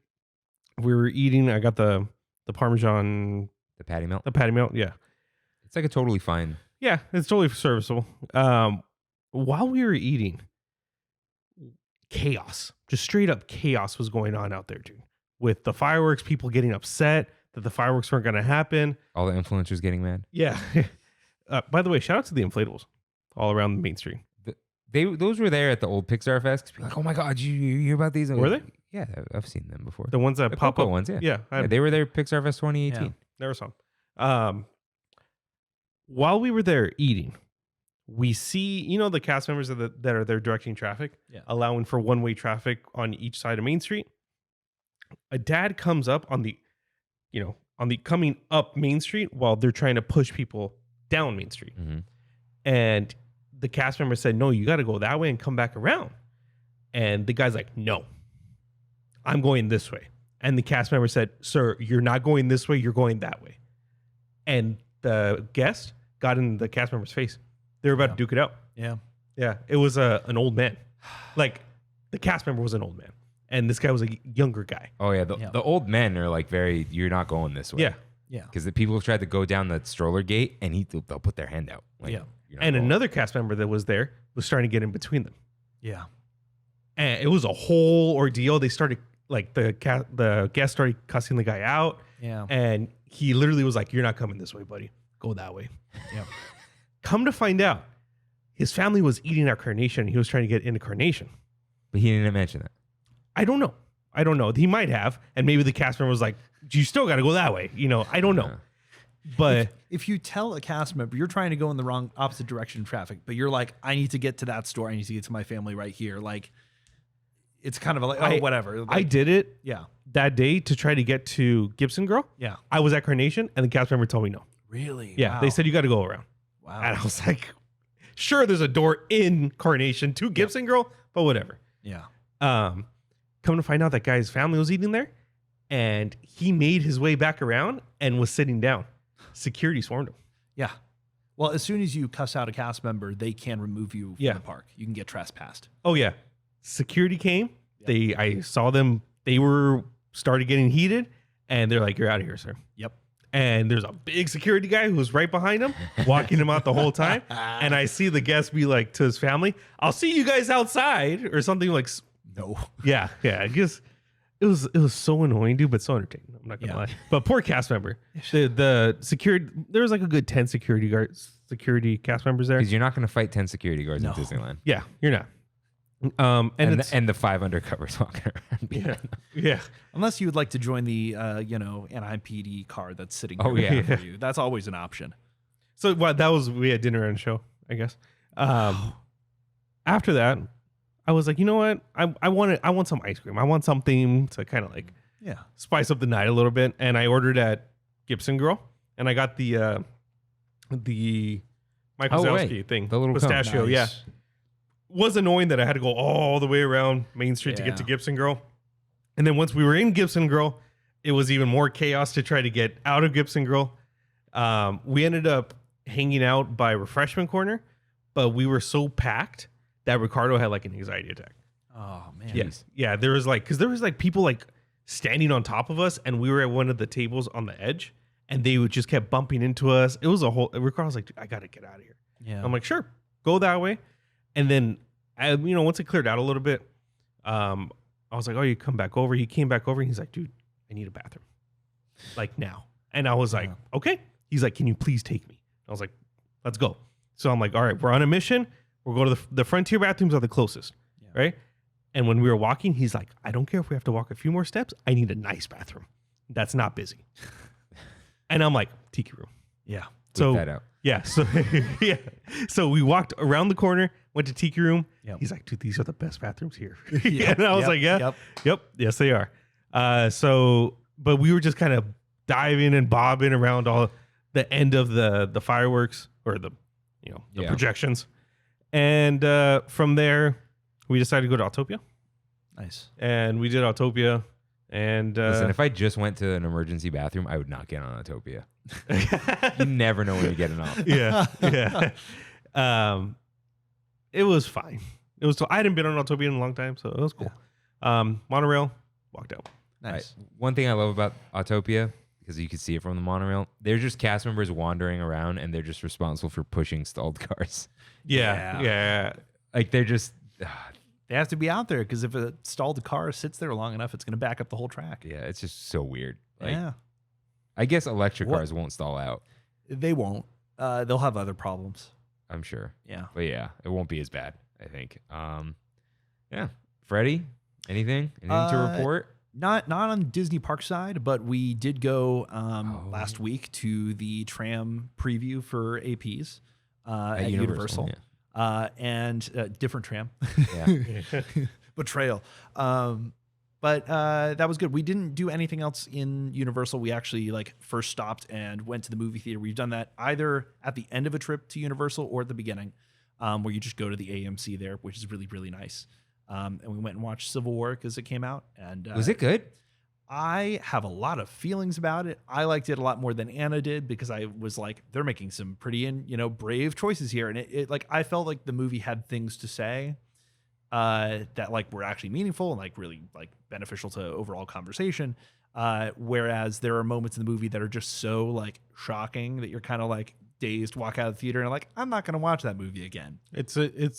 We were eating. I got the Parmesan. The patty melt? The patty melt, yeah. It's like a totally fine. Yeah, it's totally serviceable. While we were eating, chaos, just straight up chaos was going on out there, dude. With the fireworks, people getting upset that the fireworks weren't going to happen. All the influencers getting mad. Yeah. By the way, shout out to the inflatables all around the main street. Those were there at the old Pixar Fest. Like, oh my God, you hear about these? Were they? Yeah, I've seen them before. The ones that pop Coco up ones, yeah. Yeah, they were there at Pixar Fest 2018. Yeah. Never saw them. While we were there eating, we see, the cast members that are there directing traffic, allowing for one-way traffic on each side of Main Street. A dad comes up on the coming up Main Street while they're trying to push people down Main Street. Mm-hmm. And the cast member said, no, you got to go that way and come back around. And the guy's like, no, I'm going this way. And the cast member said, sir, you're not going this way. You're going that way. And the guest got in the cast member's face. They were about to duke it out. Yeah. Yeah. It was an old man. Like, the cast member was an old man. And this guy was a younger guy. Oh, yeah. The old men are like you're not going this way. Yeah. Yeah. Because the people tried to go down the stroller gate and they'll put their hand out. Like, Yeah. And another cast member that was there was starting to get in between them. Yeah. And it was a whole ordeal. They started, the guest started cussing the guy out. Yeah. And he literally was like, you're not coming this way, buddy. Go that way. Yeah. Come to find out, his family was eating at Carnation. And he was trying to get into Carnation. But he didn't mention that. I don't know. He might have. And maybe the cast member was like, you still got to go that way. I don't know. But if you tell a cast member you're trying to go in the wrong opposite direction in traffic, but you're like, I need to get to that store. I need to get to my family right here. Like, it's kind of like, whatever. Like, I did it Yeah. that day to try to get to Gibson Girl. Yeah. I was at Carnation and the cast member told me no. Really? Yeah. Wow. They said you got to go around. Wow. And I was like, sure, there's a door in Carnation to Gibson Girl, but whatever. Yeah. Come to find out that guy's family was eating there and he made his way back around and was sitting down. Security swarmed him. Yeah. Well, as soon as you cuss out a cast member, they can remove you from the park. You can get trespassed. Oh yeah. Security came. Yeah. I saw them. They started getting heated and they're like, you're out of here, sir. Yep. And there's a big security guy who was right behind him, walking him out the whole time. And I see the guest be like to his family, I'll see you guys outside or something like. No. Yeah. I guess it was so annoying, dude, but so entertaining. I'm not going to lie. But poor cast member. The security, there was like a good 10 security cast members there. Because you're not going to fight 10 security guards in Disneyland. Yeah, you're not. And the 5 undercovers walking around. Yeah. Unless you would like to join the Anaheim PD car that's sitting there yeah. for you. That's always an option. So we had dinner and a show, I guess. After that, I was like, you know what? I want some ice cream. I want something to kind of like spice up the night a little bit. And I ordered at Gibson Girl, and I got the Mike Wazowski thing, the little pistachio. Nice. Yeah, was annoying that I had to go all the way around Main Street to get to Gibson Girl. And then once we were in Gibson Girl, it was even more chaos to try to get out of Gibson Girl. We ended up hanging out by Refreshment Corner, but we were so packed that Ricardo had like an anxiety attack. Oh man. Yes. Yeah. There was like people like standing on top of us, and we were at one of the tables on the edge, and they would just kept bumping into us. It was a whole. Ricardo was like, dude, I gotta get out of here. Yeah. I'm like, sure, go that way. And then, once it cleared out a little bit, I was like, oh, you come back over. He came back over, and he's like, dude, I need a bathroom, like now. And I was like, okay. He's like, can you please take me? I was like, let's go. So I'm like, all right, we're on a mission. We'll go to the Frontier bathrooms are the closest, right? And when we were walking, he's like, I don't care if we have to walk a few more steps. I need a nice bathroom that's not busy. And I'm like, tiki room. Yeah. So that out. Yeah. So So we walked around the corner, went to tiki room. Yep. He's like, dude, these are the best bathrooms here. Yep, And I was like, yep, yes, they are. But we were just kind of diving and bobbing around all the end of the fireworks or the projections. And from there, we decided to go to Autopia. Nice. And we did Autopia. And listen, if I just went to an emergency bathroom, I would not get on Autopia. You never know when you're getting off. yeah. It was fine. It was. I hadn't been on Autopia in a long time, so it was cool. Monorail, walked out. Nice. One thing I love about Autopia, because you can see it from the monorail, they're just cast members wandering around, and they're just responsible for pushing stalled cars. Yeah. Like they're just. They have to be out there because if a stalled car sits there long enough, it's going to back up the whole track. Yeah, it's just so weird. Like, yeah. I guess electric cars won't stall out. They won't. They'll have other problems. I'm sure. Yeah. But yeah, it won't be as bad, I think. Yeah. Freddy, anything to report? Not on Disney Park side, but we did go last week to the tram preview for APs at Universal. Yeah. And different tram. Yeah. Betrayal. But that was good. We didn't do anything else in Universal. We actually first stopped and went to the movie theater. We've done that either at the end of a trip to Universal or at the beginning, where you just go to the AMC there, which is really, really nice. And we went and watched Civil War because it came out. And was it good? I have a lot of feelings about it. I liked it a lot more than Anna did because I was like, they're making some pretty brave choices here. And it I felt like the movie had things to say that were actually meaningful and really beneficial to overall conversation. Whereas there are moments in the movie that are just so shocking that you're kind of dazed, walk out of the theater and I'm not going to watch that movie again. It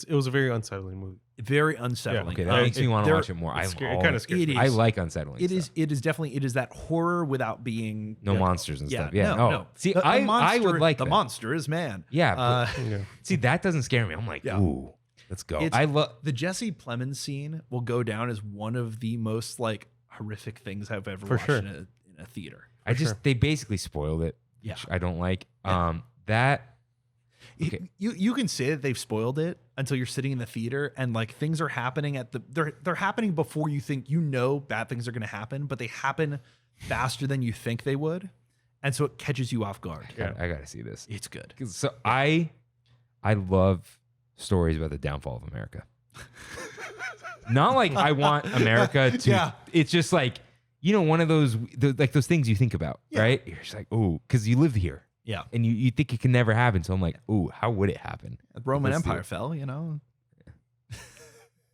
was a very unsettling movie. Very unsettling. Okay, that makes me want to watch it more. It kind of scares me. I like unsettling. It is definitely that horror without being no monsters and stuff. Yeah, no. See, the I monster, would like the that. monster is man. Yeah, see, that doesn't scare me. I'm like, ooh, let's go. I love the Jesse Plemons scene. Will go down as one of the most horrific things I've ever watched in a theater. They basically spoiled it. Yeah, which I don't like. Yeah. That. Okay. You can say that they've spoiled it until you're sitting in the theater and things are happening they're happening before you think bad things are going to happen, but they happen faster than you think they would, and so it catches you off guard. I gotta see this. It's good. So I love stories about the downfall of America. Not I want America to. Yeah. It's just one of those those things you think about, right? You're just oh, because you live here. Yeah. And you think it can never happen. So I'm like, ooh, how would it happen? The Roman Empire fell,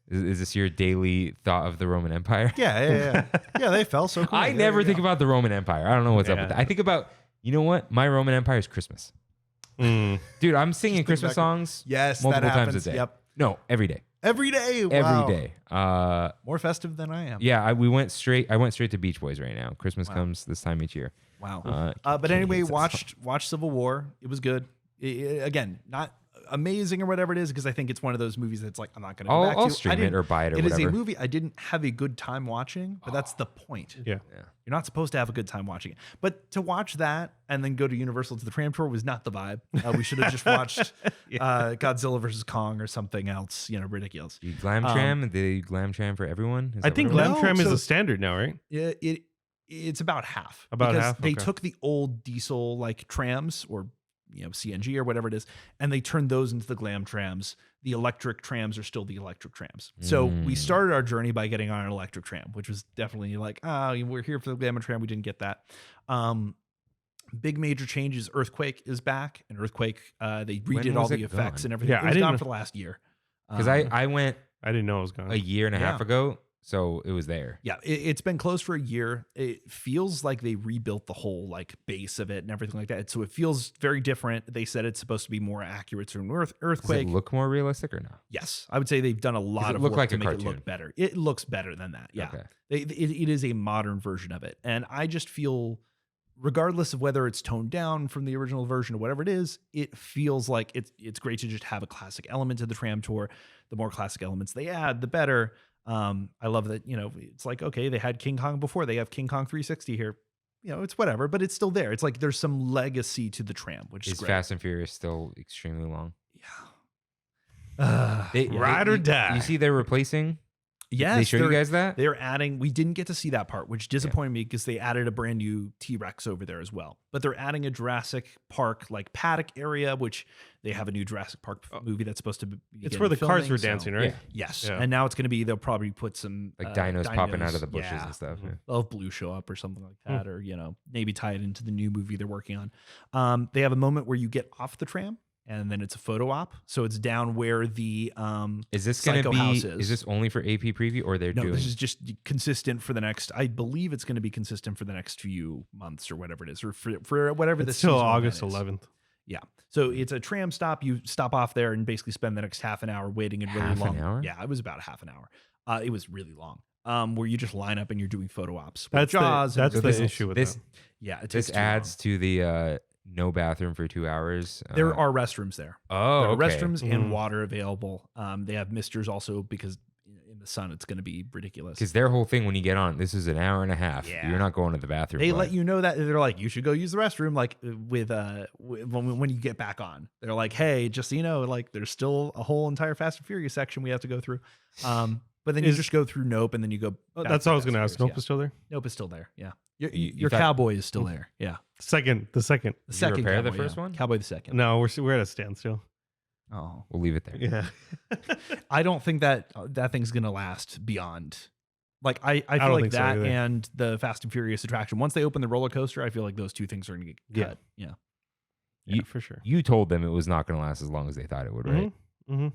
Is this your daily thought of the Roman Empire? Yeah, they fell so cool. I never think about the Roman Empire. I don't know what's up with that. I think about, what? My Roman Empire is Christmas. Dude, I'm singing Christmas songs multiple times a day. Yep. No, every day. Every day. Wow. Every day. More festive than I am. Yeah, I went straight to Beach Boys right now. Christmas comes this time each year. Wow. But anyway, watch Civil War. It was good. Again, not amazing or whatever it is, because I think it's one of those movies that's I'm not going to go back to. I'll stream it or buy it or whatever. It is a movie I didn't have a good time watching, but that's the point. Yeah. You're not supposed to have a good time watching it. But to watch that and then go to Universal to the tram tour was not the vibe. We should have just watched Godzilla versus Kong or something else, ridiculous. You glam tram? They glam tram for everyone? I think glam tram is a standard now, right? Yeah, it's about half. About half? They took the old diesel trams or CNG or whatever it is, and they turned those into the glam trams. The electric trams are still the electric trams. So we started our journey by getting on an electric tram, which was definitely we're here for the glam tram. We didn't get that. Big major changes. Earthquake is back, and Earthquake, they redid all the effects and everything. Yeah, it was gone for the last year. Because I went I didn't know it was gone a year and a half ago, so it was there. Yeah, it's been closed for a year. It feels like they rebuilt the whole base of it and everything like that. So it feels very different. They said it's supposed to be more accurate to an earthquake. Does it look more realistic or no? Yes, I would say they've done a lot of work to make it look better. It looks better than that. Yeah, okay. It is a modern version of it, and I just feel, regardless of whether it's toned down from the original version or whatever it is, it feels like it's great to just have a classic element to the tram tour. The more classic elements they add, the better. I love that, it's okay, they had King Kong before, they have King Kong 360 here. It's whatever, but it's still there. It's there's some legacy to the tram, which is great. Fast and Furious still extremely long? Yeah. Ride or die. You see they're replacing Yes, they show you guys that? They're adding. We didn't get to see that part, which disappointed me because they added a brand new T-Rex over there as well. But they're adding a Jurassic Park like paddock area, which they have a new Jurassic Park movie that's supposed to be. It's where the cars were dancing, right? Yes, Yeah. and now it's going to they'll probably put some Like dinos popping out of the bushes and stuff. Yeah. They'll have Blue show up or something like that, or maybe tie it into the new movie they're working on. They have a moment where you get off the tram. And then it's a photo op, so it's down where the is this going to be? house Is this only for AP preview, or they're doing? No, this is just consistent for the next. I believe it's going to be consistent for the next few months or whatever it is, or for whatever this. Till August 11th. Yeah, so it's a tram stop. You stop off there and basically spend the next half an hour waiting in really long. Half an hour? Yeah, it was about half an hour. It was really long. Where you just line up and you're doing photo ops. That's Jaws. that's the this, issue with this. Yeah, it This takes too adds long. to the no bathroom for 2 hours. There are restrooms there. Oh, There are okay. restrooms and water available. They have misters also because in the sun it's going to be ridiculous. Because their whole thing when you get on, this is an hour and a half. Yeah. You're not going to the bathroom. They but- let you know that they're like, you should go use the restroom. Like when you get back on, they're like, hey, just so you know, like there's still a whole entire Fast and Furious section we have to go through. But then you just go through Nope, and then you go. back That's to what I was Fast going to and ask. Furious. Nope is still there. Nope is still there. Yeah, You your thought- cowboy is still there. Yeah, The second. the Did you second. repair the Cowboy, first yeah. one? Cowboy the second. No, we're at a standstill. Oh, We'll leave it there. Yeah. I don't think that thing's gonna last beyond. Like I feel don't like think so that either. and the Fast and Furious attraction. Once they open the roller coaster, I feel like those two things are gonna get Yeah. cut. Yeah. Yeah, for sure. You told them it was not going to last as long as they thought it would, right? Mm-hmm.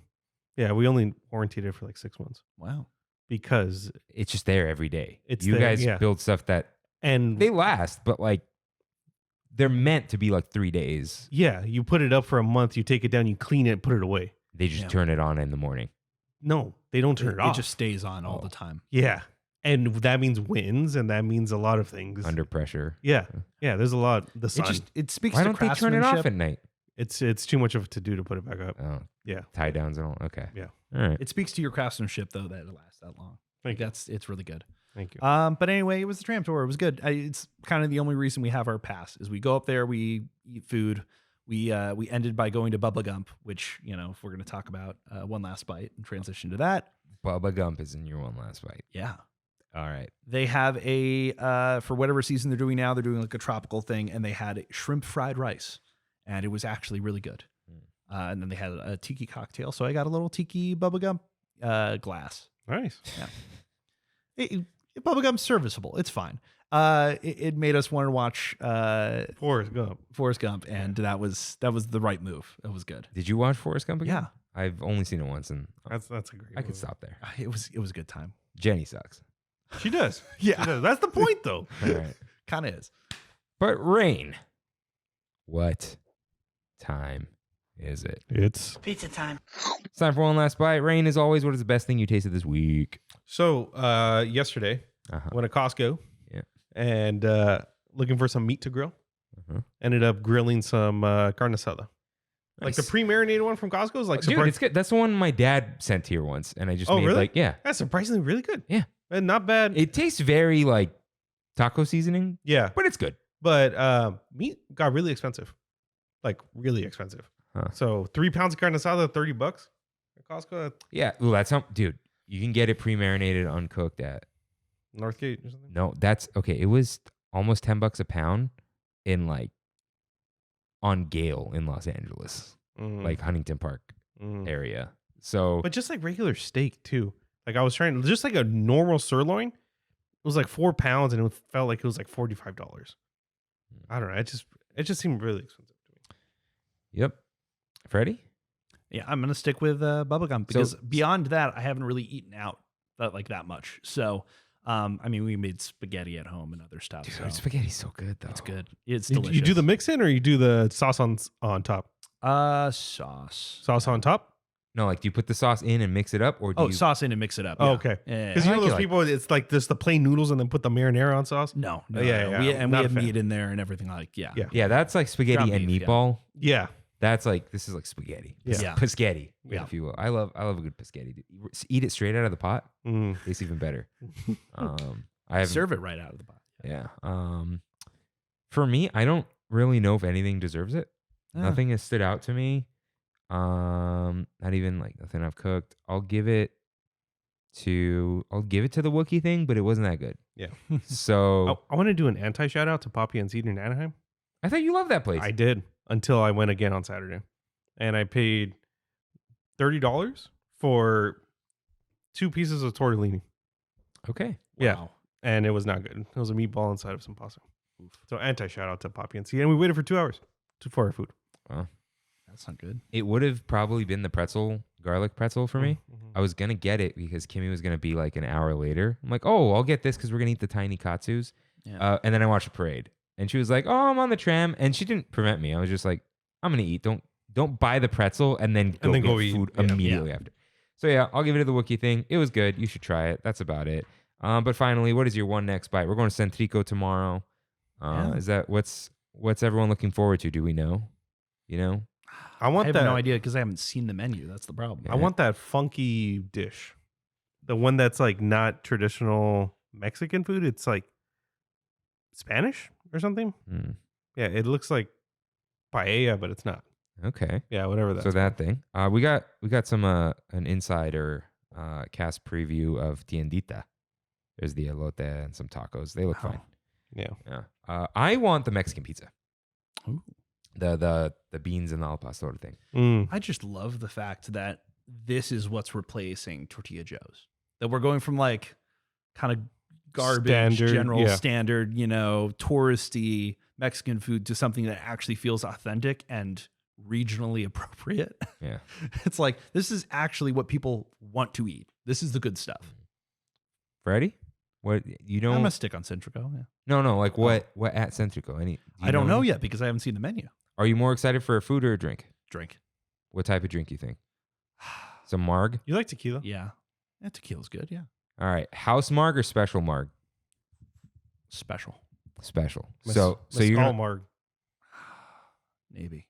Yeah, we only warranted it for like 6 months Wow. because It's just there every day. It's you there, guys yeah. build stuff that and they last, but like they're meant to be like 3 days. yeah, you put it up for a month, you take it down, you clean it, put it away. They just Yeah. turn it on in the morning. No, they don't turn it off. It just stays on all Oh. the time. yeah, and that means winds, and that means a lot of things. Under pressure. Yeah, yeah. There's a lot. The sun. It speaks Why to don't they turn it off craftsmanship. at night? It's too much of a to do to put it back up. Oh, Yeah. tie downs and all. Okay. Yeah. All right. It speaks to your craftsmanship though that it lasts that long. Thank you. It's really good. Thank you. But anyway, it was the tram tour. It was good. It's kind of the only reason we have our pass is we go up there, we eat food. We ended by going to Bubba Gump, which if we're going to talk about One Last Bite and transition to that, Bubba Gump is in your one last bite. yeah, All right. they have a for whatever season they're doing now, they're doing like a tropical thing, and they had shrimp fried rice, and it was actually really good. And then they had a tiki cocktail, so I got a little tiki Bubba Gump glass. Nice. Bubba Gump's serviceable. It's fine. It made us want to watch Forrest Gump. and that was the right move. It was good. Did you watch Forrest Gump again? Yeah. I've only seen it once, and That's a great. I could movie. stop there. It was a good time. Jenny sucks. She does. Yeah. She does. That's the point, though. All right. Kind of is. But Rain, what time is it? It's Pizza time. It's time for one last bite. Rain, as always, what is the best thing you tasted this week? so. Yesterday, Uh-huh. went to Costco. Yeah. And looking for some meat to grill. Uh-huh. Ended up grilling some carne asada. Like the Nice. pre-marinated one from Costco is like Dude, it's good. That's the one my dad sent here once, and I just Oh, made really? yeah. That's surprisingly really good. Yeah. And not bad. It tastes very like taco seasoning, yeah. but it's good. But meat got really expensive. Like really expensive. Huh. So 3 pounds of carne asada, $30 at Costco, Yeah, ooh, that's how, dude. You can get it pre-marinated, uncooked at Northgate or something. no. That's okay. It was almost $10 a pound in like on Gale in Los Angeles, like Huntington Park Mm. area. So But just like regular steak too. Like I was trying, just like a normal sirloin, it was like 4 pounds, and it felt like it was like $45. I don't know. It just seemed really expensive to me. yep, Freddy. Yeah, I'm gonna stick with Bubba Gump because beyond that, I haven't really eaten out that much. So, I mean, we made spaghetti at home and other stuff. Dude, so spaghetti's so good though. it's good. It's You delicious. do the mix in, or you do the sauce on top? sauce. Sauce on top. No, like do you put the sauce in and mix it up, or do Oh, you? sauce in and mix it up. Oh, yeah. okay. Yeah. Because you I know like it those like- people, it's like just the plain noodles and then put the marinara on sauce. No, no, Yeah, no. yeah, We I'm had not a fan. meat in there and everything like yeah. Yeah. That's like spaghetti Ground and beef, yeah. meatball. Yeah. That's like this is like spaghetti. Yeah. Pescetti, Yeah. if you will. I love a good pescetti. Dude. Eat it straight out of the pot. Mm. Tastes even better. I have Serve it right out of the pot. Yeah. For me, I don't really know if anything deserves it. Yeah. Nothing has stood out to me. Not even like nothing I've cooked. I'll give it I'll give it to the Wookiee thing, but it wasn't that good. Yeah. So I want to do an anti-shout out to Poppy and Seed in Anaheim. I thought you loved that place. I did until I went again on Saturday. And I paid $30 for 2 pieces of tortellini. Okay. Yeah. Wow. And it was not good. It was a meatball inside of some pasta. So anti-shout out to Poppy and Seed. And we waited for 2 hours for our food. Wow. That's not good. It would have probably been the garlic pretzel for me. Mm-hmm. I was going to get it because Kimmy was going to be like an hour later. I'm like, oh, I'll get this because we're going to eat the tiny katsus. Yeah. And then I watched a parade. And she was like, oh, I'm on the tram. And she didn't prevent me. I was just like, I'm going to eat. Don't buy the pretzel and then go get food immediately after. So yeah, I'll give it to the Wookiee thing. It was good. You should try it. That's about it. But finally, what is your one next bite? We're going to Centrico tomorrow. Is that what's everyone looking forward to? Do we know? You know? I have no idea because I haven't seen the menu. That's the problem. I want that funky dish. The one that's like not traditional Mexican food. It's like Spanish or something. Mm. Yeah, it looks like paella, but it's not. Okay. Yeah, whatever that. So that thing. We got some an insider cast preview of Tiendita. There's the elote and some tacos. They look fine. Yeah. Yeah. I want the Mexican pizza. Ooh. The beans and the al pastor thing. Mm. I just love the fact that this is what's replacing Tortilla Joe's. That we're going from like kind of garbage, standard, touristy Mexican food to something that actually feels authentic and regionally appropriate. Yeah. It's like, this is actually what people want to eat. This is the good stuff. Freddy? What you don't? I'm gonna stick on Centrico. Yeah. No. Like what at Centrico? I don't know yet because I haven't seen the menu. Are you more excited for a food or a drink? Drink. What type of drink you think? Some marg? You like tequila? Yeah. Tequila's good. Yeah. All right. House marg or special marg? Special. So you're all marg. Maybe.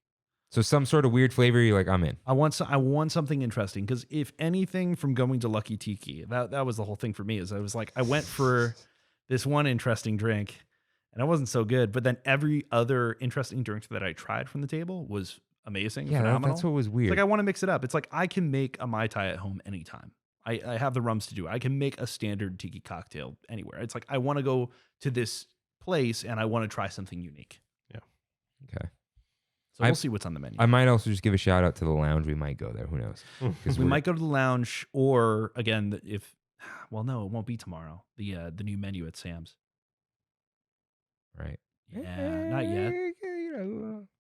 So some sort of weird flavor. You're like, I'm in. I want something interesting because if anything from going to Lucky Tiki, that was the whole thing for me. Is I was like, I went for this one interesting drink, and it wasn't so good. But then every other interesting drink that I tried from the table was amazing. Yeah, phenomenal. that's what was weird. It's like I want to mix it up. It's like I can make a Mai Tai at home anytime. I have the rums to do it. I can make a standard tiki cocktail anywhere. It's like I want to go to this place and I want to try something unique. Yeah. Okay. So we'll see what's on the menu. I might also just give a shout out to the lounge. We might go there. Who knows? Because we might go to the lounge, or again, it won't be tomorrow. The new menu at Sam's. Right. Yeah, not yet.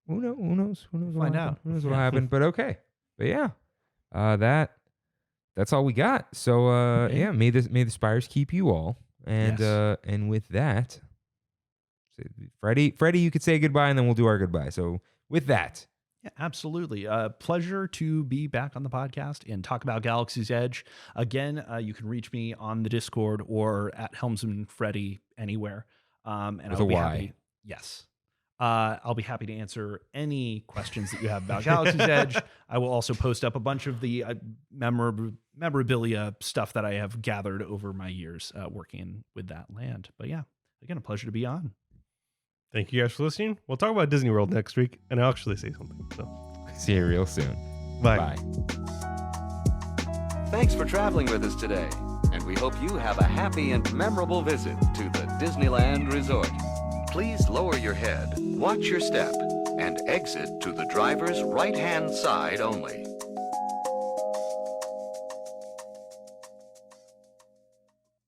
Who knows? Find out. Who knows what happened? But okay. But yeah, that's all we got. So yeah, may the spires keep you all. And Yes. And with that, Freddy, you could say goodbye, and then we'll do our goodbye. So with that. Yeah, absolutely. Pleasure to be back on the podcast and talk about Galaxy's Edge. Again, you can reach me on the Discord or at Helmsman Freddy anywhere. And With I'll a be Y. happy. Yes. I'll be happy to answer any questions that you have about Galaxy's Edge. I will also post up a bunch of the memorabilia stuff that I have gathered over my years working with that land. But yeah, again, a pleasure to be on. Thank you guys for listening. We'll talk about Disney World next week, and I'll actually say something. So, See you real soon. bye. Thanks for traveling with us today, and we hope you have a happy and memorable visit to the Disneyland Resort. Please lower your head, watch your step, and exit to the driver's right-hand side only.